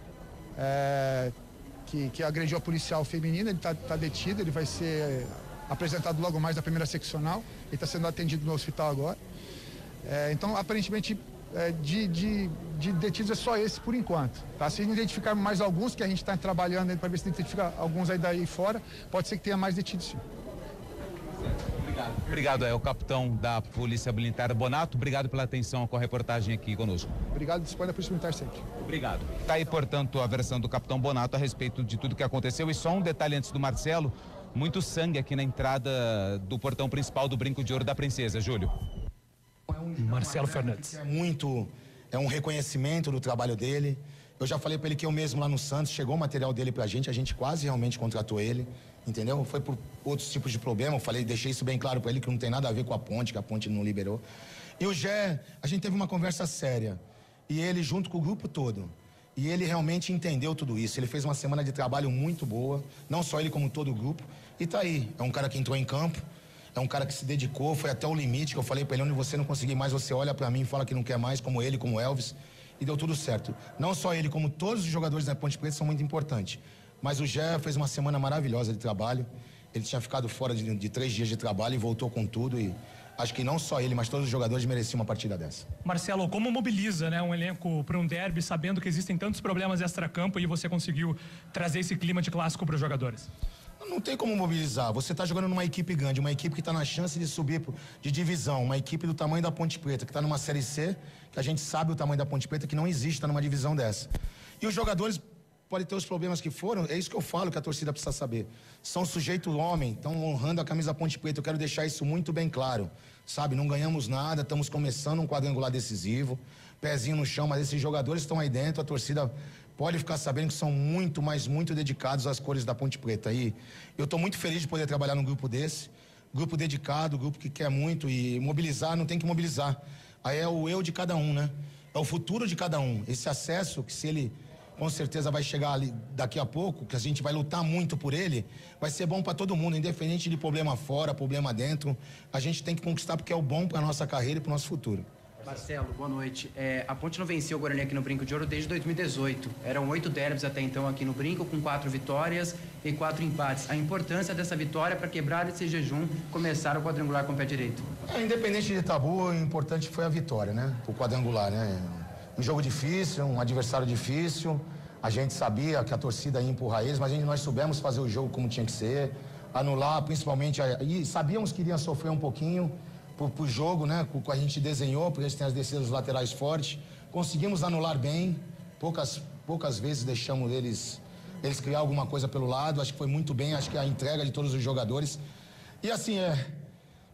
que agrediu a policial feminina, ele está detido, ele vai ser apresentado logo mais na primeira seccional, ele está sendo atendido no hospital agora. Então, aparentemente, de detidos é só esse por enquanto. Tá? Se identificarmos mais alguns, que a gente está trabalhando para ver se identifica alguns aí daí fora, pode ser que tenha mais detidos sim. Obrigado, é o capitão da Polícia Militar Bonato. Obrigado pela atenção com a reportagem aqui conosco. Obrigado, disponha da Polícia Militar sempre. Obrigado. Tá aí, portanto, a versão do capitão Bonato a respeito de tudo que aconteceu. E só um detalhe antes do Marcelo, muito sangue aqui na entrada do portão principal do Brinco de Ouro da Princesa, Júlio. Marcelo Fernandes. É um reconhecimento do trabalho dele. Eu já falei para ele que eu mesmo lá no Santos, chegou o material dele pra gente, a gente quase realmente contratou ele, entendeu? Foi por outros tipos de problema, eu falei, deixei isso bem claro para ele que não tem nada a ver com a ponte, que a ponte não liberou. E o Gé, a gente teve uma conversa séria, e ele junto com o grupo todo, e ele realmente entendeu tudo isso, ele fez uma semana de trabalho muito boa, não só ele como todo o grupo, e tá aí, é um cara que entrou em campo, é um cara que se dedicou, foi até o limite, que eu falei pra ele, onde você não conseguir mais, você olha pra mim e fala que não quer mais, como ele, como o Elvis, e deu tudo certo. Não só ele, como todos os jogadores da Ponte Preta são muito importantes, mas o Gé fez uma semana maravilhosa de trabalho, ele tinha ficado fora de 3 dias de trabalho e voltou com tudo, e acho que não só ele, mas todos os jogadores mereciam uma partida dessa. Marcelo, como mobiliza, né, um elenco para um derby, sabendo que existem tantos problemas extra-campo e você conseguiu trazer esse clima de clássico para os jogadores? Não tem como mobilizar. Você está jogando numa equipe grande, uma equipe que está na chance de subir de divisão, uma equipe do tamanho da Ponte Preta, que está numa Série C, que a gente sabe o tamanho da Ponte Preta, que não existe, tá numa divisão dessa. E os jogadores podem ter os problemas que foram, é isso que eu falo que a torcida precisa saber. São sujeito homem, estão honrando a camisa Ponte Preta, eu quero deixar isso muito bem claro, sabe? Não ganhamos nada, estamos começando um quadrangular decisivo, pezinho no chão, mas esses jogadores estão aí dentro, a torcida pode ficar sabendo que são muito, mas muito dedicados às cores da Ponte Preta. E eu estou muito feliz de poder trabalhar num grupo desse, grupo dedicado, grupo que quer muito, e mobilizar, não tem que mobilizar. Aí é o eu de cada um, né? É o futuro de cada um. Esse acesso, que se ele com certeza vai chegar ali daqui a pouco, que a gente vai lutar muito por ele, vai ser bom para todo mundo, independente de problema fora, problema dentro. A gente tem que conquistar porque é o bom para nossa carreira e para o nosso futuro. Marcelo, boa noite. A Ponte não venceu o Guarani aqui no Brinco de Ouro desde 2018. Eram 8 derbys até então aqui no Brinco, com 4 vitórias e 4 empates. A importância dessa vitória para quebrar esse jejum, começar o quadrangular com o pé direito. Independente de tabu, o importante foi a vitória, né? O quadrangular, né? Um jogo difícil, um adversário difícil. A gente sabia que a torcida ia empurrar eles, mas nós soubemos fazer o jogo como tinha que ser. Anular, principalmente, e sabíamos que iria sofrer um pouquinho pro jogo, né? Que a gente desenhou, porque eles têm as descidas dos laterais fortes. Conseguimos anular bem. Poucas vezes deixamos eles criar alguma coisa pelo lado. Acho que foi muito bem, acho que a entrega de todos os jogadores. E assim,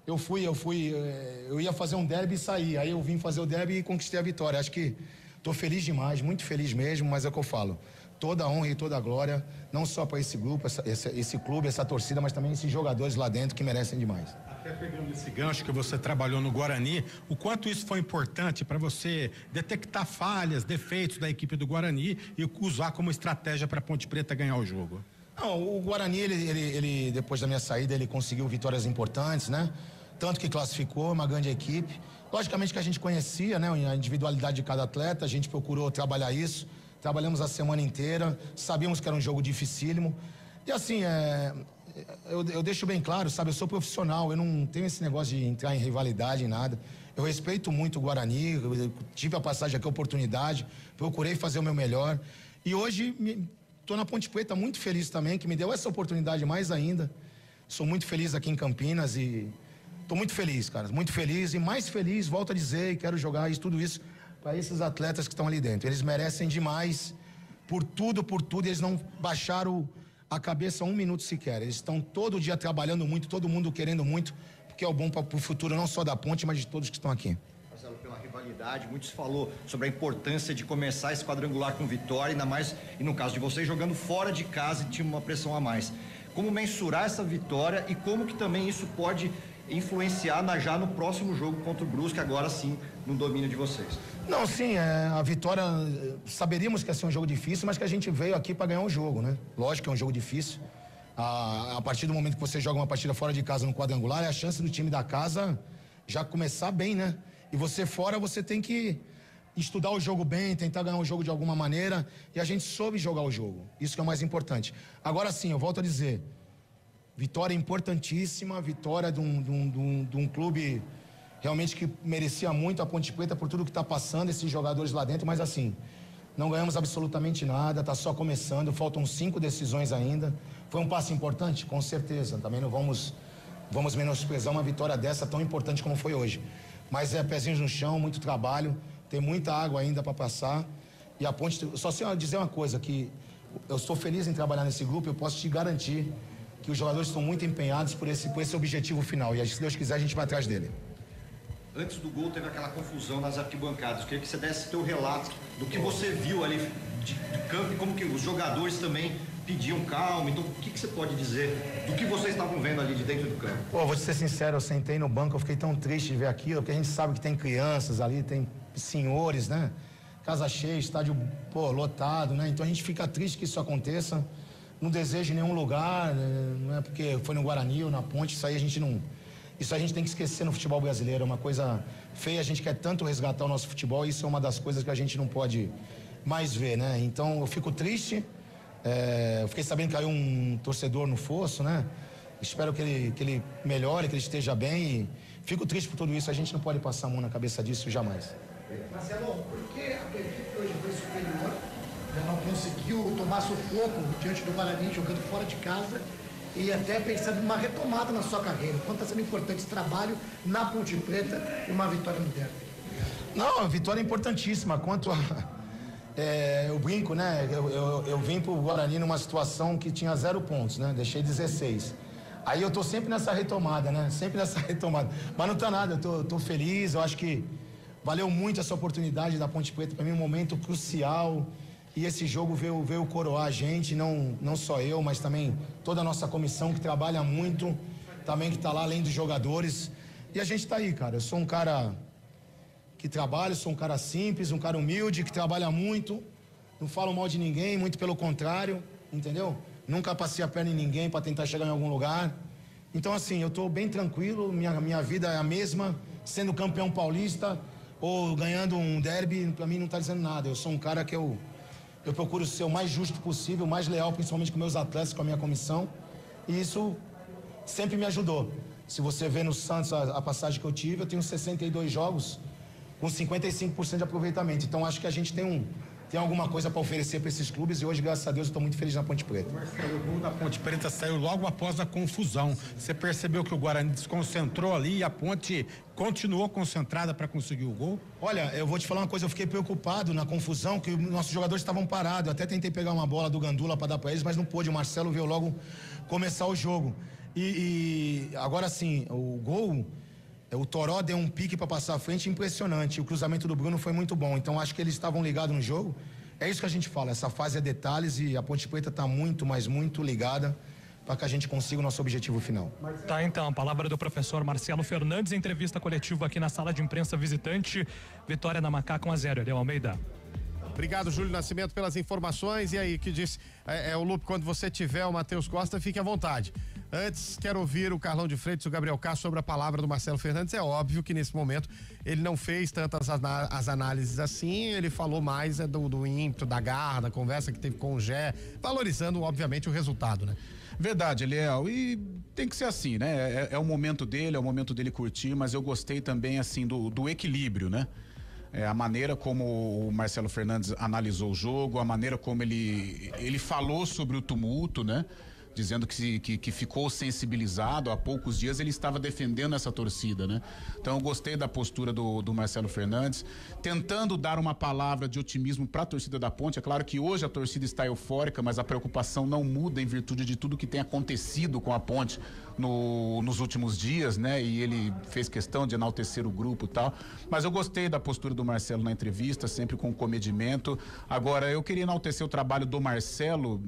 eu ia fazer um derby e sair. Aí eu vim fazer o derby e conquistei a vitória. Acho que tô feliz demais, muito feliz mesmo, mas é o que eu falo. Toda a honra e toda a glória, não só para esse grupo, esse clube, essa torcida, mas também esses jogadores lá dentro que merecem demais. Até pegando esse gancho que você trabalhou no Guarani, o quanto isso foi importante para você detectar falhas, defeitos da equipe do Guarani e usar como estratégia para a Ponte Preta ganhar o jogo? Não, o Guarani, ele depois da minha saída, ele conseguiu vitórias importantes, né? Tanto que classificou, uma grande equipe. Logicamente que a gente conhecia, né, a individualidade de cada atleta, a gente procurou trabalhar isso, trabalhamos a semana inteira, sabíamos que era um jogo dificílimo. E assim, eu deixo bem claro, sabe, eu sou profissional, eu não tenho esse negócio de entrar em rivalidade, em nada. Eu respeito muito o Guarani, eu tive a passagem aqui, a oportunidade, procurei fazer o meu melhor. E hoje estou na Ponte Preta muito feliz também, que me deu essa oportunidade mais ainda. Sou muito feliz aqui em Campinas e estou muito feliz, cara, muito feliz e mais feliz, volto a dizer, e quero jogar isso, tudo isso para esses atletas que estão ali dentro. Eles merecem demais por tudo, eles não baixaram a cabeça um minuto sequer. Eles estão todo dia trabalhando muito, todo mundo querendo muito, porque é o bom para o futuro não só da Ponte, mas de todos que estão aqui. Marcelo, pela rivalidade, muito se falou sobre a importância de começar esse quadrangular com vitória, ainda mais, e no caso de vocês, jogando fora de casa e tinha uma pressão a mais. Como mensurar essa vitória e como que também isso pode influenciar já no próximo jogo contra o Brusque, agora sim, no domínio de vocês? Não, sim, a vitória, saberíamos que ia ser um jogo difícil, mas que a gente veio aqui para ganhar um jogo, né? Lógico que é um jogo difícil. A partir do momento que você joga uma partida fora de casa no quadrangular, é a chance do time da casa já começar bem, né? E você fora, você tem que estudar o jogo bem, tentar ganhar o jogo de alguma maneira, e a gente soube jogar o jogo. Isso que é o mais importante. Agora sim, eu volto a dizer, vitória importantíssima, vitória de um clube realmente que merecia muito, a Ponte Preta, por tudo que está passando, esses jogadores lá dentro, mas assim, não ganhamos absolutamente nada, está só começando, faltam 5 decisões ainda. Foi um passo importante? Com certeza, também não vamos vamos menosprezar uma vitória dessa tão importante como foi hoje. Mas é pezinhos no chão, muito trabalho, tem muita água ainda para passar. E a Ponte, só se eu dizer uma coisa, que eu estou feliz em trabalhar nesse grupo, eu posso te garantir que os jogadores estão muito empenhados por esse objetivo final. E se Deus quiser, a gente vai atrás dele. Antes do gol teve aquela confusão nas arquibancadas. Eu queria que você desse teu relato do que você viu ali de campo e como que os jogadores também pediam calma. Então, o que você pode dizer do que vocês estavam vendo ali de dentro do campo? Pô, vou te ser sincero, eu sentei no banco, eu fiquei tão triste de ver aquilo, porque a gente sabe que tem crianças ali, tem senhores, né? Casa cheia, estádio, pô, lotado, né? Então a gente fica triste que isso aconteça. Não desejo em nenhum lugar, né? Não é porque foi no Guarani ou na Ponte, isso aí a gente não... Isso a gente tem que esquecer no futebol brasileiro, é uma coisa feia, a gente quer tanto resgatar o nosso futebol, e isso é uma das coisas que a gente não pode mais ver, né? Então eu fico triste, eu fiquei sabendo que caiu um torcedor no fosso, né? Espero que ele melhore, que ele esteja bem, e fico triste por tudo isso, a gente não pode passar a mão na cabeça disso jamais. Marcelo, por que a tua equipe hoje foi superior, não conseguiu tomar sufoco diante do Guarani, jogando fora de casa, e até pensando numa retomada na sua carreira? Quanto está sendo importante esse trabalho na Ponte Preta e uma vitória no derby? Não, a vitória é importantíssima. Quanto a... eu brinco, né? Eu vim pro Guarani numa situação que tinha 0 pontos, né? Deixei 16. Aí eu tô sempre nessa retomada, né? Sempre nessa retomada. Mas não tá nada, eu tô feliz, eu acho que valeu muito essa oportunidade da Ponte Preta, para mim um momento crucial. E esse jogo veio coroar a gente, não só eu, mas também toda a nossa comissão que trabalha muito, também que está lá além dos jogadores. E a gente está aí, cara. Eu sou um cara que trabalha, sou um cara simples, um cara humilde, que trabalha muito, não falo mal de ninguém, muito pelo contrário, entendeu? Nunca passei a perna em ninguém para tentar chegar em algum lugar. Então, assim, eu estou bem tranquilo, minha vida é a mesma, sendo campeão paulista ou ganhando um derby, para mim não está dizendo nada. Eu sou um cara que eu procuro ser o mais justo possível, mais leal, principalmente com meus atletas, com a minha comissão. E isso sempre me ajudou. Se você vê no Santos a passagem que eu tive, eu tenho 62 jogos com 55% de aproveitamento. Então acho que a gente tem alguma coisa para oferecer para esses clubes, e hoje, graças a Deus, eu estou muito feliz na Ponte Preta. Marcelo, o gol da Ponte Preta saiu logo após a confusão. Você percebeu que o Guarani desconcentrou ali e a Ponte continuou concentrada para conseguir o gol? Olha, eu vou te falar uma coisa, eu fiquei preocupado na confusão, que nossos jogadores estavam parados. Eu até tentei pegar uma bola do Gandula para dar para eles, mas não pôde. O Marcelo veio logo começar o jogo. E agora sim, o gol, o Toró deu um pique para passar à frente impressionante. O cruzamento do Bruno foi muito bom. Então acho que eles estavam ligados no jogo. É isso que a gente fala, essa fase é detalhes, e a Ponte Preta está muito, mas muito ligada para que a gente consiga o nosso objetivo final. Tá, então, a palavra do professor Marcelo Fernandes, entrevista coletiva aqui na sala de imprensa visitante. Vitória na Macaca 1-0, Eliel Almeida. Obrigado, Júlio Nascimento, pelas informações. E aí, que disse, o Lupe, quando você tiver o Matheus Costa, fique à vontade. Antes, quero ouvir o Carlão de Freitas e o Gabriel Castro sobre a palavra do Marcelo Fernandes. É óbvio que nesse momento ele não fez tantas as análises assim, ele falou mais do ímpeto, da garra, da conversa que teve com o Gé, valorizando, obviamente, o resultado, né? Verdade, Eliel, e tem que ser assim, né? É o momento dele curtir, mas eu gostei também, assim, do equilíbrio, né? A maneira como o Marcelo Fernandes analisou o jogo, a maneira como ele falou sobre o tumulto, né? Dizendo que ficou sensibilizado. Há poucos dias ele estava defendendo essa torcida, né? Então eu gostei da postura do Marcelo Fernandes, tentando dar uma palavra de otimismo para a torcida da Ponte. É claro que hoje a torcida está eufórica, mas a preocupação não muda em virtude de tudo que tem acontecido com a Ponte nos últimos dias, né? E ele fez questão de enaltecer o grupo e tal. Mas eu gostei da postura do Marcelo na entrevista, sempre com comedimento. Agora, eu queria enaltecer o trabalho do Marcelo,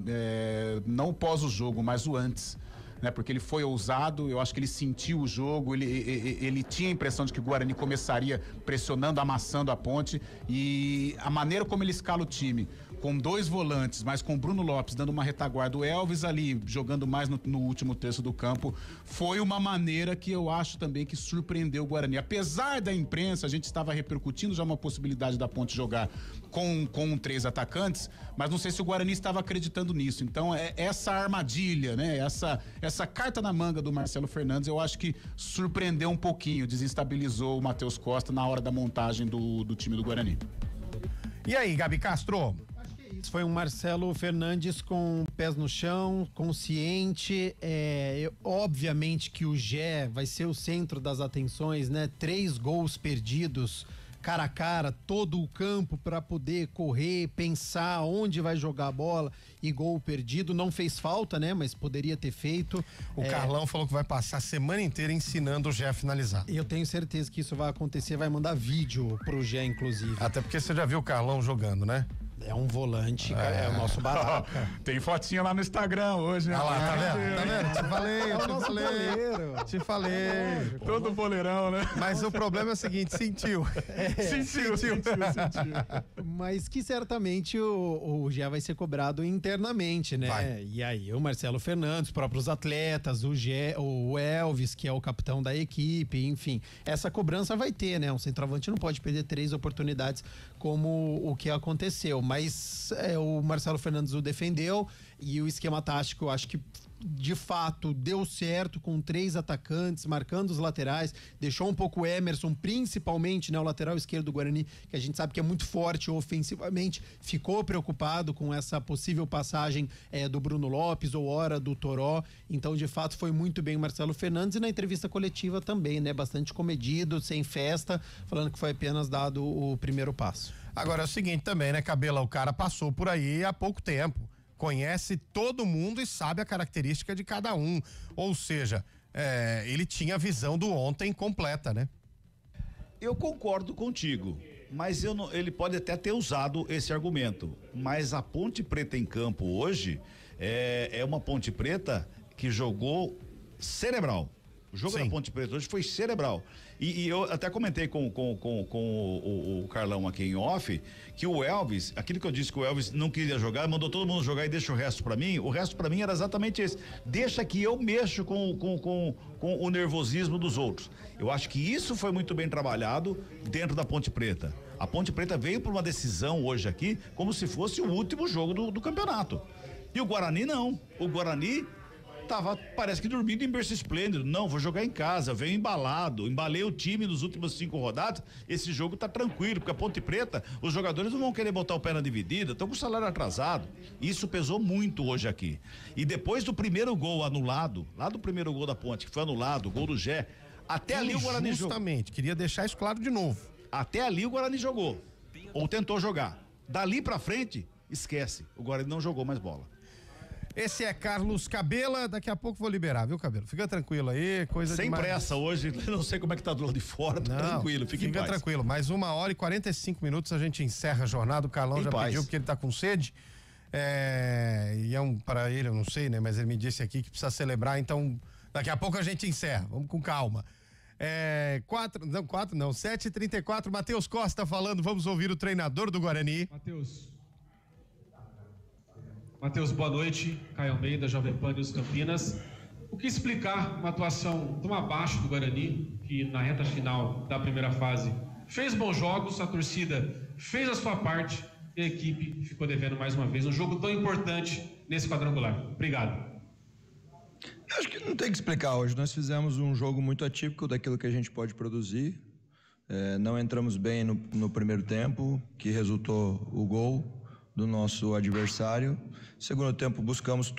não pós o jogo, mas o antes, né? Porque ele foi ousado, eu acho que ele sentiu o jogo, ele tinha a impressão de que o Guarani começaria pressionando, amassando a Ponte, e a maneira como ele escala o time, com 2 volantes, mas com o Bruno Lopes dando uma retaguarda, o Elvis ali jogando mais no último terço do campo, foi uma maneira que eu acho também que surpreendeu o Guarani. Apesar da imprensa, a gente estava repercutindo já uma possibilidade da Ponte jogar com 3 atacantes, mas não sei se o Guarani estava acreditando nisso. Então, essa armadilha, né? Essa carta na manga do Marcelo Fernandes, eu acho que surpreendeu um pouquinho, desestabilizou o Matheus Costa na hora da montagem do time do Guarani. E aí, Gabi Castro? Acho que Foi um Marcelo Fernandes com pés no chão, consciente. Obviamente que o Gé vai ser o centro das atenções, né? 3 gols perdidos, cara a cara, todo o campo para poder correr, pensar onde vai jogar a bola, e gol perdido. Não fez falta, né? Mas poderia ter feito. O Carlão falou que vai passar a semana inteira ensinando o Gé a finalizar. Eu tenho certeza que isso vai acontecer, vai mandar vídeo pro Gé, inclusive. Até porque você já viu o Carlão jogando, né? É um volante, é o nosso Barraca. Tem fotinha lá no Instagram hoje, né? Ah lá, tá vendo? Tá vendo? Te falei, É o nosso goleiro. Te falei. Todo boleirão, né? Mas o problema é o seguinte, sentiu. Sentiu. Mas que certamente o Gé vai ser cobrado internamente, né? Vai. E aí o Marcelo Fernandes, os próprios atletas, o Elvis, que é o capitão da equipe, enfim. Essa cobrança vai ter, né? Um centroavante não pode perder 3 oportunidades como o que aconteceu. Mas o Marcelo Fernandes o defendeu, e o esquema tático, eu acho que de fato deu certo, com 3 atacantes marcando os laterais, deixou um pouco o Emerson, principalmente, né, o lateral esquerdo do Guarani, que a gente sabe que é muito forte ofensivamente, ficou preocupado com essa possível passagem do Bruno Lopes ou hora do Toró. Então, de fato, foi muito bem o Marcelo Fernandes, e na entrevista coletiva também, né, bastante comedido, sem festa, falando que foi apenas dado o primeiro passo. Agora é o seguinte também, né, Cabela? O cara passou por aí há pouco tempo, conhece todo mundo e sabe a característica de cada um. Ou seja, ele tinha a visão do ontem completa, né? Eu concordo contigo, mas ele pode até ter usado esse argumento. Mas a Ponte Preta em campo hoje é uma Ponte Preta que jogou cerebral. O jogo da Ponte Preta hoje foi cerebral. E eu até comentei com o Carlão aqui em off, que o Elvis, aquilo que eu disse que o Elvis não queria jogar, mandou todo mundo jogar e deixa o resto pra mim. O resto pra mim era exatamente esse. Deixa que eu mexo com o nervosismo dos outros. Eu acho que isso foi muito bem trabalhado dentro da Ponte Preta. A Ponte Preta veio por uma decisão hoje aqui, como se fosse o último jogo do campeonato. E o Guarani não. O Guarani parece que dormindo em berço esplêndido. Não, vou jogar em casa, venho embalado, embalei o time nos últimos 5 rodadas, esse jogo tá tranquilo, porque a Ponte Preta, os jogadores não vão querer botar o pé na dividida, estão com o salário atrasado. Isso pesou muito hoje aqui. E depois do primeiro gol anulado, lá do primeiro gol da Ponte, que foi anulado, o gol do Gé, até ali o Guarani jogou. Justamente, queria deixar isso claro de novo. Até ali o Guarani jogou, ou tentou jogar. Dali pra frente, esquece, o Guarani não jogou mais bola. Esse é Carlos Cabela, daqui a pouco vou liberar, viu, Cabelo? Fica tranquilo aí, coisa sem demais. Pressa hoje, não sei como é que tá do lado de fora, tá tranquilo, fica em paz. Tranquilo, mais 1h45 a gente encerra a jornada, o Carlão já pediu porque ele tá com sede, e para ele, eu não sei, né, mas ele me disse aqui que precisa celebrar, então daqui a pouco a gente encerra, vamos com calma. 7h34, Matheus Costa falando, vamos ouvir o treinador do Guarani. Matheus, boa noite. Caio Almeida, Jovem Pan News Campinas. O que explicar uma atuação tão abaixo do Guarani, que na reta final da primeira fase fez bons jogos, a torcida fez a sua parte e a equipe ficou devendo mais uma vez um jogo tão importante nesse quadrangular? Obrigado. Acho que não tem que explicar hoje. Nós fizemos um jogo muito atípico daquilo que a gente pode produzir. Não entramos bem no primeiro tempo, que resultou o gol do nosso adversário. Segundo tempo buscamos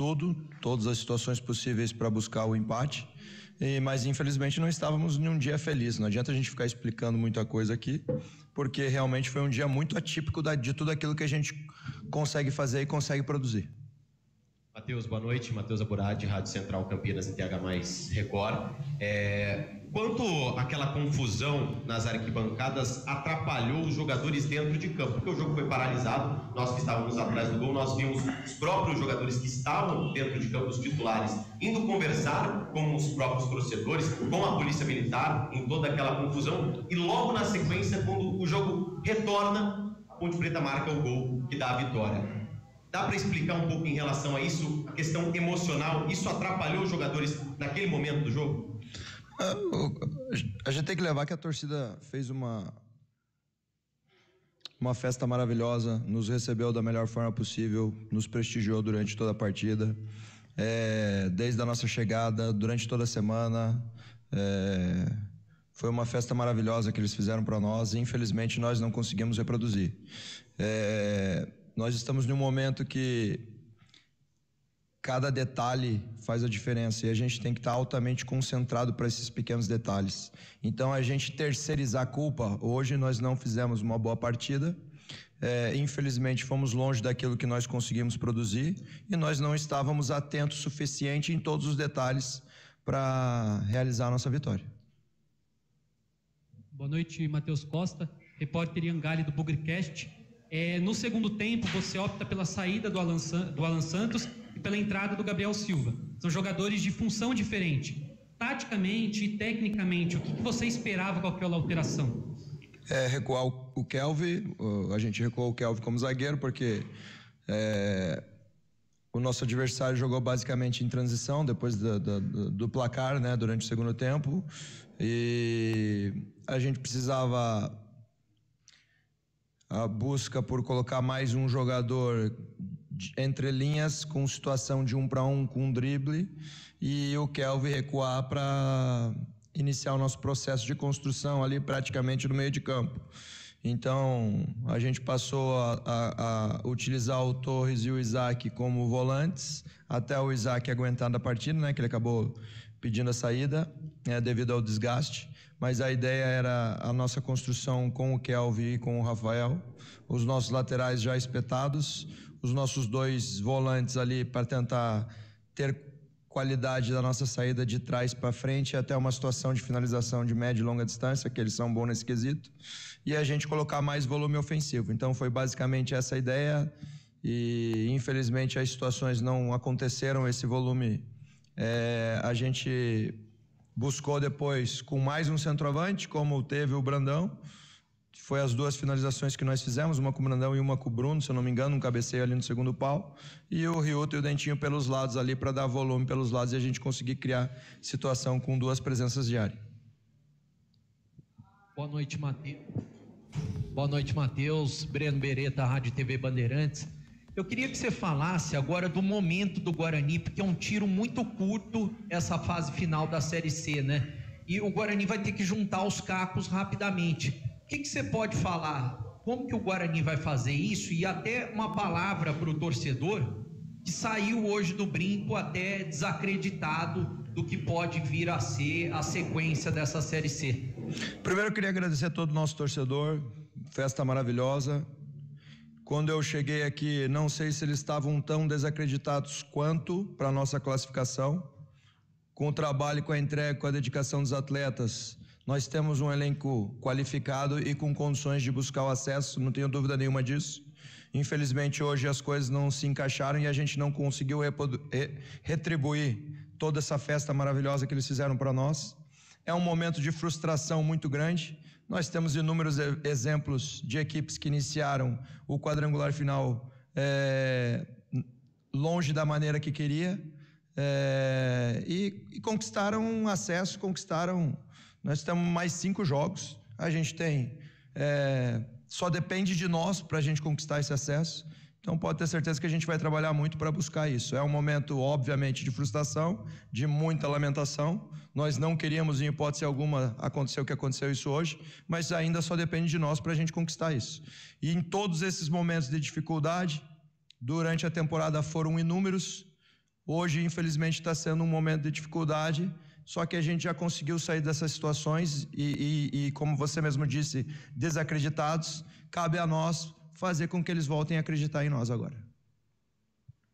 todas as situações possíveis para buscar o empate, mas infelizmente não estávamos num dia feliz. Não adianta a gente ficar explicando muita coisa aqui, porque realmente foi um dia muito atípico de tudo aquilo que a gente consegue fazer e consegue produzir. Matheus, boa noite. Matheus Aburad, Rádio Central Campinas e TH+ Record. Quanto àquela confusão nas arquibancadas atrapalhou os jogadores dentro de campo, porque o jogo foi paralisado, nós que estávamos atrás do gol, nós vimos os próprios jogadores que estavam dentro de campo, os titulares, indo conversar com os próprios torcedores, com a polícia militar, em toda aquela confusão, e logo na sequência, quando o jogo retorna, a Ponte Preta marca o gol que dá a vitória. Dá para explicar um pouco em relação a isso, a questão emocional, isso atrapalhou os jogadores naquele momento do jogo? A gente tem que levar que a torcida fez uma festa maravilhosa, nos recebeu da melhor forma possível, nos prestigiou durante toda a partida, desde a nossa chegada, durante toda a semana, foi uma festa maravilhosa que eles fizeram para nós e infelizmente nós não conseguimos reproduzir. nós estamos num momento que cada detalhe faz a diferença e a gente tem que estar altamente concentrado para esses pequenos detalhes. Então, a gente terceirizar a culpa, hoje nós não fizemos uma boa partida, infelizmente fomos longe daquilo que nós conseguimos produzir e nós não estávamos atentos o suficiente em todos os detalhes para realizar a nossa vitória. Boa noite, Matheus Costa, repórter Ian Galli do Bugrecast. No segundo tempo, você opta pela saída do Alan Santos e pela entrada do Gabriel Silva. São jogadores de função diferente. Taticamente e tecnicamente, o que você esperava com aquela alteração? Recuar o Kelvin, a gente recuou o Kelvin como zagueiro, porque o nosso adversário jogou basicamente em transição, depois do placar, né, durante o segundo tempo, e a gente precisava a busca por colocar mais um jogador entre linhas, com situação de 1 para 1, com um drible, e o Kelvin recuar para iniciar o nosso processo de construção ali praticamente no meio de campo. Então, a gente passou a utilizar o Torres e o Isaac como volantes, até o Isaac aguentar da partida, né, que ele acabou pedindo a saída, devido ao desgaste. Mas a ideia era a nossa construção com o Kelvin e com o Rafael, os nossos laterais já espetados, os nossos 2 volantes ali para tentar ter qualidade da nossa saída de trás para frente, até uma situação de finalização de média e longa distância, que eles são bons nesse quesito, e a gente colocar mais volume ofensivo. Então foi basicamente essa a ideia, e infelizmente as situações não aconteceram, esse volume a gente buscou depois com mais um centroavante, como teve o Brandão. Foi as 2 finalizações que nós fizemos, uma com o Brandão e uma com o Bruno, se eu não me engano, um cabeceio ali no segundo pau, e o Riuto e o Dentinho pelos lados ali, para dar volume pelos lados e a gente conseguir criar situação com 2 presenças de área. Boa noite, Matheus. Boa noite, Matheus. Breno Beretta, Rádio TV Bandeirantes. Eu queria que você falasse agora do momento do Guarani, porque é um tiro muito curto essa fase final da Série C, né? E o Guarani vai ter que juntar os cacos rapidamente. O que você pode falar? Como que o Guarani vai fazer isso? E até uma palavra para o torcedor que saiu hoje do Brinco até desacreditado do que pode vir a ser a sequência dessa Série C. Primeiro eu queria agradecer a todo o nosso torcedor, festa maravilhosa. Quando eu cheguei aqui, não sei se eles estavam tão desacreditados quanto para a nossa classificação. Com o trabalho, com a entrega, com a dedicação dos atletas, nós temos um elenco qualificado e com condições de buscar o acesso, não tenho dúvida nenhuma disso. Infelizmente, hoje as coisas não se encaixaram e a gente não conseguiu retribuir toda essa festa maravilhosa que eles fizeram para nós. É um momento de frustração muito grande. Nós temos inúmeros exemplos de equipes que iniciaram o quadrangular final longe da maneira que queria e conquistaram um acesso, nós temos mais 5 jogos, a gente tem, só depende de nós para a gente conquistar esse acesso, então pode ter certeza que a gente vai trabalhar muito para buscar isso. É um momento, obviamente, de frustração, de muita lamentação. Nós não queríamos, em hipótese alguma, acontecer o que aconteceu isso hoje, mas ainda só depende de nós para a gente conquistar isso. E em todos esses momentos de dificuldade, durante a temporada foram inúmeros. Hoje, infelizmente, está sendo um momento de dificuldade, só que a gente já conseguiu sair dessas situações e como você mesmo disse, desacreditados, cabe a nós fazer com que eles voltem a acreditar em nós agora.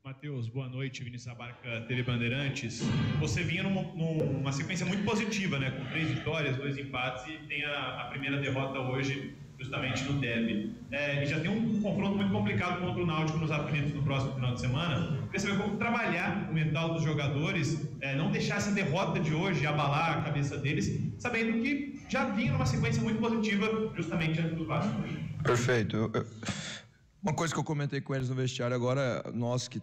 Matheus, boa noite, Vinícius Abarca, TV Bandeirantes. Você vinha numa sequência muito positiva, né? Com 3 vitórias, 2 empates e tem a primeira derrota hoje, justamente no derby. E já tem um confronto muito complicado contra o Náutico nos aflitos no próximo final de semana. Queria saber como trabalhar o mental dos jogadores, não deixar essa derrota de hoje abalar a cabeça deles, sabendo que já vinha numa sequência muito positiva, justamente antes do Vasco. Perfeito. Uma coisa que eu comentei com eles no vestiário agora, nós que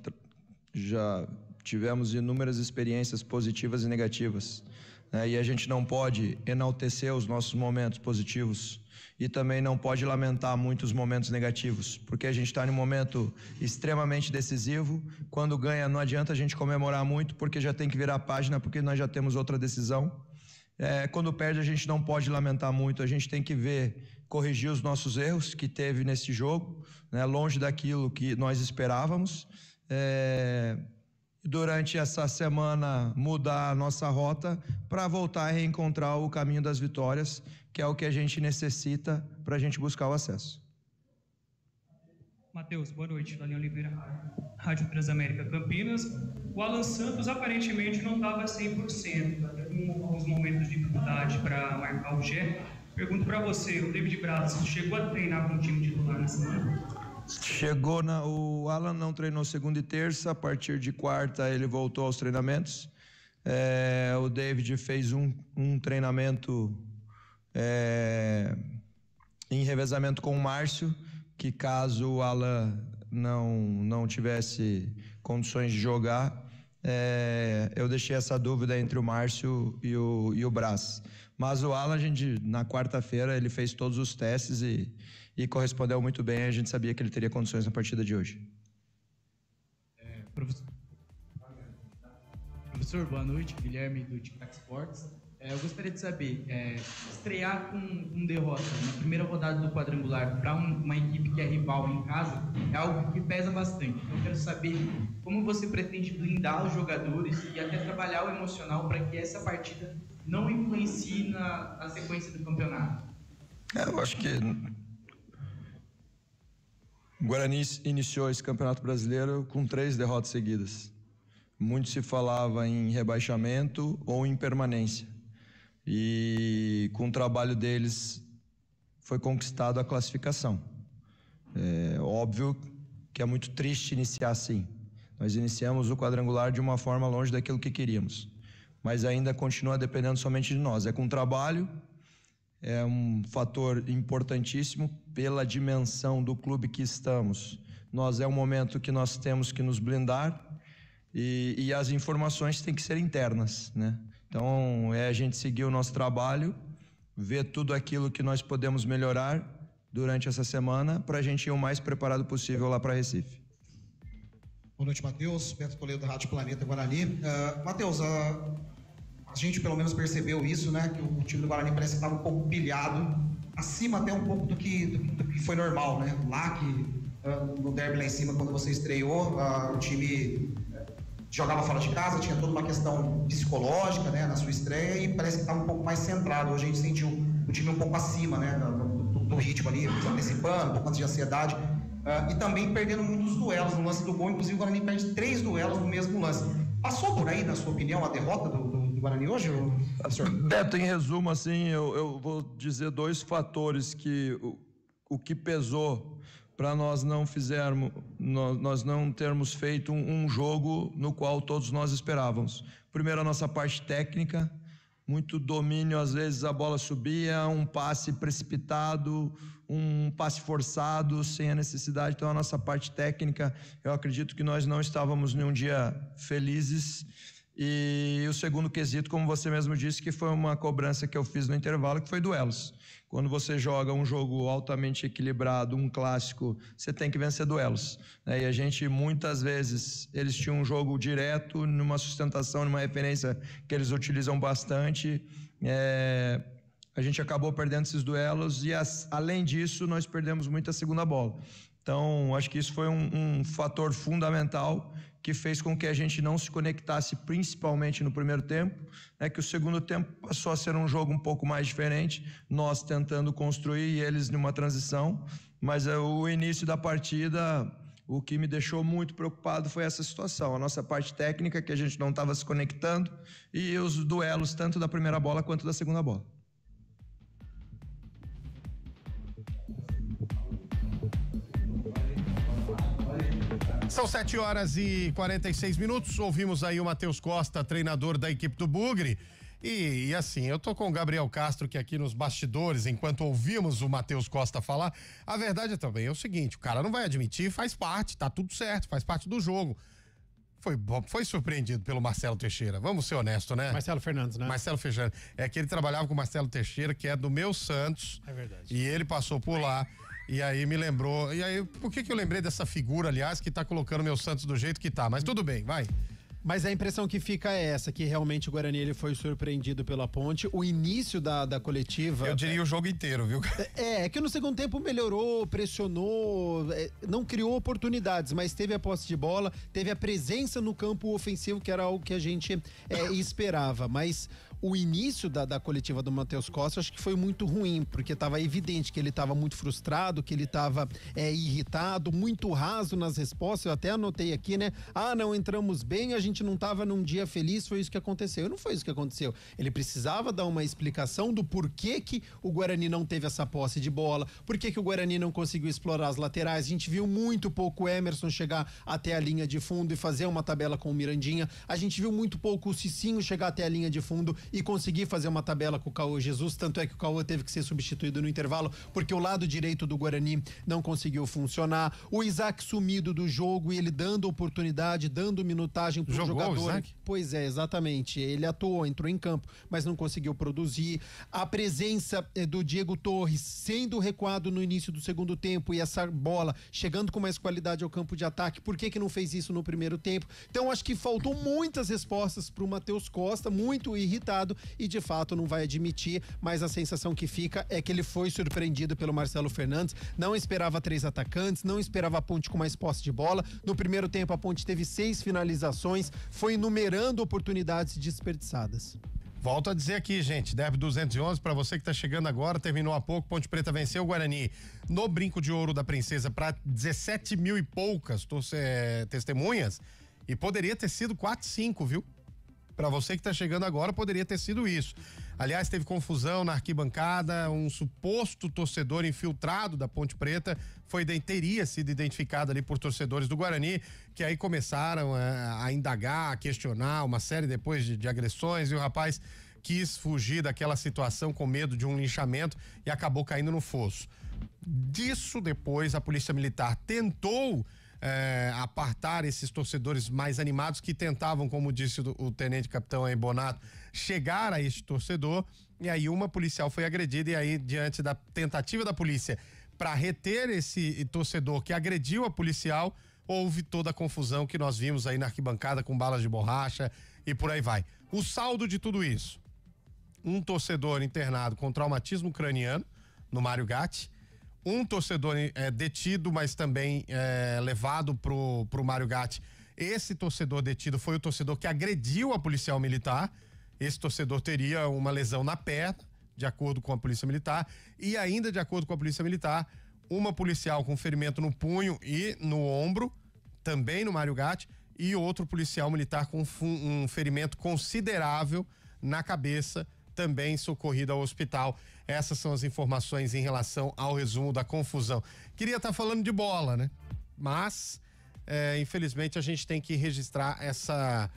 já tivemos inúmeras experiências positivas e negativas, né? E a gente não pode enaltecer os nossos momentos positivos e também não pode lamentar muitos momentos negativos, porque a gente está em um momento extremamente decisivo. Quando ganha, não adianta a gente comemorar muito, porque já tem que virar a página, porque nós já temos outra decisão. Quando perde, a gente não pode lamentar muito, a gente tem que ver corrigir os nossos erros que teve nesse jogo, né, longe daquilo que nós esperávamos. Durante essa semana mudar a nossa rota para voltar a reencontrar o caminho das vitórias, que é o que a gente necessita para a gente buscar o acesso. Matheus, boa noite. Daniel Oliveira, Rádio Transamérica Campinas. O Alan Santos aparentemente não estava 100%, até com alguns momentos de dificuldade para marcar o Gé. Pergunto para você, o David Braz chegou a treinar com o time titular na semana? O Alan não treinou segunda e terça, a partir de quarta ele voltou aos treinamentos. O David fez um treinamento em revezamento com o Márcio, que caso o Alan não tivesse condições de jogar, eu deixei essa dúvida entre o Márcio e o Braz. Mas o Alan, na quarta-feira, ele fez todos os testes e correspondeu muito bem. A gente sabia que ele teria condições na partida de hoje. Professor, boa noite. Guilherme do Tic-Tac Sports. Eu gostaria de saber, estrear com derrota na primeira rodada do quadrangular para uma equipe que é rival em casa é algo que pesa bastante. Então, eu quero saber como você pretende blindar os jogadores e até trabalhar o emocional para que essa partida não influencie na sequência do campeonato. Eu acho que o Guarani iniciou esse Campeonato Brasileiro com 3 derrotas seguidas. Muito se falava em rebaixamento ou em permanência. E com o trabalho deles foi conquistado a classificação. Óbvio que é muito triste iniciar assim. Nós iniciamos o quadrangular de uma forma longe daquilo que queríamos, mas ainda continua dependendo somente de nós. É com trabalho, é um fator importantíssimo pela dimensão do clube que estamos. É um momento que nós temos que nos blindar e as informações têm que ser internas, né? Então, a gente seguir o nosso trabalho, ver tudo aquilo que nós podemos melhorar durante essa semana para a gente ir o mais preparado possível lá para Recife. Boa noite, Matheus. Beto Toledo, da Rádio Planeta Guarani. Matheus, a gente pelo menos percebeu isso, né? Que o time do Guarani parece que estava um pouco pilhado, acima até um pouco do que foi normal, né? Lá no derby lá em cima, quando você estreou, o time jogava fora de casa, tinha toda uma questão psicológica, né, na sua estreia, e parece que estava um pouco mais centrado. Hoje a gente sentiu o time um pouco acima, né, do ritmo ali, antecipando, um pouco antes de ansiedade, e também perdendo muitos duelos no lance do gol. Inclusive o Guarani perde 3 duelos no mesmo lance. Passou por aí, na sua opinião, a derrota do Guarani hoje, professor? Beto, em resumo, assim, eu vou dizer 2 fatores que o que pesou para nós não termos feito um jogo no qual todos nós esperávamos. Primeiro, a nossa parte técnica, muito domínio, às vezes a bola subia, um passe precipitado, um passe forçado, sem a necessidade. Então, a nossa parte técnica, eu acredito que nós não estávamos em um dia felizes. E o segundo quesito, como você mesmo disse, que foi uma cobrança que eu fiz no intervalo, que foi duelos. Quando você joga um jogo altamente equilibrado, um clássico, você tem que vencer duelos, né? E a gente, muitas vezes, eles tinham um jogo direto, numa sustentação, numa referência que eles utilizam bastante. A gente acabou perdendo esses duelos e, além disso, nós perdemos muita segunda bola. Então, acho que isso foi um fator fundamental que fez com que a gente não se conectasse, principalmente no primeiro tempo, né, que o segundo tempo passou a ser um jogo um pouco mais diferente, nós tentando construir e eles numa transição, mas o início da partida, o que me deixou muito preocupado foi essa situação, a nossa parte técnica, que a gente não estava se conectando, e os duelos tanto da primeira bola quanto da segunda bola. São 7h46. Ouvimos aí o Matheus Costa, treinador da equipe do Bugre. E assim, eu tô com o Gabriel Castro, que aqui nos bastidores, enquanto ouvimos o Matheus Costa falar, a verdade também é o seguinte: o cara não vai admitir, faz parte, tá tudo certo, faz parte do jogo. Foi surpreendido pelo Marcelo Teixeira, vamos ser honestos, né? Marcelo Fernandes, né? Marcelo Fernandes. É que ele trabalhava com o Marcelo Teixeira, que é do meu Santos. É verdade. E ele passou por lá. E aí me lembrou. E aí, por que eu lembrei dessa figura, aliás, que tá colocando meu Santos do jeito que tá? Mas tudo bem, vai. Mas a impressão que fica é essa, que realmente o Guarani ele foi surpreendido pela Ponte. O início da coletiva... Eu diria o jogo inteiro, viu? É que no segundo tempo melhorou, pressionou, não criou oportunidades, mas teve a posse de bola, teve a presença no campo ofensivo, que era algo que a gente esperava. Mas o início da coletiva do Matheus Costa, acho que foi muito ruim, porque estava evidente que ele estava muito frustrado, que ele estava irritado, muito raso nas respostas. Eu até anotei aqui, né? Não entramos bem, a gente não estava num dia feliz, foi isso que aconteceu. Não foi isso que aconteceu. Ele precisava dar uma explicação do porquê que o Guarani não teve essa posse de bola, porquê que o Guarani não conseguiu explorar as laterais. A gente viu muito pouco o Emerson chegar até a linha de fundo e fazer uma tabela com o Mirandinha. A gente viu muito pouco o Cicinho chegar até a linha de fundo e conseguir fazer uma tabela com o Caô Jesus, tanto é que o Caô teve que ser substituído no intervalo, porque o lado direito do Guarani não conseguiu funcionar. O Isaac sumido do jogo e ele dando oportunidade, dando minutagem pro jogador. O Isaac? Pois é, exatamente. Ele atuou, entrou em campo, mas não conseguiu produzir. A presença do Diego Torres sendo recuado no início do segundo tempo e essa bola chegando com mais qualidade ao campo de ataque, por que não fez isso no primeiro tempo? Então acho que faltou muitas respostas pro Matheus Costa, muito irritado, e de fato não vai admitir, mas a sensação que fica é que ele foi surpreendido pelo Marcelo Fernandes, não esperava 3 atacantes, não esperava a Ponte com mais posse de bola. No primeiro tempo a Ponte teve 6 finalizações, foi numerando oportunidades desperdiçadas. Volto a dizer aqui, gente, Derby 211, para você que tá chegando agora, terminou há pouco, Ponte Preta venceu o Guarani no Brinco de Ouro da Princesa para 17 mil e poucas testemunhas, e poderia ter sido 4, 5, viu? Para você que tá chegando agora, poderia ter sido isso. Aliás, teve confusão na arquibancada, um suposto torcedor infiltrado da Ponte Preta teria sido identificado ali por torcedores do Guarani, que aí começaram a indagar, a questionar, uma série depois de agressões, e o rapaz quis fugir daquela situação com medo de um linchamento e acabou caindo no fosso. Disso depois a Polícia Militar tentou apartar esses torcedores mais animados que tentavam, como disse o tenente capitão aí, Bonato, chegar a este torcedor, e aí uma policial foi agredida, e aí diante da tentativa da polícia para reter esse torcedor que agrediu a policial, houve toda a confusão que nós vimos aí na arquibancada com balas de borracha e por aí vai. O saldo de tudo isso: um torcedor internado com traumatismo craniano no Mário Gatti, um torcedor detido, mas também levado pro Mário Gatti. Esse torcedor detido foi o torcedor que agrediu a policial militar. Esse torcedor teria uma lesão na perna, de acordo com a Polícia Militar, e ainda de acordo com a Polícia Militar, uma policial com ferimento no punho e no ombro, também no Mário Gatti, e outro policial militar com um ferimento considerável na cabeça, também socorrido ao hospital. Essas são as informações em relação ao resumo da confusão. Queria estar falando de bola, né? Mas, infelizmente, a gente tem que registrar essa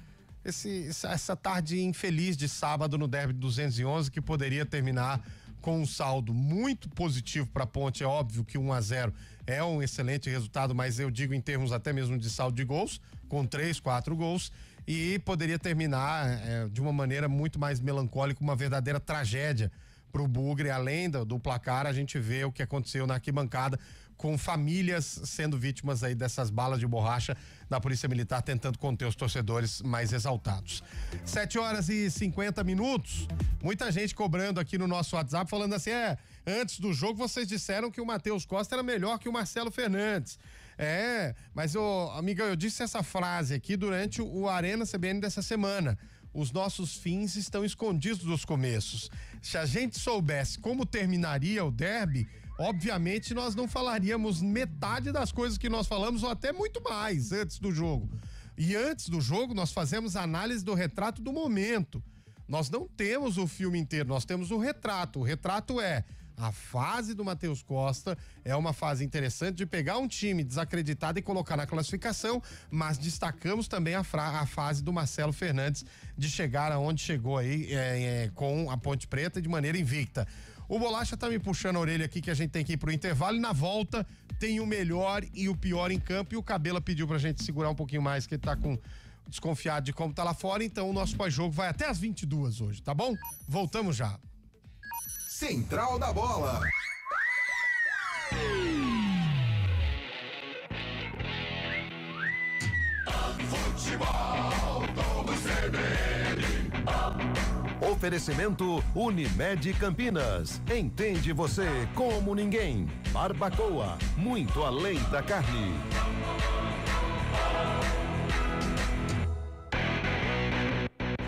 tarde infeliz de sábado no Derby 211, que poderia terminar com um saldo muito positivo para a Ponte. É óbvio que 1-0 é um excelente resultado, mas eu digo em termos até mesmo de saldo de gols, com 3, 4 gols, e poderia terminar de uma maneira muito mais melancólica, uma verdadeira tragédia para o Bugre. Além do placar, a gente vê o que aconteceu na arquibancada, com famílias sendo vítimas aí dessas balas de borracha da Polícia Militar, tentando conter os torcedores mais exaltados. 7h50. Muita gente cobrando aqui no nosso WhatsApp, falando assim: antes do jogo vocês disseram que o Matheus Costa era melhor que o Marcelo Fernandes. Mas amigão, eu disse essa frase aqui durante o Arena CBN dessa semana. Os nossos fins estão escondidos dos começos. Se a gente soubesse como terminaria o derby, obviamente nós não falaríamos metade das coisas que nós falamos, ou até muito mais, antes do jogo. E antes do jogo nós fazemos análise do retrato do momento. Nós não temos o filme inteiro, nós temos o retrato. O retrato a fase do Matheus Costa, é uma fase interessante de pegar um time desacreditado e colocar na classificação, mas destacamos também a fase do Marcelo Fernandes de chegar aonde chegou aí com a Ponte Preta de maneira invicta. O Bolacha tá me puxando a orelha aqui que a gente tem que ir pro intervalo, e na volta tem o melhor e o pior em campo, e o Cabela pediu pra gente segurar um pouquinho mais, que ele tá desconfiado de como tá lá fora, então o nosso pós-jogo vai até às 22 hoje, tá bom? Voltamos já. Central da Bola. A Fonte Futebol Globo CBN. Oferecimento Unimed Campinas. Entende você como ninguém. Barbacoa, muito além da carne.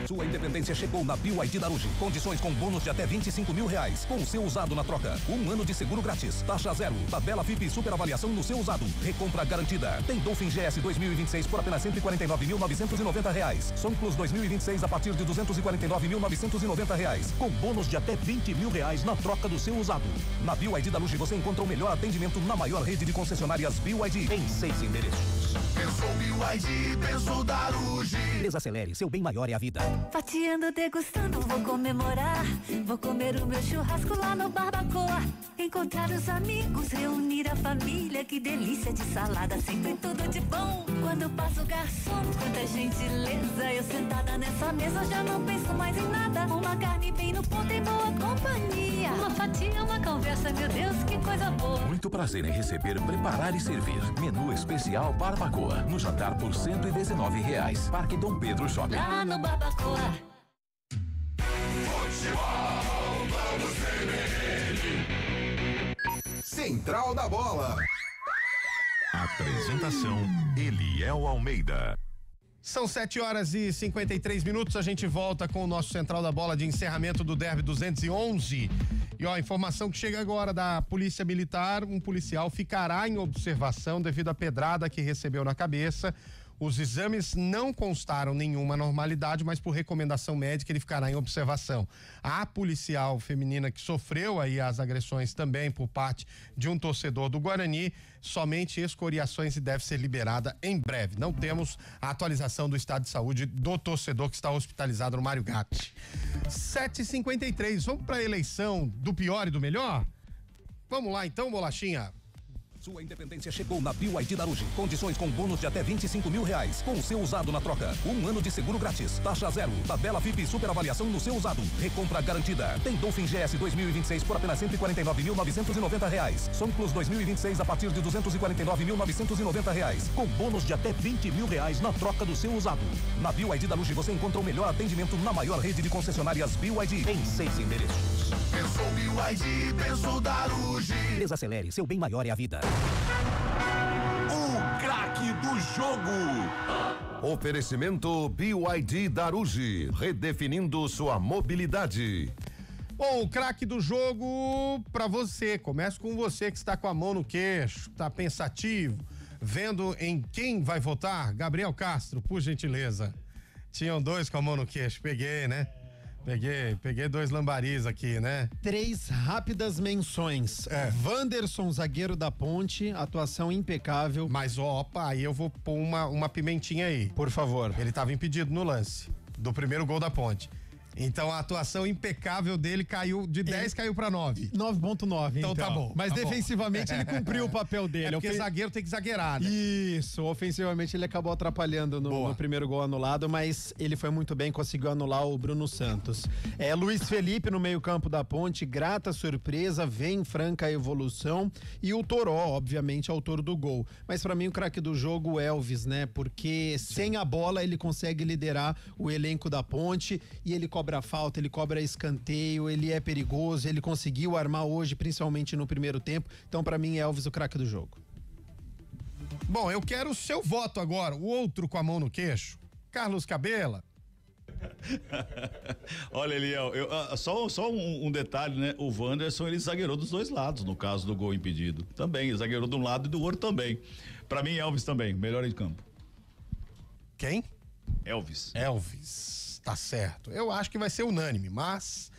Sua independência chegou na BYD Darugi. Condições com bônus de até R$25 mil, com o seu usado na troca. 1 ano de seguro grátis, taxa zero, tabela FIP super avaliação no seu usado. Recompra garantida. Tem Dolphin GS 2026 por apenas R$149.990. Som Plus 2026 a partir de R$249.990. Com bônus de até R$20 mil na troca do seu usado. Na BYD Darugi você encontra o melhor atendimento na maior rede de concessionárias BYD em 6 endereços. Pensou BYD, pensou Darugi. Desacelere, seu bem maior é a vida. Fatiando, degustando, vou comemorar. Vou comer o meu churrasco lá no Barbacoa. Encontrar os amigos, reunir a família. Que delícia de salada, sempre tudo de bom. Quando passa o garçom, quanta gentileza. Eu sentada nessa mesa já não penso mais em nada. Uma carne bem no ponto em boa companhia. Uma fatia, uma conversa, meu Deus, que coisa boa. Muito prazer em receber, preparar e servir. Menu especial Barbacoa. No jantar por R$119. Parque Dom Pedro Shopping. Lá no Barbacoa. Futebol Globo CBN. Central da Bola. Apresentação Eliel Almeida. São 7h53. A gente volta com o nosso Central da Bola de encerramento do Derby 211. E ó, a informação que chega agora da Polícia Militar: um policial ficará em observação devido à pedrada que recebeu na cabeça. Os exames não constaram nenhuma anormalidade, mas por recomendação médica ele ficará em observação. A policial feminina que sofreu aí as agressões também por parte de um torcedor do Guarani, somente escoriações e deve ser liberada em breve. Não temos a atualização do estado de saúde do torcedor que está hospitalizado no Mário Gatti. 7h53, vamos para a eleição do pior e do melhor? Vamos lá então, Bolachinha. Sua independência chegou na BYD Darugi. Condições com bônus de até R$25 mil, com o seu usado na troca. 1 ano de seguro grátis, taxa zero, tabela FIP super avaliação no seu usado. Recompra garantida. Tem Dolphin GS 2026 por apenas R$149.990. Som Plus 2026 a partir de R$249.990. Com bônus de até R$20 mil na troca do seu usado. Na BYD Darugi você encontra o melhor atendimento na maior rede de concessionárias BYD em 6 endereços. Pensou BYD, pensou Darugi. Desacelere, seu bem maior é a vida. O craque do jogo. Oferecimento BYD Darugi, redefinindo sua mobilidade. Bom, o craque do jogo pra você. Começa com você que está com a mão no queixo, tá pensativo, vendo em quem vai votar. Gabriel Castro, por gentileza. Tinham 2 com a mão no queixo, peguei, né? Peguei 2 lambaris aqui, né? 3 rápidas menções. Wanderson, zagueiro da Ponte, atuação impecável. Mas, opa, aí eu vou pôr uma pimentinha aí. Por favor. Ele estava impedido no lance do primeiro gol da Ponte. Então a atuação impecável dele caiu de 10, caiu pra 9. 9.9. Então tá bom. Mas tá defensivamente bom. ele cumpriu o papel dele. É porque zagueiro tem que zagueirar, né? Isso, ofensivamente ele acabou atrapalhando no primeiro gol anulado, mas ele foi muito bem, conseguiu anular o Bruno Santos. Luiz Felipe no meio-campo da Ponte, grata surpresa, vem franca evolução, e o Toró, obviamente, autor do gol. Mas pra mim o craque do jogo, o Elvis, né? Porque sem a bola ele consegue liderar o elenco da Ponte e ele cobra falta, ele cobra escanteio, ele é perigoso, ele conseguiu armar hoje, principalmente no primeiro tempo. Então, pra mim, Elvis o craque do jogo. Bom, eu quero o seu voto agora, o outro com a mão no queixo, Carlos Cabela. Olha, Eliel, só um detalhe, né? O Wanderson, ele zagueirou dos 2 lados, no caso do gol impedido. Também, ele zagueirou de um lado e do outro também. Pra mim, Elvis também, melhor em campo. Quem? Elvis. Tá certo. Eu acho que vai ser unânime, mas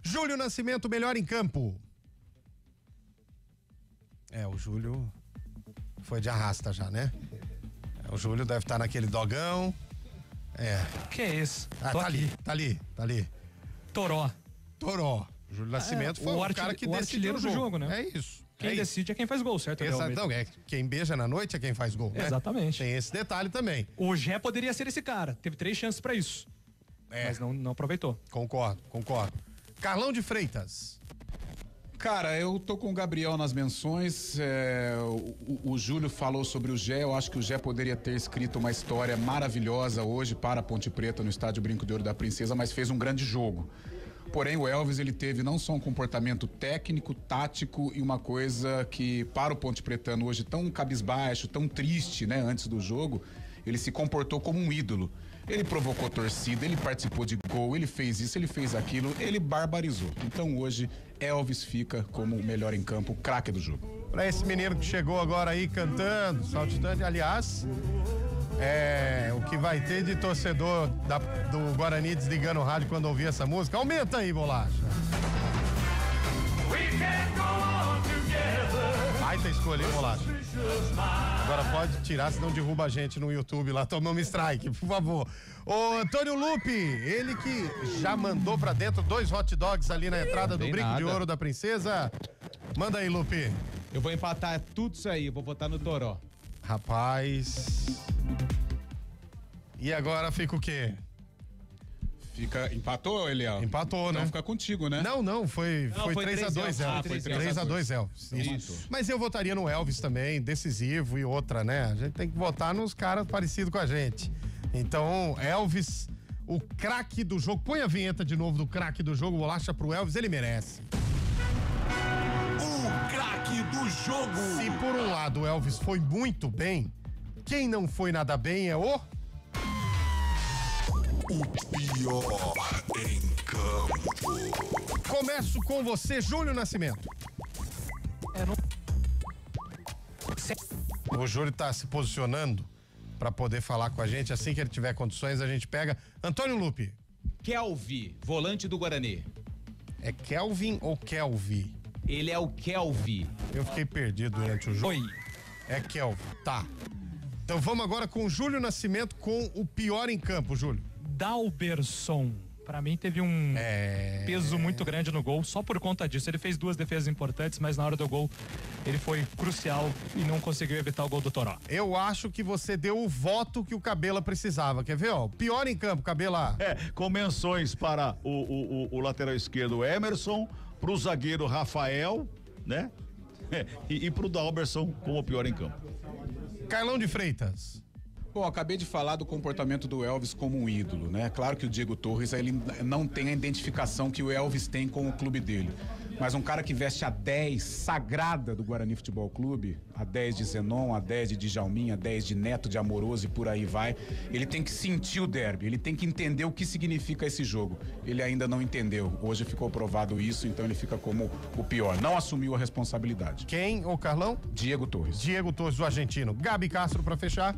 Júlio Nascimento, melhor em campo. O Júlio foi de arrasta já, né? O Júlio deve estar naquele dogão. Que é isso? Tá ali. Toró. Júlio Nascimento foi o cara que decidiu o jogo, né? É isso. Quem decide é quem faz gol, certo? Não, quem beija na noite é quem faz gol, né? Exatamente. Tem esse detalhe também. O Gé poderia ser esse cara, teve 3 chances pra isso. Mas não aproveitou. Concordo. Carlão de Freitas. Cara, eu tô com o Gabriel nas menções. O Júlio falou sobre o Gé. Eu acho que o Gé poderia ter escrito uma história maravilhosa hoje para a Ponte Preta no estádio Brinco de Ouro da Princesa, mas fez um grande jogo. Porém, o Elvis, ele teve não só um comportamento técnico, tático e uma coisa que, para o Ponte Pretano hoje tão cabisbaixo, tão triste, né, antes do jogo, ele se comportou como um ídolo. Ele provocou torcida, ele participou de gol, ele fez isso, ele fez aquilo, ele barbarizou. Então hoje, Elvis fica como o melhor em campo, o craque do jogo. Pra esse menino que chegou agora aí cantando, saltitante, aliás, o que vai ter de torcedor do Guarani desligando o rádio quando ouvir essa música. Aumenta aí, Bolacha. Baita escolha, hein, Bolacha? Agora pode tirar, senão derruba a gente no YouTube lá, tomamos strike, por favor. Ô, Antônio Lupe, ele que já mandou pra dentro 2 hot dogs ali na entrada do Brinco de Ouro da Princesa. Manda aí, Lupe. Eu vou empatar tudo isso aí, vou botar no Toró. Rapaz. E agora fica o quê? Empatou, Eliel? Empatou, né? Então fica contigo, né? Não, foi 3-2, Elvis. 3-2, Elvis. Isso. Mas eu votaria no Elvis também, decisivo e outra, né? A gente tem que votar nos caras parecidos com a gente. Então, Elvis, o craque do jogo. Põe a vinheta de novo do craque do jogo, Bolacha pro Elvis, ele merece. O craque do jogo. Se por um lado o Elvis foi muito bem, quem não foi nada bem é o pior em campo. Começo com você, Júlio Nascimento. O Júlio tá se posicionando para poder falar com a gente. Assim que ele tiver condições, a gente pega. Antônio Lupe. Kelvin, volante do Guarani. É Kelvin ou Kelvi? Ele é o Kelvin. Eu fiquei perdido durante o jogo. Oi. É Kelvin, tá. Então vamos agora com o Júlio Nascimento com o pior em campo, Júlio. Dalberson. Pra mim teve um peso muito grande no gol, só por conta disso. Ele fez 2 defesas importantes, mas na hora do gol ele foi crucial e não conseguiu evitar o gol do Toró. Eu acho que você deu o voto que o Cabela precisava. Quer ver, ó? Pior em campo, Cabela. Com menções para o lateral esquerdo Emerson, pro zagueiro Rafael, né? E pro Dalberson como o pior em campo. Carlão de Freitas. Bom, acabei de falar do comportamento do Elvis como um ídolo, né? Claro que o Diego Torres, ele não tem a identificação que o Elvis tem com o clube dele. Mas um cara que veste a 10 sagrada do Guarani Futebol Clube, a 10 de Zenon, a 10 de Djalmin, a 10 de Neto, de Amoroso e por aí vai, ele tem que sentir o derby, ele tem que entender o que significa esse jogo. Ele ainda não entendeu. Hoje ficou provado isso, então ele fica como o pior. Não assumiu a responsabilidade. Quem, ô Carlão? Diego Torres. Diego Torres, o argentino. Gabi Castro pra fechar.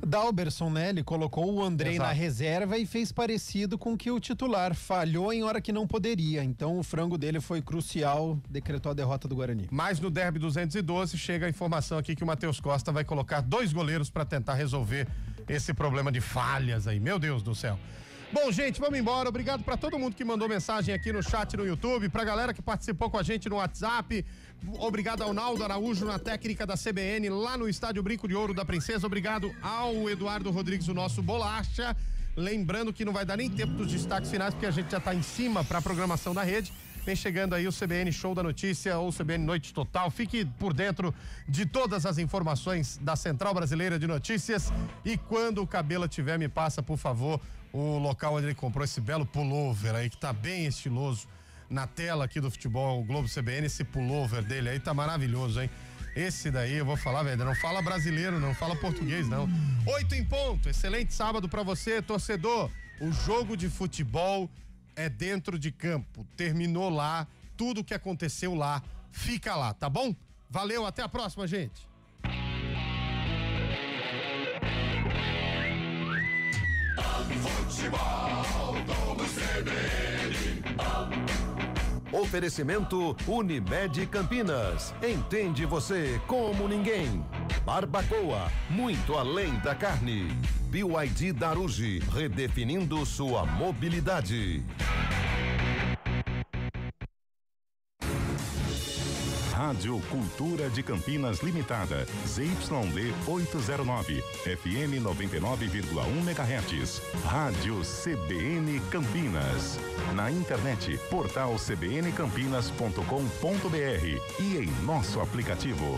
Dalberson, né? Ele colocou o Andrei na reserva e fez parecido com que o titular falhou em hora que não poderia. Então o frango dele foi crucial, decretou a derrota do Guarani. Mas no derby 212 chega a informação aqui que o Matheus Costa vai colocar 2 goleiros para tentar resolver esse problema de falhas aí. Meu Deus do céu. Bom, gente, vamos embora. Obrigado para todo mundo que mandou mensagem aqui no chat no YouTube, pra galera que participou com a gente no WhatsApp. Obrigado ao Naldo Araújo na técnica da CBN lá no estádio Brinco de Ouro da Princesa. Obrigado ao Eduardo Rodrigues, o nosso Bolacha. Lembrando que não vai dar nem tempo dos destaques finais, porque a gente já tá em cima pra programação da rede. Vem chegando aí o CBN Show da Notícia ou CBN Noite Total. Fique por dentro de todas as informações da Central Brasileira de Notícias. E quando o Cabela tiver, me passa, por favor, o local onde ele comprou esse belo pullover aí, que tá bem estiloso. Na tela aqui do Futebol Globo CBN, esse pullover dele aí tá maravilhoso, hein? Esse daí, eu vou falar, velho, não fala brasileiro, não fala português, não. 8 em ponto, excelente sábado pra você, torcedor. O jogo de futebol é dentro de campo, terminou lá, tudo que aconteceu lá, fica lá, tá bom? Valeu, até a próxima, gente. Futebol do CBN. Oferecimento Unimed Campinas. Entende você como ninguém. Barbacoa, muito além da carne. BYD Daruge, redefinindo sua mobilidade. Rádio Cultura de Campinas Limitada, ZYD 809, FM 99,1 MHz. Rádio CBN Campinas. Na internet, portal cbncampinas.com.br e em nosso aplicativo.